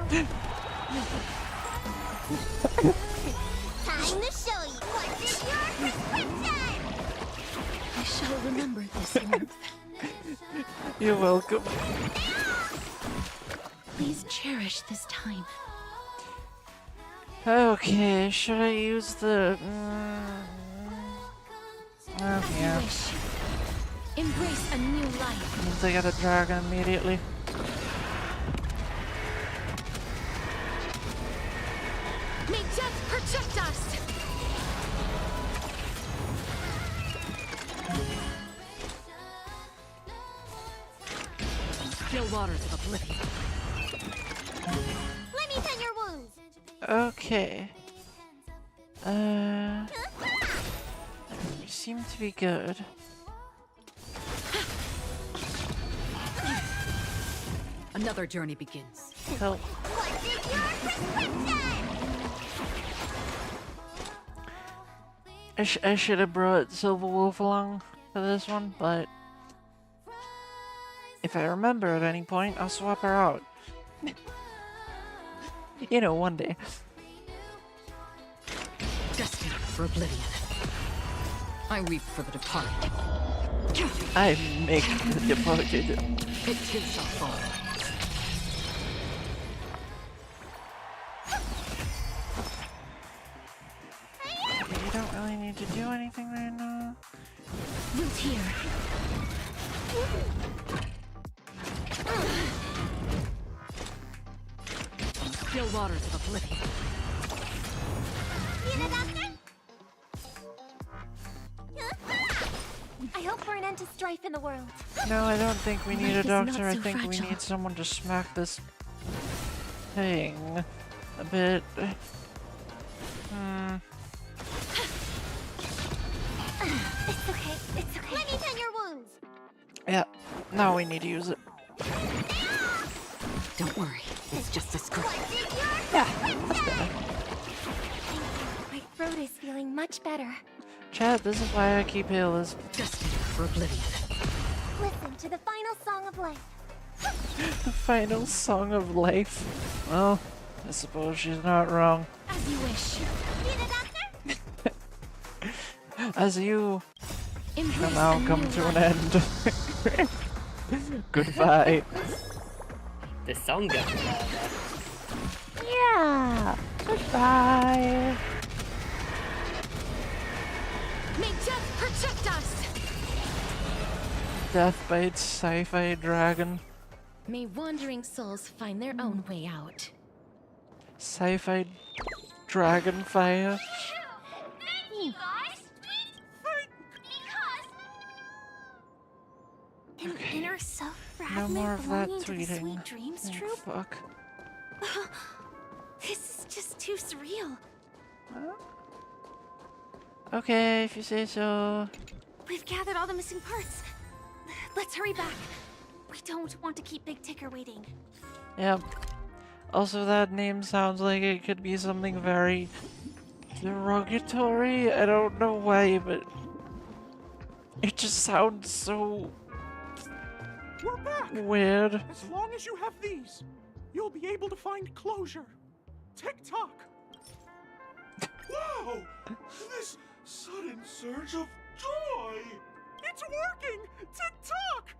Time to show you what is your prescription! I shall remember this warmth. You're welcome. Please cherish this time. Okay, should I use the... oh, yeah. Embrace a new life. Means I got a dragon immediately. May death protect us! Still waters of oblivion. Let me tend your wounds. Okay. You seem to be good. Another journey begins. Help. What is your prescription? I should have brought Silver Wolf along for this one, but if I remember at any point, I'll swap her out. You know, one day. Destined for oblivion. I weep for the departed. I make the departed. It too shall fall. You don't really need to do anything right now. Root here. Still waters of oblivion. Need a doctor? I hope for an end to strife in the world. No, I don't think we need a Life is not doctor. I so think we fragile. need someone to smack this thing a bit. It's okay, it's okay. Let me tend your wounds. Yeah, now we need to use it. Don't worry, it's just a scratch. Yeah, that's better. My throat is feeling much better. Chat, this is why I keep healers. Destined for oblivion. Listen to the final song of life. The final song of life. Well, I suppose she's not wrong. As you wish. Need a doctor? As you Embrace shall now a come new to an life. end. Goodbye. The song goes Yeah. Goodbye. May death protect us! Death bites sci-fi dragon. May wandering souls find their own way out. Sci-fi dragon fire. Thank you, guys. An inner self No fragment more of that belonging to the tweeting. Sweet Dreams Oh, troop? fuck. This is just too surreal. Okay, if you say so. We've gathered all the missing parts. Let's hurry back. We don't want to keep Big Ticker waiting. Yep. Also, that name sounds like it could be something very derogatory. I don't know why, but it just sounds so We're back! weird. As long as you have these, you'll be able to find closure. Tick-tock! Wow! This sudden surge of joy! It's working! Tick-tock!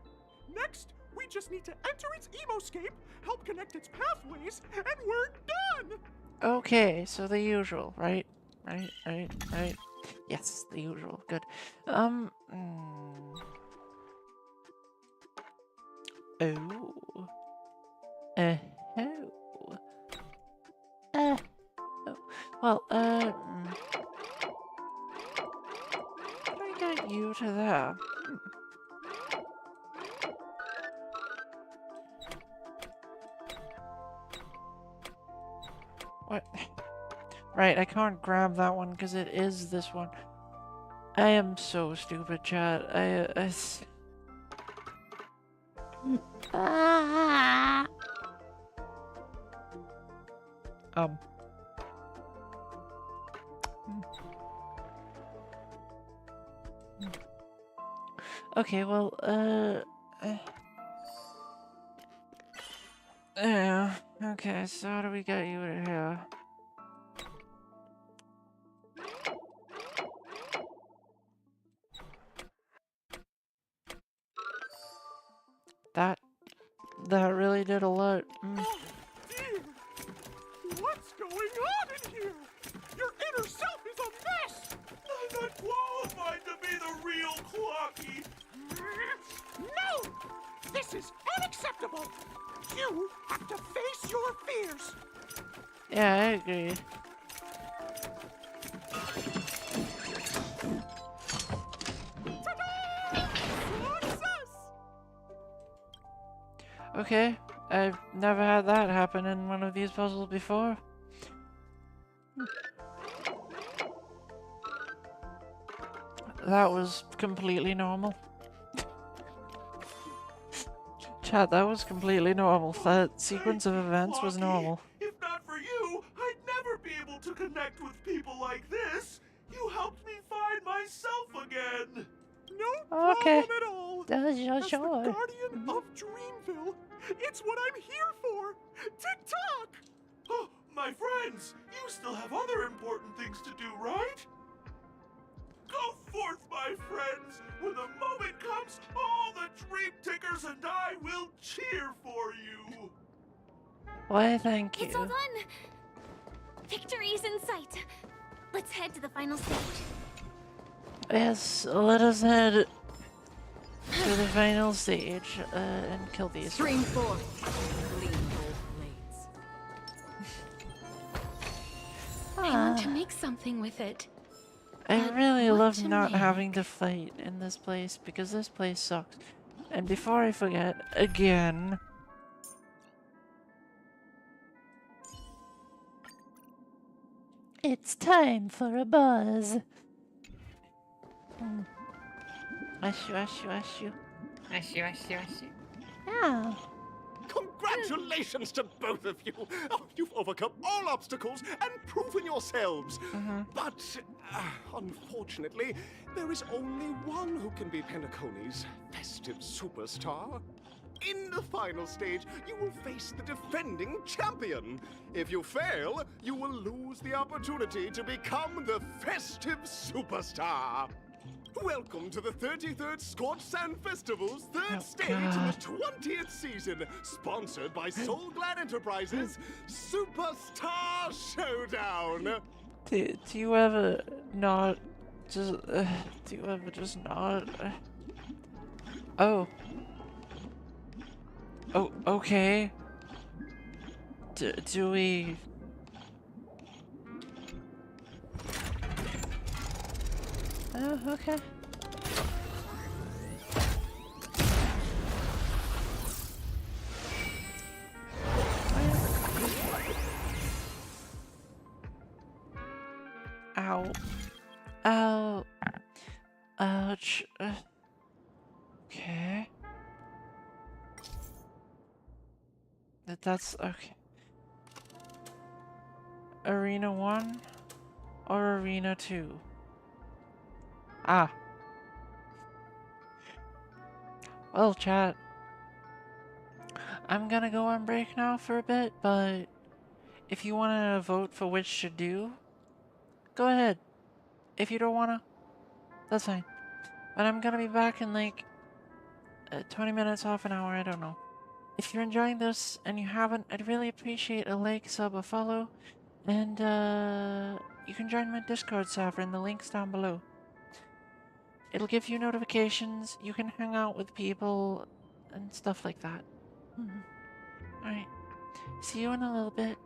Next, we just need to enter its emoscape, help connect its pathways, and we're done! Okay, so the usual, right? Right. Yes, the usual. Good. Oh. Oh. Oh. Well, I got you to that. What? Right, I can't grab that one because it is this one. I am so stupid, chat. Okay, well, Okay, so how do we get you in here? That really did a lot. Oh dear! What's going on in here? Your inner self is a mess! I'm not qualified to be the real Clocky! No! This is unacceptable! You have to face your fears! Yeah, I agree. Okay, I've never had that happen in one of these puzzles before. That was completely normal. Chat, that was completely normal. That sequence of events was normal. If not for you, I'd never be able to connect with people like this. You helped me find myself again. No Okay. problem at all. As the guardian of Dreamville, it's what I'm here for. Tick-tock! Oh, my friends, you still have other important things to do, right? Go forth, my friends. When the moment comes, all the dream tickers and I will cheer for you. Why, thank you. It's all done. Victory's in sight. Let's head to the final stage. Yes, let us head to the final stage and kill these. Stream forth. Lead both blades. I want to make something with it. I really what love to not make? having to fight in this place because this place sucks. And before I forget, again, it's time for a buzz. Ashu, ashu, ashu. Ashu, ashu, ashu. Yeah. Congratulations to both of you! Oh, you've overcome all obstacles and proven yourselves. But, unfortunately, there is only one who can be Penacony's festive superstar. In the final stage, you will face the defending champion. If you fail, you will lose the opportunity to become the festive superstar. Welcome to the 33rd Scorch Sand Festival's third stage in the 20th season, sponsored by Soul Glad Enterprises Superstar Showdown. Do you ever not just do you ever just not Oh. Oh, okay. Do we Oh, okay. Ow. Ow. Ouch. Okay. That's okay. Arena 1 or Arena 2? Ah. Well, chat. I'm gonna go on break now for a bit, but if you wanna vote for which to do, go ahead. If you don't wanna, that's fine. But I'm gonna be back in like 20 minutes, half an hour, I don't know. If you're enjoying this and you haven't, I'd really appreciate a like, sub, a follow, and you can join my Discord server in the links down below. It'll give you notifications, you can hang out with people, and stuff like that. Alright, see you in a little bit.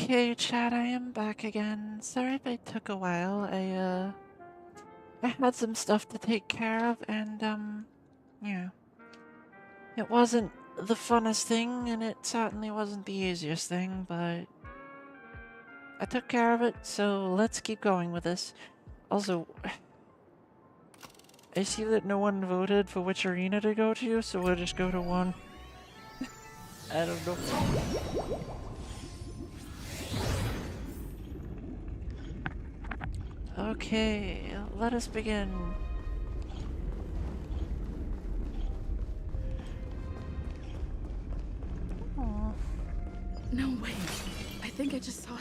Okay, chat, I am back again. Sorry if it took a while. I had some stuff to take care of, and, yeah. It wasn't the funnest thing, and it certainly wasn't the easiest thing, but I took care of it, so let's keep going with this. Also, I see that no one voted for which arena to go to, so we'll just go to one. I don't know. Okay, let us begin. Aww. No way. I think I just saw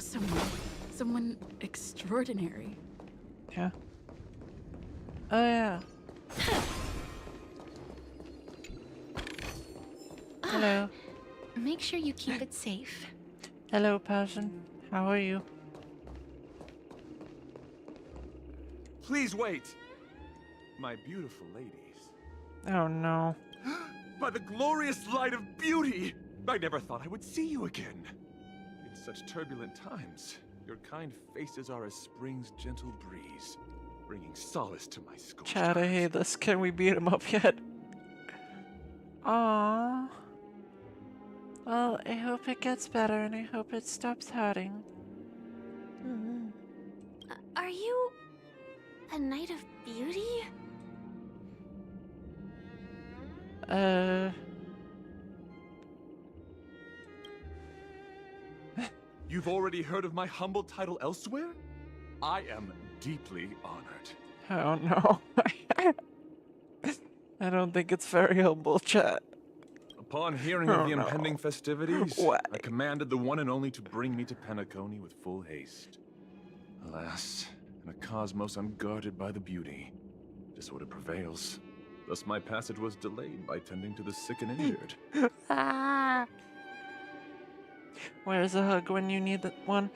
someone extraordinary. Yeah. Oh yeah. Hello. Make sure you keep it safe. Hello, person. How are you? Please wait. My beautiful ladies. Oh no. By the glorious light of beauty! I never thought I would see you again. In such turbulent times, your kind faces are as spring's gentle breeze, bringing solace to my scorched Chad, I hate this. Can we beat him up yet? Aww. Well, I hope it gets better and I hope it stops hurting. Are you a Knight of Beauty? You've already heard of my humble title elsewhere? I am deeply honored. I don't know. I don't think it's very humble, chat. Upon hearing of the impending festivities, Why? I commanded the one and only to bring me to Penacony with full haste. Alas, in a cosmos unguarded by the beauty, disorder prevails. Thus my passage was delayed by tending to the sick and injured. Where's a hug when you need one?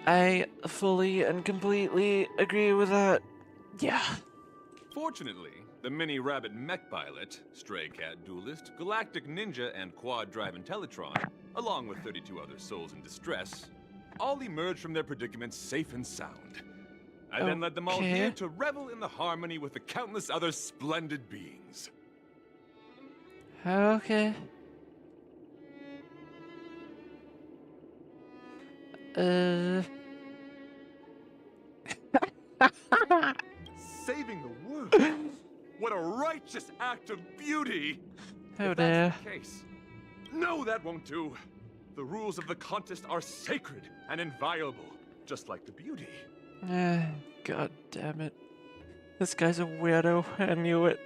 I fully and completely agree with that. Yeah. Fortunately, the mini-rabbit mech pilot, stray cat duelist, galactic ninja, and quad-drive Intellitron, along with 32 other souls in distress, all emerged from their predicaments safe and sound. I then led them all Okay. here to revel in the harmony with the countless other splendid beings. Okay. Saving the world? What a righteous act of beauty! Oh If that's the case. No, that won't do. The rules of the contest are sacred and inviolable, just like the beauty. God damn it. This guy's a weirdo. I knew it.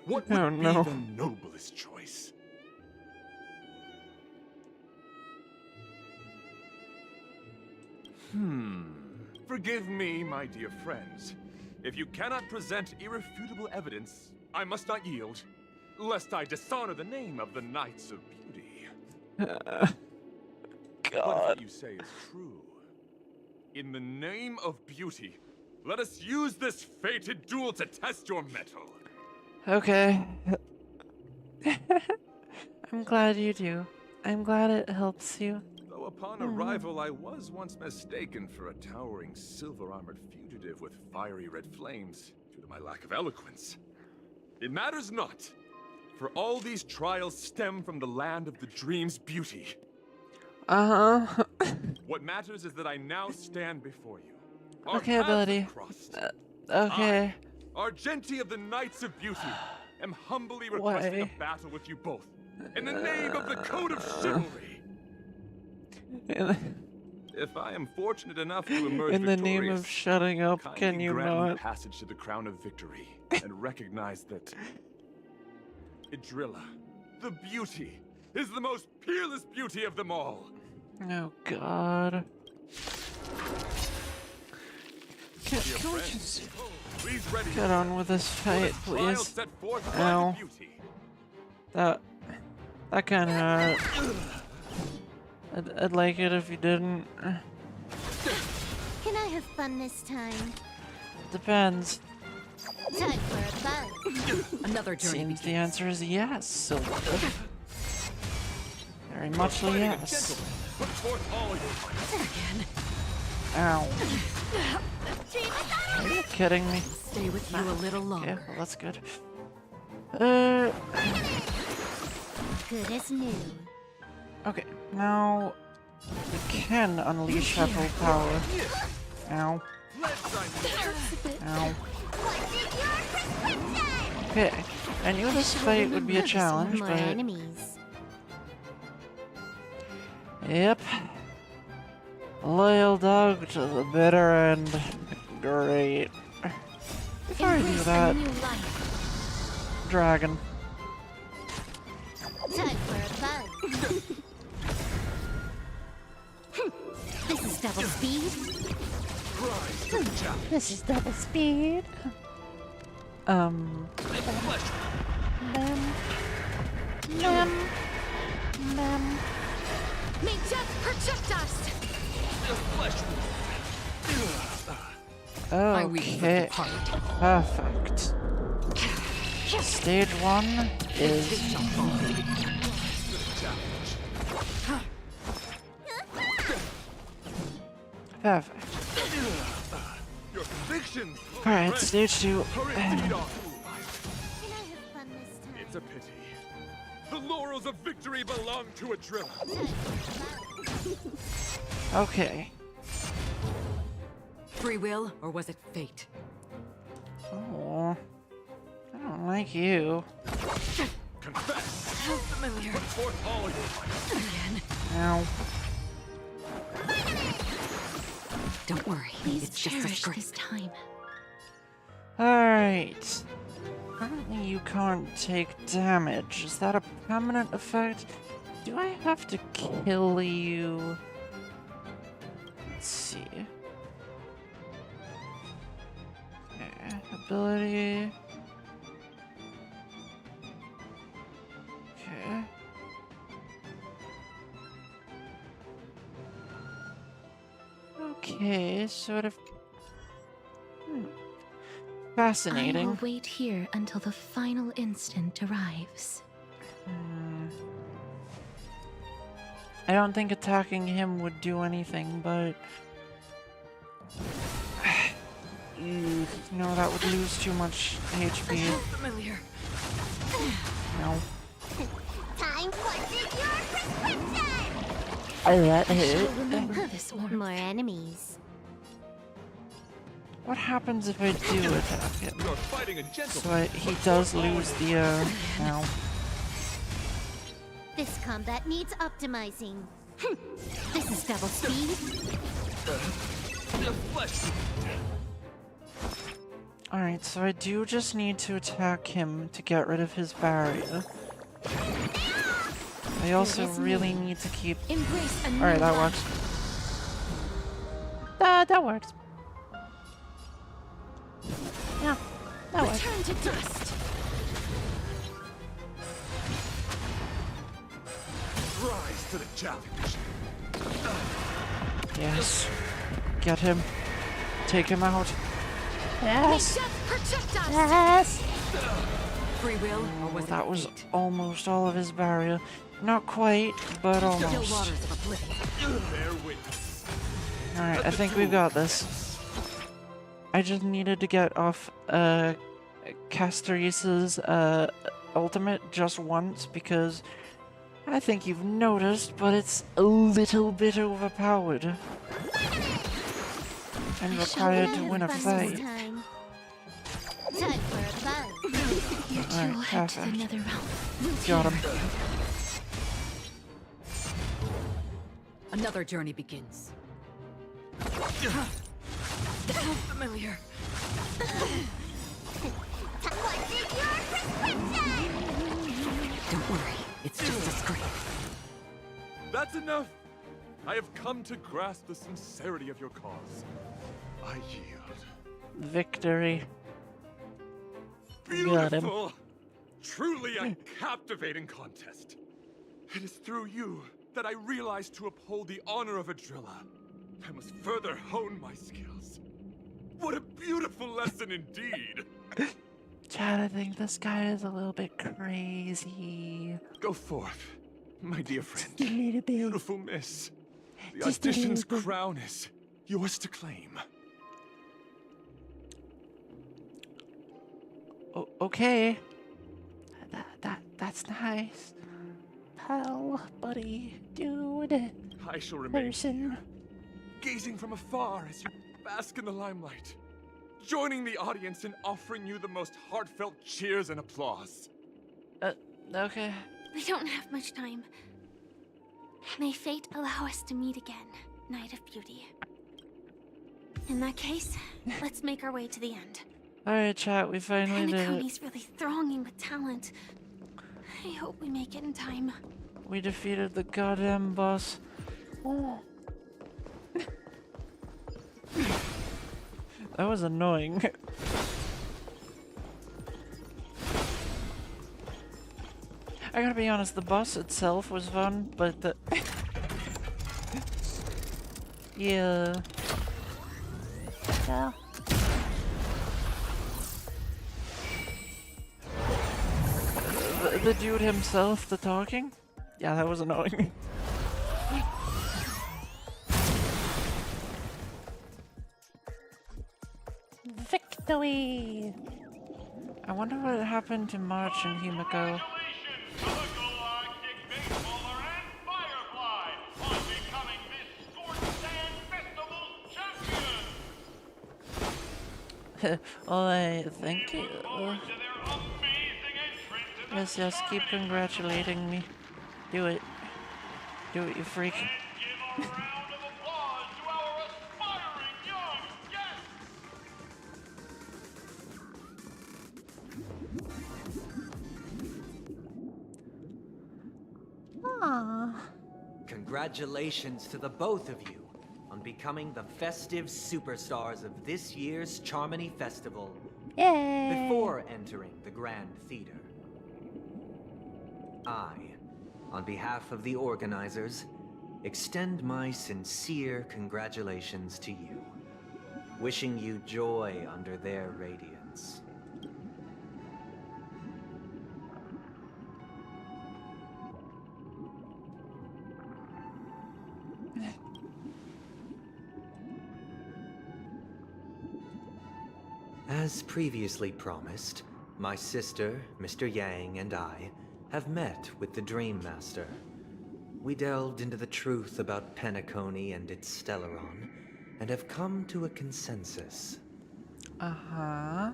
What Oh, would no. be the noblest choice? Forgive me, my dear friends. If you cannot present irrefutable evidence, I must not yield, lest I dishonor the name of the Knights of Beauty. But if what you say is true, in the name of beauty, let us use this fated duel to test your mettle. Okay. I'm glad you do. I'm glad it helps you. Though upon arrival, I was once mistaken for a towering silver-armored fugitive with fiery red flames due to my lack of eloquence. It matters not, for all these trials stem from the land of the dream's beauty. Uh-huh. What matters is that I now stand before you. Our Okay, paths ability. have crossed. Okay. I, Argenti of the Knights of Beauty, am humbly requesting a battle with you both, in the name of the Code of Chivalry. If I am fortunate enough to emerge In the name victorious, of shutting up, kindly can you grant me not? passage to the crown of victory and recognize that Idrilla, the beauty, is the most peerless beauty of them all. Oh God. Can Dear we friends, just please ready get on with this fight, trial please? set forth by the Ow. beauty. That kind of hurt. I'd like it if you didn't. Can I have fun this time? Depends. Time for a buzz. Another journey Seems the answer is yes. So. Very muchly yes. Put forth all your Ow. Are you kidding me? Stay with you a little longer. Okay, well, that's good. Good as new. Okay, now we can unleash that whole power. Ow. Ow. Okay, I knew this fight would be a challenge, More but... enemies. Yep. Loyal dog to the bitter end. Great. Before I do that, dragon. Time for a buzz. This is double speed. This is double speed. Mem. May death protect us! Okay. Perfect. Stage 1 is... Perfect. Your convictions. Alright, stage 2. It's a pity. The laurels of victory belong to a driller. Okay. Free will, or was it fate? Oh. I don't like you. Confess. How familiar. Put forth all your Again. Ow. Don't worry. Please it's just cherish as great. this time. Alright. Apparently you can't take damage. Is that a permanent effect? Do I have to kill you? Let's see. Okay, ability. Okay. Okay, sort of. Fascinating. I will wait here until the final instant arrives. I don't think attacking him would do anything, but... No, that would lose too much HP. Familiar. No. Time for your prescription! I let hit. Remember this one. More enemies. What happens if I do attack him? You're fighting a gentleman. So he does lose the, now. This combat needs optimizing. This is double speed. Alright, so I do just need to attack him to get rid of his barrier. I also really need to keep... Alright, that works. That works. Yeah, that works. Return to dust. Rise to the challenge. Yes. Get him. Take him out. Yes. May death protect us. Yes. Free will, or was That it was fate? almost all of his barrier. Not quite, but Still almost. waters of oblivion. Bear witness. Alright, I think we've got this. I just needed to get off Castoris's ultimate just once because I think you've noticed, but it's a little bit overpowered. And required to win a fight. Time for a buzz. You two Alright, will head to the perfect. nether realm. Got him. Another journey begins. Familiar. Don't worry, it's just as great. That's enough. I have come to grasp the sincerity of your cause. I yield. Victory. Got him. Beautiful! Truly a captivating contest. It is through you that I realized to uphold the honor of a driller, I must further hone my skills. What a beautiful lesson indeed! Chad, I think this guy is a little bit crazy. Go forth. My dear friend, Just a little bit. beautiful miss. The Just a audition's little bit. crown is yours to claim. Okay. That's nice. Pal, buddy, dude, I shall remain person. gazing from afar as you bask in the limelight, joining the audience in offering you the most heartfelt cheers and applause. Okay. We don't have much time. May fate allow us to meet again, Knight of Beauty. In that case, let's make our way to the end. Alright, chat, we finally did it. Penacony's really thronging with talent. I hope we make it in time. We defeated the goddamn boss. That was annoying. I gotta be honest, the boss itself was fun, but the... yeah. Yeah. The dude himself, the talking? Yeah, that was annoying. Victory! I wonder what happened to March and Himiko. Oh, thank you. Yes, keep congratulating me. Do it. Do it, you freak. Aww. Congratulations to the both of you on becoming the festive superstars of this year's Charmony Festival. Yay! Before entering the Grand Theater, I, on behalf of the organizers, extend my sincere congratulations to you, wishing you joy under their radiance. As previously promised, my sister, Mr. Yang, and I have met with the Dream Master. We delved into the truth about Penacony and its Stellaron, and have come to a consensus. Uh-huh.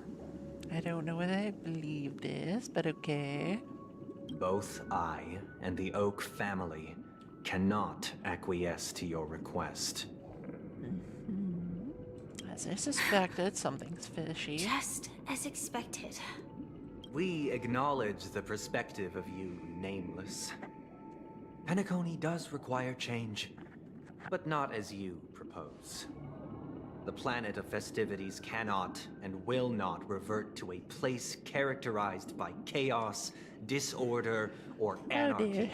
I don't know whether I believe this, but okay. Both I and the Oak family cannot acquiesce to your request. As I suspected, something's fishy. Just as expected. We acknowledge the perspective of you, Nameless. Penacony does require change, but not as you propose. The planet of festivities cannot and will not revert to a place characterized by chaos, disorder, or anarchy.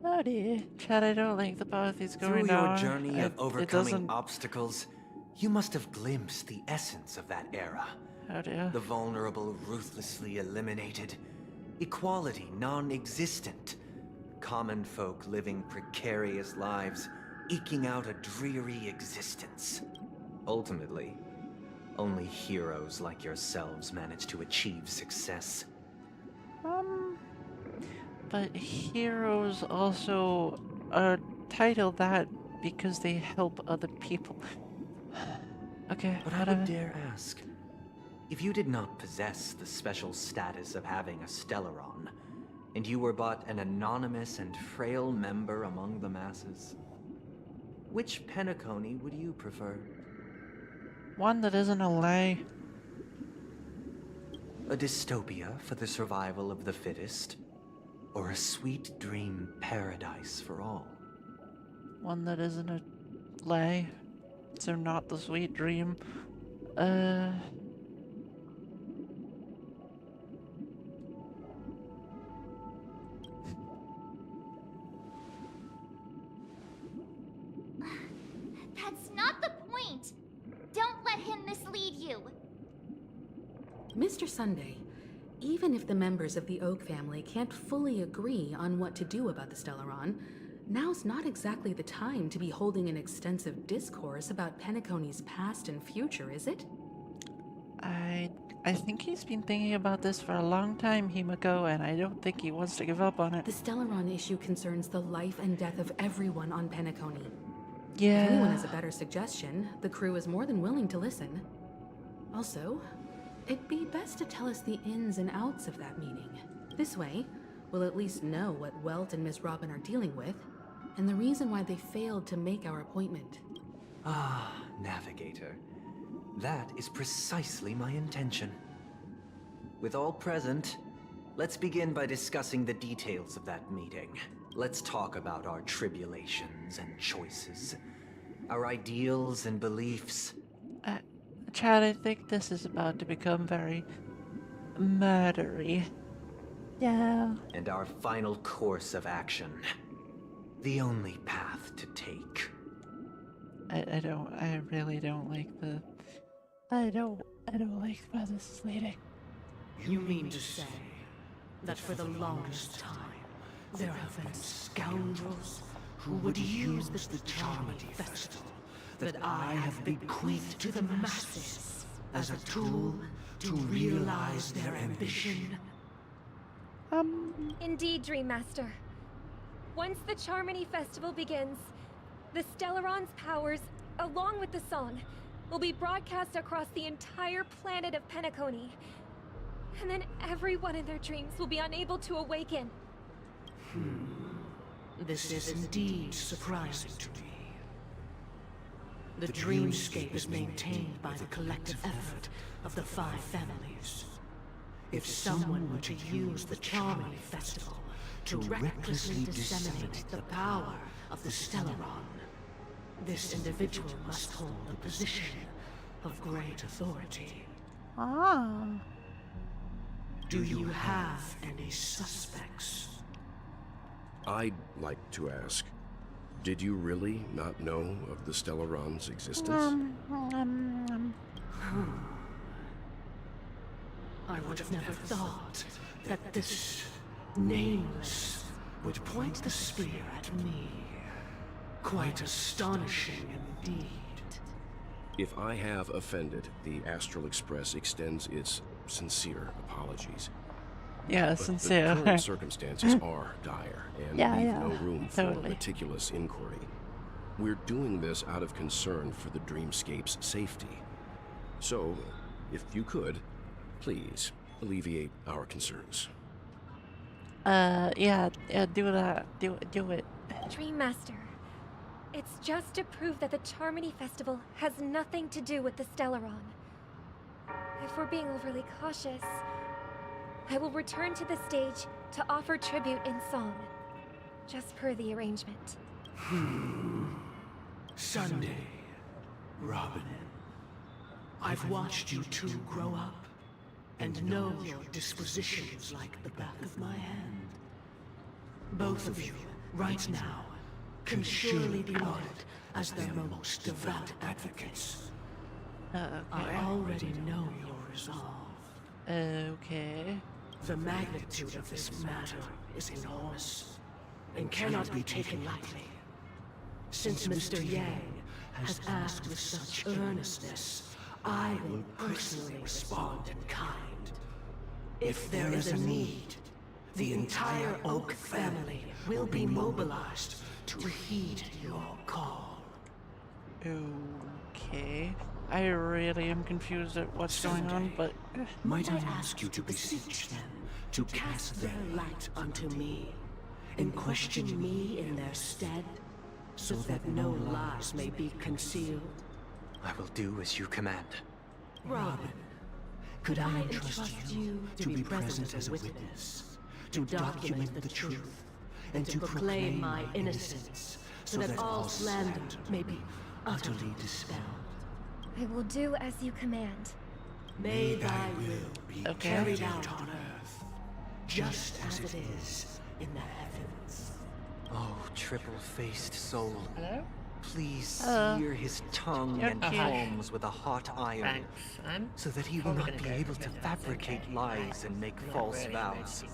Oh dear. Chad, I don't like the path he's going Through down. your journey of overcoming doesn't... obstacles, you must have glimpsed the essence of that era. Oh dear. The vulnerable ruthlessly eliminated, equality non-existent, common folk living precarious lives, eking out a dreary existence. Ultimately, only heroes like yourselves manage to achieve success. But heroes also are titled that because they help other people. Okay, But I would dare ask, if you did not possess the special status of having a Stellaron, and you were but an anonymous and frail member among the masses, which Penacony would you prefer? One that isn't a lie. A dystopia for the survival of the fittest? Or a sweet dream paradise for all? One that isn't a lie. So not the sweet dream. That's not the point. Don't let him mislead you. Mr. Sunday, even if the members of the Oak family can't fully agree on what to do about the Stellaron, now's not exactly the time to be holding an extensive discourse about Penacony's past and future, is it? I think he's been thinking about this for a long time, Himiko, and I don't think he wants to give up on it. The Stellaron issue concerns the life and death of everyone on Penacony. Yeah. If anyone has a better suggestion, the crew is more than willing to listen. Also, it'd be best to tell us the ins and outs of that meeting. This way, we'll at least know what Welt and Miss Robin are dealing with, and the reason why they failed to make our appointment. Ah, Navigator. That is precisely my intention. With all present, let's begin by discussing the details of that meeting. Let's talk about our tribulations and choices, our ideals and beliefs. Chad, I think this is about to become very murdery. Yeah. And our final course of action. The only path to take. I really don't like the... I don't like where this is leading. You mean to say that for the longest time, there have been scoundrels who would use the Charmony Festival that I have bequeathed to the masses as a tool to realize their ambition? Indeed, Dream Master. Once the Charmony Festival begins, the Stellaron's powers, along with the song, will be broadcast across the entire planet of Penacony. And then everyone in their dreams will be unable to awaken. This is indeed surprising to me. The dreamscape is maintained by the collective effort of the 5 families. If someone were to use the Charmony Festival to recklessly disseminate the power of the Stellaron, this individual must hold a position of great authority. Ah. Do you have any suspects? I'd like to ask, did you really not know of the Stellaron's existence? I would have never thought that this Nameless would point the spear at me. Quite astonishing indeed. If I have offended, the Astral Express extends its sincere apologies. Yeah, but sincere. The current circumstances are dire and Yeah, leave yeah, no room for totally. meticulous inquiry. We're doing this out of concern for the Dreamscape's safety. So, if you could, please alleviate our concerns. Yeah, do that. Do it. Dream Master, it's just to prove that the Charmony Festival has nothing to do with the Stellaron. If we're being overly cautious, I will return to the stage to offer tribute in song, just per the arrangement. Sunday, Robin. I've watched you two grow up, and know your dispositions like the back of my hand. Both of you, right now, can surely be lauded as their most devout advocates. I already know your resolve. Okay. The magnitude of this matter is enormous, and cannot be taken lightly. Since Mr. Yang has asked with such earnestness, I will personally respond in kind. If there is a need, the entire Oak family will be mobilized to heed your call. Okay. I really am confused at what's going on, but... Might I ask you to beseech them to cast their light unto me, and question me in their stead, so that no lies may be concealed? I will do as you command. Robin, could I entrust you to be present as a witness, to document the truth, and to proclaim my innocence, so that all slander may be utterly dispelled? I will do as you command. May thy will be carried out on earth, just as it is in the heavens. Oh, triple-faced soul. Hello? Please sear his tongue and palms with a hot iron, so that he will not be able to fabricate lies and make false vows.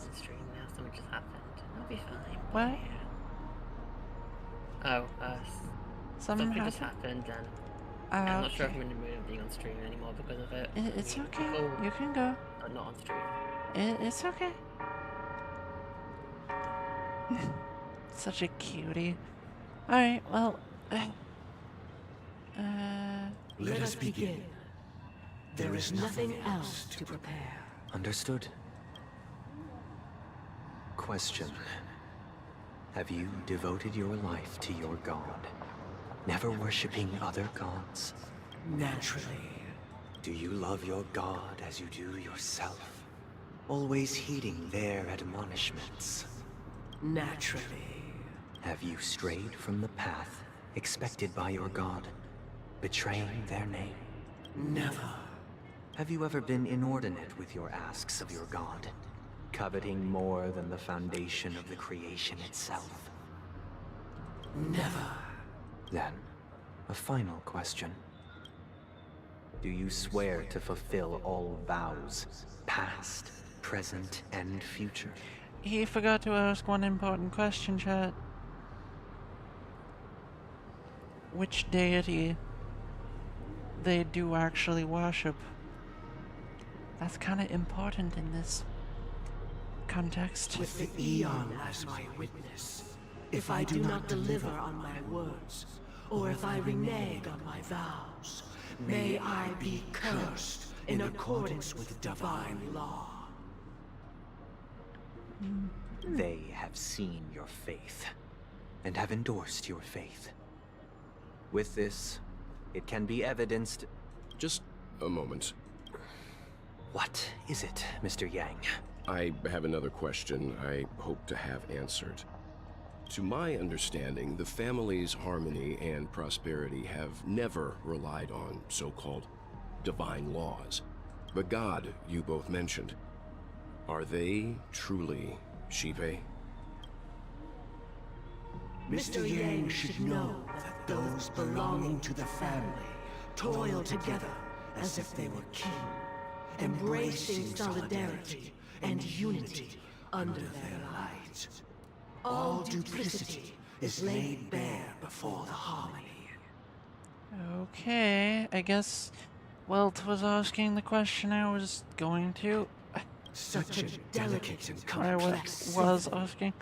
Something just happened. I'll be fine. What? Oh, something just happened? happened, and I'm not sure if Okay. I'm in the mood of being on stream anymore because of it. It's okay. Cool. You can go. But not on stream. It's okay. Such a cutie. Alright, well... Let us begin. There is nothing else to prepare. Understood? Question. Have you devoted your life to your god, never worshipping other gods? Naturally. Do you love your god as you do yourself, always heeding their admonishments? Naturally. Have you strayed from the path expected by your god, betraying their name? Never. Have you ever been inordinate with your asks of your god, coveting more than the foundation of the creation itself? Never. Then, a final question. Do you swear to fulfill all vows, past, present, and future? He forgot to ask one important question, chat. Which deity they do actually worship? That's kind of important in this context. With the Eon as my witness, if I do not deliver on my words, or if I renege on my vows, may I be cursed in accordance with divine law. They have seen your faith, and have endorsed your faith. With this, it can be evidenced... Just a moment. What is it, Mr. Yang? I have another question I hope to have answered. To my understanding, the family's harmony and prosperity have never relied on so-called divine laws. The god you both mentioned, are they truly Shipe? Mr. Yang should know that those belonging to the family toil together as if they were kin, embracing solidarity and unity under their light. All duplicity is laid bare before the harmony. Okay, I guess Welt was asking the question I was going to. Such a delicate and I complex was symphony. asking.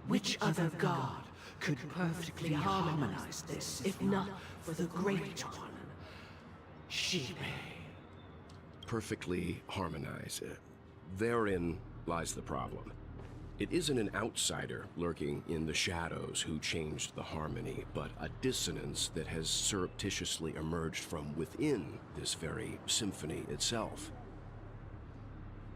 Which other god could perfectly harmonize this, if not for the Great One? Shipe. Perfectly harmonize. Therein lies the problem. It isn't an outsider lurking in the shadows who changed the harmony, but a dissonance that has surreptitiously emerged from within this very symphony itself.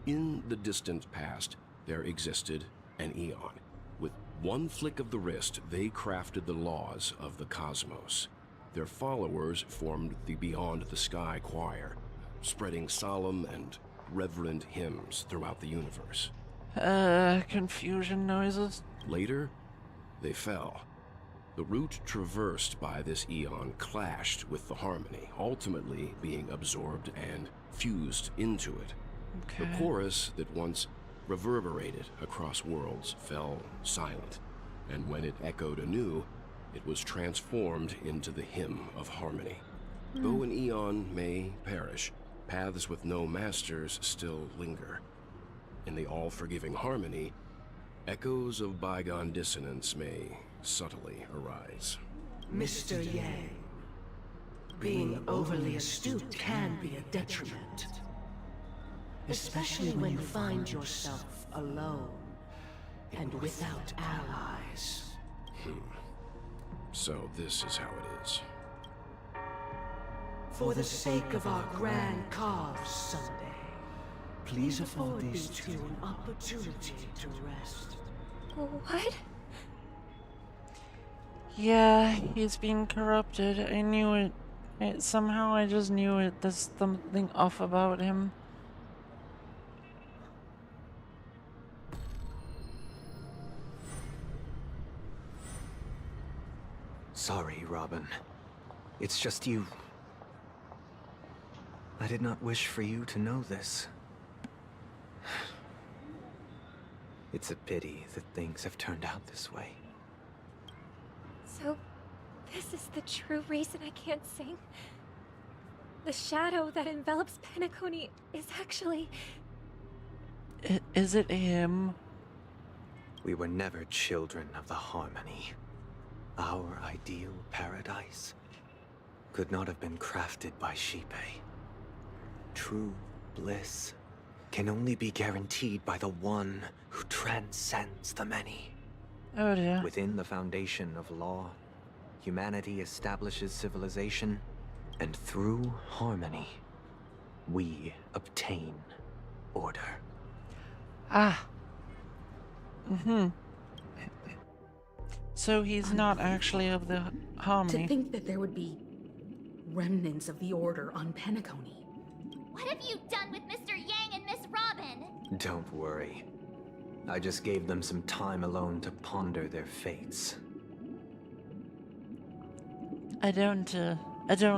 In the distant past, there existed an Eon. With one flick of the wrist, they crafted the laws of the cosmos. Their followers formed the Beyond the Sky Choir, spreading solemn and reverent hymns throughout the universe. Confusion noises. Later, they fell. The route traversed by this Eon clashed with the harmony, ultimately being absorbed and fused into it. Okay. The chorus that once reverberated across worlds fell silent, and when it echoed anew, it was transformed into the hymn of harmony. Though an Eon may perish, paths with no masters still linger. In the all-forgiving harmony, echoes of bygone dissonance may subtly arise. Mr. Yang, being overly astute can be a detriment. Especially when you find yourself alone and without allies. So this is how it is. For the sake of our grand cause someday, please afford these two an opportunity to rest. What? Yeah, he's being corrupted. I knew it. Somehow I just knew it. There's something off about him. Sorry, Robin. It's just you. I did not wish for you to know this. It's a pity that things have turned out this way. So, this is the true reason I can't sing? The shadow that envelops Penacony is actually... Is it him? We were never children of the Harmony. Our ideal paradise could not have been crafted by Xipe. True bliss can only be guaranteed by the one who transcends the many. Oh dear. Within the foundation of law, humanity establishes civilization, and through harmony, we obtain order. Ah. Mm-hmm. So he's not actually of the Harmony. To think that there would be remnants of the Order on Penacony. What have you done with Mr. Yang and Miss Robin? Don't worry. I just gave them some time alone to ponder their fates. I don't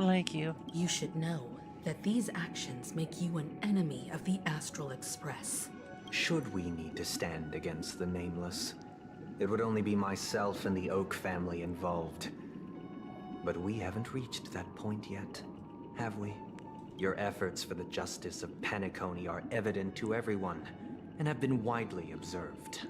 like you. You should know that these actions make you an enemy of the Astral Express. Should we need to stand against the Nameless, it would only be myself and the Oak family involved. But we haven't reached that point yet, have we? Your efforts for the justice of Penacony are evident to everyone, and have been widely observed.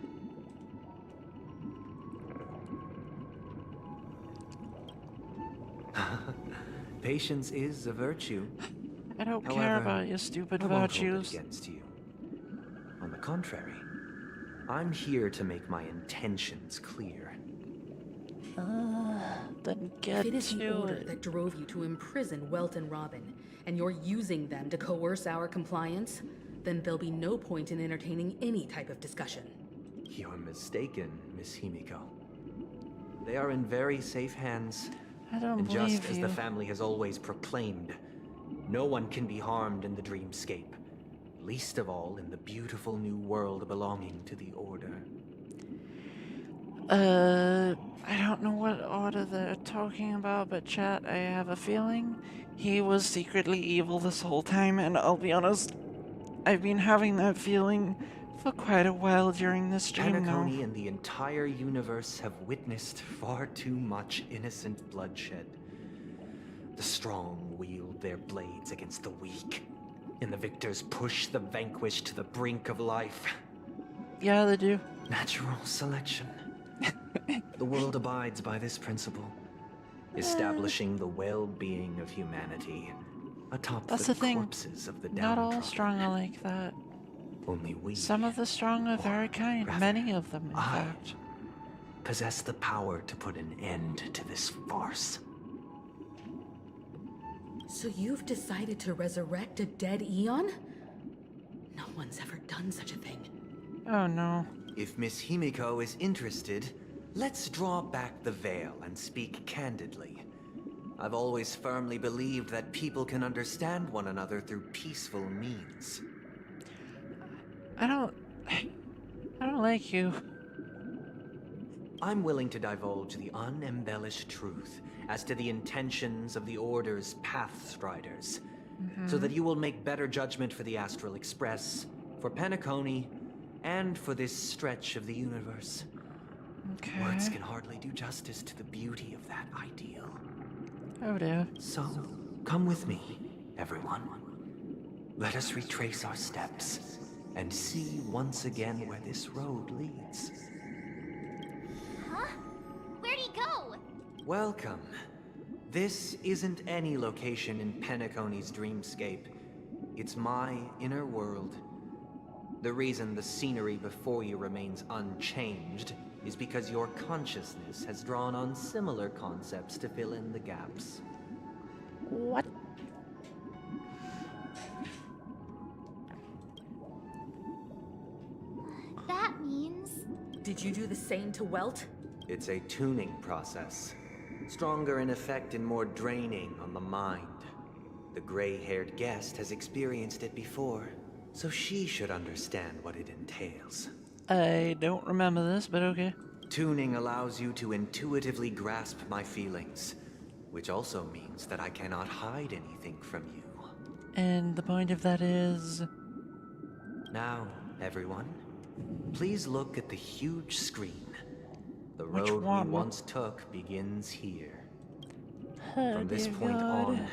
Patience is a virtue. I don't However, care about your stupid I won't virtues. hold it against you. On the contrary, I'm here to make my intentions clear. Then get If it is the to Order it. that drove you to imprison Welt and Robin, and you're using them to coerce our compliance, then there'll be no point in entertaining any type of discussion. You're mistaken, Miss Himiko. They are in very safe hands. I don't And believe just as you. the family has always proclaimed, no one can be harmed in the dreamscape. Least of all in the beautiful new world belonging to the Order. I don't know what order they're talking about, but chat, I have a feeling he was secretly evil this whole time, and I'll be honest, I've been having that feeling for quite a while during this stream now. Penacony and the entire universe have witnessed far too much innocent bloodshed. The strong wield their blades against the weak, and the victors push the vanquished to the brink of life. Yeah, they do. Natural selection. The world abides by this principle, establishing the well-being of humanity atop That's the the thing. corpses of the Not all downtrodden. strong are like that. Only we Some of the strong are very kind. Many of them, in fact. possess the power to put an end to this farce. So you've decided to resurrect a dead Eon? No one's ever done such a thing. Oh no. If Miss Himiko is interested, let's draw back the veil and speak candidly. I've always firmly believed that people can understand one another through peaceful means. I don't like you. I'm willing to divulge the unembellished truth as to the intentions of the Order's Pathstriders, so that you will make better judgment for the Astral Express, for Penacony, and for this stretch of the universe. Okay. Words can hardly do justice to the beauty of that ideal. Oh dear. So, come with me, everyone. Let us retrace our steps and see once again where this road leads. Huh? Where'd he go? Welcome. This isn't any location in Penacony's dreamscape. It's my inner world. The reason the scenery before you remains unchanged is because your consciousness has drawn on similar concepts to fill in the gaps. What? That means... Did you do the same to Welt? It's a tuning process. Stronger in effect and more draining on the mind. The gray-haired guest has experienced it before, so she should understand what it entails. I don't remember this, but okay. Tuning allows you to intuitively grasp my feelings, which also means that I cannot hide anything from you. And the point of that is... Now, everyone, please look at the huge screen. The Which road one? we once took begins here. Oh, From this dear point God. on,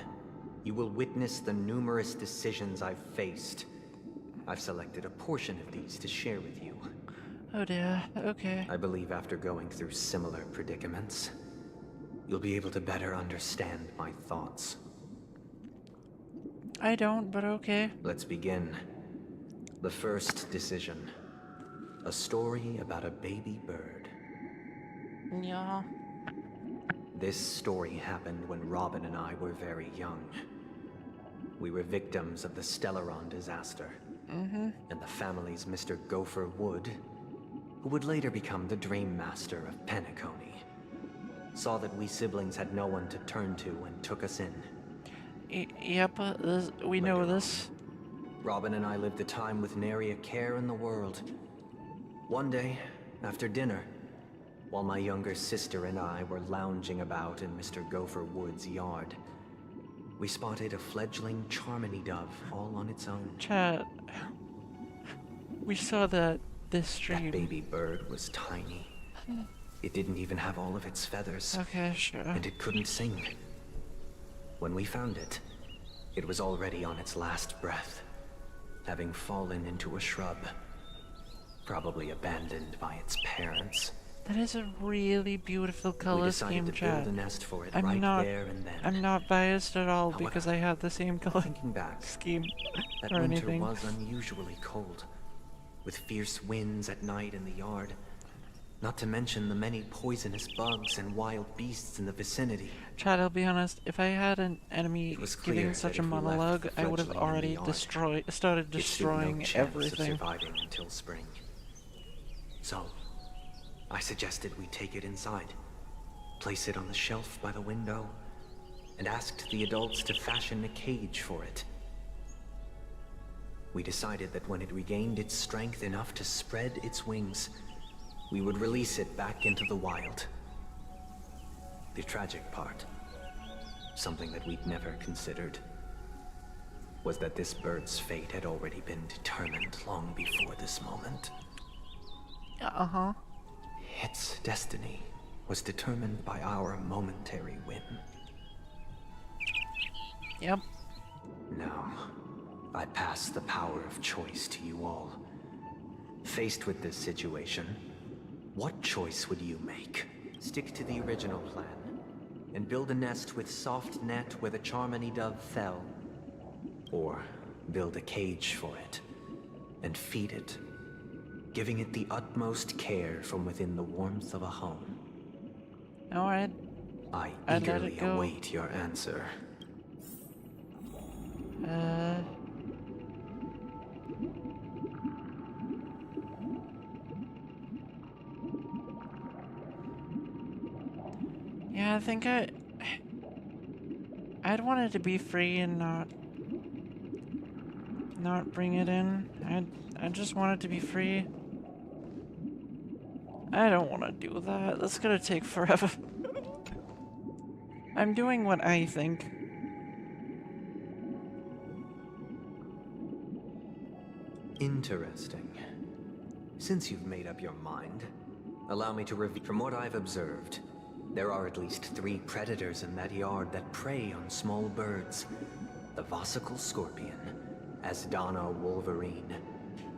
you will witness the numerous decisions I've faced. I've selected a portion of these to share with you. Oh dear, okay. I believe after going through similar predicaments, you'll be able to better understand my thoughts. I don't, but okay. Let's begin. The first decision. A story about a baby bird. Yeah. This story happened when Robin and I were very young. We were victims of the Stellaron disaster. Mm-hmm. And the family's Mr. Gopher Wood, who would later become the Dream Master of Penacony, saw that we siblings had no one to turn to and took us in. Yep, we know this. Robin and I lived a time with nary a care in the world. One day, after dinner, while my younger sister and I were lounging about in Mr. Gopher Wood's yard, we spotted a fledgling Charmony dove all on its own. Chat. We saw that this stream. That baby bird was tiny. It didn't even have all of its feathers. Okay, sure. And it couldn't sing. When we found it, it was already on its last breath, having fallen into a shrub, probably abandoned by its parents. That is a really beautiful color scheme, to chat. build a nest for it I'm right not, there and then. I'm not biased at all However, because I have the same color Thinking back, scheme that or winter anything. was unusually cold, with fierce winds at night in the yard. Not to mention the many poisonous bugs and wild beasts in the vicinity. Chad, I'll be honest, if I had an enemy clear giving that such a if we left monologue, the I would have fledgling in the already yard, started it stood no destroying chance everything. of surviving until spring. So, I suggested we take it inside, place it on the shelf by the window, and asked the adults to fashion a cage for it. We decided that when it regained its strength enough to spread its wings, we would release it back into the wild. The tragic part, something that we'd never considered, was that this bird's fate had already been determined long before this moment. Uh-huh. Its destiny was determined by our momentary whim. Yep. Now, I pass the power of choice to you all. Faced with this situation, what choice would you make? Stick to the original plan, and build a nest with soft net where the Charmony dove fell. Or build a cage for it, and feed it, giving it the utmost care from within the warmth of a home. Alright. I I'd let eagerly it go. await your answer. Yeah, I think I'd want it to be free and not bring it in. I just want it to be free. I don't want to do that. That's gonna take forever. I'm doing what I think. Interesting. Since you've made up your mind, allow me to review. From what I've observed, there are at least 3 predators in that yard that prey on small birds. The Vosicle Scorpion, Asdana Wolverine,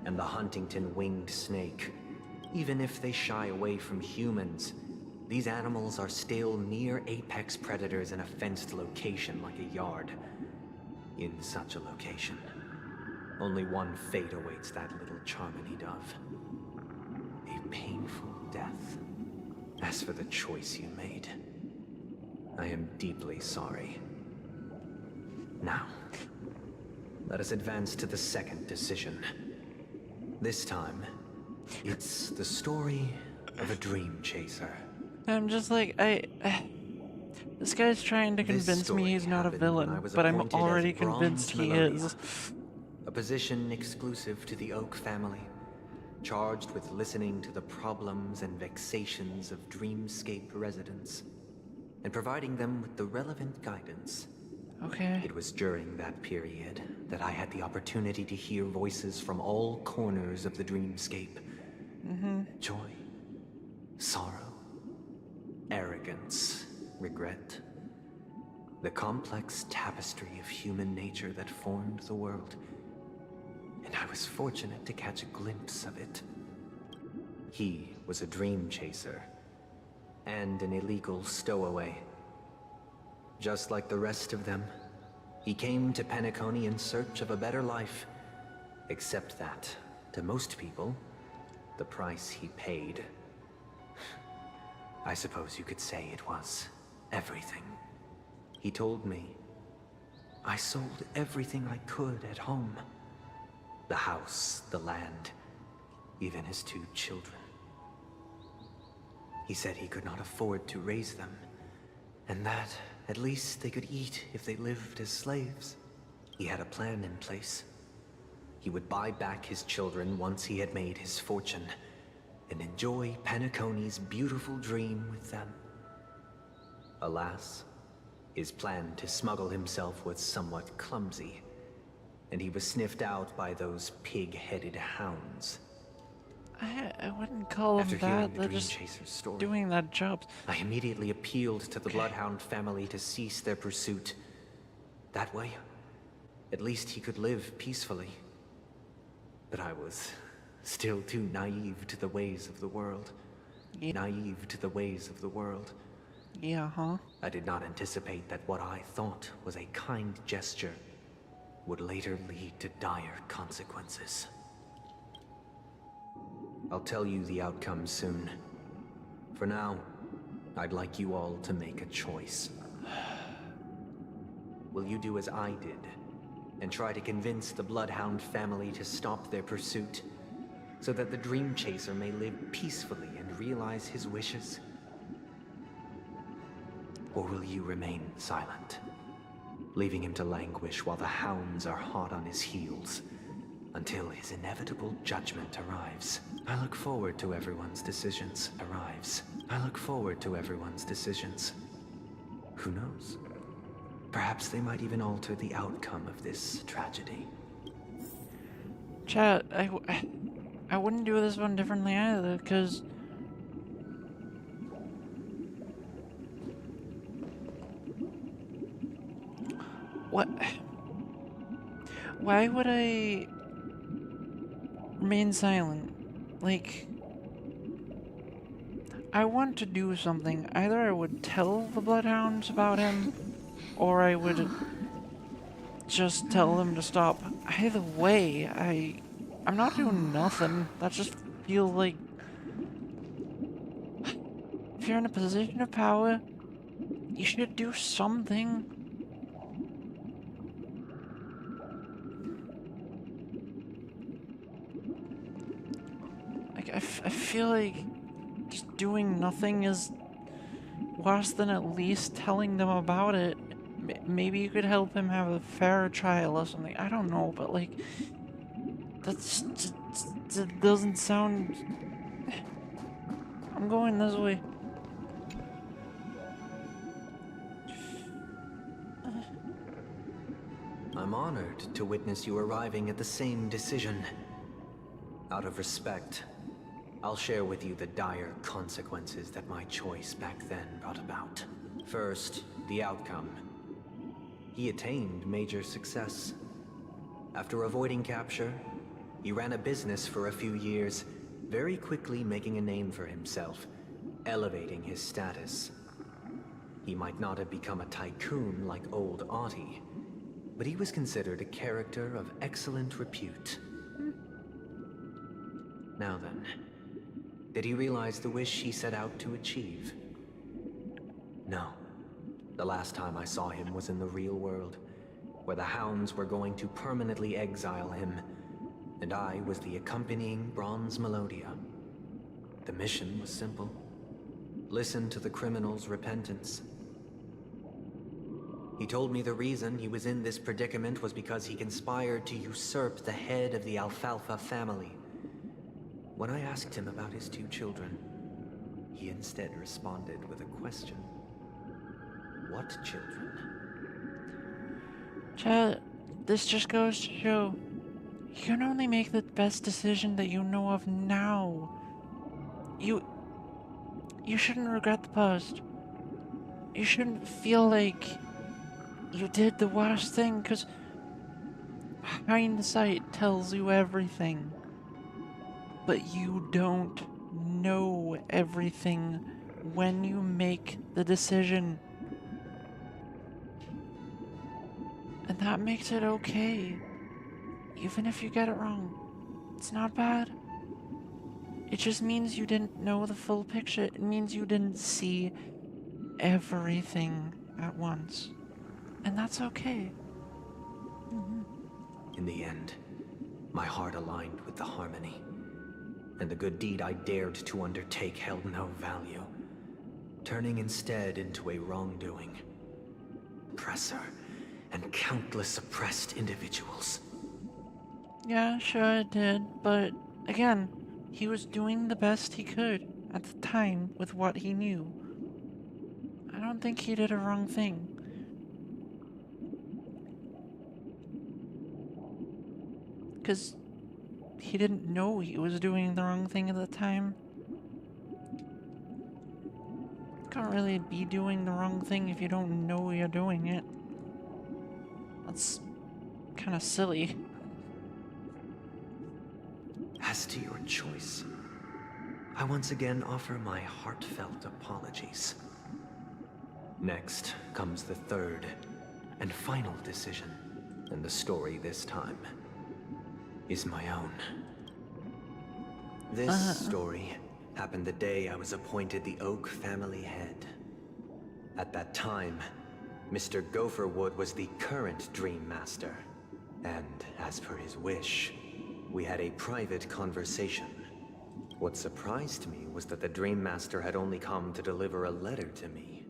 and the Huntington Winged Snake. Even if they shy away from humans, these animals are still near apex predators in a fenced location like a yard. In such a location, only one fate awaits that little Charmony dove. A painful death. As for the choice you made, I am deeply sorry. Now, let us advance to the second decision. This time, it's the story of a dream chaser. I'm just like, this guy's trying to convince me he's not a villain, but I'm already convinced he is. A position exclusive to the Oak family. charged with listening to the problems and vexations of Dreamscape residents, and providing them with the relevant guidance. Okay. It was during that period that I had the opportunity to hear voices from all corners of the Dreamscape. Joy, sorrow, arrogance, regret. The complex tapestry of human nature that formed the world. And I was fortunate to catch a glimpse of it. He was a dream chaser, and an illegal stowaway. Just like the rest of them, he came to Penacony in search of a better life. Except that, to most people, the price he paid, I suppose you could say it was everything. He told me, I sold everything I could at home. The house, the land, even his 2 children. He said he could not afford to raise them, and that at least they could eat if they lived as slaves. He had a plan in place. He would buy back his children once he had made his fortune, and enjoy Penacony's beautiful dream with them. Alas, his plan to smuggle himself was somewhat clumsy, and he was sniffed out by those pig-headed hounds. I wouldn't call them that. They're just doing that job. I immediately appealed to the Bloodhound family to cease their pursuit. That way, at least he could live peacefully. But I was still too naive to the ways of the world. Naive to the ways of the world. Yeah, huh? I did not anticipate that what I thought was a kind gesture would later lead to dire consequences. I'll tell you the outcome soon. For now, I'd like you all to make a choice. Will you do as I did, and try to convince the Bloodhound family to stop their pursuit, so that the Dream Chaser may live peacefully and realize his wishes? Or will you remain silent, leaving him to languish while the hounds are hot on his heels, until his inevitable judgment arrives? I look forward to everyone's decisions. I look forward to everyone's decisions. Who knows? Perhaps they might even alter the outcome of this tragedy. Chat, I wouldn't do this one differently either, because what? Why would I remain silent? Like, I want to do something. Either I would tell the Bloodhounds about him, or I would just tell them to stop. Either way, I'm not doing nothing. That just feels like if you're in a position of power, you should do something. Like, I feel like just doing nothing is worse than at least telling them about it. Maybe you could help him have a fair trial or something. I don't know, but like, that doesn't sound. I'm going this way. I'm honored to witness you arriving at the same decision. Out of respect, I'll share with you the dire consequences that my choice back then brought about. First, the outcome. He attained major success. After avoiding capture, he ran a business for a few years, very quickly making a name for himself, elevating his status. He might not have become a tycoon like old Audie, but he was considered a character of excellent repute. Now then, did he realize the wish he set out to achieve? No. The last time I saw him was in the real world, where the hounds were going to permanently exile him, and I was the accompanying Bronze Melodia. The mission was simple. Listen to the criminal's repentance. He told me the reason he was in this predicament was because he conspired to usurp the head of the Alfalfa family. When I asked him about his 2 children, he instead responded with a question. What children? Chad, this just goes to show, you can only make the best decision that you know of now. You shouldn't regret the past. You shouldn't feel like you did the worst thing, because hindsight tells you everything. But you don't know everything when you make the decision. And that makes it okay. Even if you get it wrong. It's not bad. It just means you didn't know the full picture. It means you didn't see everything at once. And that's okay. In the end, my heart aligned with the harmony. And the good deed I dared to undertake held no value, turning instead into a wrongdoing. Oppressor and countless oppressed individuals. Yeah, sure it did, but again, he was doing the best he could at the time with what he knew. I don't think he did a wrong thing. Because he didn't know he was doing the wrong thing at the time. You can't really be doing the wrong thing if you don't know you're doing it. That's kind of silly. As to your choice, I once again offer my heartfelt apologies. Next comes the third and final decision, and the story this time is my own. This story happened the day I was appointed the Oak family head. At that time, Mr. Gopherwood was the current Dream Master, and as per his wish, we had a private conversation. What surprised me was that the Dream Master had only come to deliver a letter to me.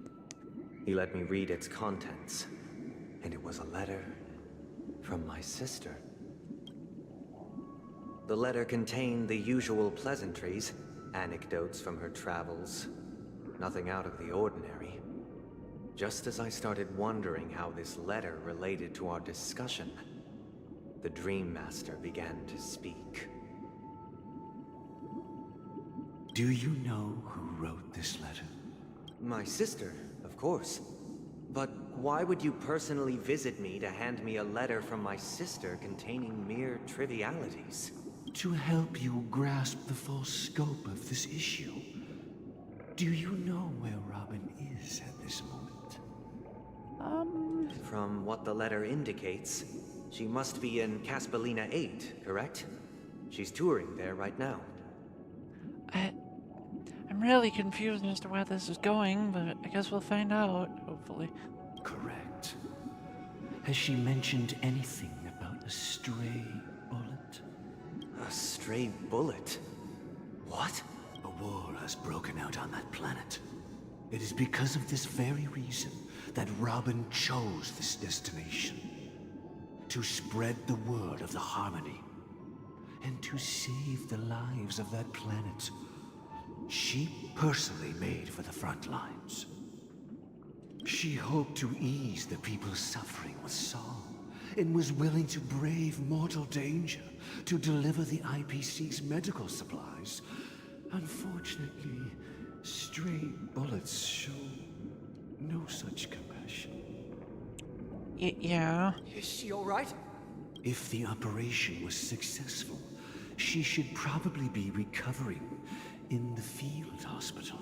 He let me read its contents, and it was a letter from my sister. The letter contained the usual pleasantries, anecdotes from her travels, nothing out of the ordinary. Just as I started wondering how this letter related to our discussion, the Dream Master began to speak. Do you know who wrote this letter? My sister, of course. But why would you personally visit me to hand me a letter from my sister containing mere trivialities? To help you grasp the full scope of this issue. Do you know where Robin is at this moment? From what the letter indicates, she must be in Caspelina 8, correct? She's touring there right now. I'm really confused as to where this is going, but I guess we'll find out, hopefully. Correct. Has she mentioned anything about a stray bullet? A stray bullet? What? A war has broken out on that planet. It is because of this very reason that Robin chose this destination. To spread the word of the Harmony. And to save the lives of that planet. She personally made for the front lines. She hoped to ease the people's suffering with song, and was willing to brave mortal danger to deliver the IPC's medical supplies. Unfortunately, stray bullets show no such compassion. Yeah. Is she alright? If the operation was successful, she should probably be recovering in the field hospital.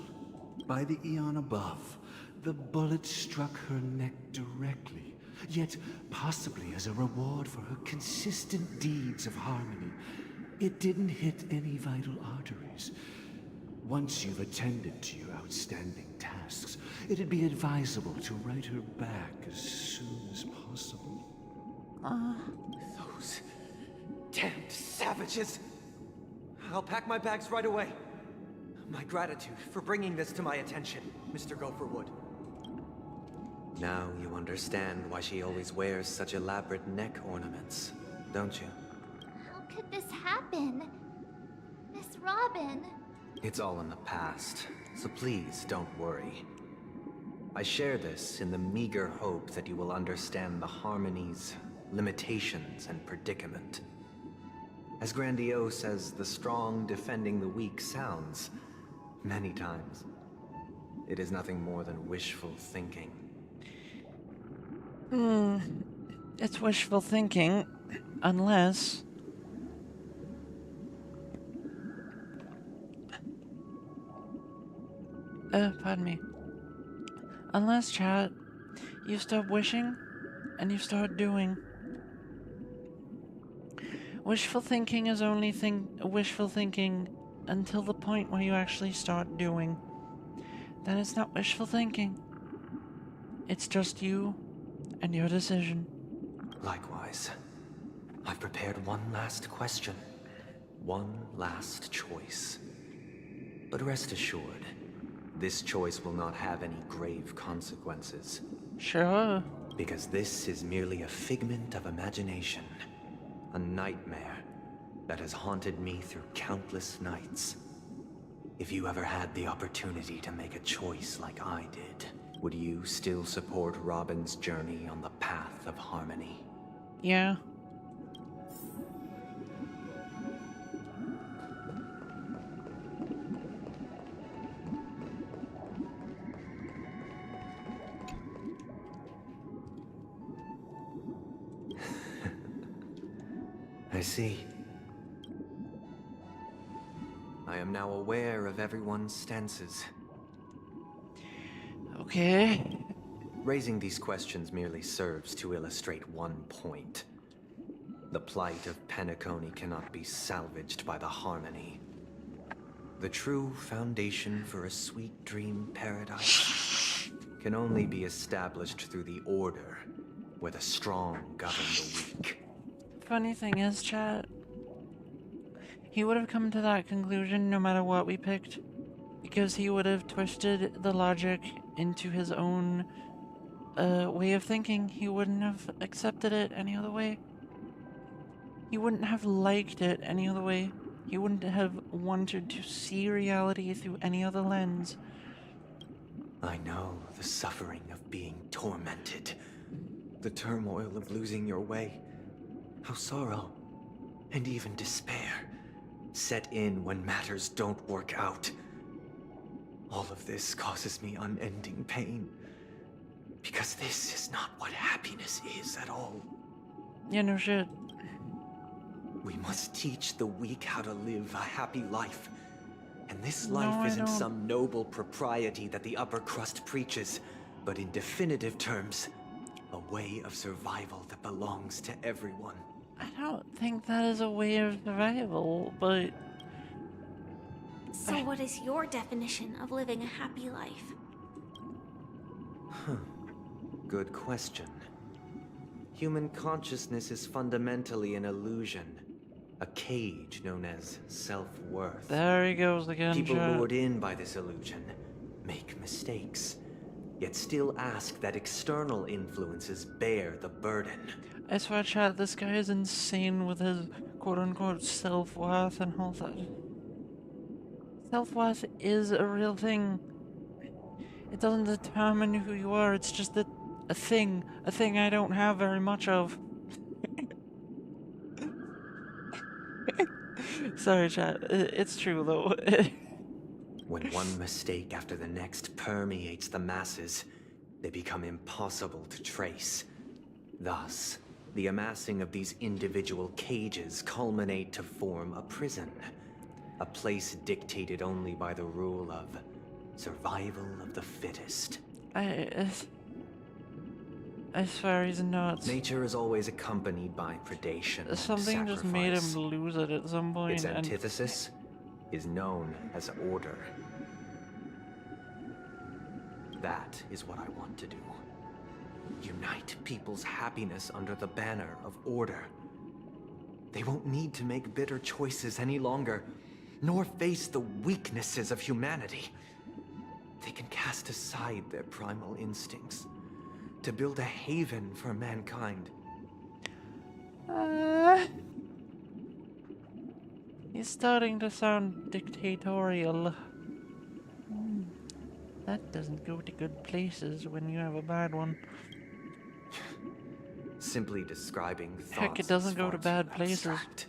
By the eon above, the bullet struck her neck directly, yet possibly as a reward for her consistent deeds of harmony. It didn't hit any vital arteries. Once you've attended to your outstanding tasks, it'd be advisable to write her back as soon as possible. Those damned savages! I'll pack my bags right away. My gratitude for bringing this to my attention, Mr. Gopherwood. Now you understand why she always wears such elaborate neck ornaments, don't you? How could this happen? Miss Robin. It's all in the past, so please don't worry. I share this in the meager hope that you will understand the Harmony's limitations and predicament. As grandiose as the strong defending the weak sounds, many times, it is nothing more than wishful thinking. It's wishful thinking, unless... pardon me. Unless, chat, you stop wishing and you start doing. Wishful thinking is only wishful thinking until the point where you actually start doing. Then it's not wishful thinking. It's just you and your decision. Likewise, I've prepared one last question, one last choice. But rest assured, this choice will not have any grave consequences. Sure. Because this is merely a figment of imagination. A nightmare that has haunted me through countless nights. If you ever had the opportunity to make a choice like I did, would you still support Robin's journey on the path of harmony? Yeah. I see. I am now aware of everyone's stances. Okay. Raising these questions merely serves to illustrate one point. The plight of Penacony cannot be salvaged by the Harmony. The true foundation for a sweet dream paradise can only be established through the Order, where the strong govern the weak. Funny thing is, chat, he would have come to that conclusion no matter what we picked, because he would have twisted the logic into his own way of thinking. He wouldn't have accepted it any other way. He wouldn't have liked it any other way. He wouldn't have wanted to see reality through any other lens. I know the suffering of being tormented, the turmoil of losing your way, how sorrow, and even despair, set in when matters don't work out. All of this causes me unending pain, because this is not what happiness is at all. Yeah, no shit. We must teach the weak how to live a happy life. And this life isn't some noble propriety that the upper crust preaches, but in definitive terms, a way of survival that belongs to everyone. I don't think that is a way of survival, but... So what is your definition of living a happy life? Good question. Human consciousness is fundamentally an illusion. A cage known as self-worth. There he goes again, People chat. lured in by this illusion make mistakes, yet still ask that external influences bear the burden. I swear, chat, this guy is insane with his quote-unquote self-worth and all that. Self-worth is a real thing. It doesn't determine who you are, it's just a thing I don't have very much of. Sorry, chat. It's true, though. When one mistake after the next permeates the masses, they become impossible to trace. Thus, the amassing of these individual cages culminate to form a prison. A place dictated only by the rule of survival of the fittest. I swear he's nuts. Nature is always accompanied by predation and Something just made him lose it at some point. Its antithesis is known as order. That is what I want to do. Unite people's happiness under the banner of order. They won't need to make bitter choices any longer, nor face the weaknesses of humanity. They can cast aside their primal instincts to build a haven for mankind. He's starting to sound dictatorial. That doesn't go to good places when you have a bad one. Simply describing thoughts Heck, it doesn't is go far to too bad places. abstract.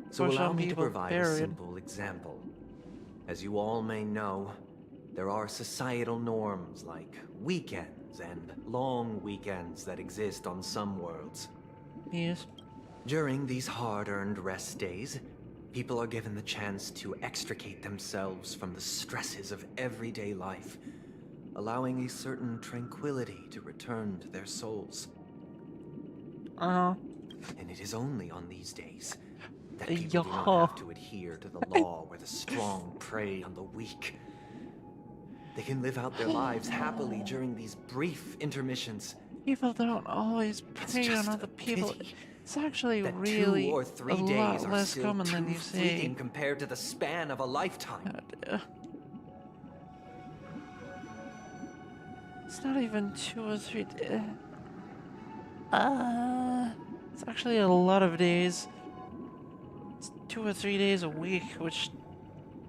So For allow some me to people, provide a period. simple example. As you all may know, there are societal norms like weekends and long weekends that exist on some worlds. Yes. During these hard-earned rest days, people are given the chance to extricate themselves from the stresses of everyday life, allowing a certain tranquility to return to their souls. And it is only on these days that people do not have to adhere to the law where the strong prey on the weak. They can live out their lives happily during these brief intermissions. People don't always prey on other people. It's actually That really 2 or a 3 days lot are less still common than too you say. fleeting compared to the span of a lifetime. It's not even 2 or 3 days. It's actually a lot of days. It's 2 or 3 days a week, which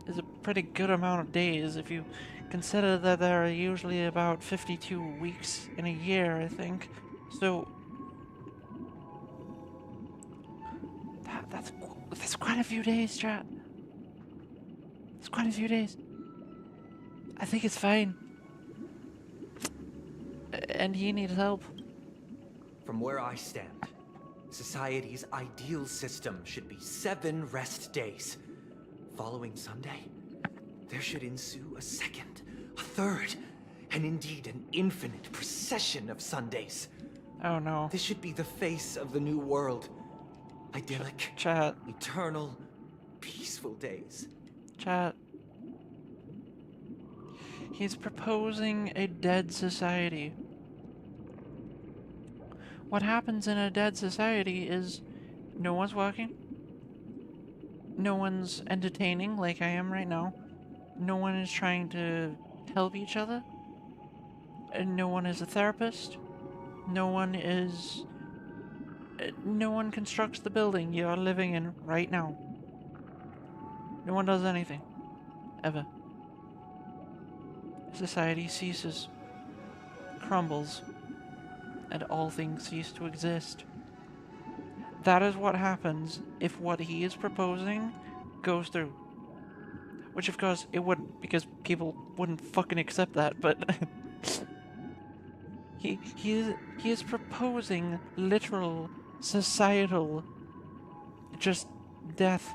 is a pretty good amount of days if you consider that there are usually about 52 weeks in a year, I think. So that's quite a few days, chat. It's quite a few days. I think it's fine. And he needs help. From where I stand, society's ideal system should be 7 rest days. Following Sunday, there should ensue a second, a third, and indeed an infinite procession of Sundays. Oh no. This should be the face of the new world. Idyllic, chat. Eternal, peaceful days. Chat. He's proposing a dead society. What happens in a dead society is no one's working, no one's entertaining like I am right now, no one is trying to help each other, and no one is a therapist, no one constructs the building you are living in right now. No one does anything. Ever. Society ceases, crumbles, and all things cease to exist. That is what happens if what he is proposing goes through. Which of course it wouldn't, because people wouldn't fucking accept that, but he is proposing literal societal just death.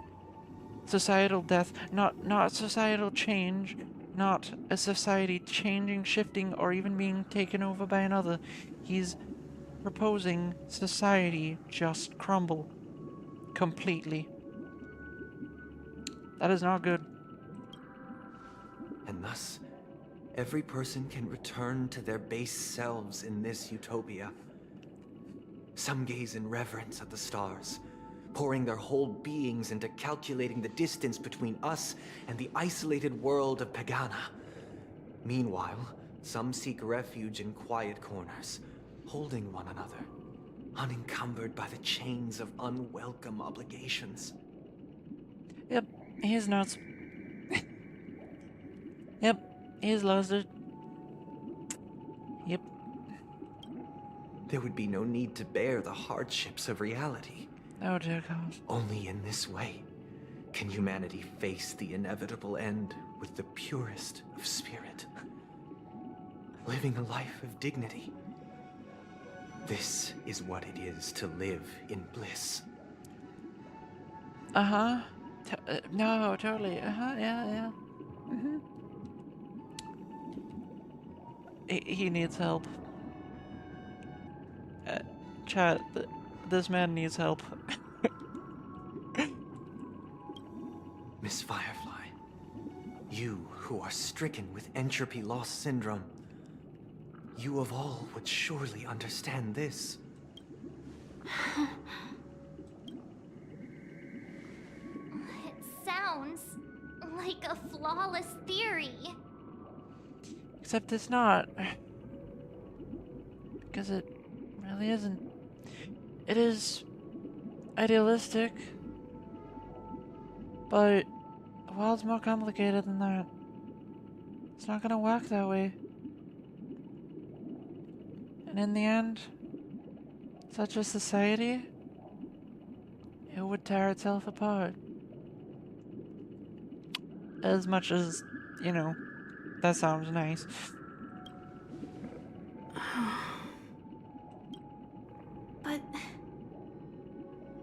Societal death, not societal change, not a society changing, shifting, or even being taken over by another. He's proposing society just crumble completely. That is not good. And thus, every person can return to their base selves in this utopia. Some gaze in reverence at the stars, pouring their whole beings into calculating the distance between us and the isolated world of Pagana. Meanwhile, some seek refuge in quiet corners, holding one another, unencumbered by the chains of unwelcome obligations. Yep, he's nuts. Yep, he's lost it. Yep. There would be no need to bear the hardships of reality. Oh dear God. Only in this way can humanity face the inevitable end with the purest of spirit. Living a life of dignity. This is what it is to live in bliss. Uh-huh. No, totally. Uh-huh, yeah. Mm-hmm. He needs help. Chat, this man needs help. Miss Firefly, you who are stricken with entropy loss syndrome, you of all would surely understand this. It sounds like a flawless theory. Except it's not. Because it really isn't. It is idealistic. But the world's more complicated than that. It's not gonna work that way. And in the end, such a society, it would tear itself apart. As much as, you know, that sounds nice. But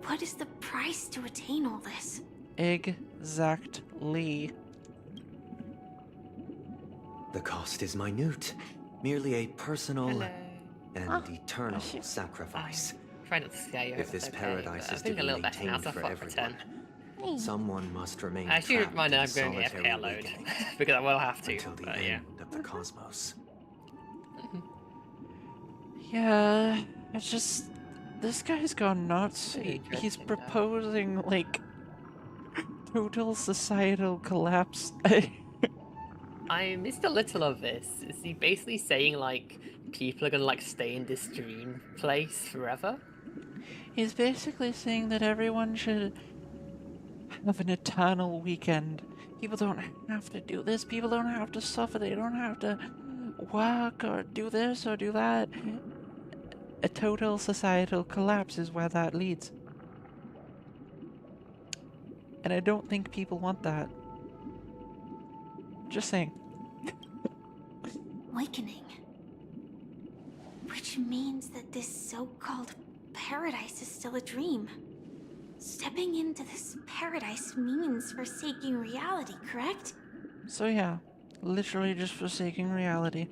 what is the price to attain all this? Exactly. The cost is minute, merely a personal Hello. and eternal sacrifice. Try not to scare you. If this it's okay, paradise but is I'm to feeling a be little better now, maintained so I for thought for 10. everyone, someone must remain I should trapped remind in I'm going solitary AFK load awakening because I will have to. until the But end yeah. of the cosmos. Yeah, it's just this guy's gone nuts. He's proposing like total societal collapse. I missed a little of this. Is he basically saying like people are gonna like stay in this dream place forever? He's basically saying that everyone should have an eternal weekend. People don't have to do this. People don't have to suffer. They don't have to work or do this or do that. A total societal collapse is where that leads. And I don't think people want that. Just saying. Awakening. Which means that this so-called paradise is still a dream. Stepping into this paradise means forsaking reality, correct? So yeah, literally just forsaking reality.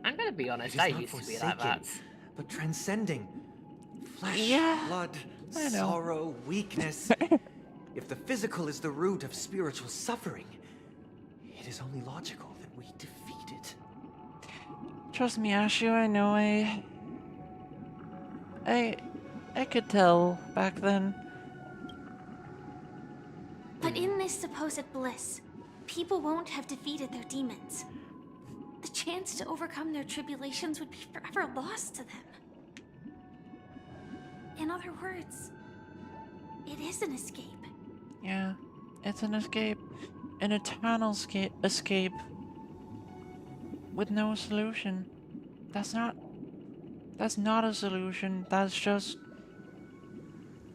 I'm gonna be honest, It is I not used to be like forsaken, that. but transcending. Flesh, Yeah, blood, I know. sorrow, weakness. If the physical is the root of spiritual suffering, it is only logical that we defeat it. Trust me, Ashu, I know I could tell back then. But in this supposed bliss, people won't have defeated their demons. The chance to overcome their tribulations would be forever lost to them. In other words, it is an escape. Yeah, it's an escape. An eternal escape. With no solution. That's not a solution. That's just...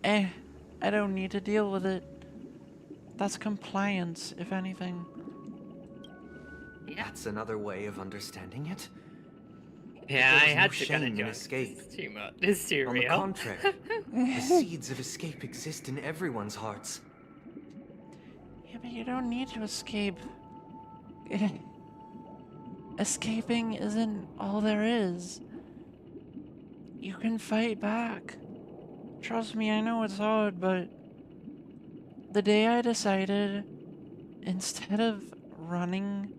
I don't need to deal with it. That's compliance, if anything. That's another way of understanding it. Yeah, There I is had no to shame kind of in join. escape. It's too much. It's too On real. the contrary, the seeds of escape exist in everyone's hearts. Yeah, but you don't need to escape. Escaping isn't all there is. You can fight back. Trust me, I know it's hard, but the day I decided, instead of running,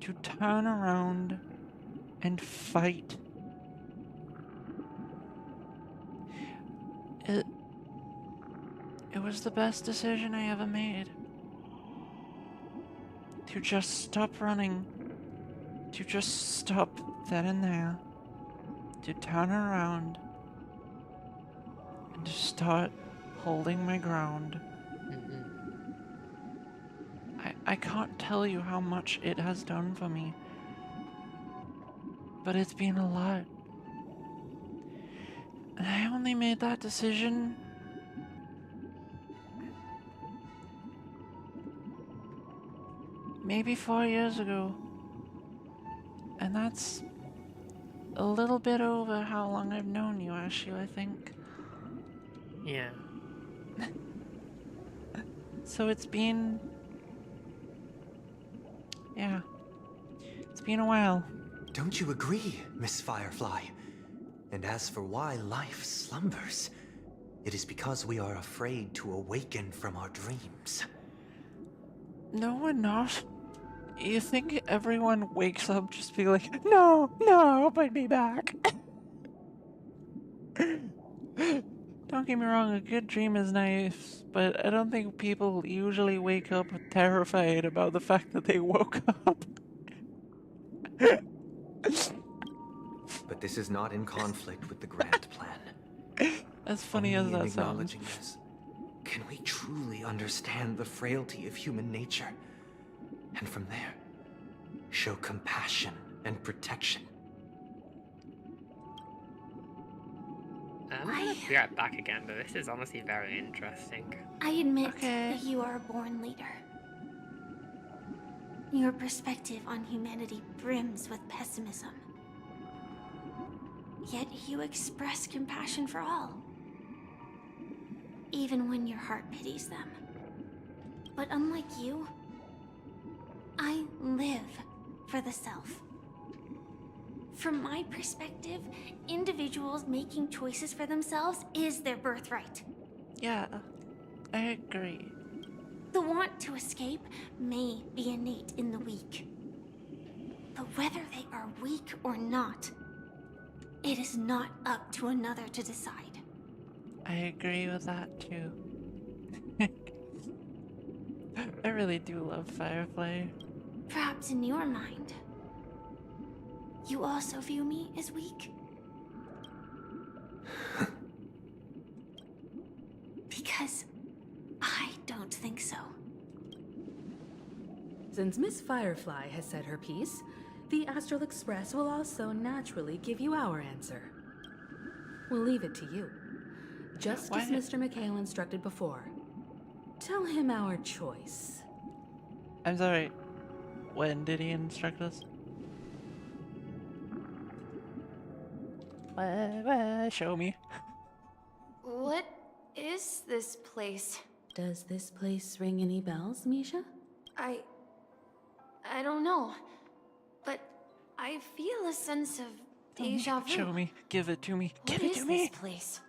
to turn around and fight, it was the best decision I ever made. To just stop running, to just stop then and there, to turn around, and to start holding my ground. I can't tell you how much it has done for me, but it's been a lot. And I only made that decision maybe 4 years ago. And that's a little bit over how long I've known you, Ashu, I think. Yeah. So it's been... yeah. It's been a while. Don't you agree, Miss Firefly? And as for why life slumbers, it is because we are afraid to awaken from our dreams. No, we're not. You think everyone wakes up just be like, no, no, put me back. Don't get me wrong, a good dream is nice, but I don't think people usually wake up terrified about the fact that they woke up. But this is not in conflict with the grand plan. As funny Only as in that acknowledging sounds. this can we truly understand the frailty of human nature, and from there, show compassion and protection. I'm gonna be right back again, but this is honestly very interesting. I admit that you are a born leader. Your perspective on humanity brims with pessimism. Yet you express compassion for all, even when your heart pities them. But unlike you, I live for the self. From my perspective, individuals making choices for themselves is their birthright. Yeah, I agree. The want to escape may be innate in the weak. But whether they are weak or not, it is not up to another to decide. I agree with that too. I really do love Firefly. Perhaps in your mind, you also view me as weak? Because I don't think so. Since Miss Firefly has said her piece, the Astral Express will also naturally give you our answer. We'll leave it to you. Just as Mr. McHale instructed before. Tell him our choice. I'm sorry, when did he instruct us? Show me. What is this place? Does this place ring any bells, Misha? I don't know, but I feel a sense of deja vu. Show me. Give it to me. Give What it to is me. this place?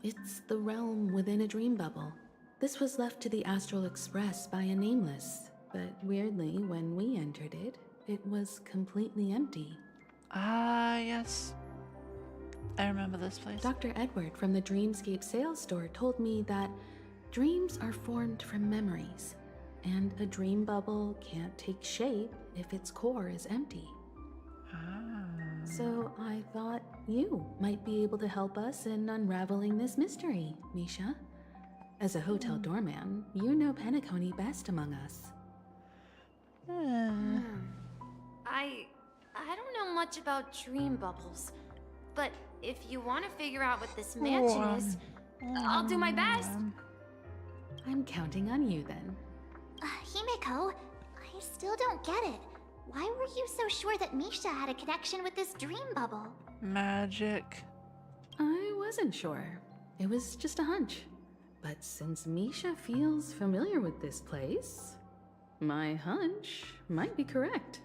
It's the realm within a dream bubble. This was left to the Astral Express by a nameless, but weirdly, when we entered it, it was completely empty. Ah, yes. I remember this place. Dr. Edward from the Dreamscape sales store told me that dreams are formed from memories, and a dream bubble can't take shape if its core is empty. So I thought you might be able to help us in unraveling this mystery, Misha. As a hotel doorman, you know Penacony best among us. I don't know much about dream bubbles, but if you want to figure out what this mansion is, I'll do my best. I'm counting on you then. Himeko, I still don't get it. Why were you so sure that Misha had a connection with this dream bubble? Magic. I wasn't sure. It was just a hunch. But since Misha feels familiar with this place, my hunch might be correct.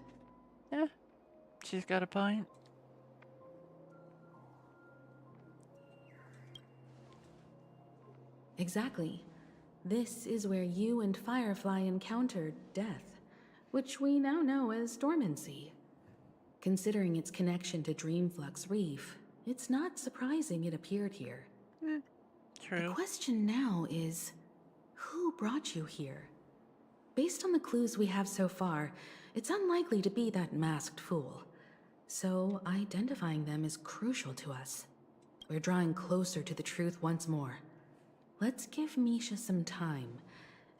Yeah, she's got a point. Exactly. This is where you and Firefly encountered death, which we now know as dormancy. Considering its connection to Dreamflux Reef, it's not surprising it appeared here. True. The question now is, who brought you here? Based on the clues we have so far, it's unlikely to be that masked fool. So identifying them is crucial to us. We're drawing closer to the truth once more. Let's give Misha some time,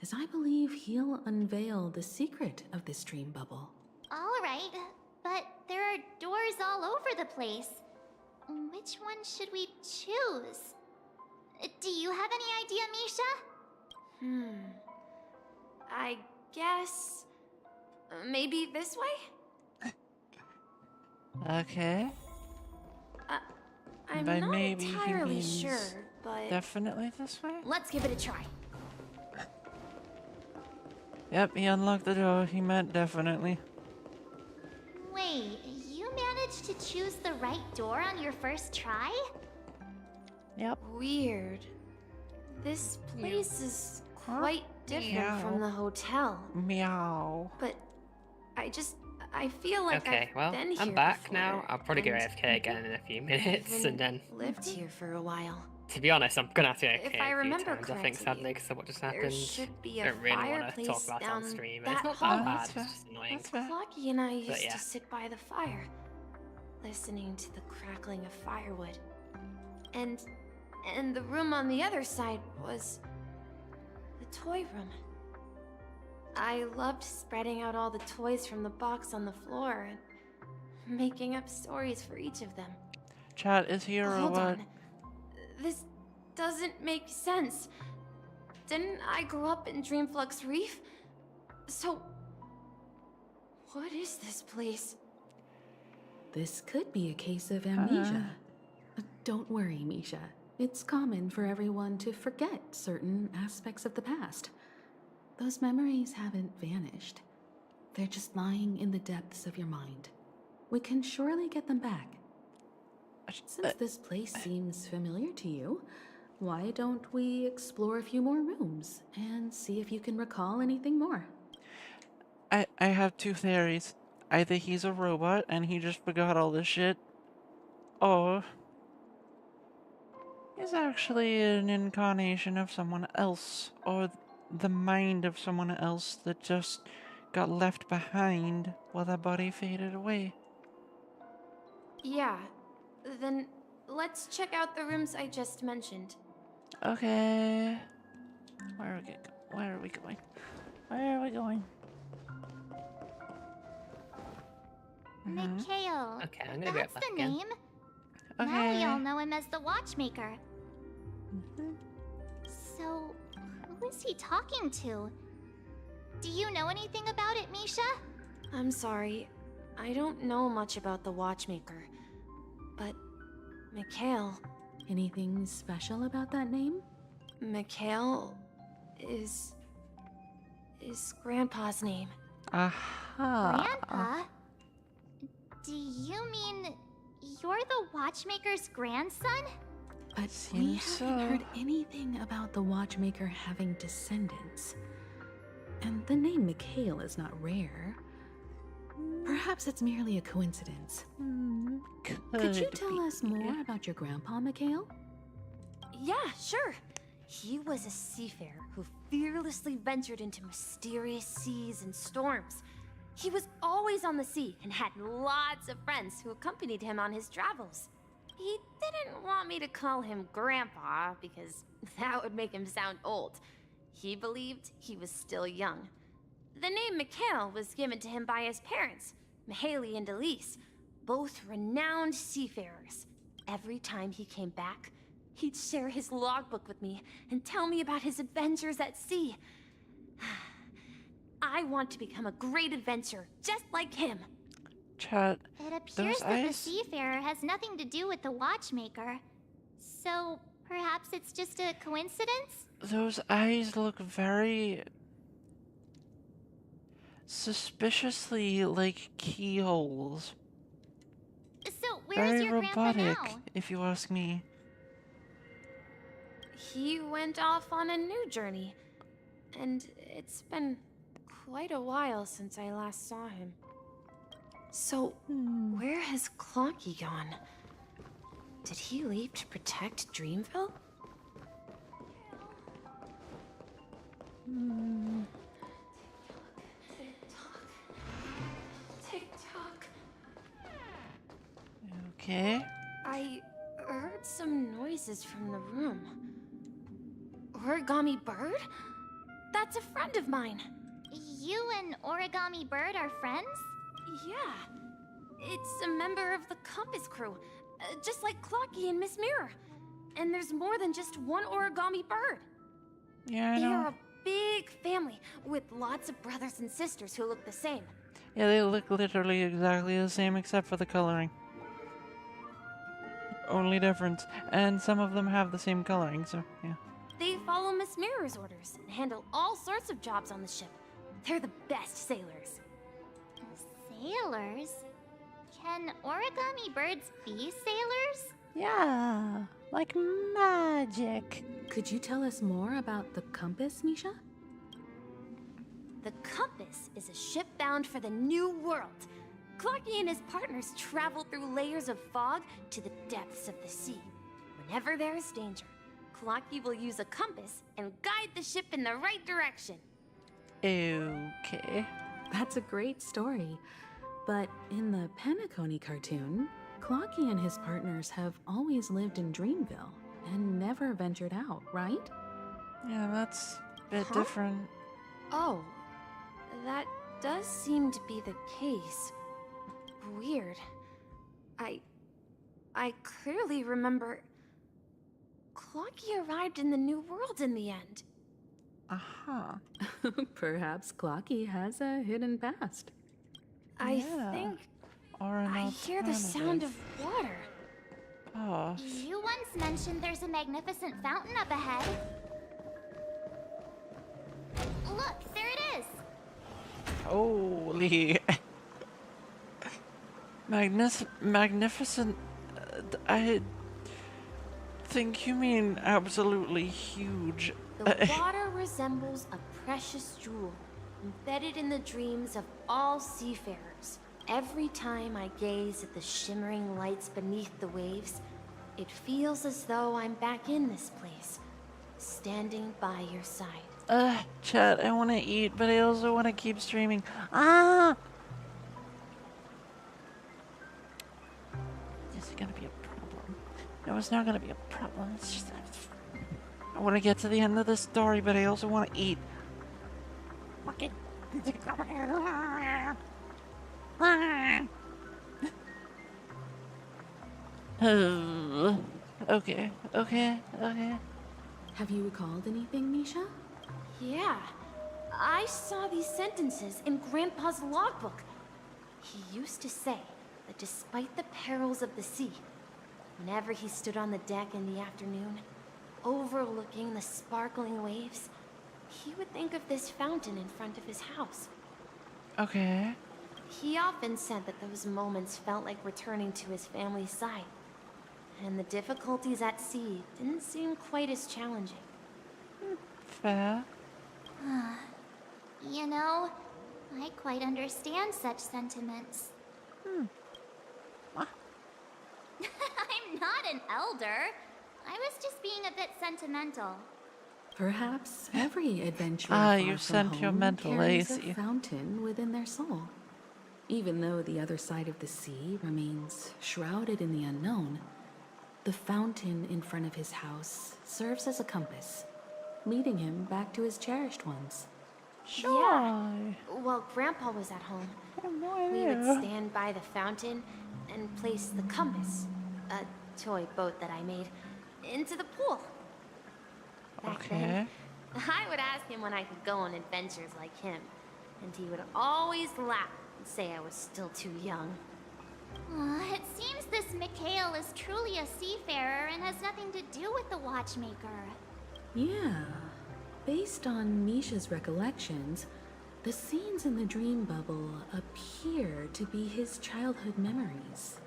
as I believe he'll unveil the secret of this dream bubble. All right, but there are doors all over the place. Which one should we choose? Do you have any idea, Misha? I guess maybe this way? Okay. I'm By not maybe he entirely means sure, but definitely this way? let's give it a try. Yep, he unlocked the door. He meant definitely. Wait, you managed to choose the right door on your first try? Yep. Weird. This place is quite different Meow. from the hotel. Meow. But I feel like Okay, I've well, been I'm here back before, now. I'll probably go and AFK again in a few minutes, even and then, lived here for a while. to be honest, I'm gonna have to go AFK If I a few remember times, I think, correctly, sadly, because of what just there happened. should be I a don't really want to fireplace talk about it on down stream, and that it's not hall. that bad, That's it's just annoying. Clocky and I used yeah. to sit by the fire, listening to the crackling of firewood. And And the room on the other side was the toy room. I loved spreading out all the toys from the box on the floor and making up stories for each of them. Chat, is he a Hold robot? on. This doesn't make sense. Didn't I grow up in Dreamflux Reef? So, what is this place? This could be a case of amnesia. Don't worry, Misha. It's common for everyone to forget certain aspects of the past. Those memories haven't vanished. They're just lying in the depths of your mind. We can surely get them back. Since this place seems familiar to you, why don't we explore a few more rooms and see if you can recall anything more? I have two theories. Either he's a robot and he just forgot all this shit, or he's actually an incarnation of someone else, or the mind of someone else that just got left behind while their body faded away. Yeah, then let's check out the rooms I just mentioned. Okay. Where are we going? Where are we going? Mikhail. Okay, I'm gonna be right That's back the again. name. Now we all know him as the Watchmaker. So, who is he talking to? Do you know anything about it, Misha? I'm sorry. I don't know much about the Watchmaker. But, Mikhail... Anything special about that name? Mikhail is Grandpa's name. Grandpa? Do you mean you're the Watchmaker's grandson? But we haven't heard anything about the Watchmaker having descendants. And the name Mikhail is not rare. Perhaps it's merely a coincidence. Could you tell us more about your grandpa, Mikhail? Yeah, sure. He was a seafarer who fearlessly ventured into mysterious seas and storms. He was always on the sea and had lots of friends who accompanied him on his travels. He didn't want me to call him Grandpa because that would make him sound old. He believed he was still young. The name Mikhail was given to him by his parents, Mihaly and Elise, both renowned seafarers. Every time he came back, he'd share his logbook with me and tell me about his adventures at sea. I want to become a great adventurer, just like him. Chat, It appears that the seafarer has nothing to do with the Watchmaker. So, perhaps it's just a coincidence? those eyes look very suspiciously like keyholes. So, where's Very your grandpa robotic, now? if you ask me. He went off on a new journey, and it's been quite a while since I last saw him. So, where has Clocky gone? Did he leave to protect Dreamville? Tick-tock. Okay. I heard some noises from the room. Origami Bird? That's a friend of mine. You and Origami Bird are friends? Yeah. It's a member of the Compass crew, just like Clocky and Miss Mirror. And there's more than just one Origami Bird. Yeah, I They're know. a big family with lots of brothers and sisters who look the same. Yeah, they look literally exactly the same except for the coloring. Only difference. And some of them have the same coloring, so yeah. They follow Miss Mirror's orders and handle all sorts of jobs on the ship. They're the best sailors. Sailors? Can Origami Birds be sailors? Yeah, like magic. Could you tell us more about the compass, Misha? The Compass is a ship bound for the New World. Clocky and his partners travel through layers of fog to the depths of the sea. Whenever there is danger, Clocky will use a compass and guide the ship in the right direction. Okay. That's a great story. But in the Penacony cartoon, Clocky and his partners have always lived in Dreamville. and never ventured out, right? Yeah, that's a bit different. Oh, that does seem to be the case. Weird. I clearly remember Clocky arrived in the New World in the end. Aha. Perhaps Clocky has a hidden past. I think Or an I hear the sound of water. Oh. You once mentioned there's a magnificent fountain up ahead. Look, there it is. Holy. Magnificent. I think you mean absolutely huge. The water resembles a precious jewel, embedded in the dreams of all seafarers. Every time I gaze at the shimmering lights beneath the waves, it feels as though I'm back in this place, standing by your side. Chat, I want to eat, but I also want to keep streaming. Ah! This is gonna be a problem. No, it's not gonna be a problem. It's just I want to get to the end of the story, but I also want to eat. Fucking. Okay. Have you recalled anything, Misha? Yeah, I saw these sentences in Grandpa's logbook. He used to say that despite the perils of the sea, whenever he stood on the deck in the afternoon, overlooking the sparkling waves, he would think of this fountain in front of his house. Okay. He often said that those moments felt like returning to his family's side, and the difficulties at sea didn't seem quite as challenging. Fair. You know, I quite understand such sentiments. What? I'm not an elder. I was just being a bit sentimental. Perhaps every adventurer you far from sentimental, home carries I a see. fountain within their soul. Even though the other side of the sea remains shrouded in the unknown, the fountain in front of his house serves as a compass, leading him back to his cherished ones. Sure. Yeah. While Grandpa was at home, we would idea. stand by the fountain and place the compass, a toy boat that I made, into the pool. Back then, I would ask him when I could go on adventures like him, and he would always laugh and say I was still too young. It seems this Mikhail is truly a seafarer and has nothing to do with the watchmaker. Yeah. Based on Misha's recollections, the scenes in the dream bubble appear to be his childhood memories.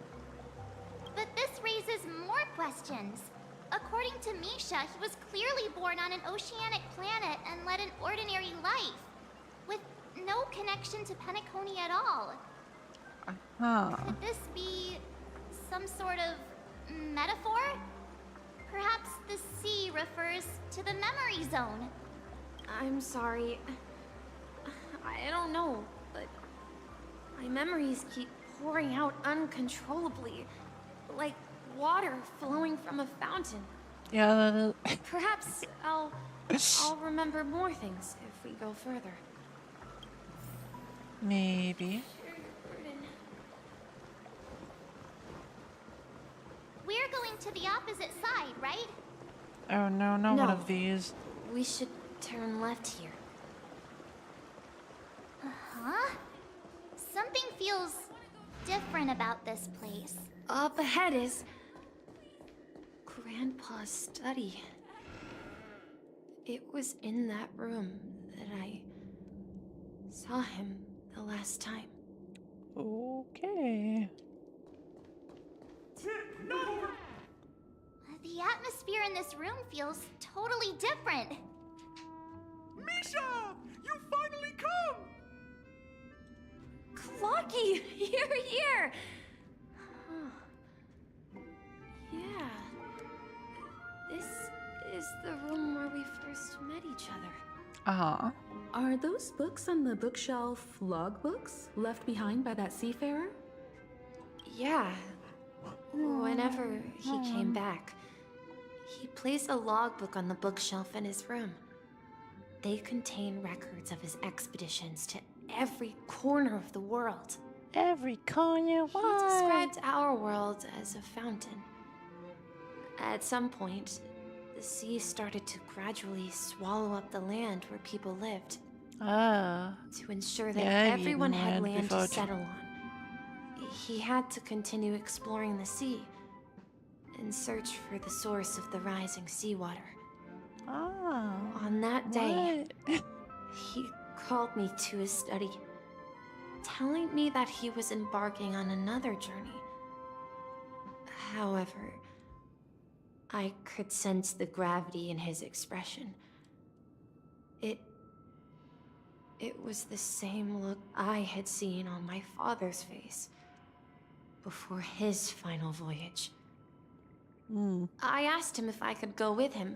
But this raises more questions. According to Misha, he was clearly born on an oceanic planet and led an ordinary life, with no connection to Penacony at all. Could this be some sort of metaphor? Perhaps the sea refers to the memory zone. I'm sorry. I don't know, but my memories keep pouring out uncontrollably, like water flowing from a fountain. Yeah, that is. Perhaps I'll remember more things if we go further. Maybe. We're going to the opposite side, right? Oh no, not one of these. We should turn left here. Huh? Something feels different about this place. Up ahead is Grandpa's study. It was in that room that I saw him the last time. Okay. The atmosphere in this room feels totally different. Misha! You finally come! Clocky! You're here! Yeah. This is the room where we first met each other. Are those books on the bookshelf logbooks left behind by that seafarer? Yeah. Whenever he came back, He placed a logbook on the bookshelf in his room. They contain records of his expeditions to every corner of the world. Every corner? He described our world as a fountain. At some point, the sea started to gradually swallow up the land where people lived. Ah. To ensure that Yeah, I've everyone eaten had land land before. to settle on, he had to continue exploring the sea in search for the source of the rising seawater. Ah. On that day, he called me to his study, telling me that he was embarking on another journey. However, I could sense the gravity in his expression. It was the same look I had seen on my father's face before his final voyage. I asked him if I could go with him,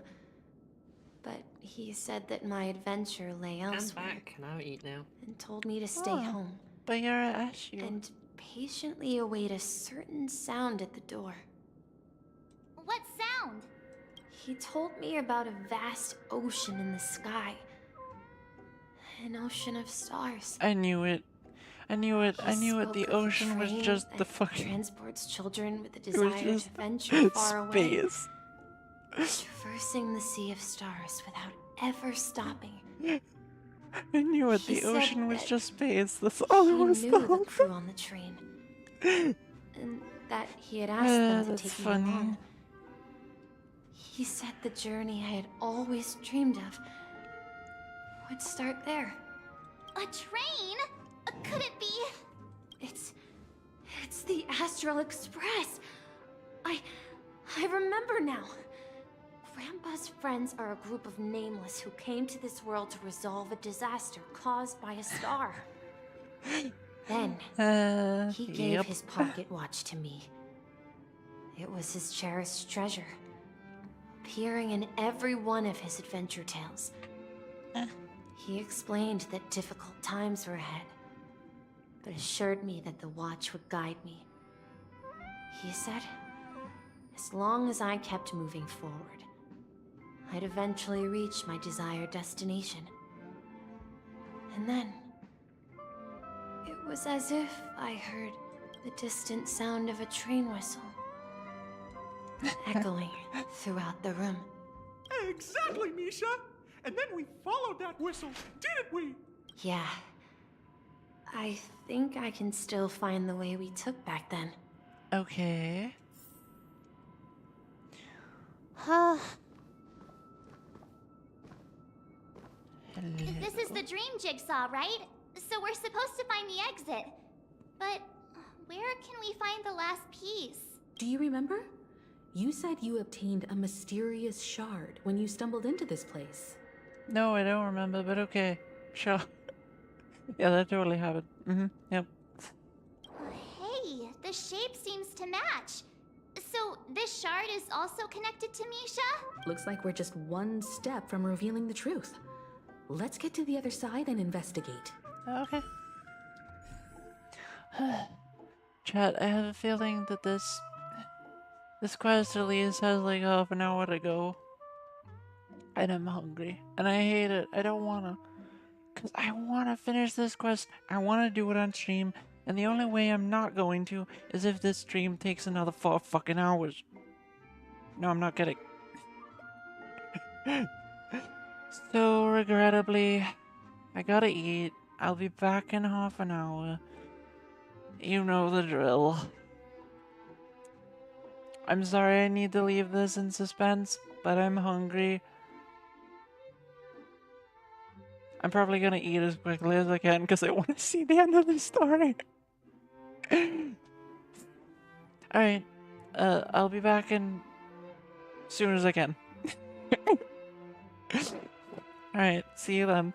but he said that my adventure lay elsewhere. I'm back. Can I eat now? And told me to stay home. But you're at Ashu. And patiently await a certain sound at the door. What sound? He told me about a vast ocean in the sky. An ocean of stars. I knew it. I knew it. I knew it. The Spoke of a ocean was train just that the fucking. transports children with the It was desire just to venture far away. space. Traversing the sea of stars without ever stopping. I knew it. He The said ocean was that just space. That's all he it was. knew the crew on the train. And that he had asked them to That's take funny. me along. He said the journey I had always dreamed of would start there. A train? Could it be? It's the Astral Express. I remember now. Grandpa's friends are a group of nameless who came to this world to resolve a disaster caused by a star. Then, he gave his pocket watch to me. It was his cherished treasure, appearing in every one of his adventure tales. He explained that difficult times were ahead, but assured me that the watch would guide me. He said, as long as I kept moving forward, I'd eventually reach my desired destination. And then, it was as if I heard the distant sound of a train whistle, echoing throughout the room. Exactly, Misha! And then we followed that whistle, didn't we? Yeah. I think I can still find the way we took back then. Okay. This is the dream jigsaw, right? So we're supposed to find the exit. But where can we find the last piece? Do you remember? You said you obtained a mysterious shard when you stumbled into this place. No, I don't remember, but okay. Sure. Yeah, that totally happened. Yep. Hey, the shape seems to match. So this shard is also connected to Misha? Looks like we're just one step from revealing the truth. Let's get to the other side and investigate. Okay. Chat, I have a feeling that this quest at least has like half an hour to go. And I'm hungry. And I hate it. I don't wanna. Because I wanna finish this quest. I wanna do it on stream. And the only way I'm not going to is if this stream takes another 4 fucking hours. No, I'm not kidding. So, regrettably, I gotta eat. I'll be back in half an hour. You know the drill. I'm sorry I need to leave this in suspense, but I'm hungry. I'm probably gonna eat as quickly as I can because I want to see the end of the story. Alright, I'll be back in as soon as I can. Alright, see you then.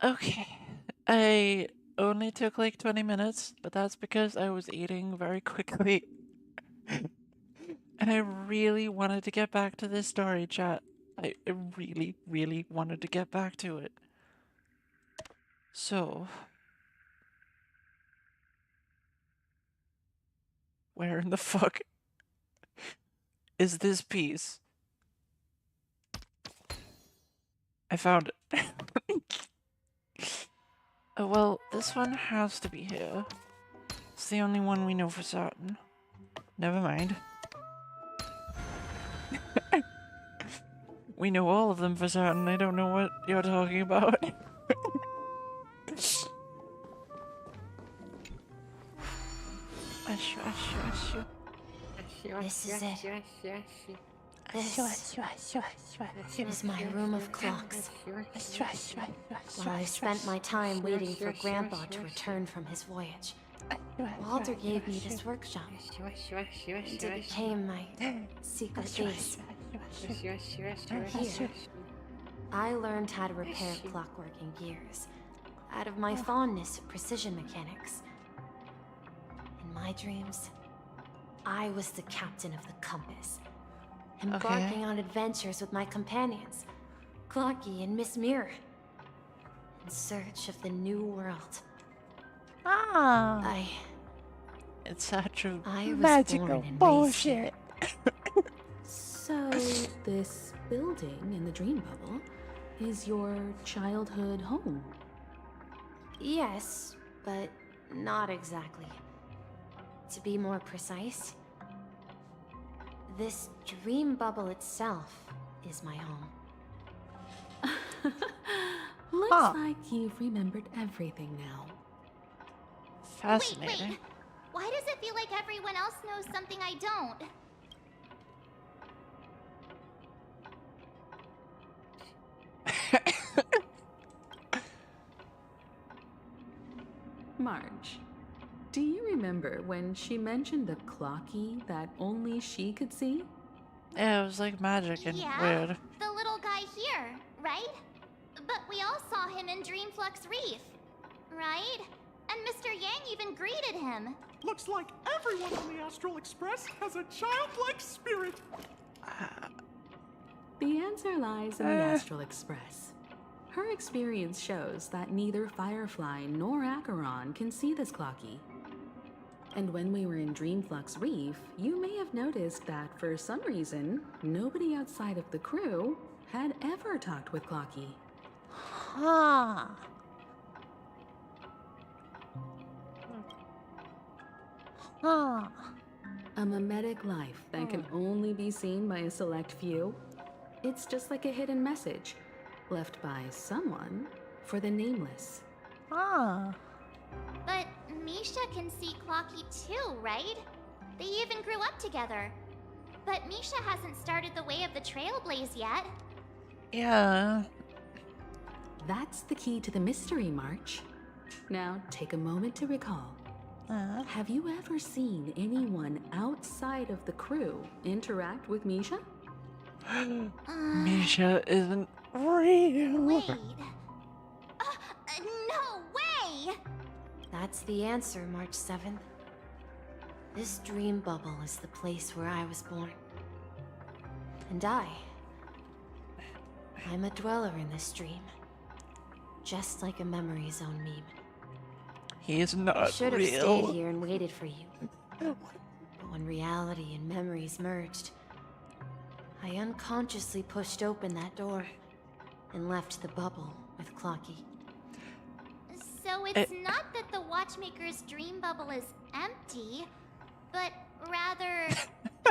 Okay. I only took like 20 minutes, but that's because I was eating very quickly. And I really wanted to get back to this story, chat. I really, really wanted to get back to it. So, where in the fuck is this piece? I found it. Oh, well, this one has to be here. It's the only one we know for certain. Never mind. We know all of them for certain. I don't know what you're talking about. This is it. This is my room of clocks. While I spent my time waiting for Grandpa to return from his voyage, Walter gave me this workshop, and it became my secret base. Here, I learned how to repair clockwork and gears, out of my fondness of precision mechanics. In my dreams, I was the captain of the compass, embarking on adventures with my companions, Clocky and Miss Mirror, in search of the new world. It's such a magical bullshit. So, this building in the dream bubble is your childhood home? Yes, but not exactly. To be more precise, this dream bubble itself is my home. Looks like you've remembered everything now. Fascinating. Wait. Why does it feel like everyone else knows something I don't? Marge, do you remember when she mentioned the clocky that only she could see? Yeah, it was like magic and weird. The little guy here, right? But we all saw him in Dreamflux Reef, right? And Mr. Yang even greeted him. Looks like everyone on the Astral Express has a childlike spirit. The answer lies in the Astral Express. Her experience shows that neither Firefly nor Acheron can see this clocky. And when we were in Dreamflux Reef, you may have noticed that for some reason, nobody outside of the crew had ever talked with Clocky. A mimetic life that can only be seen by a select few. It's just like a hidden message left by someone for the nameless. But Misha can see Clocky too, right? They even grew up together. But Misha hasn't started the way of the Trailblaze yet. Yeah. That's the key to the mystery, March. Now, take a moment to recall. Have you ever seen anyone outside of the crew interact with Misha? Misha isn't real. Wait. No way! That's the answer, March 7th. This dream bubble is the place where I was born. And I'm a dweller in this dream. Just like a memory zone meme. He is not I should have real. stayed here and waited for you. But when reality and memories merged, I unconsciously pushed open that door and left the bubble with Clocky. So it's not that the Watchmaker's dream bubble is empty, but rather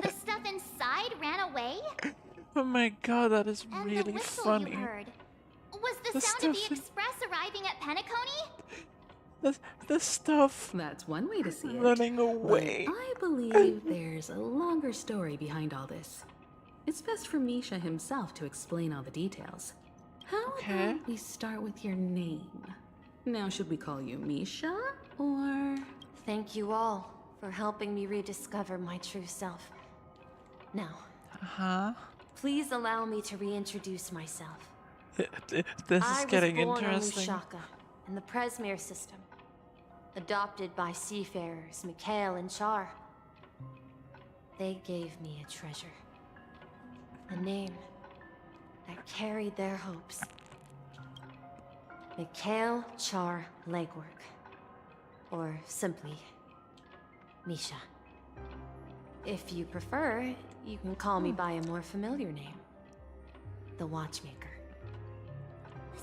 the stuff inside ran away? Oh my god, that is And really the whistle funny. you heard, was the The sound of stuff the in- express arriving at Penacony? The stuff That's one way to see it. running away. But I believe there's a longer story behind all this. It's best for Misha himself to explain all the details. How about we start with your name? Now, should we call you Misha, or...? Thank you all for helping me rediscover my true self. Now, please allow me to reintroduce myself. This I is was getting born on interesting. Lushaka, in the Presmere system. Adopted by seafarers Mikhail and Char. They gave me a treasure. A name that carried their hopes. Mikhail Char Legwork. Or simply, Misha. If you prefer, you can call me by a more familiar name. The Watchmaker.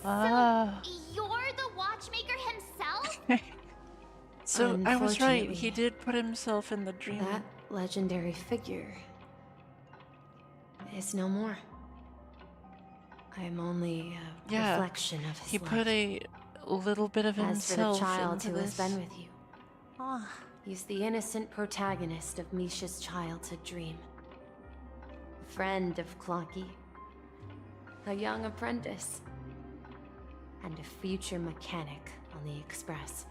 Ah. You're the watchmaker himself? So I was right. He Unfortunately, did put himself in the dream. That legendary figure is no more. I am only a Yeah, reflection of his he life. put a little bit of As for the himself child into who has this. been with you, he's the innocent protagonist of Misha's childhood dream. A friend of Clocky, a young apprentice, and a future mechanic on the Express.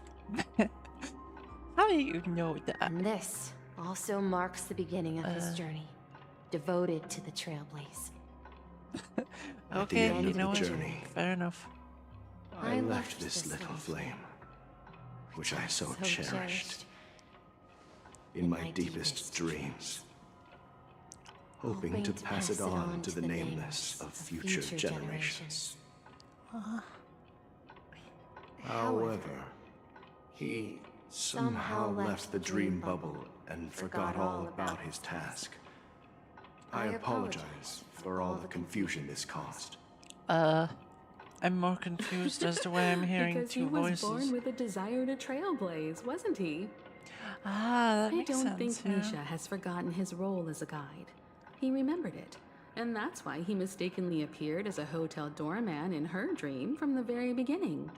How do you know that? And this also marks the beginning of his journey, devoted to the Trailblaze. At the Okay, end you of know the what? journey, Fair enough. I left this little flame, which I so cherished, in my deepest dreams, hoping to pass it on to the nameless of future generations. However, he somehow left the dream bubble and forgot all about his task. I apologize for all the confusion this caused. I'm more confused as to why I'm hearing Because he two was voices. born with a desire to trailblaze, wasn't he? Ah, that I makes don't sense. think Misha has forgotten his role as a guide. He remembered it, and that's why he mistakenly appeared as a hotel doorman in her dream from the very beginning.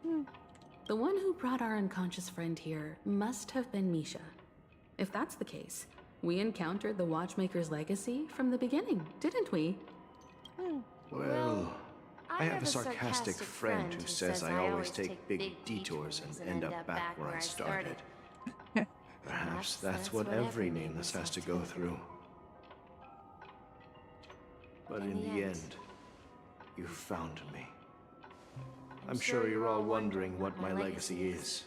The one who brought our unconscious friend here must have been Misha. If that's the case, we encountered the Watchmaker's legacy from the beginning, didn't we? Well, I have a sarcastic friend who says I always take big detours and end up back where I started. Perhaps that's what every nameless has to go through. But in the end, you found me. I'm sure you're all wondering what my legacy is.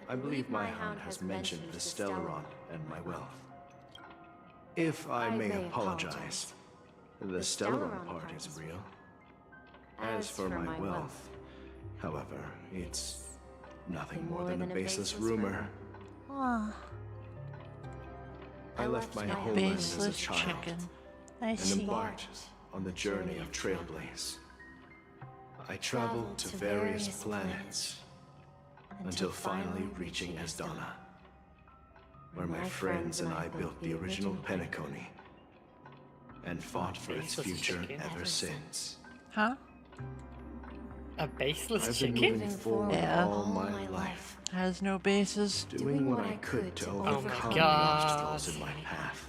I believe my hound has mentioned the Stellaron and my wealth. If I may apologize, the Stellaron part is real. As for my wealth, however, it's nothing more than a baseless rumor. I left my homeland as a Baseless child chicken. I and see. embarked on the journey of Trailblaze. I traveled to various planets until finally reaching Asdana, where my friends and I built the original Penacony and fought for its Baseless future chicken? ever since. Huh? A baseless I've been chicken? moving forward Yeah. all my life, Has no bases. doing what I could to overcome the God. obstacles in my path.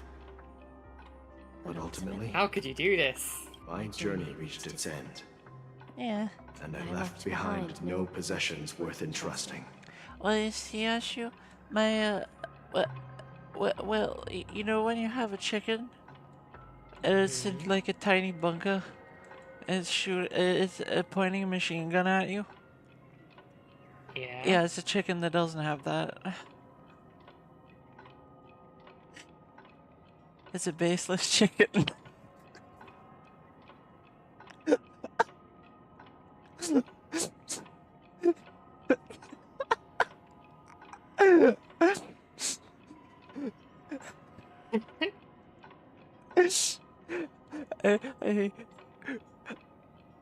But ultimately, How could you do this? my journey reached its end, Yeah. and I left behind no possessions worth entrusting. Well, you see, Ashu, my, well, you know when you have a chicken, and it's in like a tiny bunker, and it's pointing a machine gun at you? Yeah. Yeah, it's a chicken that doesn't have that. It's a baseless chicken. I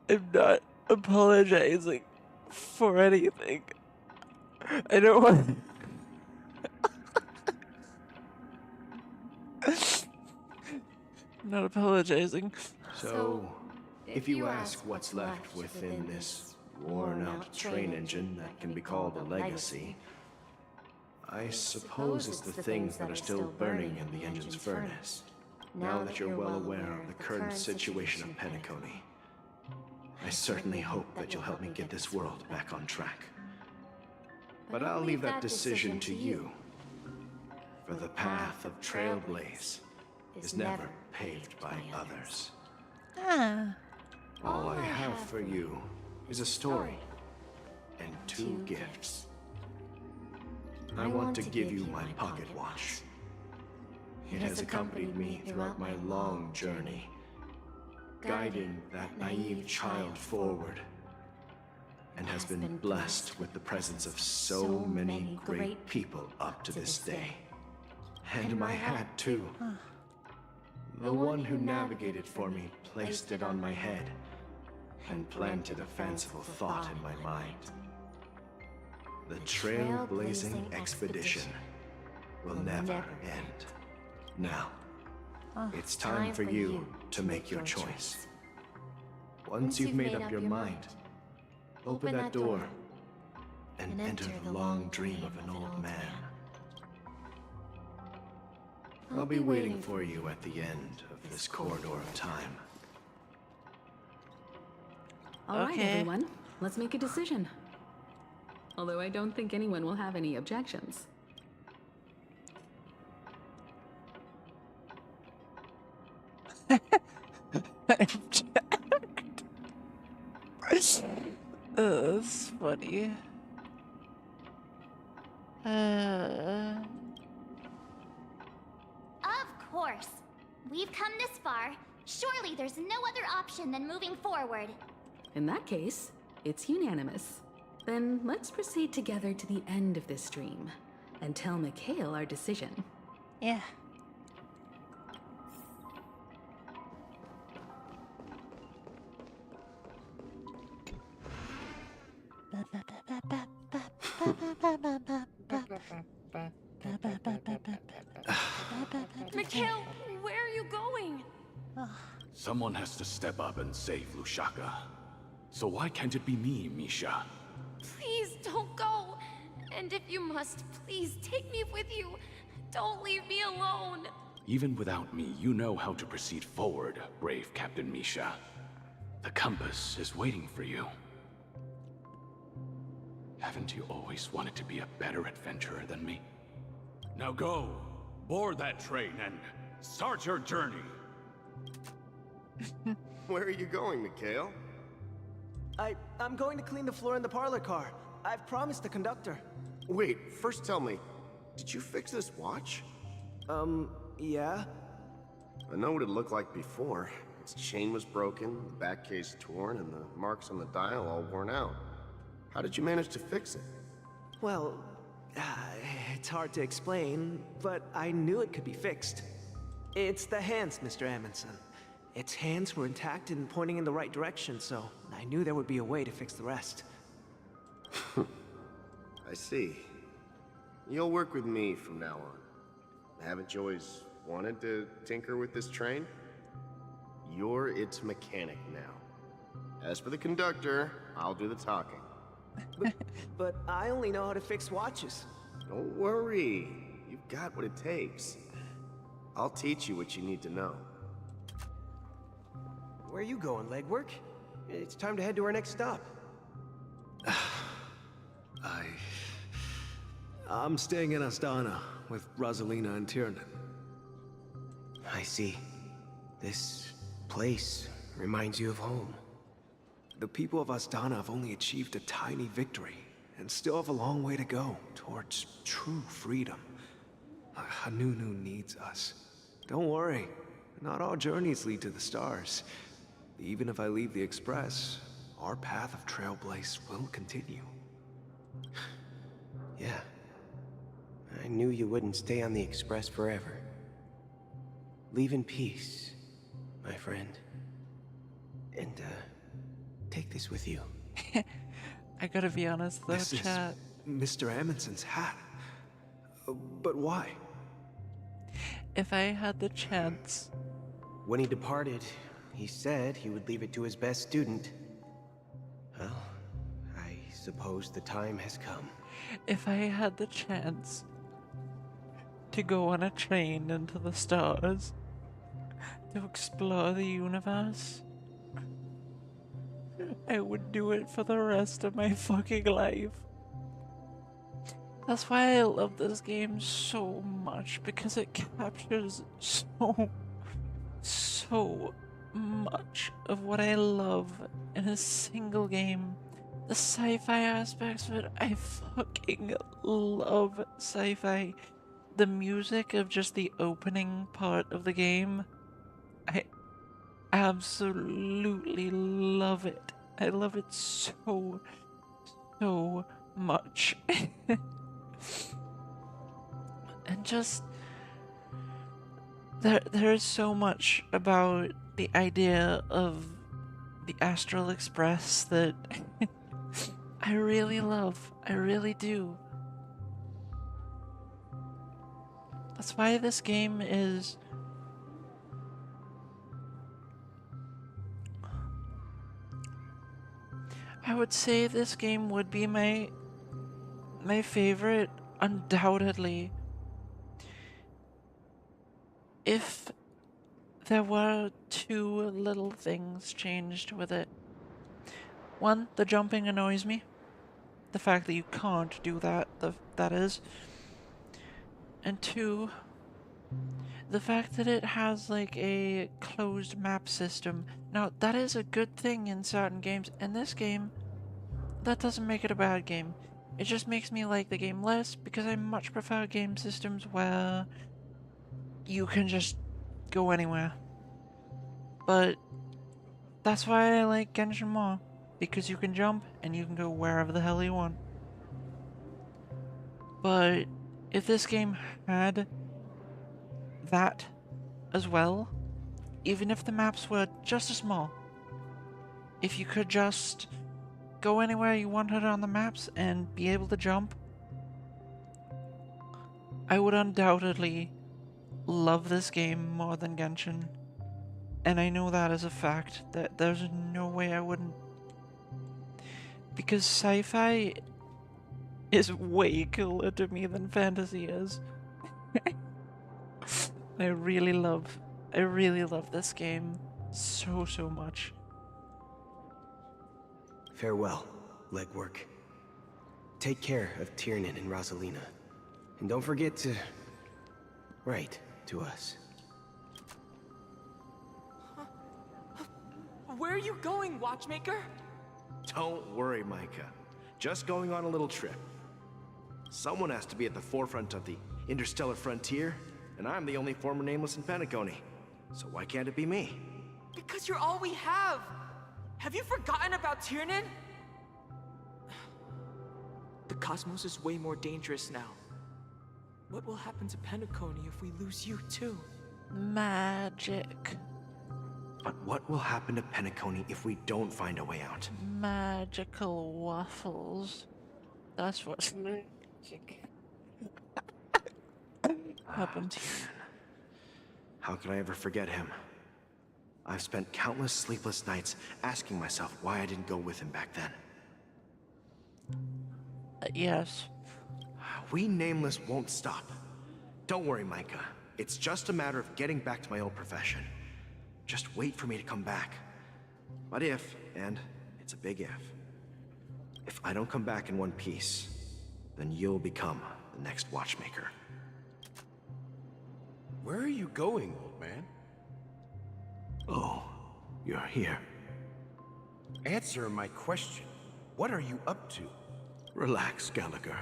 am not apologizing for anything. I don't want. I'm not apologizing. So, if you ask what's left within this worn-out train engine that can be called a legacy, I suppose it's the things that are still burning in the engine's furnace. Now that you're well aware of the current situation of Penacony, I certainly hope that you'll help me get this world back on track. But I'll leave that decision to you, for the path of Trailblaze is never paved by others. Ah. for you is a story and two gifts. I want to give you my pocket watch. It has accompanied me throughout my long journey, guiding that naive child forward, and has been blessed with the presence of so many great people up to this day. And my hat, too. The one who navigated for me placed it on my head and planted a fanciful thought in my mind. The trailblazing expedition will never end. Now, it's time for you to make your choice. Once you've made up your mind, open that door and enter the long dream of an old man. I'll be waiting for you at the end of this corridor of time. All right, everyone. Let's make a decision. Although I don't think anyone will have any objections. That's funny. Of course. We've come this far. Surely there's no other option than moving forward. In that case, it's unanimous. Then let's proceed together to the end of this stream and tell Mikhail our decision. Yeah. Mikhail, where are you going? Someone has to step up and save Lushaka. So why can't it be me, Misha? Please don't go. And if you must, please take me with you. Don't leave me alone. Even without me, you know how to proceed forward, brave Captain Misha. The compass is waiting for you. Haven't you always wanted to be a better adventurer than me? Now go, board that train and start your journey. Where are you going, Mikhail? I'm going to clean the floor in the parlor car. I've promised the conductor. Wait, first tell me, did you fix this watch? Yeah? I know what it looked like before. Its chain was broken, the back case torn, and the marks on the dial all worn out. How did you manage to fix it? Well, it's hard to explain, but I knew it could be fixed. It's the hands, Mr. Amundsen. Its hands were intact and pointing in the right direction, so I knew there would be a way to fix the rest. I see. You'll work with me from now on. Haven't you always wanted to tinker with this train? You're its mechanic now. As for the conductor, I'll do the talking. But I only know how to fix watches. Don't worry. You've got what it takes. I'll teach you what you need to know. Where are you going, legwork? It's time to head to our next stop. I'm staying in Astana with Rosalina and Tiernan. I see. This place reminds you of home. The people of Astana have only achieved a tiny victory, and still have a long way to go towards true freedom. Hanunu needs us. Don't worry, not all journeys lead to the stars. Even if I leave the Express, our path of Trailblaze will continue. Yeah. I knew you wouldn't stay on the Express forever. Leave in peace, my friend. And, take this with you. I gotta be honest though, This chat. is Mr. Amundsen's hat. But why? If I had the chance, When he departed, he said he would leave it to his best student. Well, I suppose the time has come. if I had the chance to go on a train into the stars, to explore the universe, I would do it for the rest of my fucking life. That's why I love this game so much, because it captures so much of what I love in a single game. The sci-fi aspects of it, I fucking love sci-fi. The music of just the opening part of the game, I absolutely love it. I love it so much. And just there's so much about the idea of the Astral Express that I really love. I really do. That's why this game is I would say this game would be my favorite, undoubtedly, if there were two little things changed with it. One, the jumping annoys me. The fact that you can't do that, that is. And two, the fact that it has like a closed map system. Now, that is a good thing in certain games. In this game, that doesn't make it a bad game. It just makes me like the game less because I much prefer game systems where you can just go anywhere. But that's why I like Genshin more, because you can jump and you can go wherever the hell you want. But if this game had that as well, even if the maps were just as small, if you could just go anywhere you wanted on the maps and be able to jump, I would undoubtedly love this game more than Genshin. And I know that as a fact, that there's no way I wouldn't. Because sci-fi is way cooler to me than fantasy is. I really love this game so much. Farewell, legwork. Take care of Tiernan and Rosalina. And don't forget to write to us. Where are you going, Watchmaker? Don't worry, Micah. Just going on a little trip. Someone has to be at the forefront of the interstellar frontier, and I'm the only former Nameless in Penacony. So why can't it be me? Because you're all we have! Have you forgotten about Tiernan? The cosmos is way more dangerous now. What will happen to Penacony if we lose you too? Magic. But what will happen to Penacony if we don't find a way out? Magical waffles. That's what's magic. Happens. How could I ever forget him? I've spent countless sleepless nights asking myself why I didn't go with him back then. Yes. We Nameless won't stop. Don't worry, Micah. It's just a matter of getting back to my old profession. Just wait for me to come back. But if, and it's a big if I don't come back in one piece, then you'll become the next Watchmaker. Where are you going, old man? Oh, you're here. Answer my question. What are you up to? Relax, Gallagher.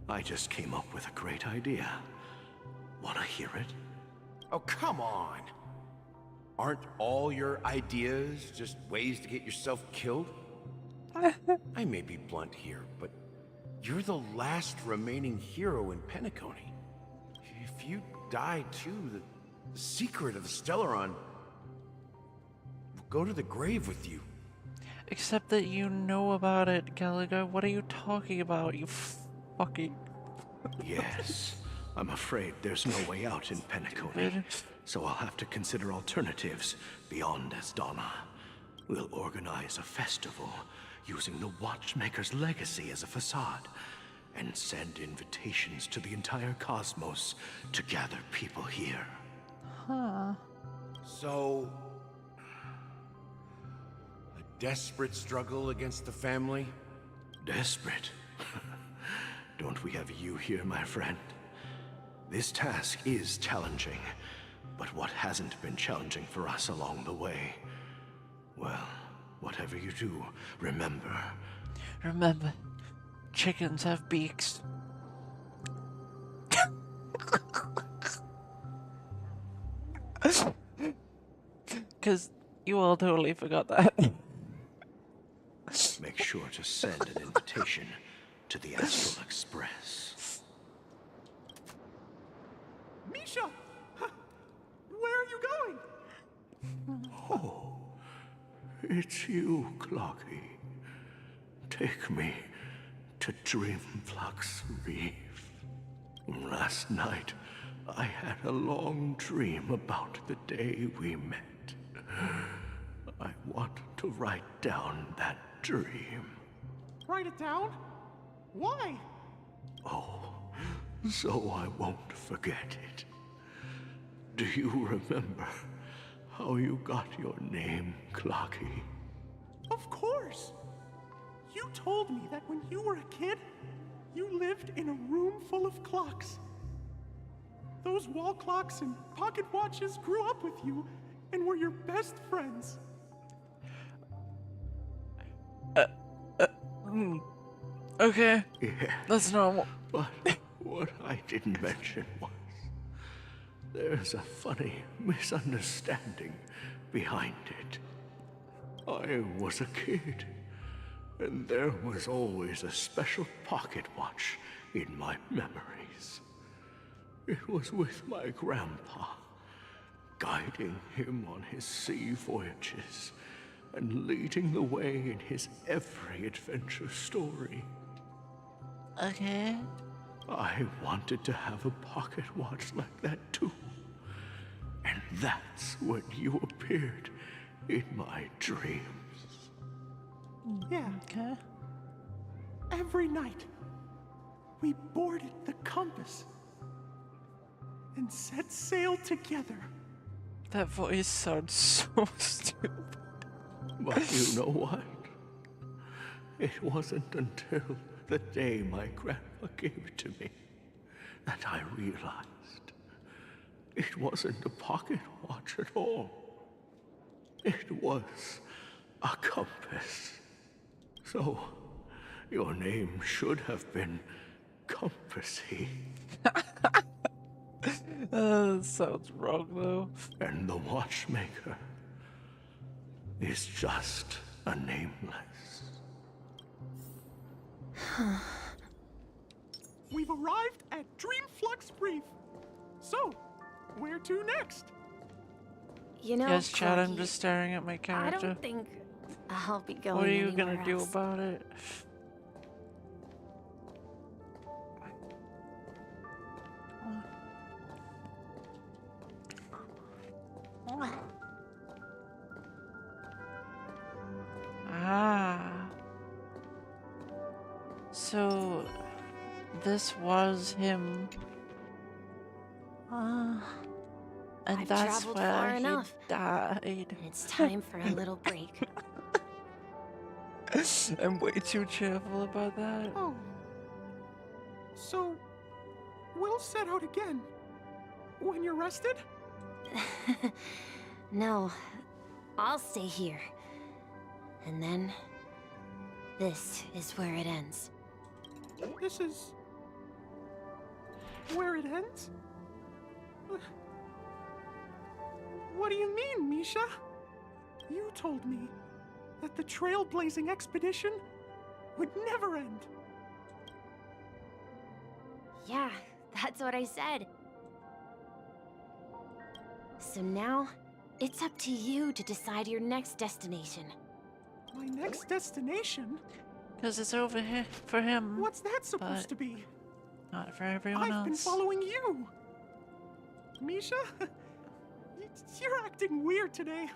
I just came up with a great idea. Wanna hear it? Oh, come on. Aren't all your ideas just ways to get yourself killed? I may be blunt here, but you're the last remaining hero in Penacony. If you die too, the secret of the Stellaron will go to the grave with you. Except that you know about it, Gallagher. What are you talking about, you fucking... Yes. I'm afraid there's no way out in Penacony, so I'll have to consider alternatives beyond Asdana. We'll organize a festival using the Watchmaker's legacy as a facade, and send invitations to the entire cosmos to gather people here. Huh. So... a desperate struggle against the family? Desperate? Don't we have you here, my friend? This task is challenging, But what hasn't been challenging for us along the way? Well, whatever you do, remember. Remember, chickens have beaks. Because you all totally forgot that. Make sure to send an invitation to the Astral Express. Misha! Where are you going? Oh, it's you, Clocky. Take me to Dreamflux Reef. Last night, I had a long dream about the day we met. I want to write down that dream. Write it down? Why? Oh, so I won't forget it. Do you remember how you got your name, Clocky? Of course! You told me that when you were a kid, you lived in a room full of clocks. Those wall clocks and pocket watches grew up with you and were your best friends. Okay. Yeah. That's normal. But what I didn't mention was there's a funny misunderstanding behind it. I was a kid, and there was always a special pocket watch in my memories. It was with my grandpa, guiding him on his sea voyages and leading the way in his every adventure story. Okay. I wanted to have a pocket watch like that too. And that's when you appeared in my dreams. Yeah. Okay. Every night, we boarded the compass and set sail together. That voice sounds so stupid. But you know what? It wasn't until the day my grandpa gave it to me that I realized it wasn't a pocket watch at all. It was a compass. So, your name should have been Compassy. That sounds wrong, though. And the watchmaker is just a nameless. We've arrived at Dreamflux Reef. So, where to next? You know, Yes, Chad, I'm Clocky, just staring at my I character. don't think I'll be going What are you anywhere gonna do else. about it? Ah. So, this was him. And I've that's traveled where far he enough. died. It's time for a little break. I'm way too cheerful about that. Oh. So, we'll set out again. When you're rested? No, I'll stay here. And then, this is where it ends. This is... where it ends? What do you mean, Misha? You told me that the trailblazing expedition would never end. Yeah, that's what I said. So now, it's up to you to decide your next destination. My next destination? Because it's over here for him. What's that supposed but to be? not for everyone I've else. been following you! Misha? You're acting weird today.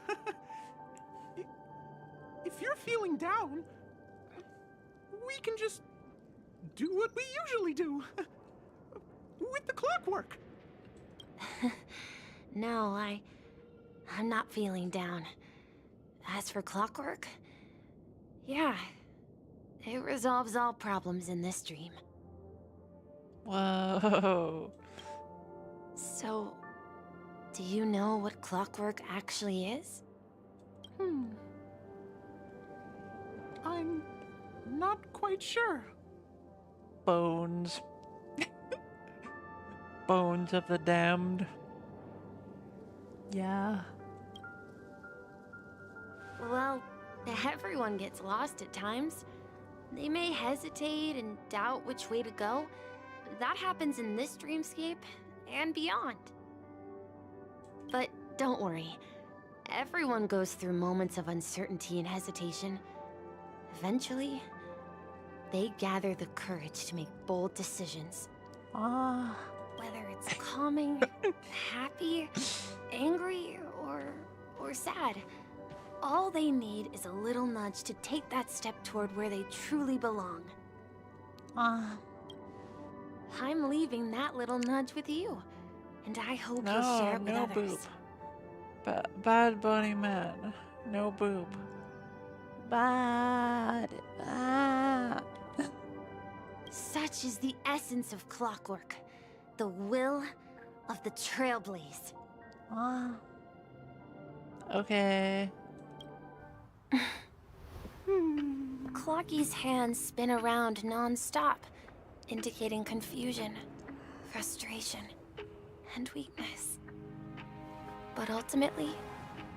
If you're feeling down, we can just do what we usually do. With the clockwork. No, I'm not feeling down. As for clockwork, yeah, it resolves all problems in this dream. Whoa. So, Do you know what clockwork actually is? I'm not quite sure. Bones. Bones of the damned. Yeah. Well, everyone gets lost at times. They may hesitate and doubt which way to go. That happens in this dreamscape and beyond. But don't worry. Everyone goes through moments of uncertainty and hesitation. Eventually, they gather the courage to make bold decisions. Whether it's calming, happy, angry, or sad. All they need is a little nudge to take that step toward where they truly belong. I'm leaving that little nudge with you, and I hope you'll share it with no others. boob. Bad Bunny Man. No boob. Bad. Such is the essence of clockwork, the will of the Trailblaze. Okay. Clocky's hands spin around non-stop, indicating confusion, frustration, and weakness. But ultimately,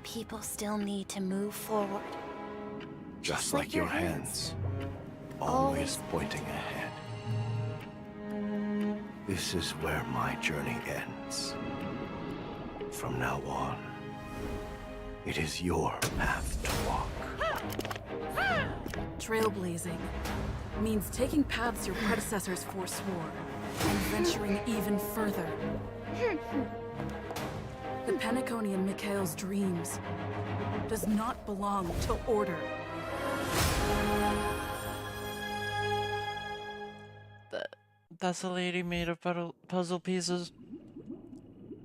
people still need to move forward. Just like your hands, always pointing ahead. This is where my journey ends. From now on, it is your path to walk. Trailblazing means taking paths your predecessors forswore and venturing even further. The Penacony in Mikhail's dreams does not belong to Order. That's a lady made of puzzle pieces.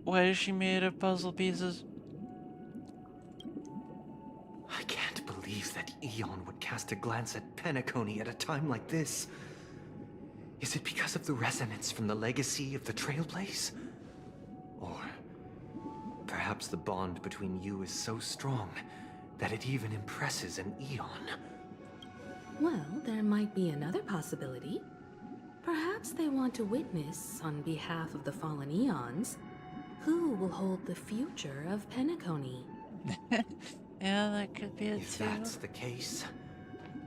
Why is she made of puzzle pieces? I can't believe that Eon would cast a glance at Penacony at a time like this. Is it because of the resonance from the legacy of the Trailblaze? Or perhaps the bond between you is so strong that it even impresses an Eon? Well, there might be another possibility. Perhaps they want to witness, on behalf of the fallen Eons, who will hold the future of Penacony. Yeah, that could be it If too. that's the case,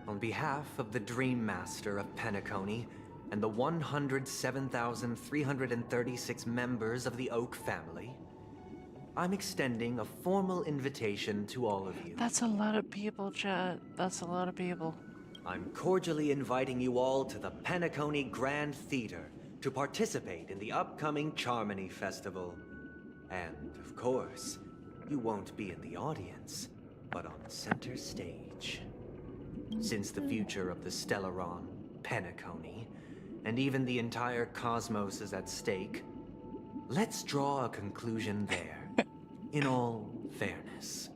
on behalf of the Dream Master of Penacony and the 107,336 members of the Oak family, I'm extending a formal invitation to all of you. That's a lot of people, chat. That's a lot of people. I'm cordially inviting you all to the Penacony Grand Theater to participate in the upcoming Charmony Festival. And, of course, you won't be in the audience, but on center stage. Since the future of the Stellaron, Penacony, and even the entire cosmos is at stake, let's draw a conclusion there, in all fairness.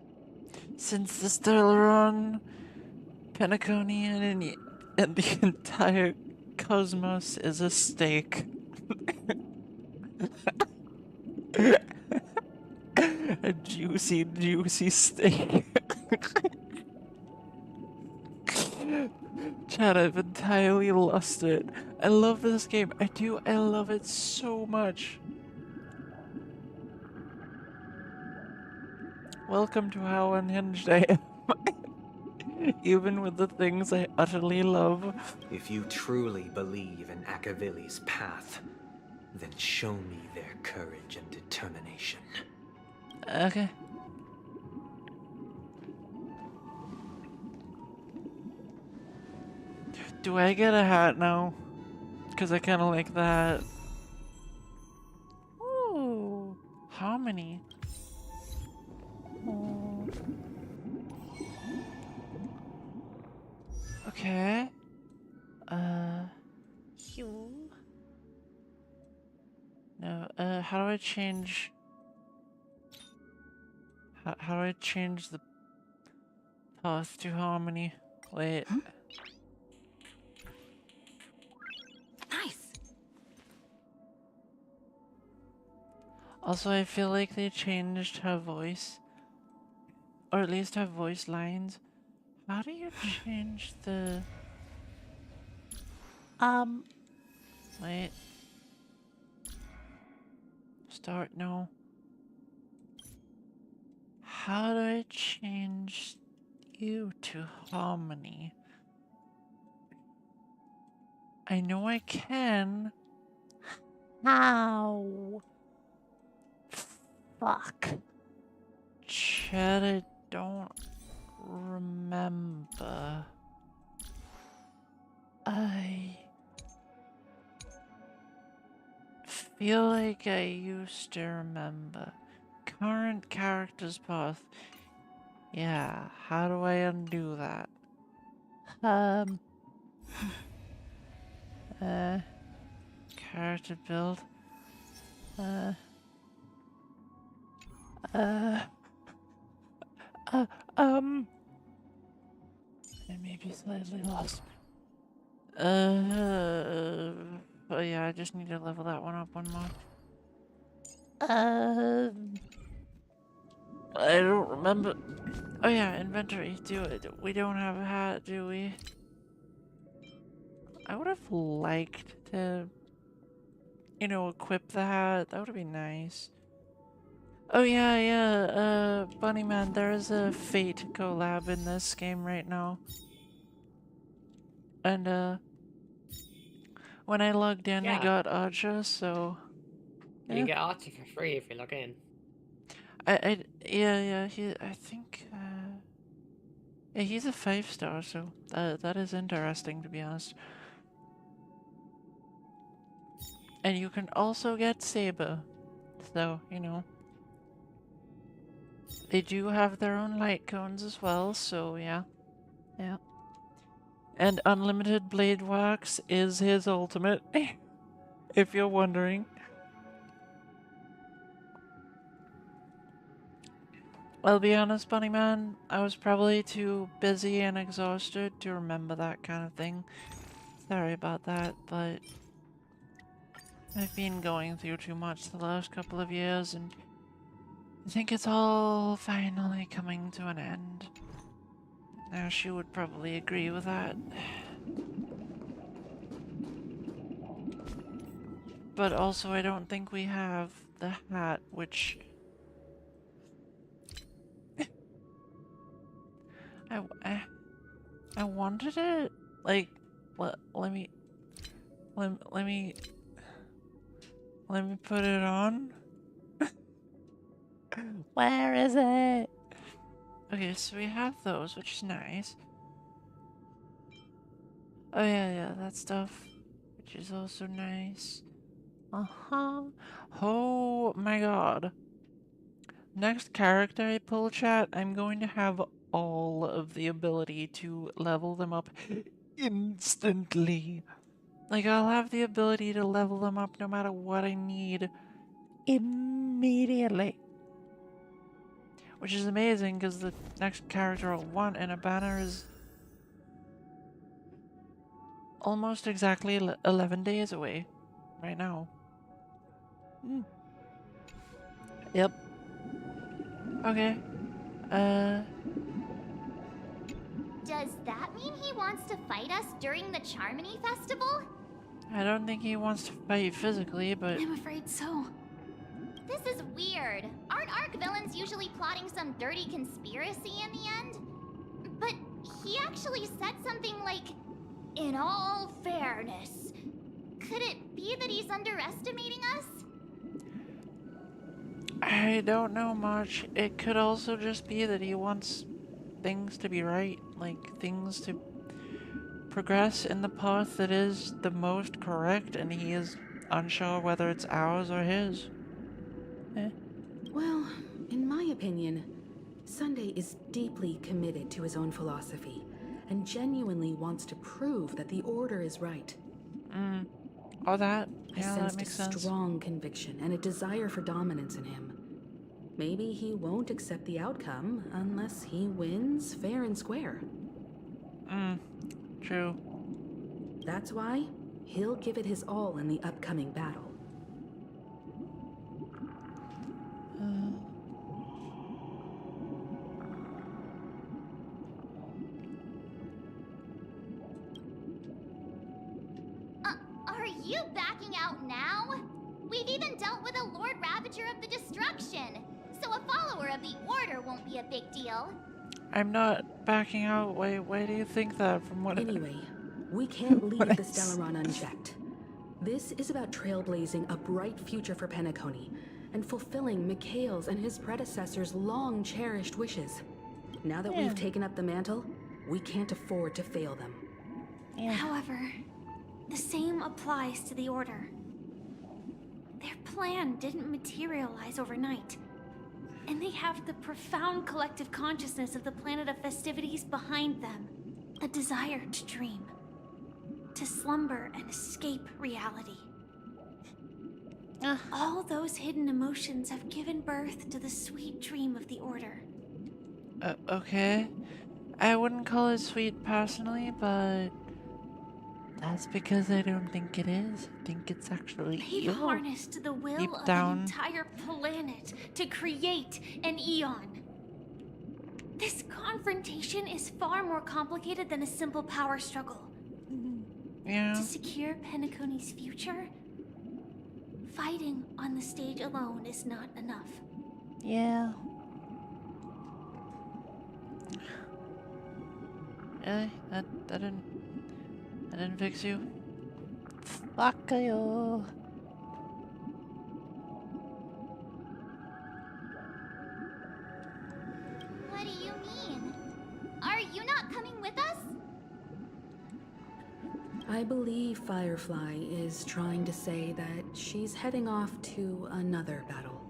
Since the Stellaron, Penacony, and the entire cosmos is a stake. A juicy, juicy steak. Chad, I've entirely lost it. I love this game. I do. I love it so much. Welcome to how unhinged I am. Even with the things I utterly love. If you truly believe in Akavili's path, then show me their courage and determination. Okay. Do I get a hat now? Because I kind of like that. Ooh, harmony. Ooh. Okay. No, how do I change... How do I change the path to harmony? Wait. Nice. Also, I feel like they changed her voice. Or at least her voice lines. How do you change the... Wait. Start, no. How do I change you to harmony? I know I can. How? Fuck. Chad, I don't remember. I feel like I used to remember. Current character's path. Yeah, how do I undo that? Character build. I may be slightly lost. Oh yeah, I just need to level that one up one more. I don't remember. Oh yeah, inventory. We don't have a hat, do we? I would have liked to, you know, equip the hat. That would have been nice. Oh yeah, Bunny Man, there is a Fate collab in this game right now. And when I logged in, I got Archer, so... You can get Archer for free if you log in. Yeah, I think, yeah, he's a 5-star, so that is interesting, to be honest. And you can also get Saber, so, you know. They do have their own light cones as well, so yeah. Yeah. And Unlimited Blade Wax is his ultimate, if you're wondering. I'll be honest, Bunny Man, I was probably too busy and exhausted to remember that kind of thing. Sorry about that, but I've been going through too much the last couple of years, and I think it's all finally coming to an end. Now, she would probably agree with that. But also, I don't think we have the hat, which... I wanted it. Like, let me put it on. Where is it? Okay, so we have those, which is nice. Oh yeah, that stuff, which is also nice. Oh my god. Next character I pull, chat, I'm going to have all of the ability to level them up instantly. Like, I'll have the ability to level them up no matter what I need immediately. Which is amazing, because the next character I'll want in a banner is almost exactly 11 days away right now. Yep. Okay. Does that mean he wants to fight us during the Charmony Festival? I don't think he wants to fight physically, but... I'm afraid so. This is weird. Aren't Arc villains usually plotting some dirty conspiracy in the end? But he actually said something like, "In all fairness." Could it be that he's underestimating us? I don't know much. It could also just be that he wants things to be right, like things to progress in the path that is the most correct, and he is unsure whether it's ours or his. Well, in my opinion, Sunday is deeply committed to his own philosophy and genuinely wants to prove that the Order is right. Oh, that? I Yeah, that sensed makes a sense. strong conviction and a desire for dominance in him. Maybe he won't accept the outcome unless he wins fair and square. True. That's why he'll give it his all in the upcoming battle. you backing out now? We've even dealt with a Lord Ravager of the Destruction, so a follower of the Order won't be a big deal. I'm not backing out. Why do you think that? From what? Anyway, we can't leave the Stellaron unchecked. This is about trailblazing a bright future for Penacony and fulfilling Mikhail's and his predecessors' long-cherished wishes. Now that we've taken up the mantle, we can't afford to fail them. However, the same applies to the Order. Their plan didn't materialize overnight, and they have the profound collective consciousness of the planet of festivities behind them. A desire to dream, to slumber and escape reality. All those hidden emotions have given birth to the sweet dream of the Order. Okay. I wouldn't call it sweet personally, but that's because I don't think it is. I think it's actually They've evil. harnessed the will Deep of down. an entire planet to create an eon. This confrontation is far more complicated than a simple power struggle. Yeah. To secure Penacony's future, fighting on the stage alone is not enough. Yeah. Really? That didn't fix you? Fuck you. What do you mean? Are you not coming with us? I believe Firefly is trying to say that she's heading off to another battle.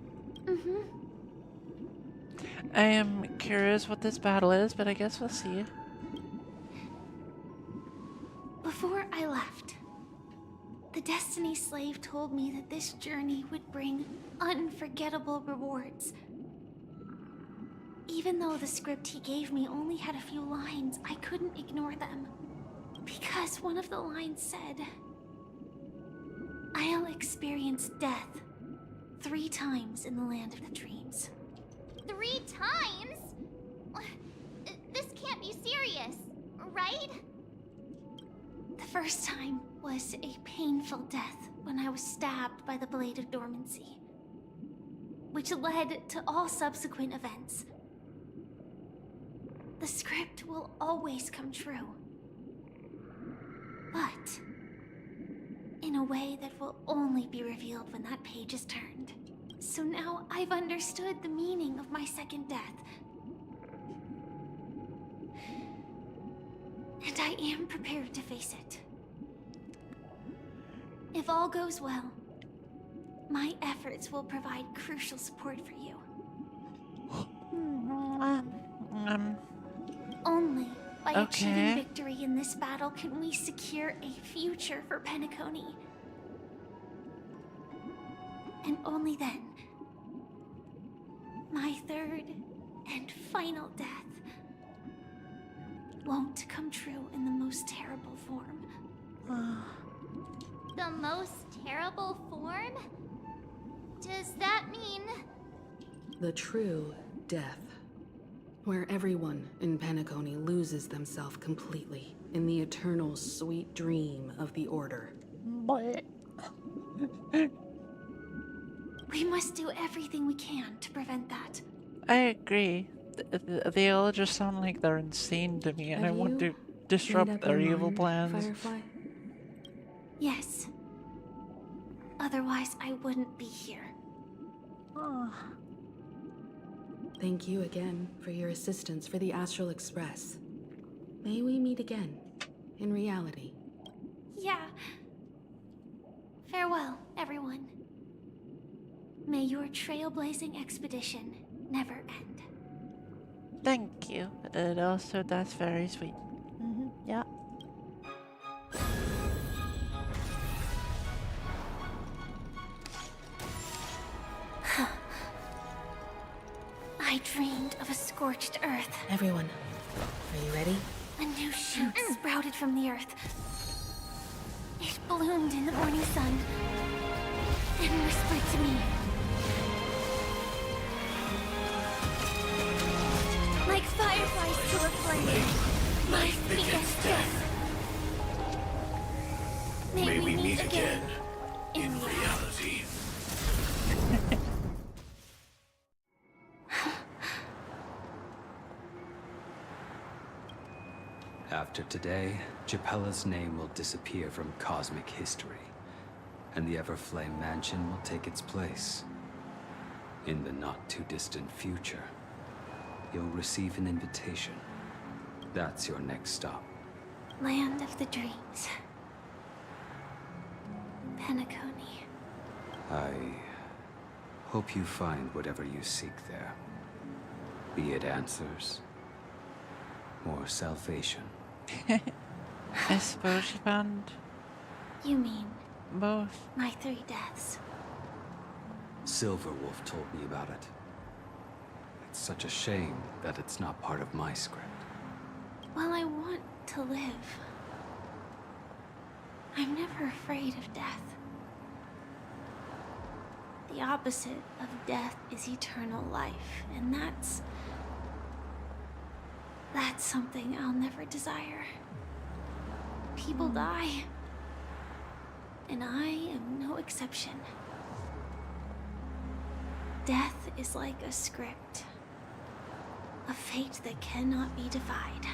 I am curious what this battle is, but I guess we'll see. Before I left, the Destiny Slave told me that this journey would bring unforgettable rewards. Even though the script he gave me only had a few lines, I couldn't ignore them. Because one of the lines said, "I'll experience death 3 times in the land of the dreams." 3 times? This can't be serious, right? The first time was a painful death when I was stabbed by the Blade of Dormancy, which led to all subsequent events. The script will always come true, but in a way that will only be revealed when that page is turned. So now I've understood the meaning of my second death. And I am prepared to face it. If all goes well, my efforts will provide crucial support for you. Only by achieving victory in this battle can we secure a future for Penacony. And only then, my third and final death won't come true in the most terrible form. The most terrible form? Does that mean... The true death. Where everyone in Penacony loses themselves completely in the eternal sweet dream of the Order. We must do everything we can to prevent that. I agree. They all just sound like they're insane to me, and I want to disrupt their evil plans. Firefly? Yes. Otherwise, I wouldn't be here. Thank you again for your assistance for the Astral Express. May we meet again, in reality. Yeah. Farewell, everyone. May your trailblazing expedition never end. Thank you. And also, that's very sweet. Yeah. I dreamed of a scorched earth. Everyone, are you ready? A new shoot sprouted from the earth. It bloomed in the morning sun and whispered to me. Like fireflies to a flame, life begets death. May we meet again. After today, Japella's name will disappear from cosmic history, and the Everflame Mansion will take its place. In the not-too-distant future, you'll receive an invitation. That's your next stop. Land of the Dreams. Penacony. I hope you find whatever you seek there. Be it answers, or salvation. I suppose you found You mean both. my 3 deaths? Silverwolf told me about it. It's such a shame that it's not part of my script. Well, I want to live. I'm never afraid of death. The opposite of death is eternal life, and that's something I'll never desire. People die, and I am no exception. Death is like a script, a fate that cannot be defied.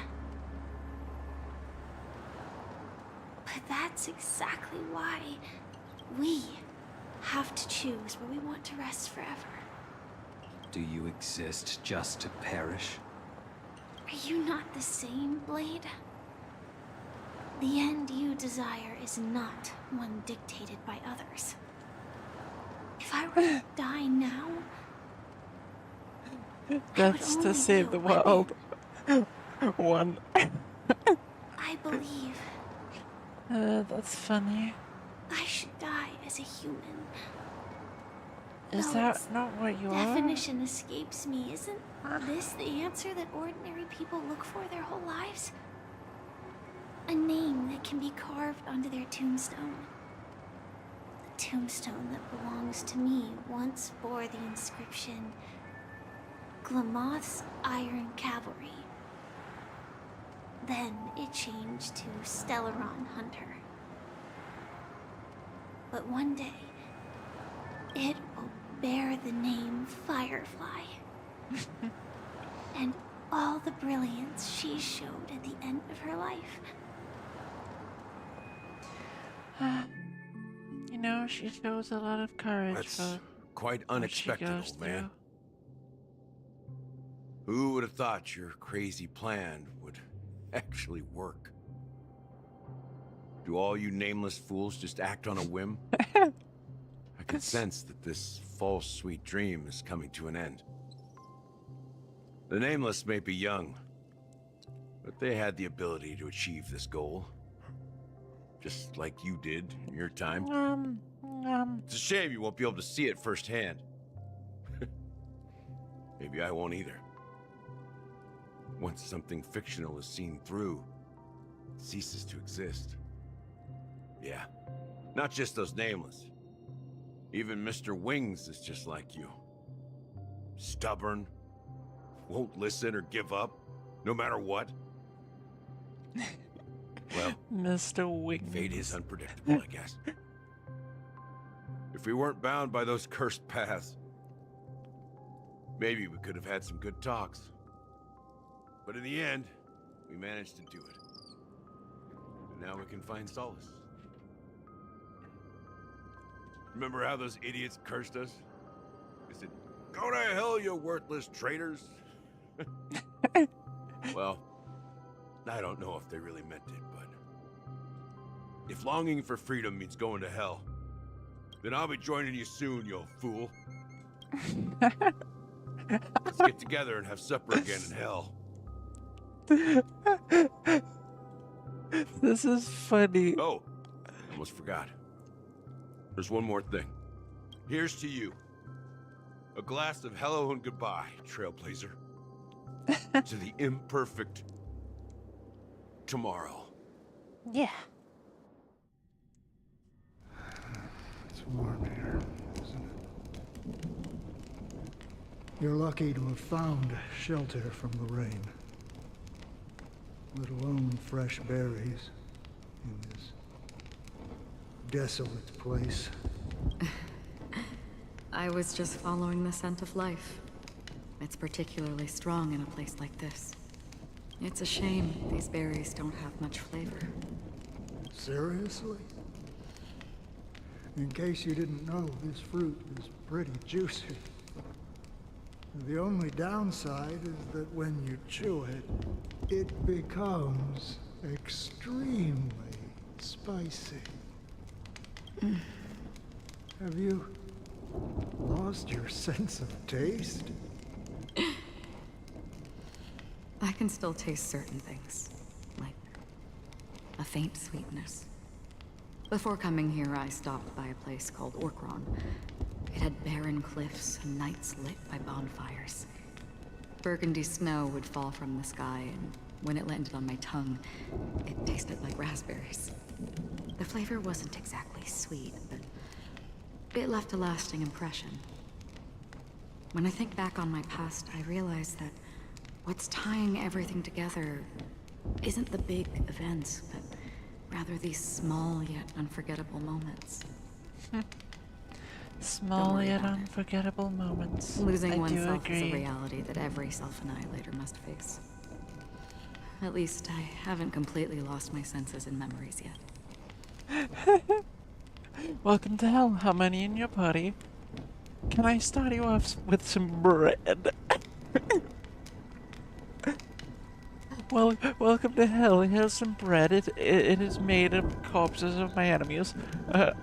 But that's exactly why we have to choose where we want to rest forever. Do you exist just to perish? Are you not the same, Blade? The end you desire is not one dictated by others. If I were to die now, That's to save the world. One. I believe That's funny. I should die as a human. Is Though that its not what you are? definition escapes me. Isn't this the answer that ordinary people look for their whole lives? A name that can be carved onto their tombstone. The tombstone that belongs to me once bore the inscription, Glamoth's Iron Cavalry. Then it changed to Stellaron Hunter. But one day, it will bear the name Firefly. And all the brilliance she showed at the end of her life. You know, she shows a lot of courage. That's for quite what she unexpected, goes old man. Who would have thought your crazy plan would actually work? Do all you nameless fools just act on a whim? I can sense that this false sweet dream is coming to an end. The Nameless may be young, but they had the ability to achieve this goal. Just like you did in your time. It's a shame you won't be able to see it firsthand. Maybe I won't either. Once something fictional is seen through, it ceases to exist. Yeah, not just those Nameless. Even Mr. Wings is just like you. Stubborn, won't listen or give up, no matter what. Well, Mr. Wings. Fate is unpredictable, I guess. If we weren't bound by those cursed paths, maybe we could have had some good talks. But in the end, we managed to do it. And now we can find solace. Remember how those idiots cursed us? They said, "Go to hell, you worthless traitors." Well, I don't know if they really meant it, but if longing for freedom means going to hell, then I'll be joining you soon, you fool. Let's get together and have supper again in hell. This is funny. Oh, almost forgot. There's one more thing. Here's to you. A glass of hello and goodbye, Trailblazer. To the imperfect tomorrow. Yeah. It's warm here, isn't it? You're lucky to have found shelter from the rain. Let alone fresh berries in this desolate place. I was just following the scent of life. It's particularly strong in a place like this. It's a shame these berries don't have much flavor. Seriously? In case you didn't know, this fruit is pretty juicy. The only downside is that when you chew it, it becomes extremely spicy. Have you lost your sense of taste? I can still taste certain things, like a faint sweetness. Before coming here, I stopped by a place called Orkron. It had barren cliffs and nights lit by bonfires. Burgundy snow would fall from the sky, and when it landed on my tongue, it tasted like raspberries. The flavor wasn't exactly sweet, but it left a lasting impression. When I think back on my past, I realize that what's tying everything together isn't the big events, but rather these small yet unforgettable moments. Small yet unforgettable moments. Losing I oneself do is a agree. reality that every self-annihilator must face. At least I haven't completely lost my senses and memories yet. Welcome to hell. How many in your party? Can I start you off with some bread? Well, welcome to hell. Here's some bread. It is made of corpses of my enemies. Well,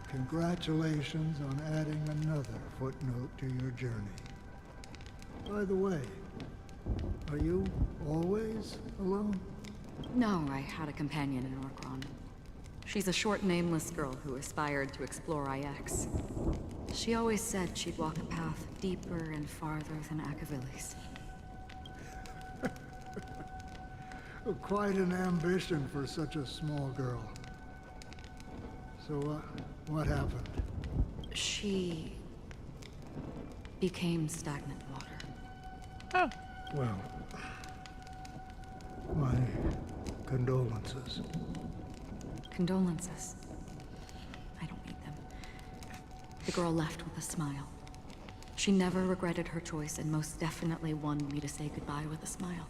congratulations on adding another footnote to your journey. By the way, are you always alone? No, I had a companion in Orkron. She's a short, nameless girl who aspired to explore IX. She always said she'd walk a path deeper and farther than Akavilis. Quite an ambition for such a small girl. So, what happened? She became stagnant water. Oh. Well, my condolences. Condolences. I don't need them. The girl left with a smile. She never regretted her choice and most definitely wanted me to say goodbye with a smile.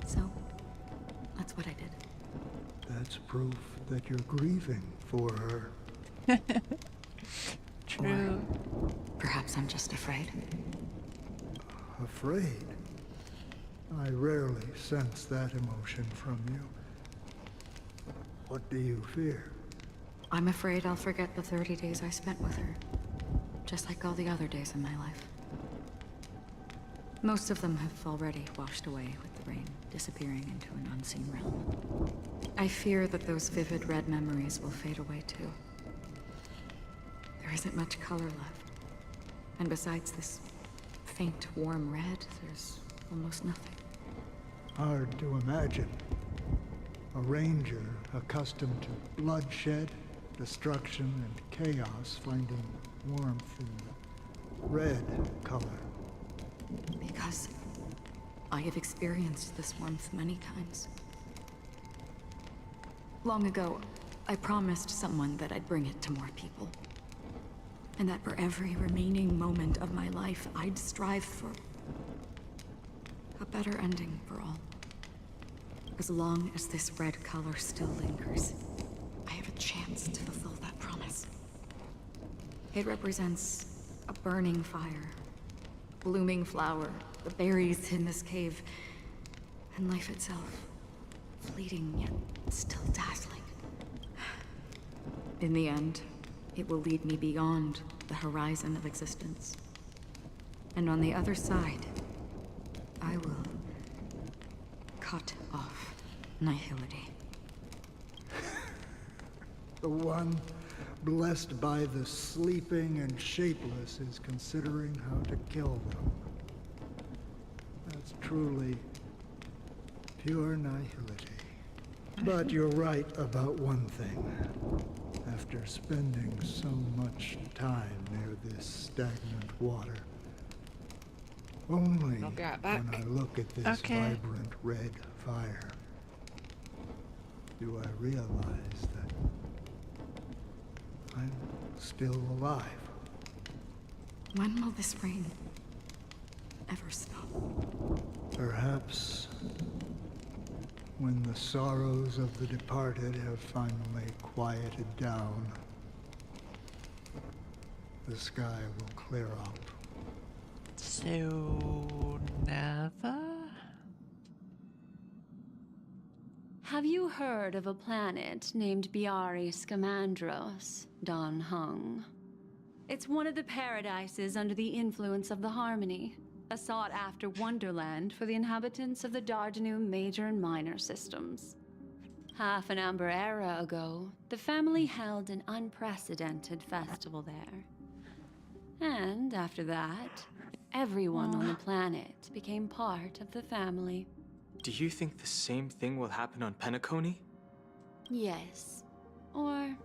So, that's what I did. That's proof that you're grieving for her. True. Or perhaps I'm just afraid. Afraid? I rarely sense that emotion from you. What do you fear? I'm afraid I'll forget the 30 days I spent with her. Just like all the other days in my life. Most of them have already washed away with the rain, disappearing into an unseen realm. I fear that those vivid red memories will fade away too. There isn't much color left. And besides this faint, warm red, there's almost nothing. Hard to imagine. A ranger accustomed to bloodshed, destruction, and chaos finding warmth in the red color. Because I have experienced this warmth many times. Long ago, I promised someone that I'd bring it to more people. And that for every remaining moment of my life, I'd strive for a better ending for all. As long as this red color still lingers, I have a chance to fulfill that promise. It represents a burning fire, a blooming flower, the berries in this cave, and life itself, fleeting yet still dazzling. In the end, it will lead me beyond the horizon of existence. And on the other side, I will cut off nihility. The one blessed by the sleeping and shapeless is considering how to kill them. That's truly pure nihility. But you're right about one thing. After spending so much time near this stagnant water, only when I look at this vibrant red fire do I realize that I'm still alive. When will this rain ever stop. Perhaps when the sorrows of the departed have finally quieted down, the sky will clear up. So, never? Have you heard of a planet named Biari Scamandros, Don Hung? It's one of the paradises under the influence of the Harmony, a sought-after wonderland for the inhabitants of the Dardanu major and minor systems. Half an Amber era ago, the family held an unprecedented festival there. And after that, everyone on the planet became part of the family. Do you think the same thing will happen on Penacony? Yes. Or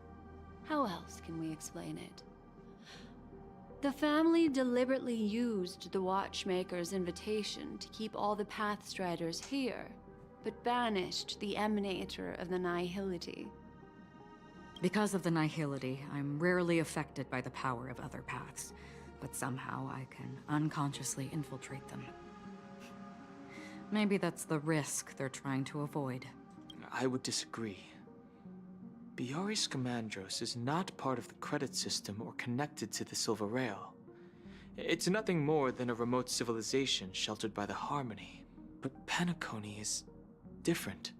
how else can we explain it? The family deliberately used the Watchmaker's invitation to keep all the Pathstriders here, but banished the Emanator of the Nihility. Because of the Nihility, I'm rarely affected by the power of other paths, but somehow I can unconsciously infiltrate them. Maybe that's the risk they're trying to avoid. I would disagree. Biari Scamandros is not part of the credit system or connected to the Silver Rail. It's nothing more than a remote civilization sheltered by the Harmony. But Penacony is different.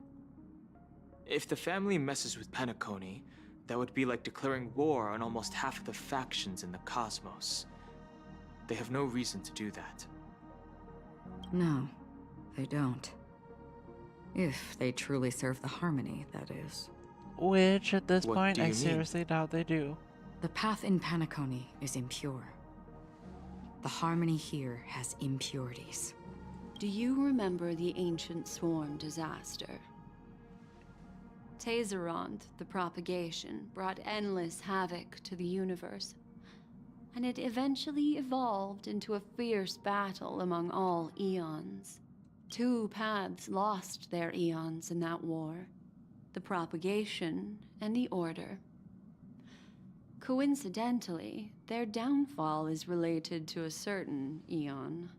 If the family messes with Penacony, that would be like declaring war on almost half of the factions in the cosmos. They have no reason to do that. No, they don't. If they truly serve the Harmony, that is. Which, at this What point, do you I mean? seriously doubt they do. The path in Penacony is impure. The Harmony here has impurities. Do you remember the ancient swarm disaster? Tazerond, the propagation, brought endless havoc to the universe, and it eventually evolved into a fierce battle among all eons. Two paths lost their eons in that war, the propagation and the order. Coincidentally, their downfall is related to a certain eon.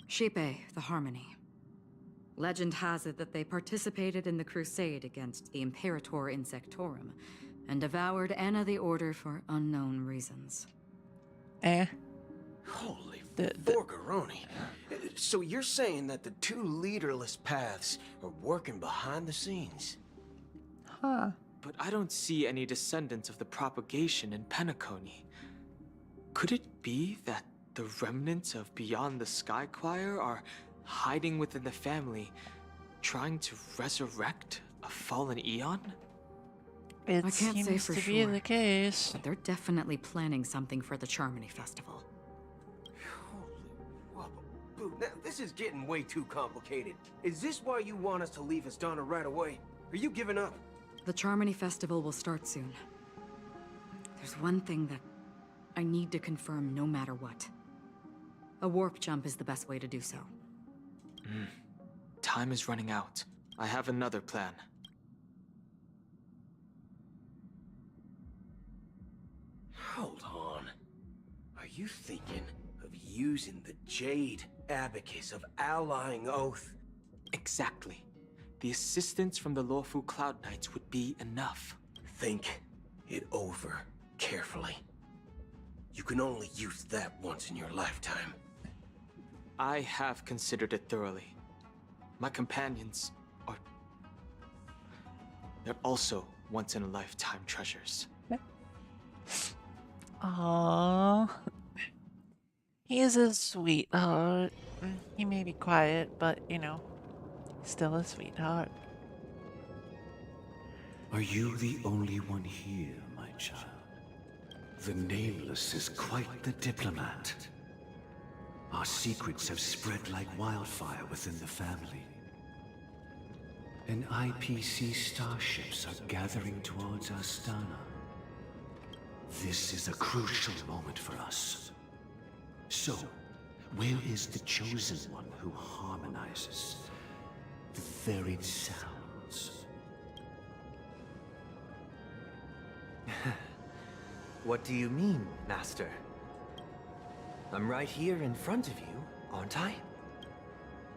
Shipe, the Harmony. Legend has it that they participated in the crusade against the Imperator Insectorum, and devoured Anna the Order for unknown reasons. Holy forgaroni. So you're saying that the two leaderless paths are working behind the scenes? Huh. But I don't see any descendants of the propagation in Penacony. Could it be that the remnants of Beyond the Sky Choir are hiding within the family, trying to resurrect a fallen eon? It I can't say seems for to sure, be the case. but they're definitely planning something for the Charmony Festival. Boo, now this is getting way too complicated. Is this why you want us to leave Astana right away? Are you giving up? The Charmony Festival will start soon. There's one thing that I need to confirm no matter what. A warp jump is the best way to do so. Time is running out. I have another plan. Hold on. Are you thinking of using the Jade Abacus of Allying Oath? Exactly. The assistance from the Lawful Cloud Knights would be enough. Think it over carefully. You can only use that once in your lifetime. I have considered it thoroughly. My companions are... they're also once-in-a-lifetime treasures. Aww. He is a sweetheart. He may be quiet, but, you know, still a sweetheart. Are you the only one here, my child? The Nameless is quite the diplomat. Our secrets have spread like wildfire within the family. And IPC starships are gathering towards Astana. This is a crucial moment for us. So, where is the chosen one who harmonizes the varied sounds? What do you mean, Master? I'm right here in front of you, aren't I?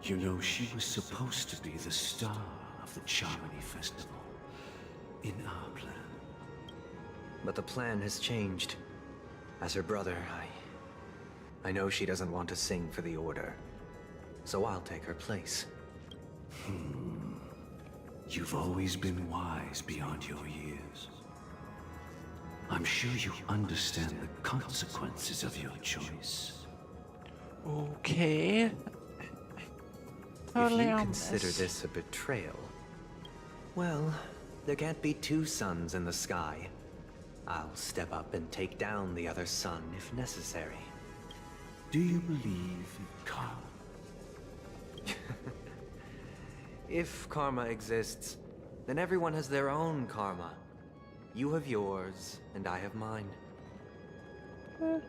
You know, she was supposed to be the star of the Charmony Festival. In our plan. But the plan has changed. As her brother, I know she doesn't want to sing for the Order. So I'll take her place. You've always been wise beyond your years. I'm sure you understand the consequences of your choice. Okay. If you consider this a betrayal, well, there can't be two suns in the sky. I'll step up and take down the other sun if necessary. Do you believe in karma? If karma exists, then everyone has their own karma. You have yours, and I have mine. I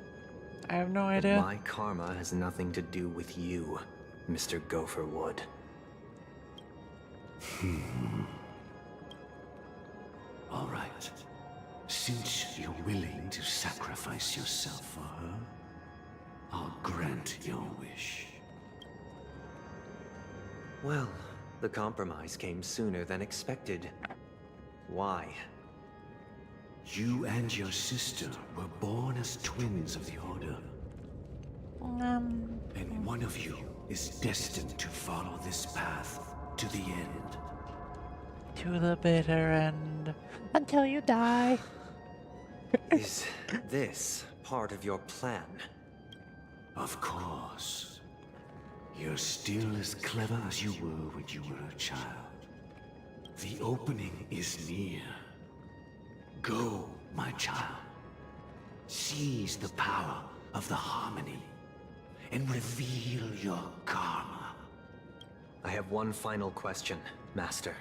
have no But idea. my karma has nothing to do with you, Mr. Gopherwood. All right. Since you're willing to sacrifice yourself for her, I'll grant your wish. Well, the compromise came sooner than expected. Why? You and your sister were born as twins of the Order. And one of you is destined to follow this path to the end. To the bitter end. Until you die. Is this part of your plan? Of course. You're still as clever as you were when you were a child. The opening is near. Go, my child. Seize the power of the harmony and reveal your karma. I have one final question, Master.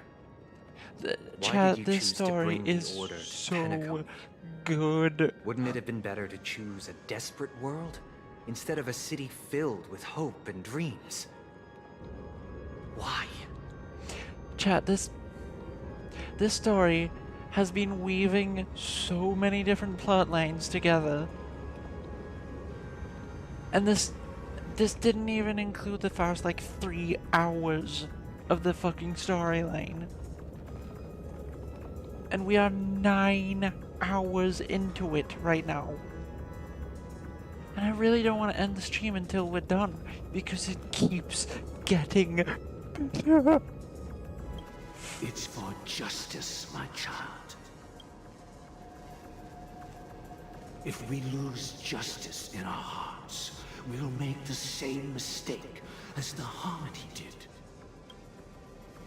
Chat, this story is so good. Wouldn't it have been better to choose a desperate world instead of a city filled with hope and dreams? Why? Chat, this story has been weaving so many different plot lines together. And this didn't even include the first, like, 3 hours of the fucking storyline. And we are 9 hours into it right now. And I really don't want to end the stream until we're done, because it keeps getting better. It's for justice, my child. If we lose justice in our hearts, we'll make the same mistake as the Harmony did.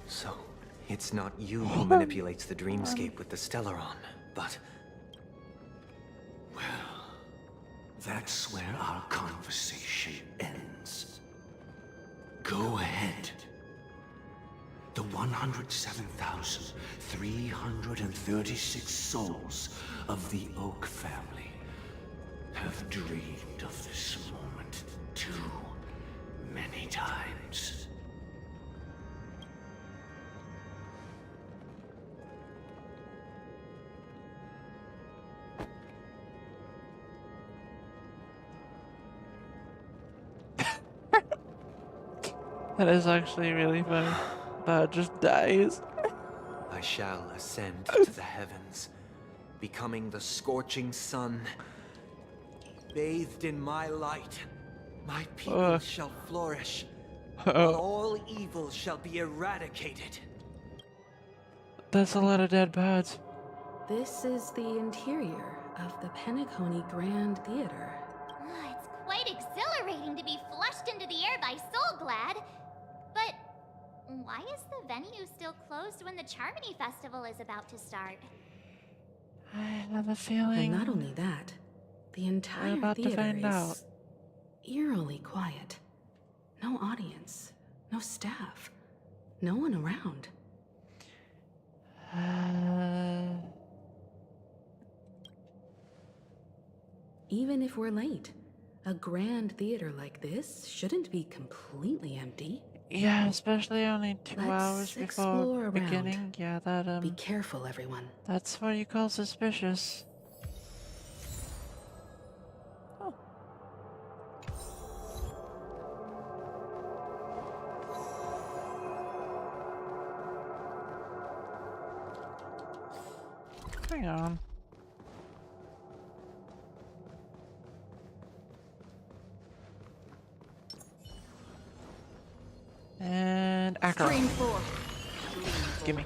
So, it's not you who manipulates the dreamscape with the Stellaron, but... Well, that's where our conversation ends. Go ahead. The 107,336 souls of the Oak family have dreamed of this moment too many times. That is actually really funny. Bad just dies. I shall ascend to the heavens, becoming the scorching sun. Bathed in my light, my people shall flourish, while all evil shall be eradicated. That's a lot of dead birds. This is the interior of the Penacony Grand Theater. It's quite exhilarating to be flushed into the air by Soulglad. But why is the venue still closed when the Charmony Festival is about to start? I have a feeling. And not only that, the entire about to theater find is out. eerily quiet. No audience, no staff, no one around. Even if we're late, a grand theater like this shouldn't be completely empty. Yeah, especially only 2 Let's hours explore before around. beginning. Yeah, that Be careful, everyone. that's what you call suspicious. Hang on. And acro. Screen 4. Gimme.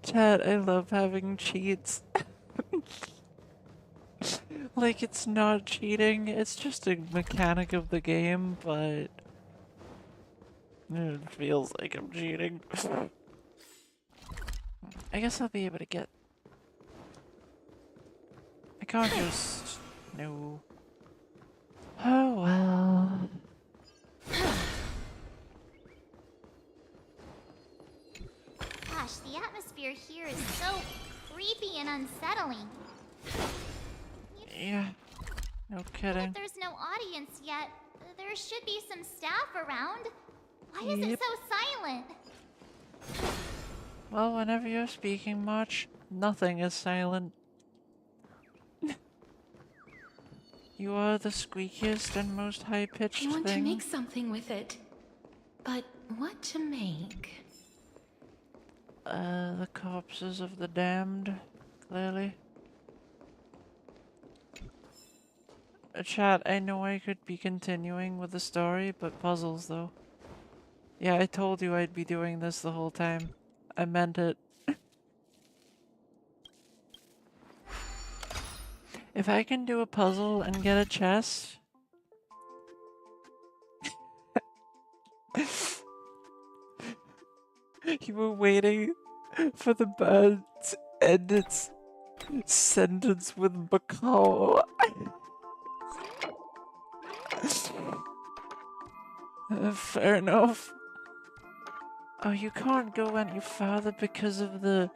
Chat, I love having cheats. Like, it's not cheating, it's just a mechanic of the game, but it feels like I'm cheating. I guess I'll be able to get... I can't just... No. Oh well. Gosh, the atmosphere here is so creepy and unsettling. Yeah, no kidding. If there's no audience yet, there should be some staff around. Why is it Yep. so silent? Well, whenever you're speaking much, nothing is silent. You are the squeakiest and most high-pitched I want thing. to make something with it. But what to make? The corpses of the damned, clearly. Chat, I know I could be continuing with the story, but puzzles though. Yeah, I told you I'd be doing this the whole time. I meant it. If I can do a puzzle and get a chest... You were waiting for the bird to end its sentence with macaw. Fair enough. Oh, you can't go any farther because of the...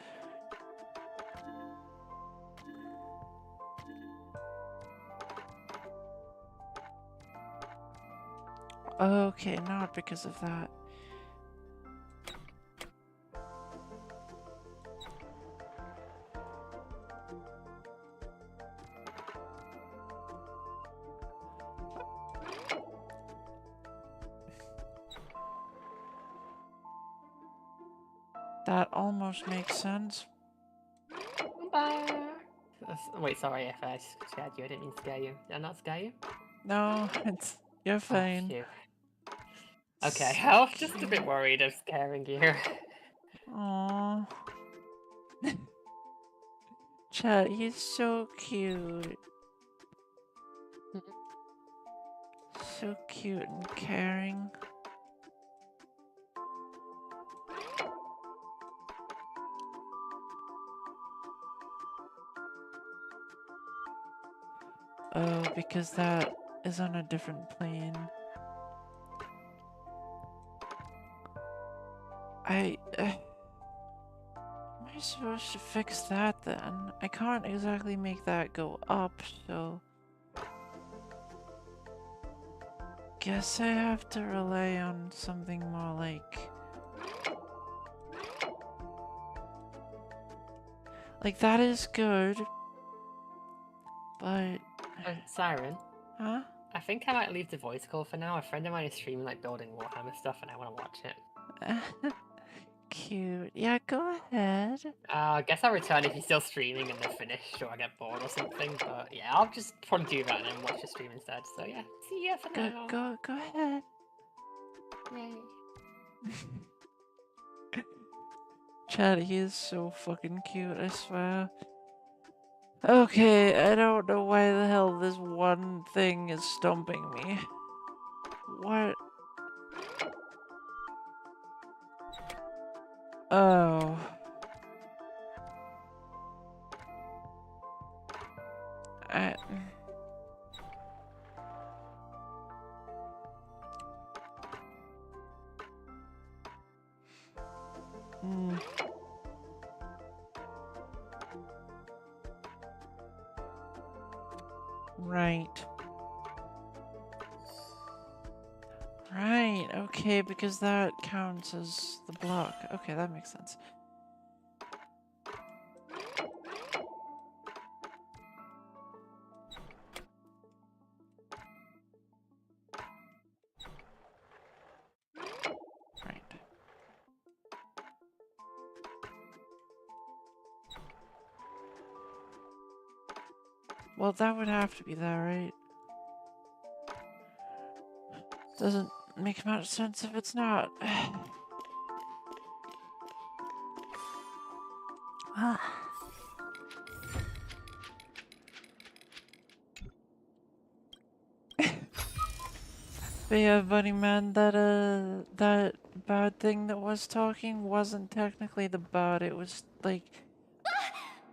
Okay, not because of that. That almost makes sense. Wait, sorry if I scared you. I didn't mean to scare you. Did I not scare you? No, you're fine. Phew. Okay, I was just a bit worried of scaring you. Aww. Chat, he's so cute. So cute and caring. Oh, because that is on a different plane. Am I supposed to fix that then? I can't exactly make that go up, so... Guess I have to rely on something more like... Like, that is good. But... Siren? Huh? I think I might leave the voice call for now. A friend of mine is streaming like building Warhammer stuff and I want to watch it. Cute. Yeah, go ahead. I guess I'll return if you're still streaming and they're finished or I get bored or something, but yeah, I'll just probably do that and then watch the stream instead. So yeah, see ya for now. Go ahead. Yay. Chad, he is so fucking cute, I swear. Okay, I don't know why the hell this one thing is stumping me. What? Oh. Right. Right, okay, because that counts as the block. Okay, that makes sense. Well, that would have to be that, right? Doesn't make much sense if it's not. Ah. But yeah, buddy man, that bad thing that was talking wasn't technically the bad, it was like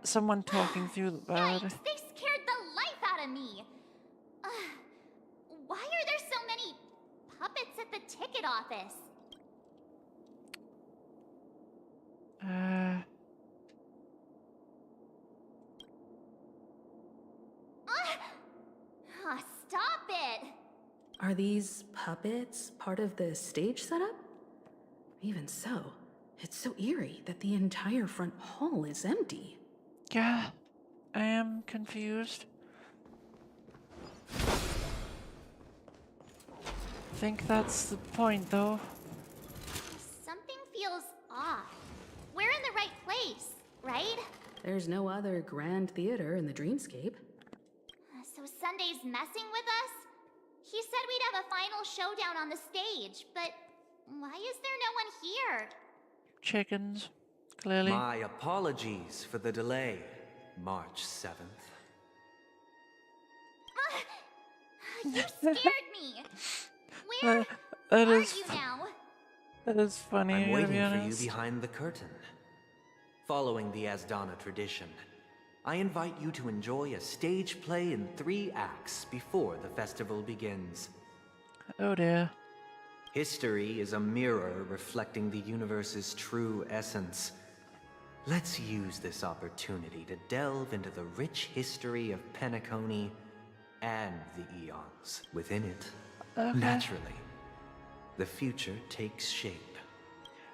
someone talking through the bad. Yikes, they scared the life out of me. Why are there so many puppets at the ticket office? Stop it! Are these puppets part of the stage setup? Even so, it's so eerie that the entire front hall is empty. Yeah, I am confused. I think that's the point, though. Something feels off. We're in the right place, right? There's no other grand theater in the dreamscape. So Sunday's messing with us? He said we'd have a final showdown on the stage, but why is there no one here? Chickens, clearly. My apologies for the delay, March 7th. You scared me! Where that are is you now? That is funny, I'm I gotta waiting be for you honest. behind the curtain. Following the Asdana tradition, I invite you to enjoy a stage play in 3 acts before the festival begins. Oh dear. History is a mirror reflecting the universe's true essence. Let's use this opportunity to delve into the rich history of Penacony and the eons within it. Okay. Naturally, the future takes shape.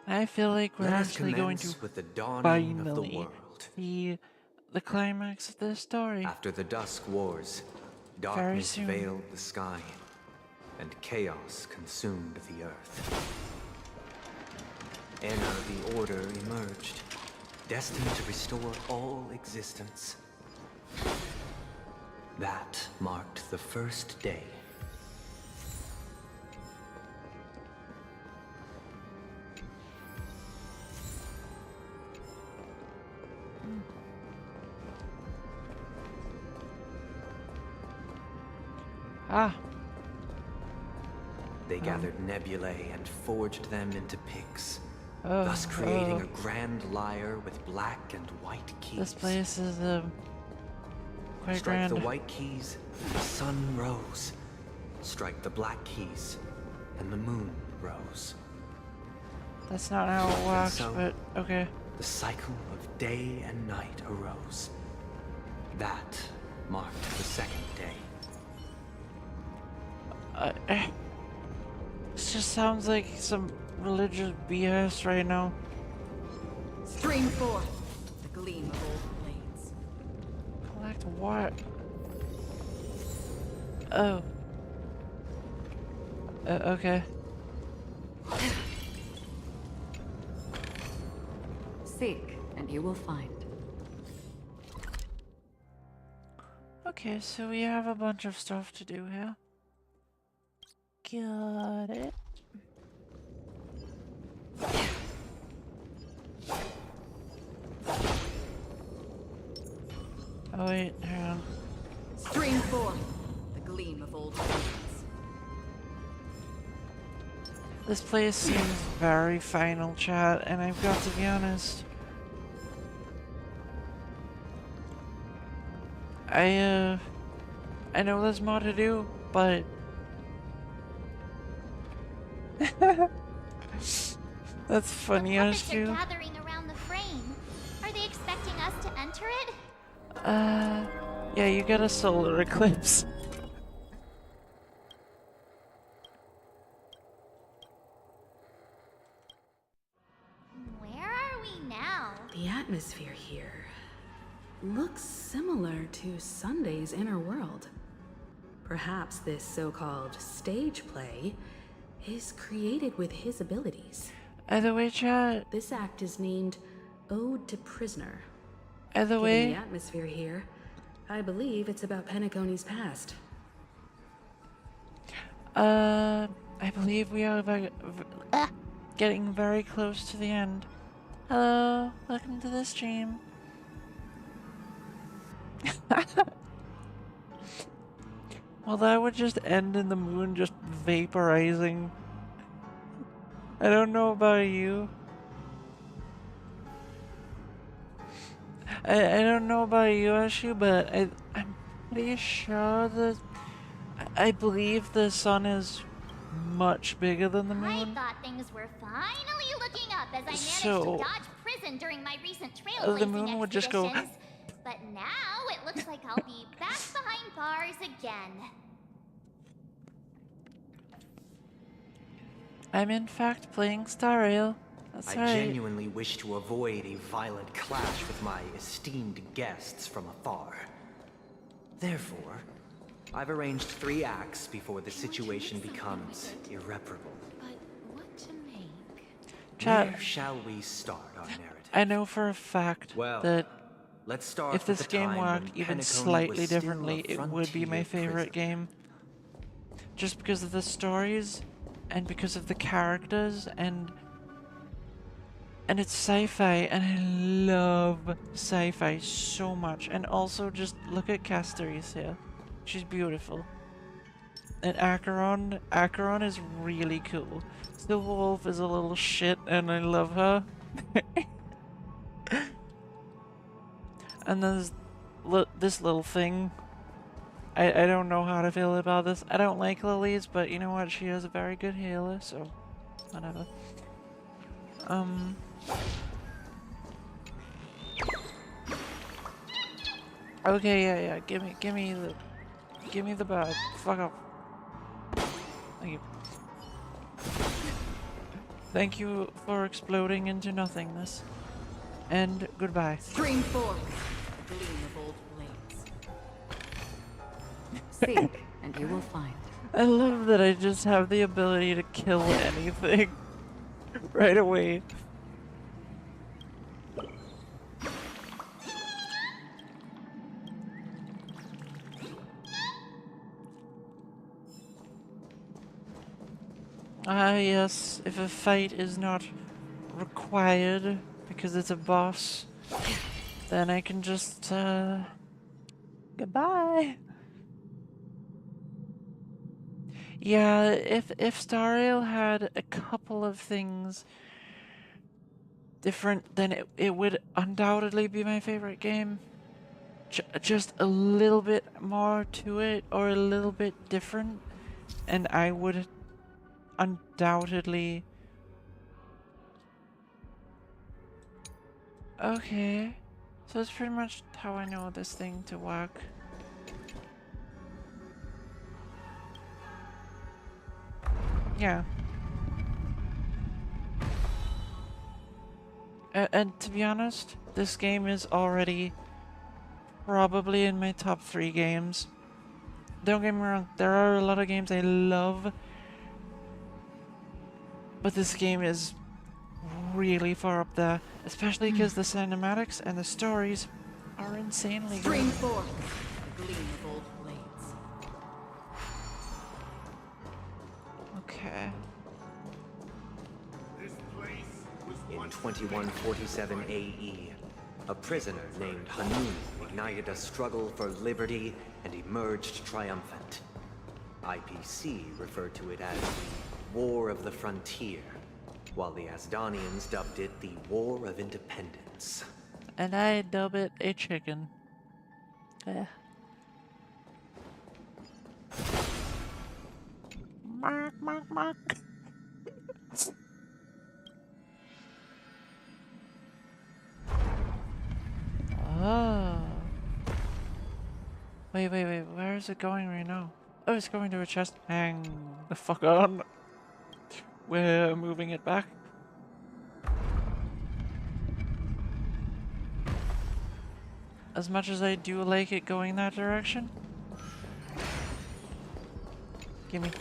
I feel like we're Let us actually going to commence with the dawning finally of the world. see the climax of this story. After the Dusk Wars, Very darkness soon. veiled the sky, and chaos consumed the earth. Enter the Order emerged, destined to restore all existence. That marked the first day. Ah. They gathered nebulae and forged them into picks, Oh, thus creating a grand lyre with black and white keys. This place is quite Strike grand. the white keys, the sun rose. Strike the black keys, and the moon rose. That's not how it works, so, but okay. The cycle of day and night arose. That marked the second day. This just sounds like some religious BS right now. Stream forth the gleam of old blades. Collect what? Oh. Okay. Seek, and you will find. Okay, so we have a bunch of stuff to do here. Got it. Oh wait, hang on. Stream forth the gleam of old blades. This place seems very final, chat, and I've got to be honest. I know there's more to do, but that's funny as Puppets are you. gathering around the frame. Are they expecting us to enter it? Yeah, you got a solar eclipse. Where are we now? The atmosphere here looks similar to Sunday's inner world. Perhaps this so-called stage play is created with his abilities. Either way, chat. This act is named Ode to Prisoner. Either Given way. the atmosphere here, I believe it's about Penacony's past. I believe we are getting very close to the end. Hello, welcome to the stream. Well, that would just end in the moon just vaporizing. I don't know about you. I don't know about you, Ashu, but I'm pretty sure that I believe the sun is much bigger than the I moon. thought things were finally looking up as I managed So, to dodge prison during my recent trailblazing the moon would just go. expeditions. But now it looks like I'll be back behind bars again. I'm in fact playing Star Rail. That's I right. genuinely wish to avoid a violent clash with my esteemed guests from afar. Therefore, I've arranged 3 acts before the situation becomes irreparable. But what to make? Chat. Where shall we start our narrative? I know for a fact that let's start if with this the game time worked when even Penacony slightly was still differently, a it would be my frontier favorite game. Just because of the stories, and because of the characters, and it's sci-fi, and I love sci-fi so much. And also, just look at Casteris here. She's beautiful. And Acheron is really cool. Silverwolf is a little shit, and I love her. And there's this little thing. I don't know how to feel about this. I don't like lilies, but you know what? She is a very good healer, so whatever. Okay, yeah. Give me the bag. Fuck off. Thank you. Thank you for exploding into nothingness. And goodbye. Stream forth, a gleam of old blades. Seek, and you will find. I love that I just have the ability to kill anything right away. Ah, yes, if a fight is not required because it's a boss, then I can just, goodbye. Yeah, if Star Rail had a couple of things different, then it would undoubtedly be my favorite game. Just a little bit more to it, or a little bit different, and I would undoubtedly... Okay, so that's pretty much how I know this thing to work. Yeah. And to be honest, this game is already probably in my top 3 games. Don't get me wrong, there are a lot of games I love, but this game is really far up there, especially because the cinematics and the stories are insanely good. Stream forth, a gleam of old blades. Okay. In 2147 AE, a prisoner named Hanun ignited a struggle for liberty and emerged triumphant. IPC referred to it as the War of the Frontier, while the Asdanians dubbed it the War of Independence. And I dub it a chicken. Yeah. Mark, mark, mark. Oh. Wait, where is it going right now? Oh, it's going to a chest. Hang the fuck on. We're moving it back. As much as I do like it going that direction. Gimme.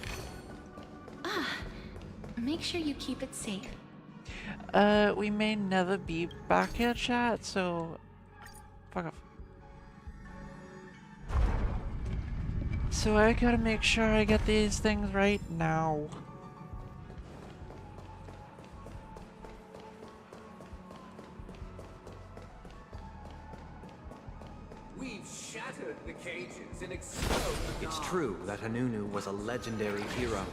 Make sure you keep it safe. We may never be back here, chat, so... Fuck off. So I gotta make sure I get these things right now. We've shattered the cages and exploded the It's true that Hanunu was a legendary hero,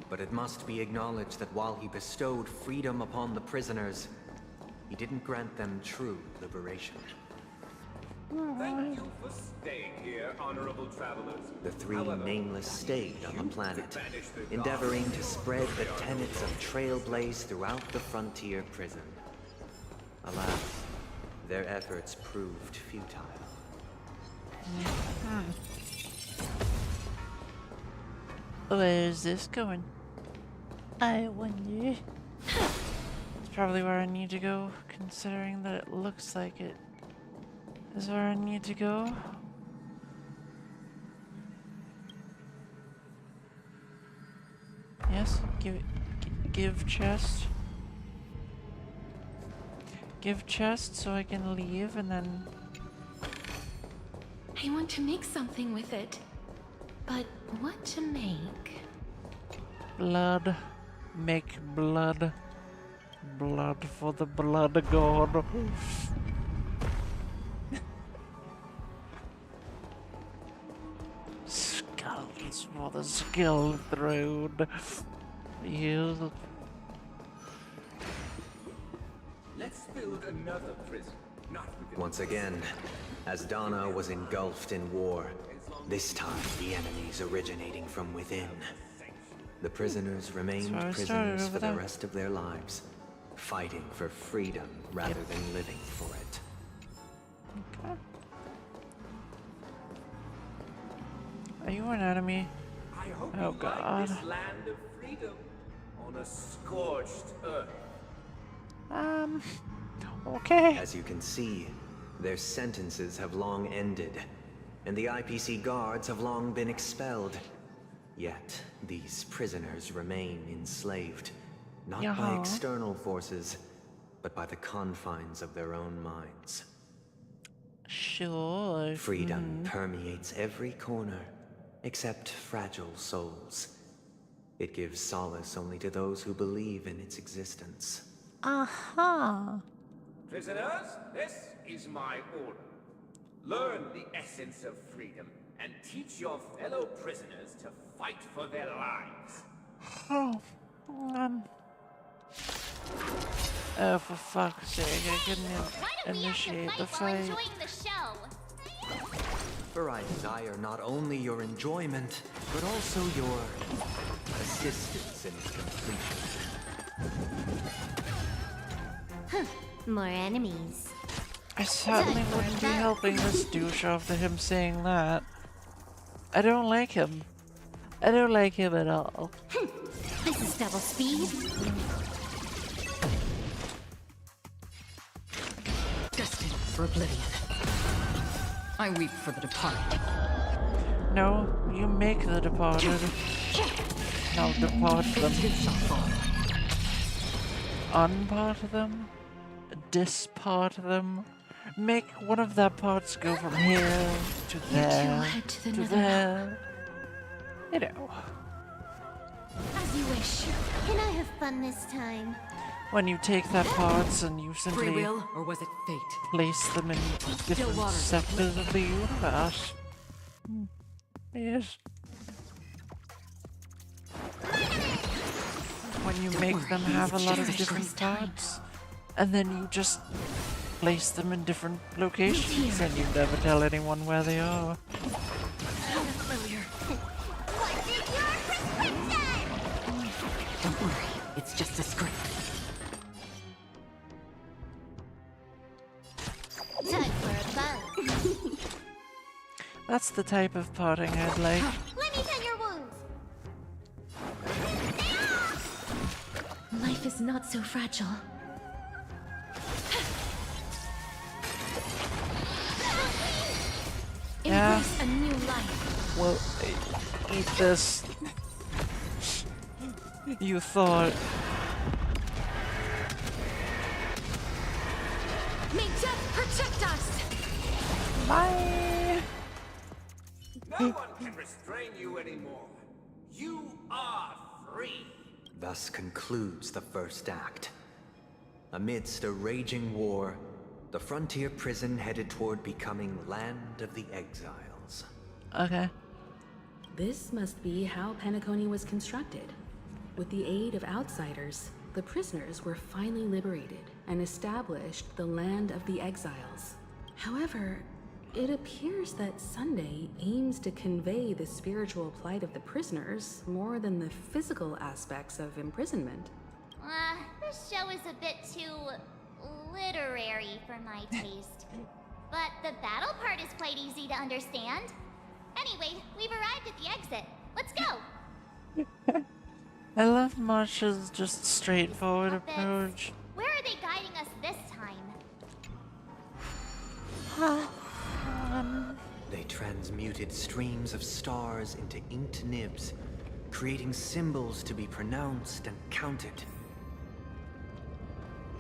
but it must be acknowledged that while he bestowed freedom upon the prisoners, he didn't grant them true liberation. Thank you for staying here, honorable travelers. The three nameless stayed on the planet, endeavoring to spread the tenets of Trailblaze throughout the frontier prison. Alas, their efforts proved futile. Where's this going? I wonder. It's probably where I need to go, considering that it looks like it is where I need to go. Yes, give chest. Give chest so I can leave and then... I want to make something with it. But what to make? Blood. Make blood. Blood for the blood god. Skulls for the skull throne. Yes. Let's build another prison. Not within Once again, as Dana was engulfed in war, this time the enemies originating from within. The prisoners remained prisoners for the rest of their lives, fighting for freedom rather than living for it. Okay. Are you an enemy? I hope Oh you god. like this land of freedom on a scorched earth. Okay. As you can see, their sentences have long ended, and the IPC guards have long been expelled. Yet, these prisoners remain enslaved, not by external forces, but by the confines of their own minds. Sure. Freedom permeates every corner, except fragile souls. It gives solace only to those who believe in its existence. Aha. Prisoners, this is my order. Learn the essence of freedom and teach your fellow prisoners to fight for their lives. Oh, oh, for fuck's sake, I couldn't initiate the fight. The show. For I desire not only your enjoyment, but also your assistance in its completion. More enemies. I certainly wouldn't be helping this douche after him saying that. I don't like him. I don't like him at all. This is double speed. Destined for oblivion. I weep for the departed. No, you make the departed. Now depart them. Unpart them? Dispart them? Make one of their parts go from here to there, to there. You know. As you wish. Can I have fun this time? When you take their parts and you Free simply will, or was it fate? place them in different water. sectors of the universe. Yes. When you make them have a lot of different parts, and then you just place them in different locations, and you never tell anyone where they are. Don't worry, it's just a script. Time for a buzz. That's the type of parting I'd like. Let me tend your wounds. Life is not so fragile. Yeah. Embrace a new life. Well, eat this. You thought. May death protect us! Bye! No one can restrain you anymore. You are free. Thus concludes the first act. Amidst a raging war, the frontier prison headed toward becoming Land of the Exiles. Okay. This must be how Penacony was constructed. With the aid of outsiders, the prisoners were finally liberated and established the Land of the Exiles. However, it appears that Sunday aims to convey the spiritual plight of the prisoners more than the physical aspects of imprisonment. This show is a bit too literary for my taste. But the battle part is quite easy to understand. Anyway, we've arrived at the exit. Let's go! I love Marsh's just straightforward approach. Where are they guiding us this time? They transmuted streams of stars into inked nibs, creating symbols to be pronounced and counted.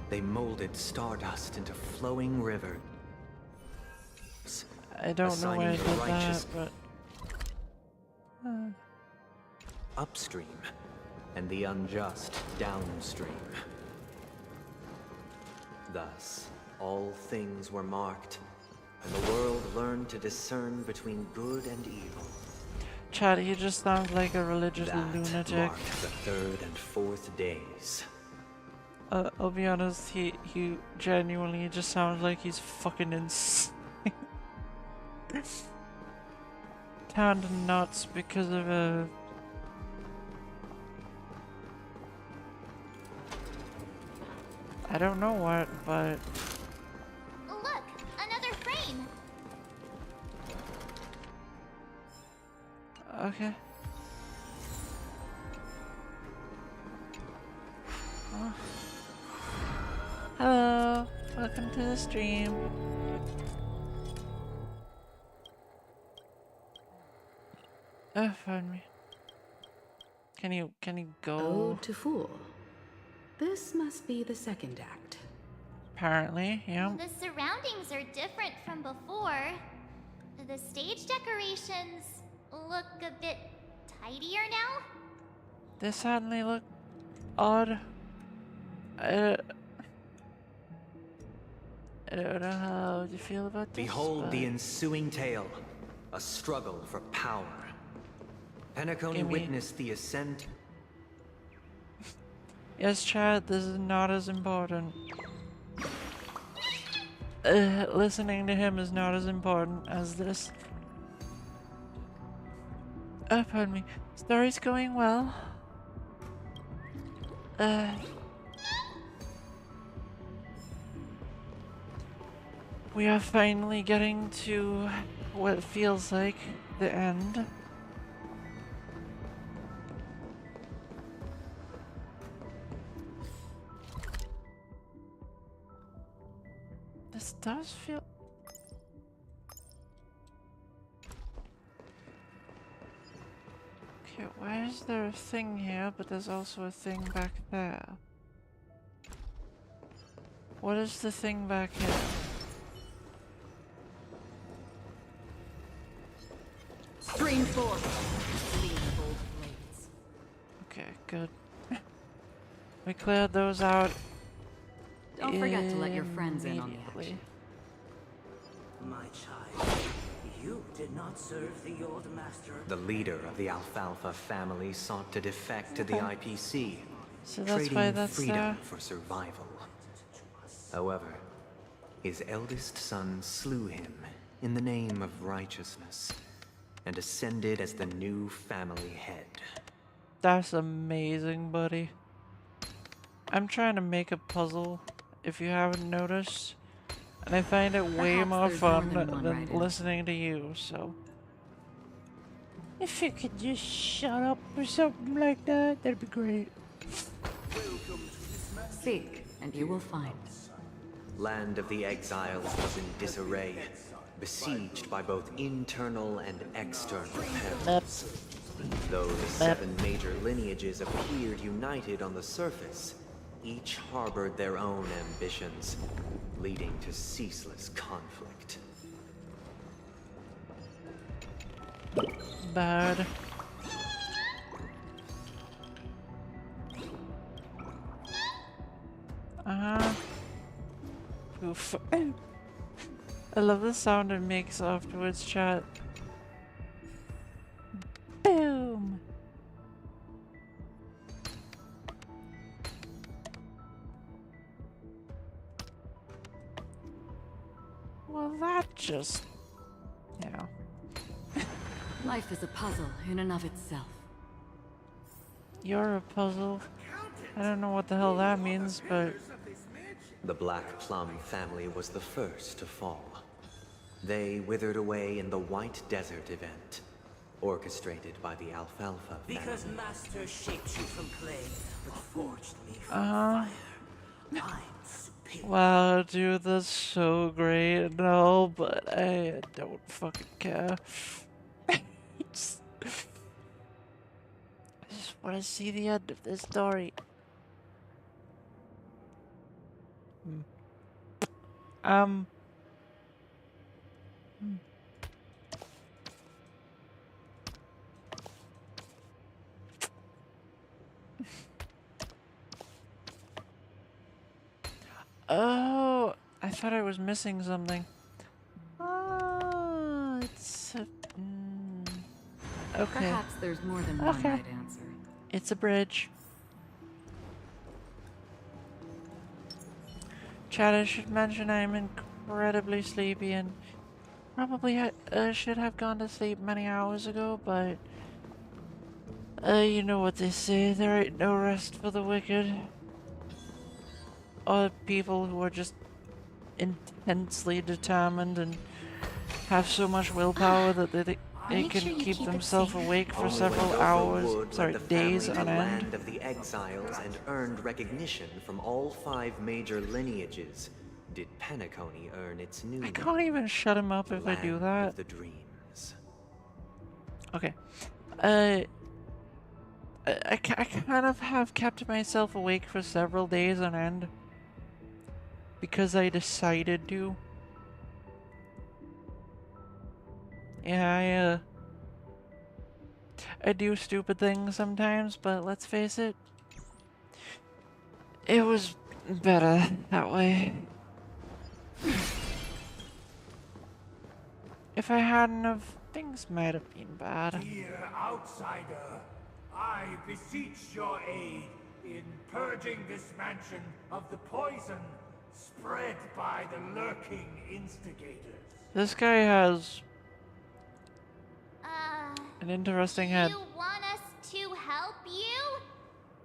They molded stardust into flowing rivers. I don't know why I did that, but... upstream, and the unjust downstream. Thus, all things were marked, and the world learned to discern between good and evil. Chad, he just sounds like a religious That lunatic. marked the third and fourth days. I'll be honest, he genuinely just sounds like he's fucking insane. Turned nuts because of a... I don't know what, but... Look, another frame. Okay. Oh. Hello, welcome to the stream. Oh, pardon me. Can you go? Ode to Fool. This must be the second act. Apparently, yeah. The surroundings are different from before. The stage decorations look a bit tidier now. They certainly look odd. I don't know how you feel about this. Behold the ensuing tale, a struggle for power. Penacony witnessed the ascent. Yes, Chad, this is not as important. Listening to him is not as important as this. Oh, pardon me. Story's going well. We are finally getting to what feels like the end. This does feel... Okay, why is there a thing here, but there's also a thing back there? What is the thing back here? Stream forth. Lean bold blades. Okay, good. We cleared those out. Don't forget to let your friends in on the action. My child, you did not serve the old master. The leader of the Alfalfa family sought to defect to the IPC, So that's trading why that's freedom there. for survival. However, his eldest son slew him in the name of righteousness and ascended as the new family head. That's amazing, buddy. I'm trying to make a puzzle, if you haven't noticed, and I find it way Perhaps more there's fun more than one than writer. listening to you, so... If you could just shut up or something like that, that'd be great. Seek, and you will find. Land of the Exiles was in disarray, besieged by both internal and external perils. Though the 7 major lineages appeared united on the surface, each harbored their own ambitions, leading to ceaseless conflict. bad. Oof. I love the sound it makes afterwards, chat. Boom! Well, that just... yeah. Life is a puzzle in and of itself. You're a puzzle. I don't know what the hell that means, but... The Black Plum family was the first to fall. They withered away in the White Desert event, orchestrated by the Alfalfa family. Because Master shaped you from clay, but forged me from fire. I'm superior. Wow, dude, that's so great. No, but I don't fucking care. I just want to see the end of this story. Hmm. Oh, I thought I was missing something. Oh, it's a... okay. Perhaps there's more than one right answer. It's a bridge. Chad, I should mention I'm incredibly sleepy and probably should have gone to sleep many hours ago, but you know what they say, there ain't no rest for the wicked. Or people who are just intensely determined and have so much willpower that they can keep themselves awake for several hours, sorry, days on end. Land of the exiles and earned recognition from all 5 major lineages, did Penacony earn its new I can't even shut him up if I do that. of the dreams. Okay. I kind of have kept myself awake for several days on end because I decided to. Yeah, I do stupid things sometimes, but let's face it, it was better that way. If I hadn't have, things might have been bad. Dear outsider, I beseech your aid in purging this mansion of the poison spread by the lurking instigators. This guy has an interesting head. You want us to help you?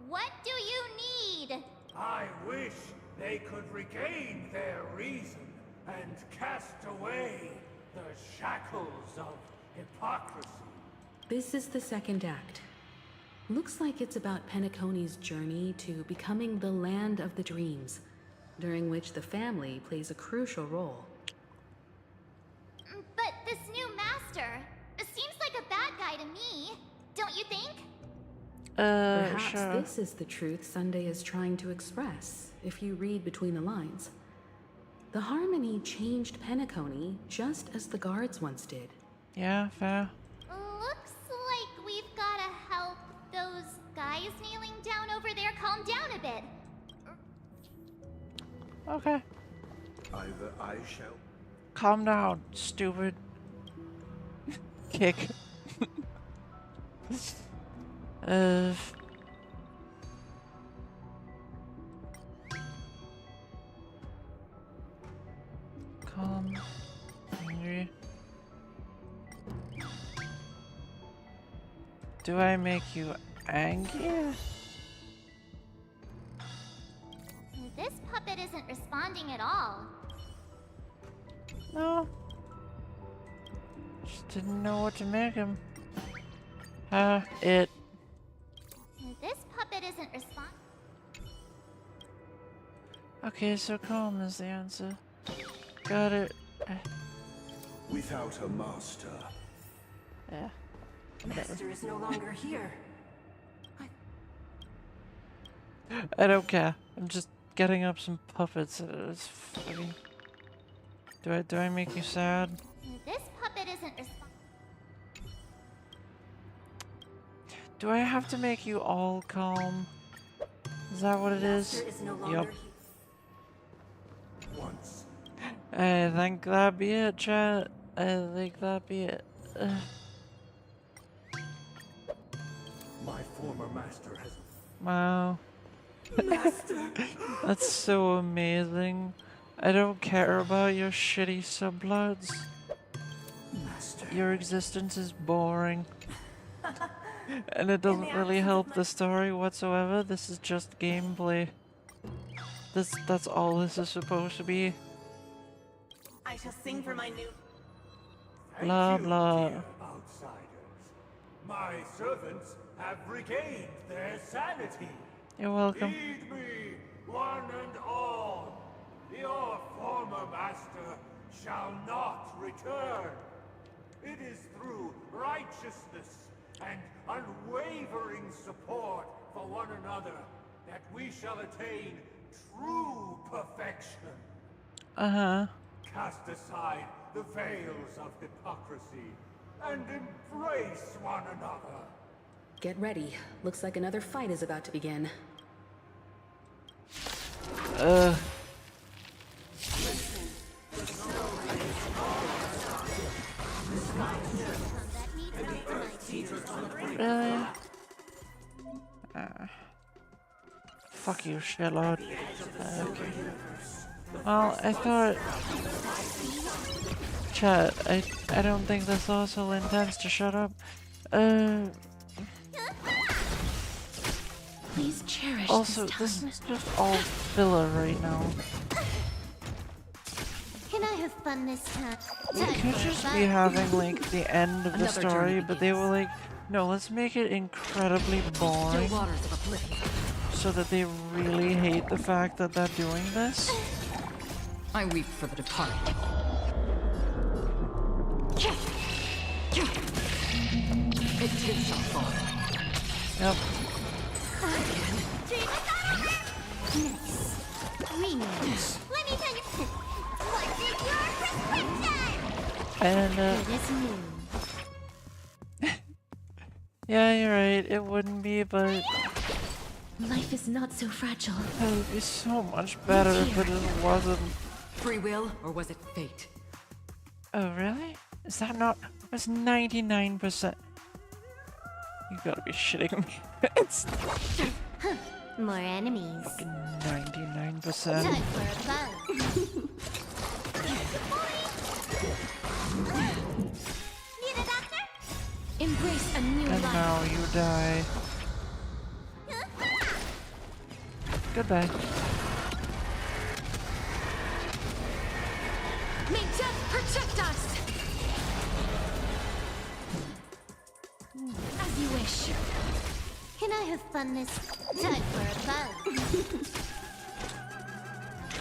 What do you need? I wish they could regain their reason and cast away the shackles of hypocrisy. This is the second act. Looks like it's about Penacony's journey to becoming the land of the dreams, during which the family plays a crucial role. But this new master seems like a bad guy to me, don't you think? Perhaps sure. this is the truth Sunday is trying to express, if you read between the lines. The Harmony changed Penacony just as the guards once did. Yeah, fair. Looks like we've gotta help those guys kneeling down over there calm down a bit. Okay. Either I shall... Calm down, stupid. Kick. Calm. Angry. Do I make you angry? This puppet isn't responding at all. No. Just didn't know what to make him. It. This puppet isn't responding. Okay, so calm is the answer. Got it. Without a master. Yeah. Master is no longer here. I don't care. I'm just getting up some puppets. It's fucking... Do I make you sad? This puppet isn't responding. Do I have to make you all calm? Is that what it is? Yup. Once. I think that be it, chat. I think that be it. My former master has... Wow. Master! That's so amazing. I don't care about your shitty subplots. Master. Your existence is boring. And it doesn't really help the story whatsoever. This is just gameplay. That's all this is supposed to be. I shall sing for my new... Blah blah. Dear outsiders. My servants have regained their sanity. You're welcome. Heed me, one and all. Your former master shall not return. It is through righteousness and unwavering support for one another that we shall attain true perfection. Uh-huh. Cast aside the veils of hypocrisy and embrace one another. Get ready. Looks like another fight is about to begin. Really? Fuck you, shitlord. Okay. Well, I thought... Chat, I don't think this also intends to shut up. Please cherish Also, this is just all filler right now. Can I have fun this time? We could just be having, like, the end of the story, but they were like, no, let's make it incredibly boring. So that they really hate the fact that they're doing this. I weep for the departed. It too shall fall. Yep. Nice. Rematch. Let me tell you. What's in your prescription? And, It is moon. yeah, you're right, it wouldn't be, but... Life is not so fragile. It would be so much better if it just wasn't. Free will, or was it fate? Oh, really? Is that not... It's 99%. You gotta be shitting me. It's... More enemies. Fucking 99%. Time for a buzz. Need a doctor? Embrace a new And life. now you die. Goodbye. May death protect us! As you wish. Can I have fun this time for a buzz?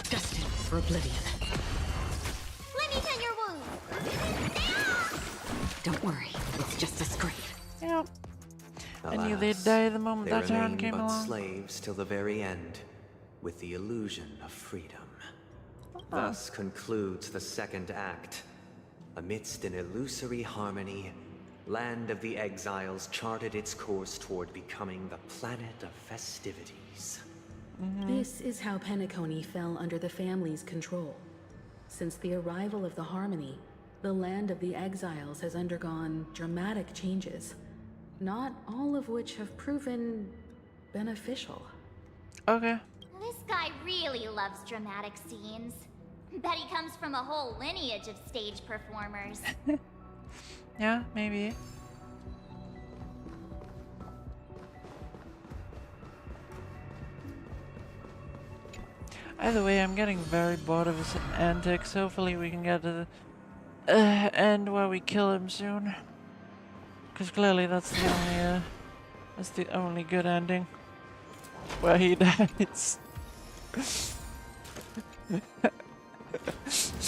Destined for oblivion. Let me tend your wound. Don't worry, it's just a scrape. Yep. I knew Alas, they'd die the moment they that turn remain came but along. slaves till the very end, with the illusion of freedom. Thus concludes the second act. Amidst an illusory harmony, Land of the Exiles charted its course toward becoming the planet of festivities. This is how Penacony fell under the family's control. Since the arrival of the Harmony, the Land of the Exiles has undergone dramatic changes, not all of which have proven beneficial. Okay. This guy really loves dramatic scenes. Bet he comes from a whole lineage of stage performers. Yeah, maybe. Either way, I'm getting very bored of his antics. Hopefully we can get to the end where we kill him soon. Because clearly that's the only good ending. Where he dies.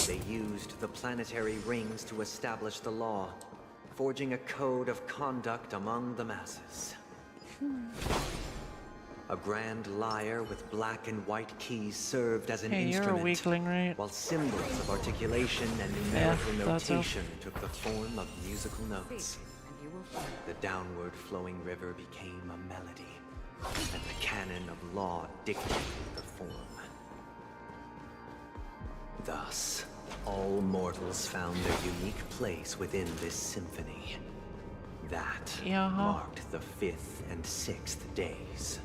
They used the planetary rings to establish the law, forging a code of conduct among the masses. A grand lyre with black and white keys served as an Hey, you're a instrument, weakling, right? while symbols of articulation and Yeah, numerical thought so. notation took the form of musical notes. And you will The downward flowing river became a melody, and the canon of law dictated the form. Thus, all mortals found their unique place within this symphony. That marked the 5th and 6th days.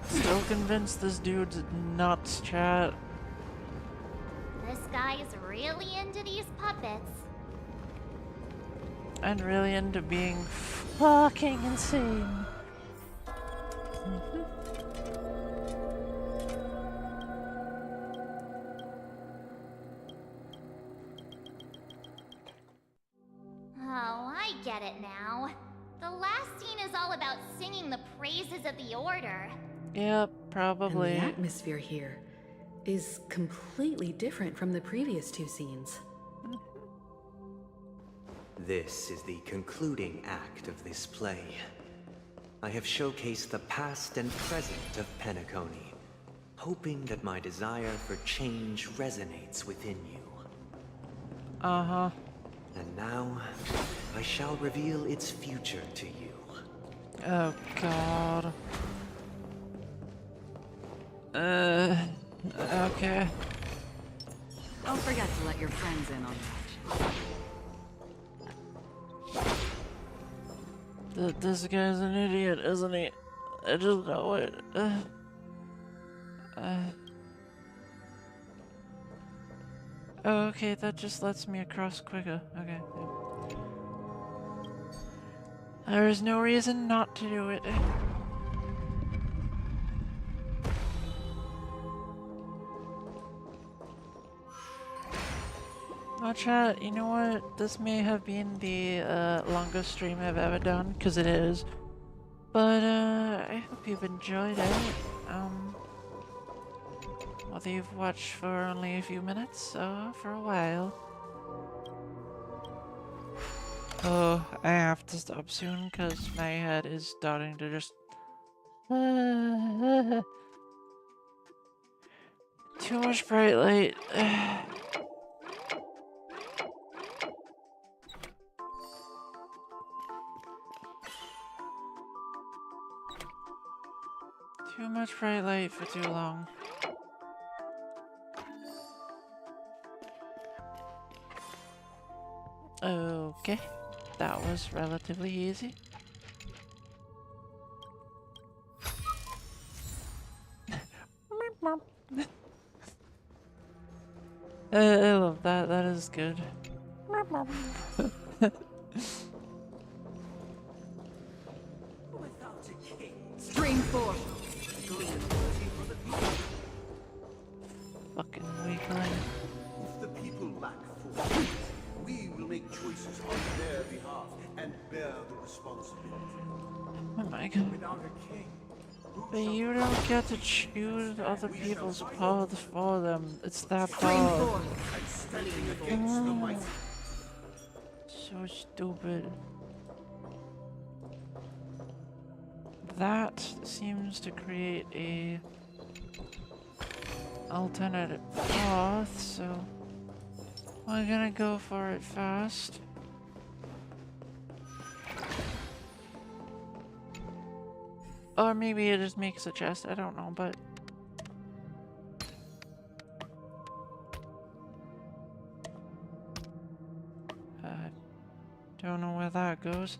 Still convinced this dude's nuts, chat. This guy is really into these puppets. And really into being fucking insane. Oh, I get it now. The last scene is all about singing the praises of the Order. Yep, probably. And the atmosphere here is completely different from the previous 2 scenes. This is the concluding act of this play. I have showcased the past and present of Penacony, hoping that my desire for change resonates within you. And now, I shall reveal its future to you. Oh god. Okay. Don't forget to let your friends in on that. This guy's an idiot, isn't he? I just know it. Oh, okay, that just lets me across quicker. Okay. There is no reason not to do it. Well, chat, you know what? This may have been the longest stream I've ever done, because it is. But I hope you've enjoyed it. Whether you've watched for only a few minutes or for a while. Oh, I have to stop soon because my head is starting to just... Too much bright light. Too much bright light for too long. Okay, that was relatively easy. I love that, that is good. Stream 4. Fucking weakling. If the people lack force, we will make choices on their behalf and bear the responsibility. Oh my god. Without a king, But you don't get to choose other people's paths for them. It's that hard. So stupid. That seems to create a alternate path, so we're gonna go for it fast. Or maybe it just makes a chest, I don't know, but... don't know where that goes.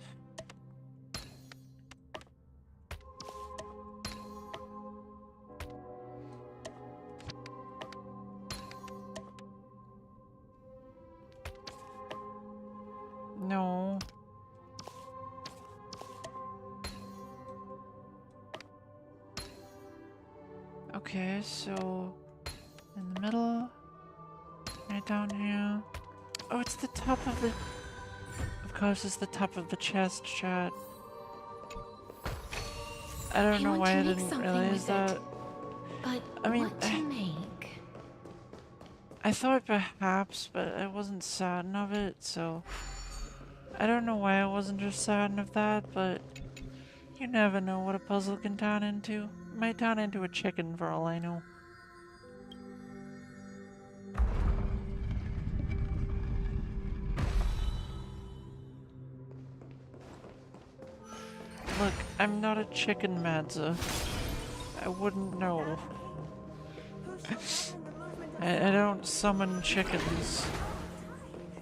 No. Okay, so in the middle, right down here. Oh, it's the top of the... Of course, it's the top of the chest, chat. I don't know why I didn't realize that. But I mean, what to make? I thought perhaps, but I wasn't certain of it, so... I don't know why I wasn't just certain of that, but... You never know what a puzzle can turn into. It might turn into a chicken for all I know. I'm not a chicken Madza. I wouldn't know. I don't summon chickens.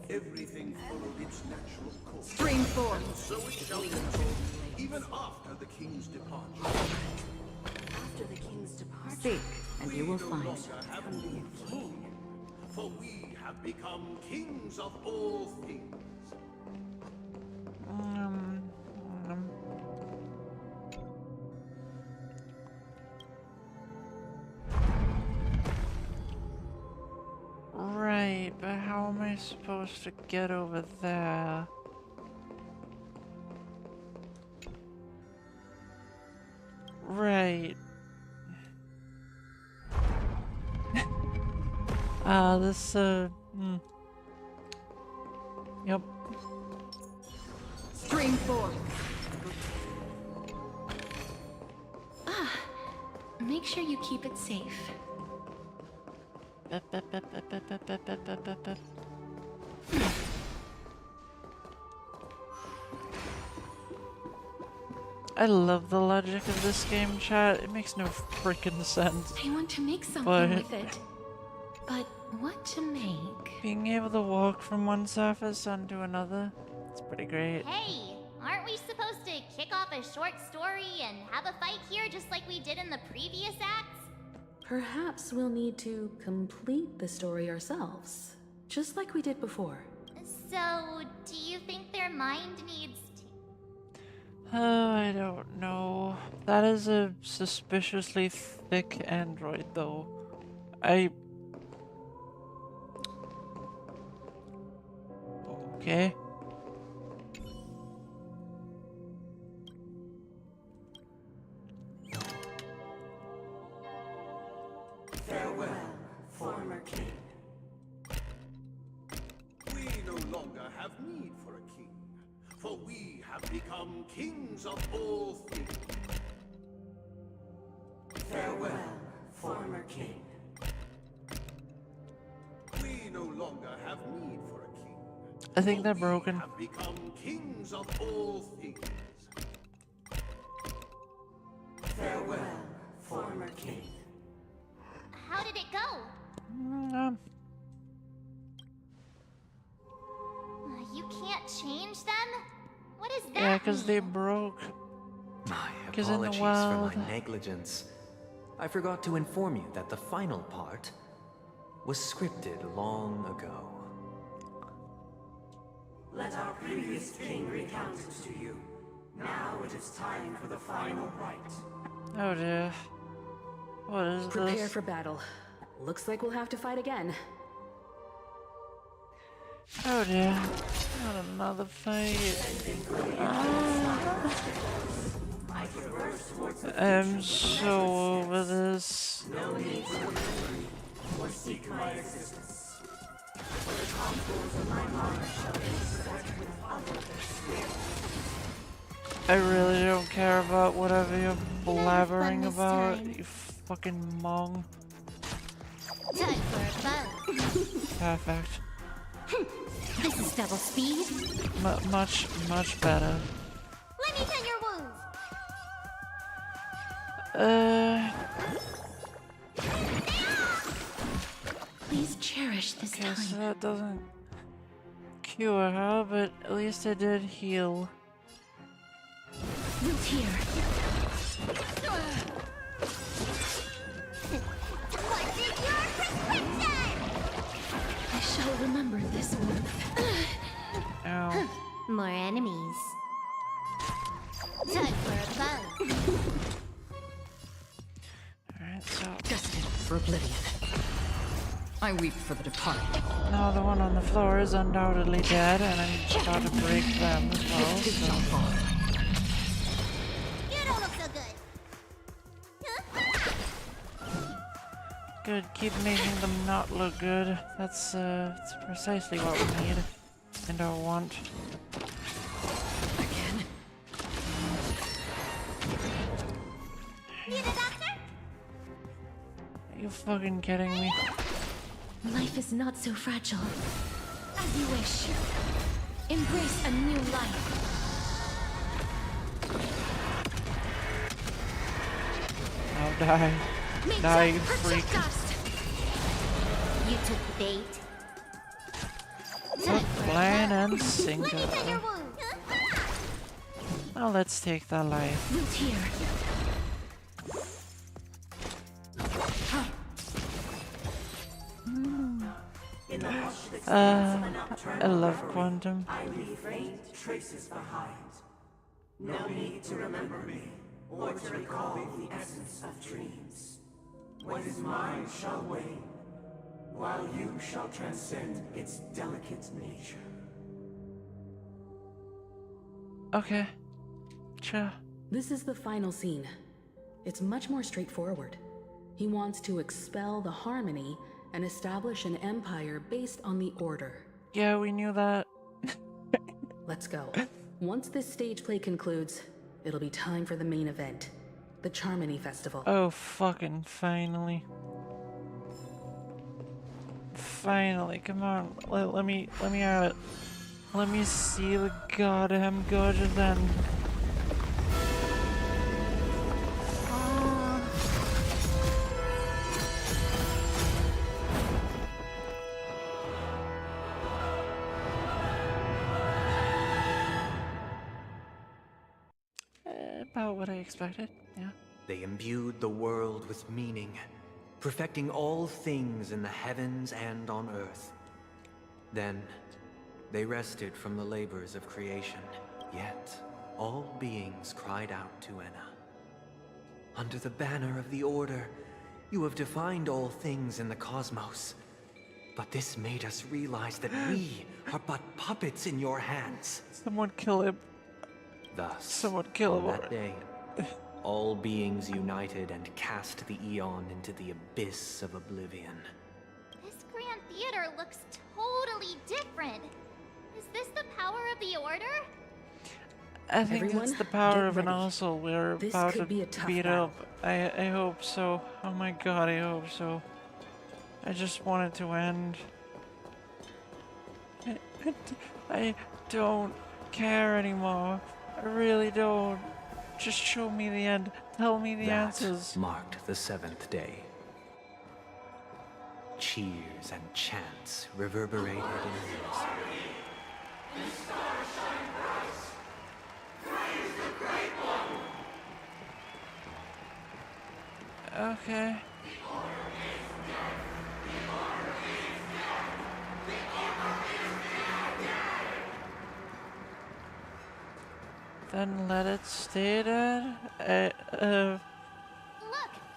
Everything followed its natural course. Stream forth. And so it shall continue, even after the king's departure. After the king's departure. Seek, and you will no find. longer have need for king, for we have become kings of all things. Right, but how am I supposed to get over there? Right. Yep. Stream forth. Make sure you keep it safe. I love the logic of this game, chat. It makes no freaking sense. I want to make something But with it. But what to make? being able to walk from one surface onto another, it's pretty great. Hey, aren't we supposed to kick off a short story and have a fight here just like we did in the previous acts? Perhaps we'll need to complete the story ourselves, just like we did before. So, do you think their mind needs I don't know. That is a suspiciously thick android, though. Okay. Farewell, former king. We no longer have need for a king, for we have become kings of all things. Farewell, former king. We no longer have need for a king. I think they're broken. Have become kings of all things. Farewell, former king. How did it go? You can't change them? What is that? Yeah, because they broke. My 'Cause in the apologies wild- for my negligence. I forgot to inform you that the final part was scripted long ago. Let our previous king recount it to you. Now it is time for the final rite. Oh dear. What is Prepare this? for battle. Looks like we'll have to fight again. Oh dear. Not another fight. I'm so over this. No need to remember or seek my existence. For the contours of my mind shall intersect with others. I really don't care about whatever you're blabbering this about, time. you fucking mong. Time for a bow. Perfect. This is double speed. Much better. Let me tend your wounds. Please cherish this Okay, time. so that doesn't cure her, but at least it did heal. Root here. What's in your prescription? I shall remember this one. Ow. More enemies. Time for a bow. Alright, so. Destined for oblivion. I weep for the departed. Now the one on the floor is undoubtedly dead, and I'm about to break them as well, so. You don't look so good. Good, keep making them not look good. That's precisely what we need. And our want. Again. Need a doctor? Are you fucking kidding me? Life is not so fragile. As you wish. Embrace a new life. Now die. Die, you freak. You took the bait. Hook, line, and sinker. Now let's take that life. Root here. I love Quantum. I leave faint traces behind. No need to remember me, or to recall the essence of dreams. What is mine shall wane, while you shall transcend its delicate nature. Okay. Sure. This is the final scene. It's much more straightforward. He wants to expel the Harmony and establish an empire based on the Order. Yeah, we knew that. Let's go. Once this stage play concludes, it'll be time for the main event, the Charmony Festival. Oh, fucking finally. Finally, come on. Let me have it. Let me see the goddamn gorgeous end. About what I expected, yeah. They imbued the world with meaning, perfecting all things in the heavens and on earth. Then, they rested from the labors of creation. Yet, all beings cried out to Enna. Under the banner of the Order, you have defined all things in the cosmos. But this made us realize that we are but puppets in your hands. Someone kill him. Thus, Someone kill him on that day, all beings united and cast the Eon into the abyss of oblivion. This Grand Theater looks totally different. Is this the power of the Order? I think Everyone, it's the power get of an ready. asshole we're This about could to be a tough beat battle. up. I hope so. Oh my god, I hope so. I just want it to end. I don't care anymore. I really don't. Just show me the end. Tell me the That answers. marked the seventh day. Cheers and chants reverberated in unison. Okay. Then let it stay there. Look,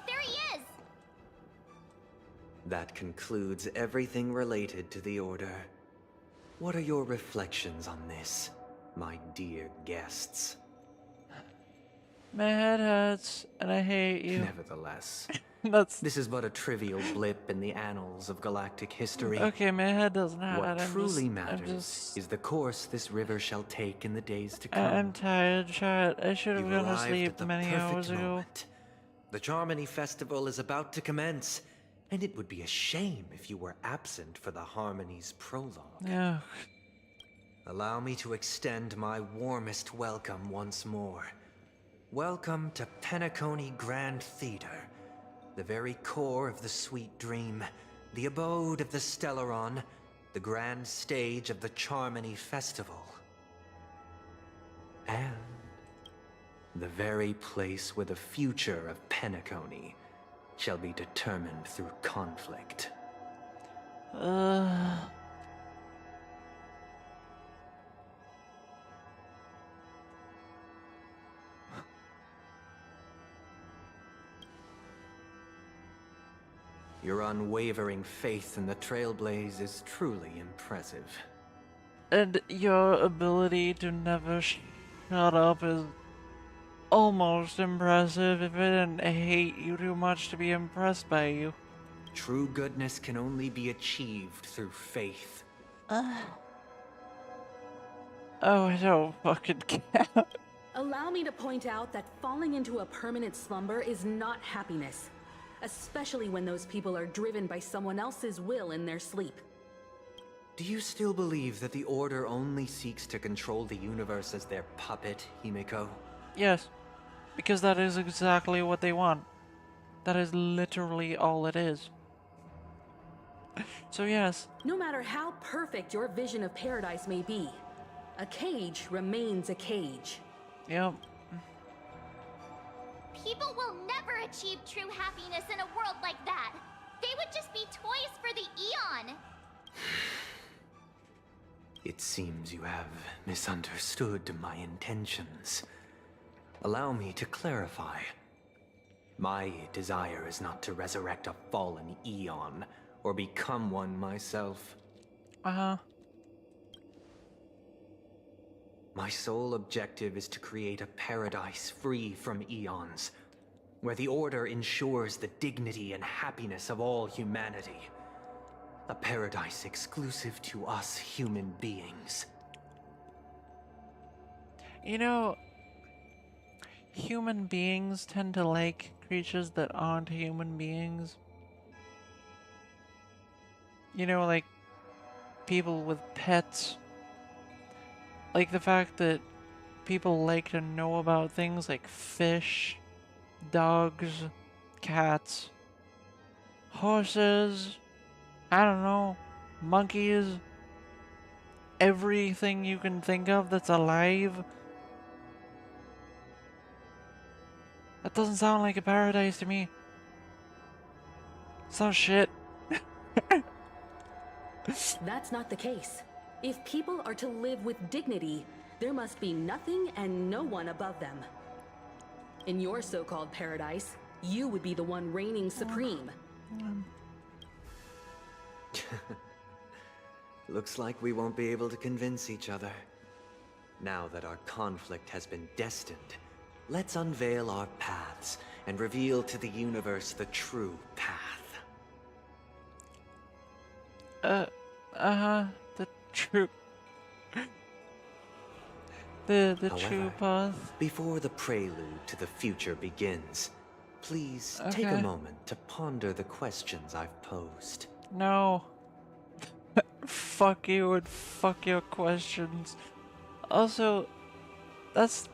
there he is! That concludes everything related to the Order. What are your reflections on this, my dear guests? My head hurts, and I hate you. Nevertheless, That's this is but a trivial blip in the annals of galactic history. okay. My head doesn't hurt. What I'm truly just, matters is the course this river shall take in the days to come. I'm tired, chat. I should have You've gone to arrived sleep at the many perfect hours ago. moment. The Charmony Festival is about to commence, and it would be a shame if you were absent for the Harmony's prologue. Yeah. Allow me to extend my warmest welcome once more. Welcome to Penacony Grand Theater, the very core of the sweet dream, the abode of the Stellaron, the grand stage of the Charmony Festival. And the very place where the future of Penacony shall be determined through conflict. Your unwavering faith in the Trailblaze is truly impressive. And your ability to never shut up is almost impressive. If I didn't hate you too much to be impressed by you. True goodness can only be achieved through faith. Oh, I don't fucking care. Allow me to point out that falling into a permanent slumber is not happiness, especially when those people are driven by someone else's will in their sleep. Do you still believe that the Order only seeks to control the universe as their puppet, Himiko? Yes, because that is exactly what they want. That is literally all it is. So yes. No matter how perfect your vision of paradise may be, a cage remains a cage. Yep. People will never achieve true happiness in a world like that. They would just be toys for the Eon. It seems you have misunderstood my intentions. Allow me to clarify. My desire is not to resurrect a fallen Eon, or become one myself. Uh-huh. My sole objective is to create a paradise free from Eons, where the Order ensures the dignity and happiness of all humanity. A paradise exclusive to us human beings. You know, human beings tend to like creatures that aren't human beings. You know, like people with pets. Like the fact that people like to know about things like fish, dogs, cats, horses, I don't know, monkeys, everything you can think of that's alive. That doesn't sound like a paradise to me. Sounds shit. That's not the case. If people are to live with dignity, there must be nothing and no one above them. In your so-called paradise, you would be the one reigning supreme. Looks like we won't be able to convince each other. Now that our conflict has been destined, let's unveil our paths and reveal to the universe the true path. The true... the However, true path. Before the prelude to the future begins, please take Okay. a moment to ponder the questions I've posed. No. Fuck you and fuck your questions. Also, that's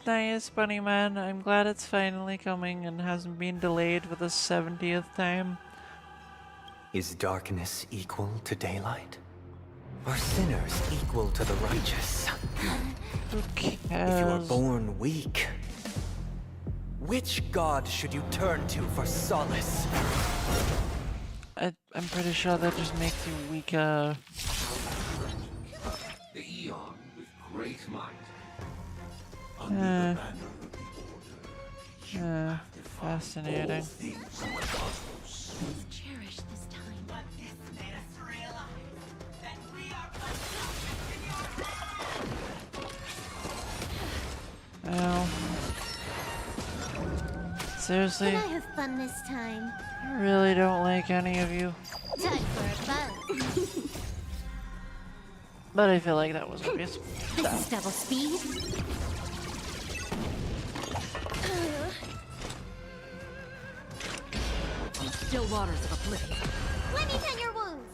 nice, Bunny Man. I'm glad it's finally coming and hasn't been delayed for the 70th time. Is darkness equal to daylight? Are sinners equal to the righteous? Who cares? If you are born weak, which god should you turn to for solace? I'm pretty sure that just makes you weaker. The Eon with great might. Fascinating. Cherish this time. But this made us realize that we are Ow. Seriously? Can I have fun this time? I really don't like any of you. Time for a buzz. But I feel like that was obvious. This is double speed. Still waters of oblivion. Let me tend your wounds.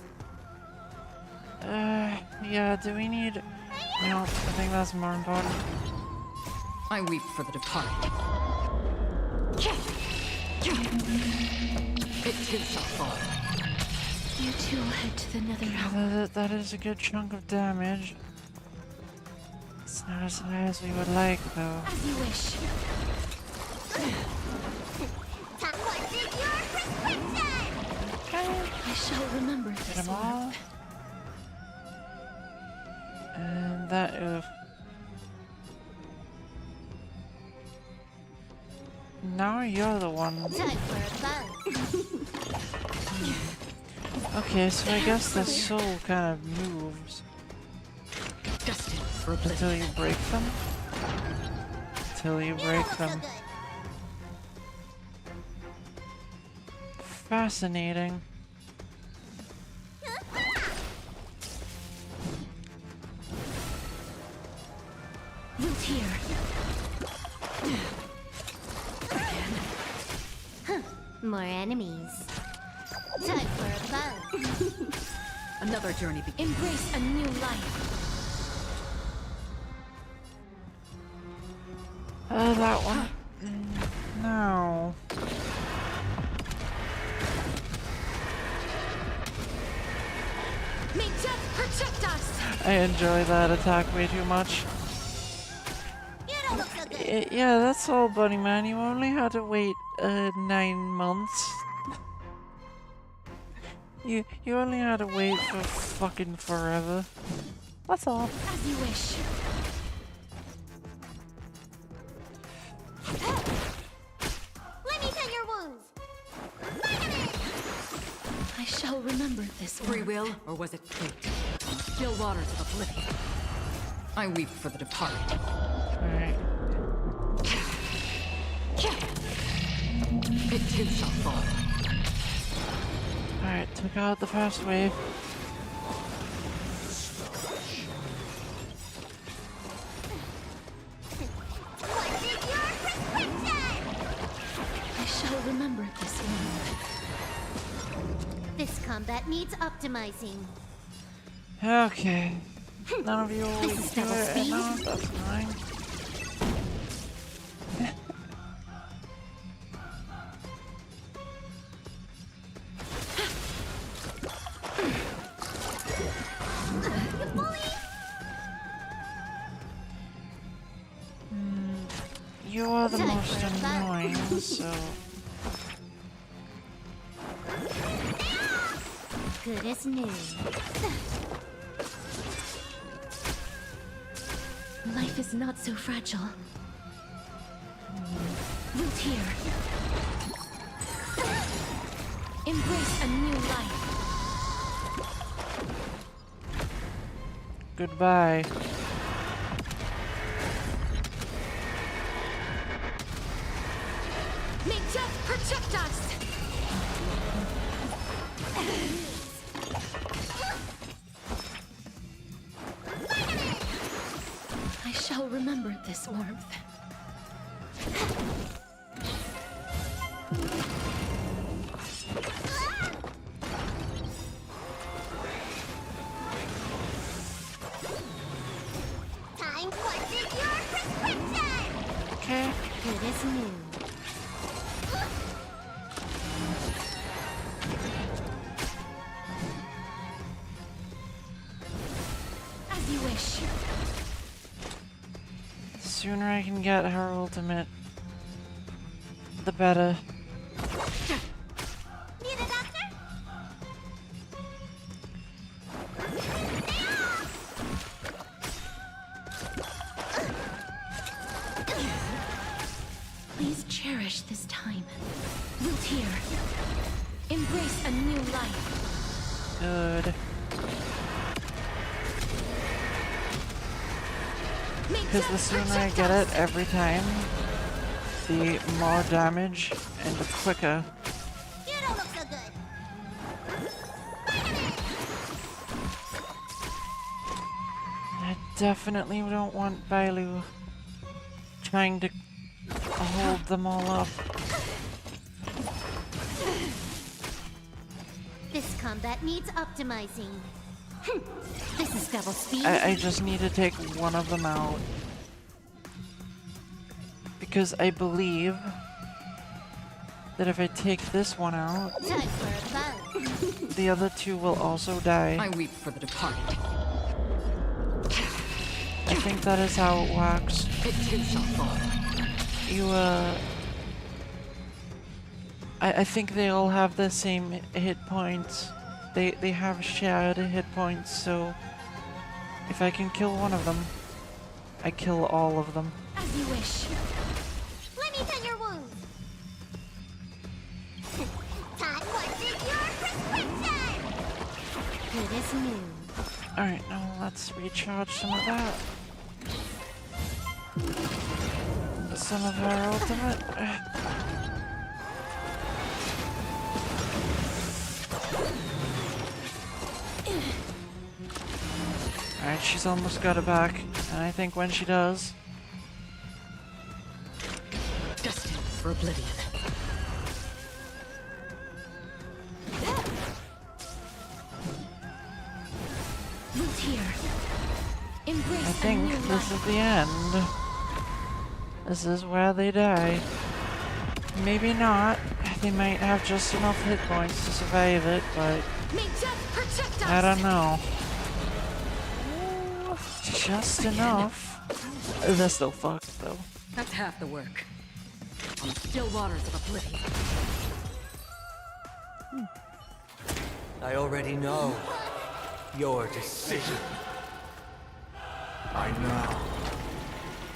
Yeah, do we need... No, I think that's more important. I weep for the departed. It too shall fall. You two will head to the nether Yeah, that is a good chunk of damage. It's not as high as we would like, though. As you wish. What is your prescription? I shall remember Get this them one. all. And that... Now you're the one. Time for a buzz. Okay, so I guess the soul kind of moves. Destined for Until you break them? Until you break them. Fascinating. Root here. More enemies. Time for a buzz. Another journey begins. Embrace a new life. That one. No. protect us! I enjoy that attack way too much. You don't look so good. Yeah, that's all, Bunny Man. You only had to wait 9 months. You only had to wait for fucking forever. That's all. As you wish. Let me tend your wounds. I shall remember this Free will, or was it fate? Still waters of oblivion. I weep for the departed. Alright. It too shall fall. Alright, took out the first wave. What is your prescription? I shall remember this one. This combat needs optimizing. Okay. None of you will This is do double it. speed. No, that's fine. You are the Time most for a fight. annoying, so... Good as new. Life is not so fragile. Root here. Embrace a new life. Goodbye. May death protect us! I shall remember this warmth. Time what is your prescription? Okay. Good as new. As you wish. The sooner I can get her ultimate, the better. Need a doctor? Please cherish this time. Root here. Embrace a new life. Good. Because the sooner I get it every time, the more damage and the quicker. You don't look so good. I definitely don't want Bailu trying to hold them all up. This combat needs optimizing. This is double speed. I just need to take one of them out. Because I believe that if I take this one out, Time for a fight. the other two will also die. I weep for the departed. I think that is how it works. It too shall fall. You, I think they all have the same hit points. They have shared hit points, so if I can kill one of them, I kill all of them. As you wish. Let me tend your wounds. Time what is your prescription? Good as new. Alright, now let's recharge some of that. Some of her ultimate. Alright, she's almost got it back. And I think when she does... Destined for oblivion. Root here. Embrace I think a new this life. is the end. This is where they die. Maybe not. They might have just enough hit points to survive it, but May death protect us. I don't know. just enough. They're still fucked though. That's half the work. On the still waters of oblivion. I already know your decision. I now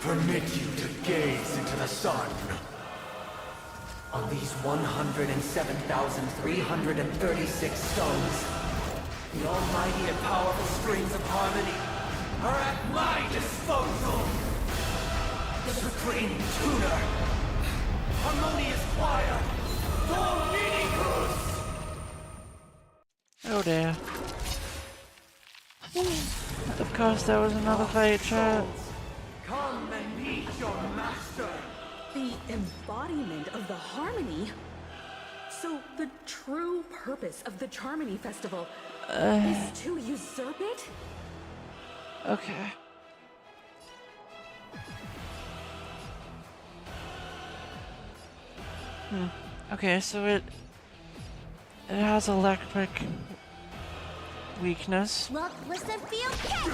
permit you to gaze into the sun. On these 107,336 stones, the almighty and powerful springs of harmony are at my disposal. The supreme tuner, harmonious choir, Dominicus! Oh dear. Of course, there was another fight, chat. Come and meet your master. The embodiment of the harmony? So the true purpose of the Charmony Festival is to usurp it? Okay. Okay, so it has electric weakness. Look, listen, feel, catch!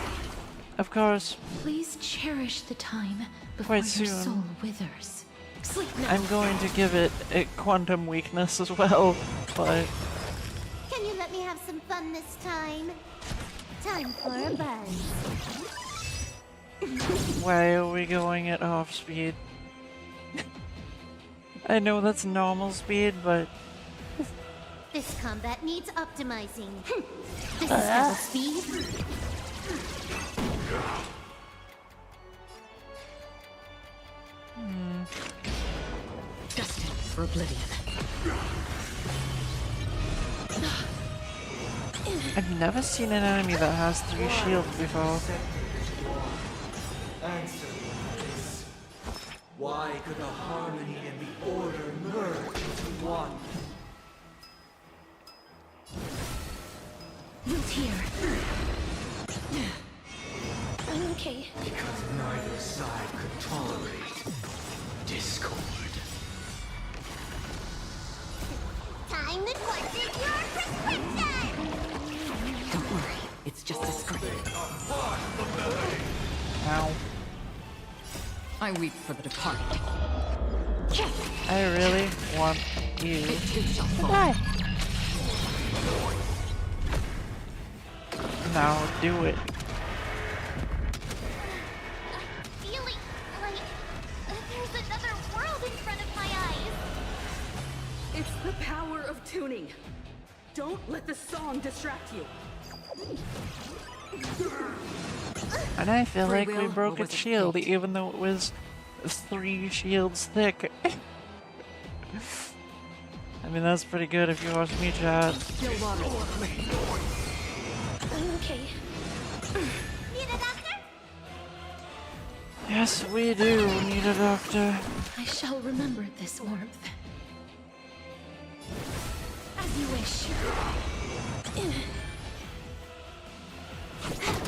Of course. Please cherish the time before Quite your soon. soul withers. Sleep now. I'm going to give it a quantum weakness as well, but Can you let me have some fun this time? Time for a buzz. why are we going at half speed? I know that's normal speed, but This combat needs optimizing. This is double speed. Destined for oblivion. I've never seen an enemy that has 3 shields before. Answer this. Why could the harmony and the order merge into one? Root here. I'm okay. Because neither side could tolerate discord. Time to question your prescription! Don't worry, it's just a scrape. Ow. I weep for the departed. I really want you to die. Now do it. Feeling like there's another world in front of my eyes. It's the power of tuning. Don't let the song distract you. And I feel Free like we will, broke or its was it shield, fate? even though it was 3 shields thick. I mean, that's pretty good if you watch me chat. Still waters of oblivion. I'm okay. Need a doctor? Yes, we do need a doctor. I shall remember this warmth. As you wish.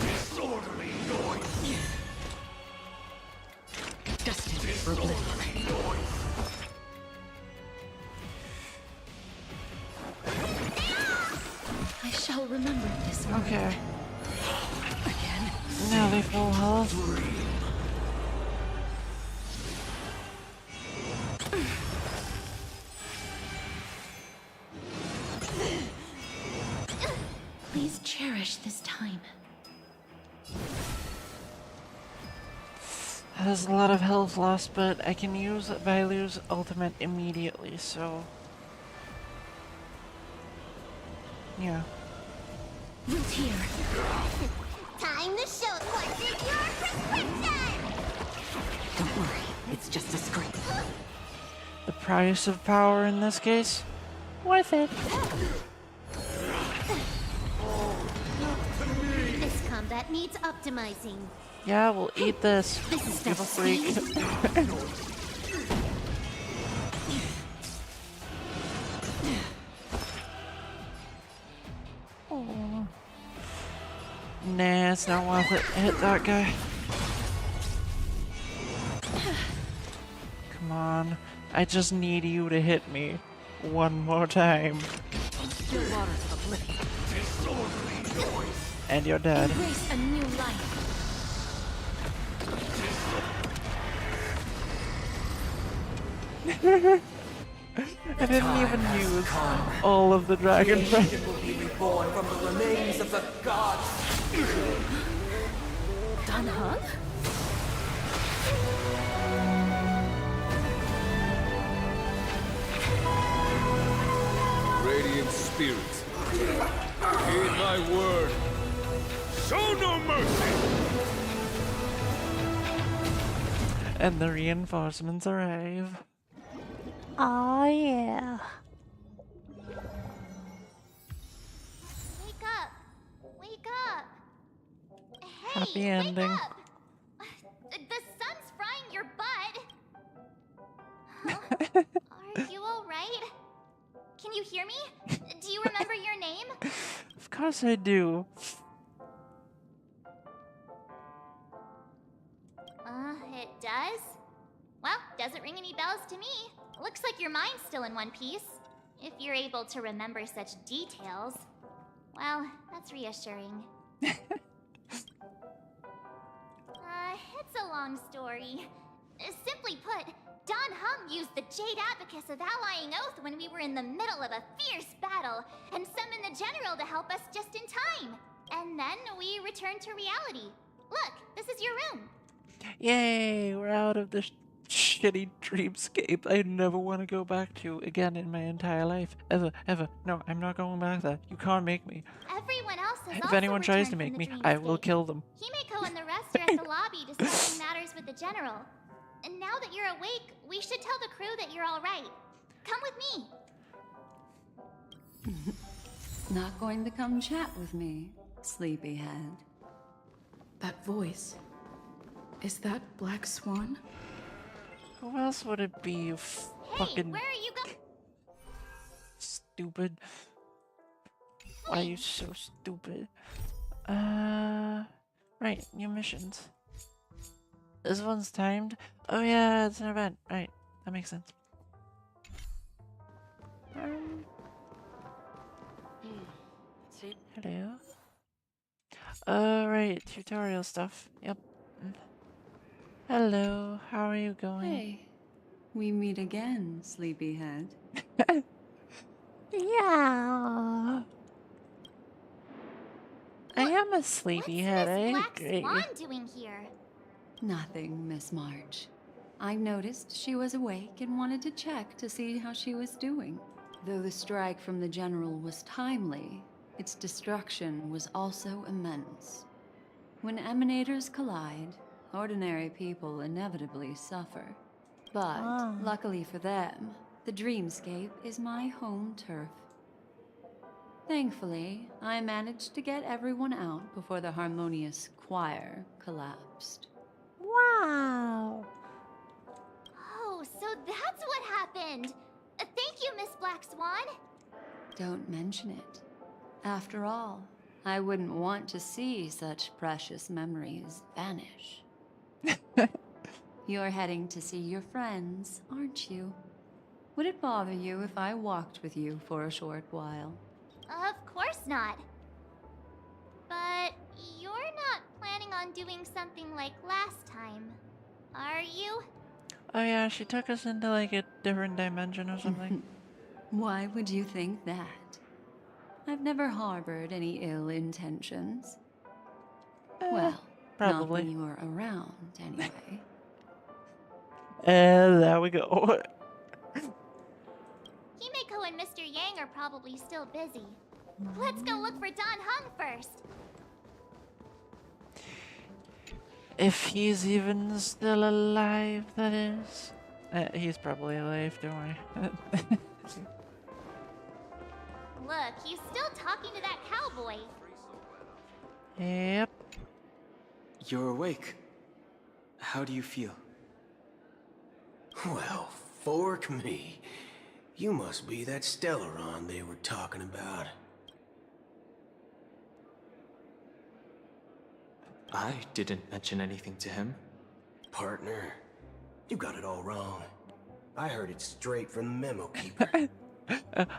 Disorderly noise. Destined for oblivion. I shall remember this warmth. Okay. Nearly full health. Please cherish this time. There's a lot of health loss, but I can use Bailu's ultimate immediately, so... yeah. Root here. Time to show question your prescription! Don't worry, it's just a scrape. The price of power in this case? Worth it. This combat needs optimizing. Yeah, we'll eat this. This is You double freak. Oh. Nah, it's not worth it. Hit that guy. Come on. I just need you to hit me one more time. Still waters of oblivion. And you're dead. Embrace a new life. I didn't even use all of the dragon breath. Creation will be reborn from the remains of the gods. Dan Heng? Radiant spirits, heed my word. Show no mercy! And the reinforcements arrive. Oh yeah. Wake up! Wake up! Hey, Happy ending. wake up! The sun's frying your butt! Huh? Are you alright? Can you hear me? Do you remember your name? Of course I do. It does? Well, doesn't ring any bells to me. Looks like your mind's still in one piece. If you're able to remember such details. Well, that's reassuring. It's a long story. Simply put, Don Hung used the Jade Abacus of Allying Oath when we were in the middle of a fierce battle, and summoned the General to help us just in time. And then we returned to reality. Look, this is your room. Yay, we're out of this shitty dreamscape I never want to go back to again in my entire life. Ever, ever. No, I'm not going back there. You can't make me. Everyone else has If also anyone tries to returned make from me, the I will dreamscape. kill them. Himeko and the rest are at the lobby discussing matters with the General. And now that you're awake, we should tell the crew that you're alright. Come with me. Not going to come chat with me, sleepyhead. That voice. Is that Black Swan? Who else would it be, you fucking Where are you going? stupid? Why are you so stupid? Right, new missions. This one's timed. Oh yeah, it's an event. Right, that makes sense. Hello. Right, tutorial stuff. Yep. Hello, how are you going? Hey, we meet again, sleepyhead. Yeah. I am a sleepyhead, I Black agree. Swan doing here? Nothing, Miss March. I noticed she was awake and wanted to check to see how she was doing. Though the strike from the General was timely, its destruction was also immense. When emanators collide, ordinary people inevitably suffer. But, luckily for them, the dreamscape is my home turf. Thankfully, I managed to get everyone out before the harmonious choir collapsed. Wow. Oh, so that's what happened. Thank you, Miss Black Swan. Don't mention it. After all, I wouldn't want to see such precious memories vanish. You're heading to see your friends, aren't you? Would it bother you if I walked with you for a short while? Of course not. But you're not planning on doing something like last time, are you? Oh yeah, she took us into like a different dimension or something. Why would you think that? I've never harbored any ill intentions. Well, not probably. when you were around, anyway. And there we go. Himeko and Mr. Yang are probably still busy. Let's go look for Don Hung first. If he's even still alive, that is. He's probably alive, don't worry. Look, he's still talking to that cowboy. Yep. You're awake. How do you feel? Well, fork me. You must be that Stellaron they were talking about. I didn't mention anything to him. Partner, you got it all wrong. I heard it straight from the memo keeper.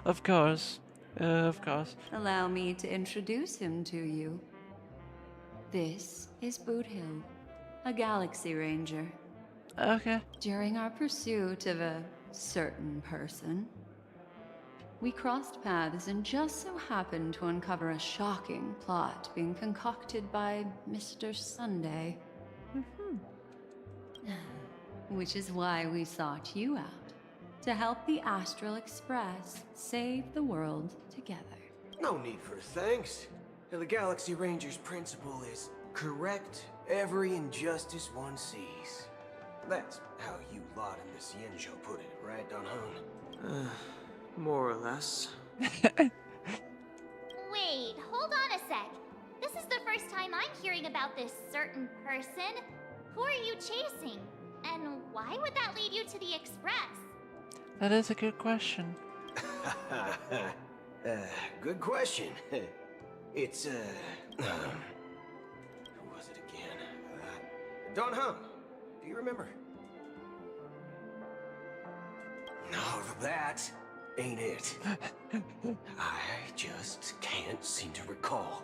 Of course. Of course. Allow me to introduce him to you. This is Boot Hill, a Galaxy Ranger. Okay. During our pursuit of a certain person, we crossed paths and just so happened to uncover a shocking plot being concocted by Mr. Sunday. Which is why we sought you out, to help the Astral Express save the world together. No need for thanks. The Galaxy Ranger's principle is correct every injustice one sees. That's how you lot in the Cienjo put it, right, Don Hung? More or less. Wait, hold on a sec. This is the first time I'm hearing about this certain person. Who are you chasing? And why would that lead you to the Express? That is a good question. Good question. It's, who was it again? Don Hung. Do you remember? No, that ain't it. I just can't seem to recall.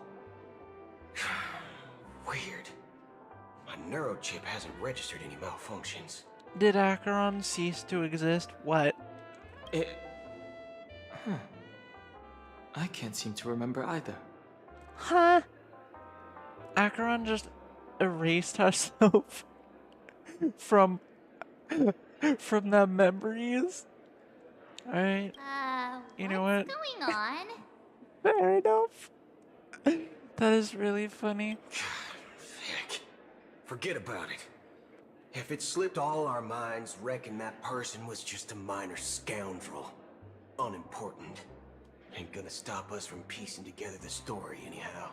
Weird. My neurochip hasn't registered any malfunctions. Did Acheron cease to exist? What? I can't seem to remember either. Huh? Acheron just erased herself from the memories? Alright. You know what? What's going on? Fair enough. That is really funny. Heck. Forget about it. If it slipped all our minds, reckon that person was just a minor scoundrel. Unimportant. Ain't gonna stop us from piecing together the story anyhow.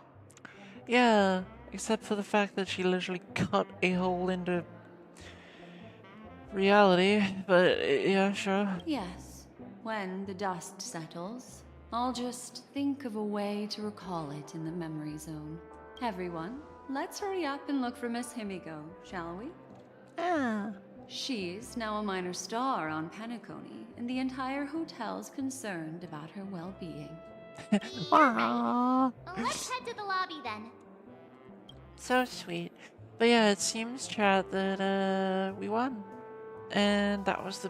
Yeah, except for the fact that she literally cut a hole into reality, but yeah, sure. Yes, when the dust settles, I'll just think of a way to recall it in the memory zone. Everyone, let's hurry up and look for Miss Himiko, shall we? She's now a minor star on Penacony, and the entire hotel's concerned about her well-being. Aww. Let's head to the lobby then. So sweet. But yeah, it seems, chat, that we won. And that was the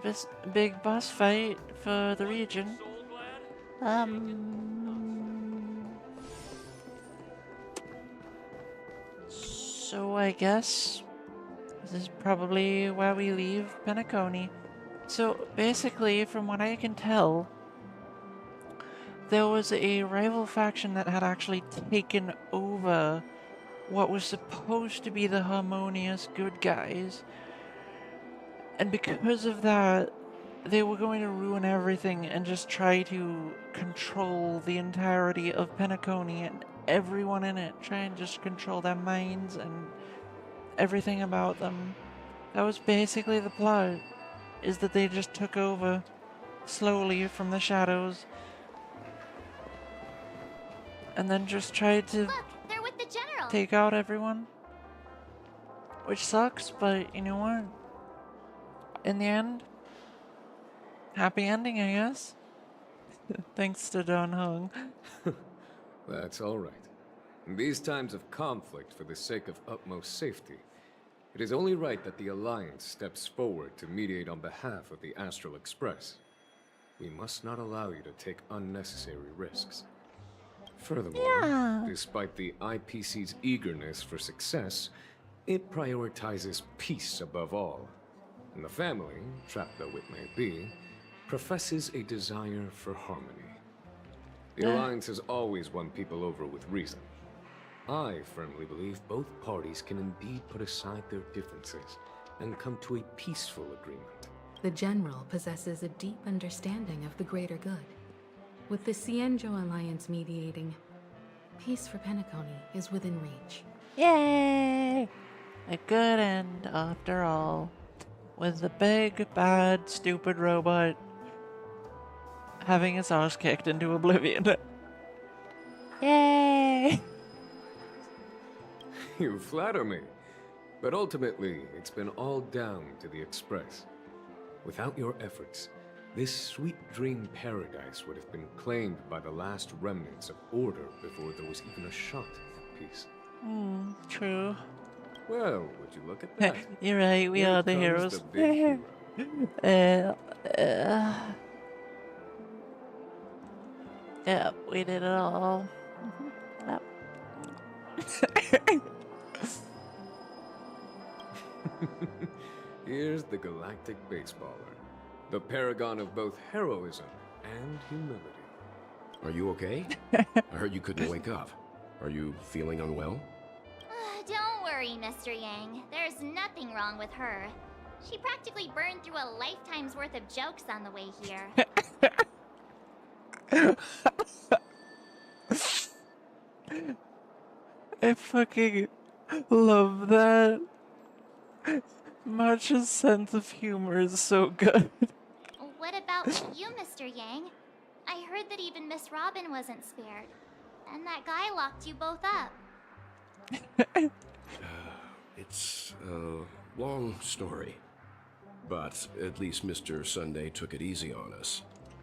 big boss fight for the region. So I guess this is probably where we leave Penacony. So basically, from what I can tell, there was a rival faction that had actually taken over what was supposed to be the harmonious good guys. And because of that, they were going to ruin everything and just try to control the entirety of Penacony and everyone in it. Try and just control their minds and everything about them. That was basically the plot, is that they just took over slowly from the shadows and then just tried to They're with the general. take out everyone. Which sucks, but you know what? In the end, happy ending, I guess. Thanks to Don Hung. That's all right. In these times of conflict for the sake of utmost safety, it is only right that the Alliance steps forward to mediate on behalf of the Astral Express. We must not allow you to take unnecessary risks. Furthermore, despite the IPC's eagerness for success, it prioritizes peace above all. And the family, trapped though it may be, professes a desire for harmony. The Alliance has always won people over with reason. I firmly believe both parties can indeed put aside their differences and come to a peaceful agreement. The General possesses a deep understanding of the greater good. With the Cienjo Alliance mediating, peace for Penacony is within reach. Yay! A good end, after all. With the big, bad, stupid robot having his ass kicked into oblivion. Yay! You flatter me. But ultimately, it's been all down to the Express. Without your efforts, this sweet dream paradise would have been claimed by the last remnants of order before there was even a shot at peace. True. Well, would you look at that? You're right, we Here are the comes heroes. The big hero. Yeah, we did it all. Yep. Here's the galactic baseballer. The paragon of both heroism and humility. Are you okay? I heard you couldn't wake up. Are you feeling unwell? Don't worry, Mr. Yang. There's nothing wrong with her. She practically burned through a lifetime's worth of jokes on the way here. I fucking love that. March's sense of humor is so good. What about you, Mr. Yang? I heard that even Miss Robin wasn't spared. And that guy locked you both up. It's a long story. But at least Mr. Sunday took it easy on us.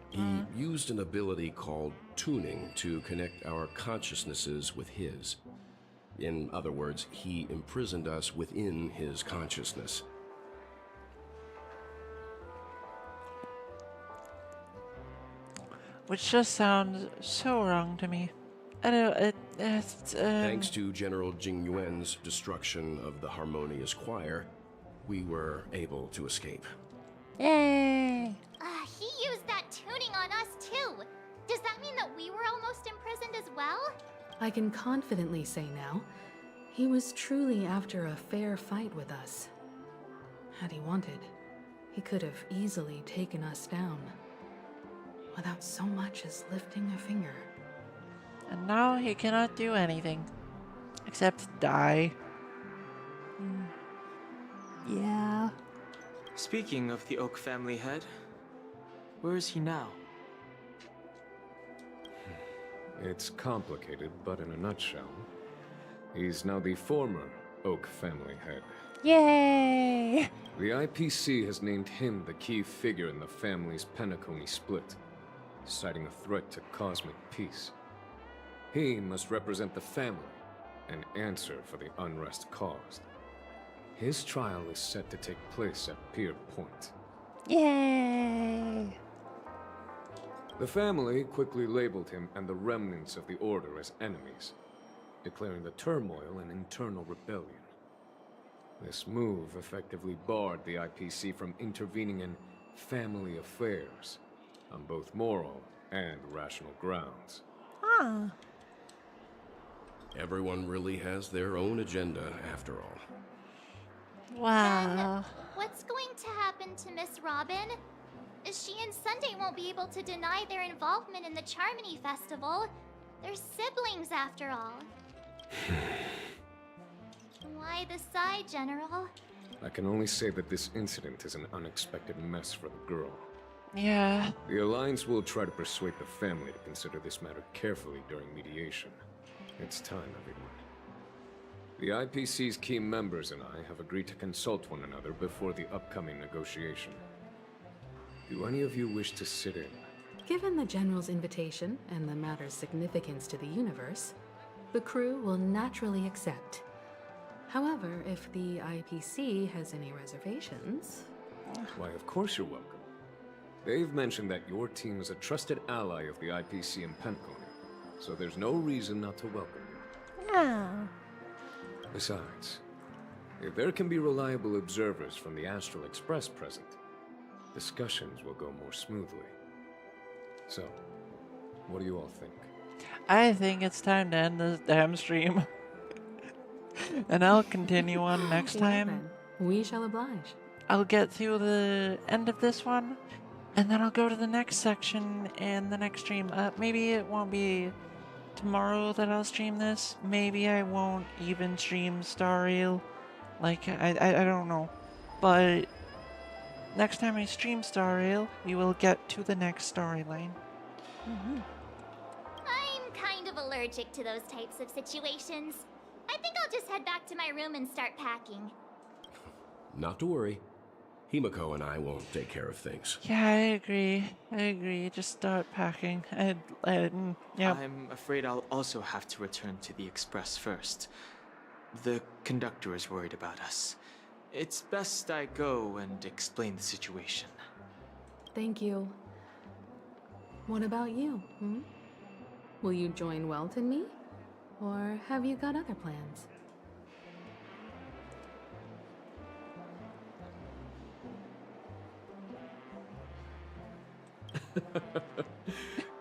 He used an ability called tuning to connect our consciousnesses with his. In other words, he imprisoned us within his consciousness. Which just sounds so wrong to me. I don't. Thanks to General Jing Yuan's destruction of the Harmonious Choir, we were able to escape. Yay! He used that tuning on us too. Does that mean that we were almost imprisoned as well? I can confidently say now, he was truly after a fair fight with us. Had he wanted, he could have easily taken us down, without so much as lifting a finger. And now he cannot do anything, except die. Yeah. Speaking of the Oak family head, where is he now? It's complicated, but in a nutshell, he's now the former Oak family head. Yay! The IPC has named him the key figure in the family's Penacony split, citing a threat to cosmic peace. He must represent the family and answer for the unrest caused. His trial is set to take place at Pier Point. Yay! The family quickly labeled him and the remnants of the Order as enemies, declaring the turmoil an internal rebellion. This move effectively barred the IPC from intervening in family affairs on both moral and rational grounds. Huh. Everyone really has their own agenda, after all. Wow. What's going to happen to Miss Robin? She and Sunday won't be able to deny their involvement in the Charmony Festival. They're siblings, after all. Why the sigh, General? I can only say that this incident is an unexpected mess for the girl. Yeah. The Alliance will try to persuade the family to consider this matter carefully during mediation. It's time, everyone. The IPC's key members and I have agreed to consult one another before the upcoming negotiation. Do any of you wish to sit in? Given the General's invitation and the matter's significance to the universe, the crew will naturally accept. However, if the IPC has any reservations... Why, of course you're welcome. They've mentioned that your team is a trusted ally of the IPC in Penacony, so there's no reason not to welcome you. Yeah. Besides, if there can be reliable observers from the Astral Express present, discussions will go more smoothly. So, what do you all think? I think it's time to end this damn stream. And I'll continue on next time. Then, we shall oblige. I'll get through the end of this one, and then I'll go to the next section in the next stream. Maybe it won't be tomorrow that I'll stream this. Maybe I won't even stream Star Rail. Like, I don't know. But next time I stream Star Rail, we will get to the next storyline. I'm kind of allergic to those types of situations. I think I'll just head back to my room and start packing. Not to worry. Himiko and I won't take care of things. Yeah, I agree. Just start packing. Yeah. I'm afraid I'll also have to return to the Express first. The conductor is worried about us. It's best I go and explain the situation. Thank you. What about you, hmm? Will you join Welt and me? Or have you got other plans?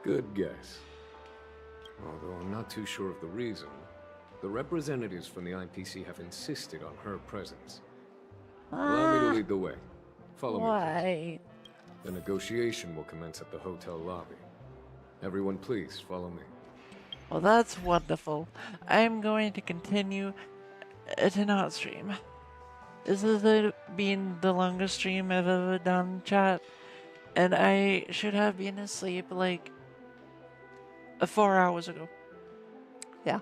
Good guess. Although I'm not too sure of the reason, the representatives from the IPC have insisted on her presence. Allow me to lead the way. Follow me, Why? please. The negotiation will commence at the hotel lobby. Everyone, please follow me. Well, that's wonderful. I'm going to continue to not stream. This has been the longest stream I've ever done, chat. And I should have been asleep like 4 hours ago. Yeah.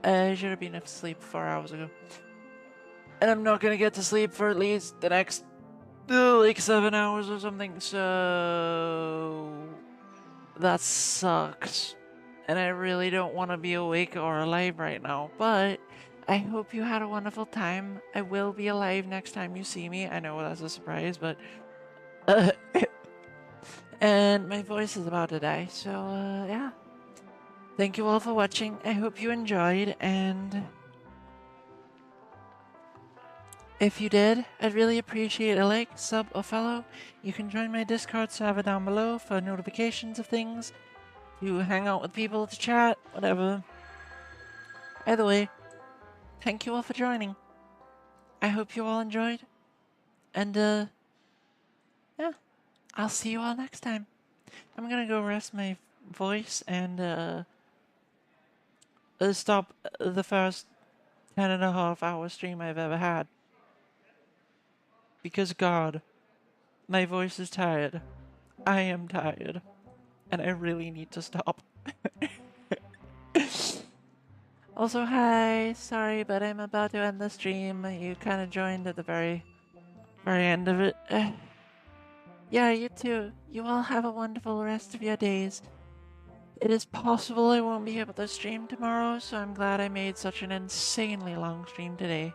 I should have been asleep 4 hours ago. And I'm not gonna get to sleep for at least the next like 7 hours or something, so that sucks. And I really don't want to be awake or alive right now, but I hope you had a wonderful time. I will be alive next time you see me. I know that's a surprise, but and my voice is about to die, so yeah. Thank you all for watching. I hope you enjoyed, and if you did, I'd really appreciate a like, sub, or follow. You can join my Discord server down below for notifications of things, to hang out with people, to chat, whatever. Either way, thank you all for joining. I hope you all enjoyed, and yeah, I'll see you all next time. I'm gonna go rest my voice and stop the first 10.5 hour stream I've ever had. Because God, my voice is tired. I am tired. And I really need to stop. Also, hi. Sorry, but I'm about to end the stream. You kind of joined at the very end of it. Yeah, you too. You all have a wonderful rest of your days. It is possible I won't be able to stream tomorrow, so I'm glad I made such an insanely long stream today.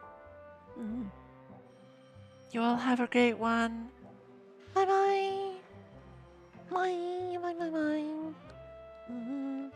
You all have a great one. Bye bye. Bye bye bye bye.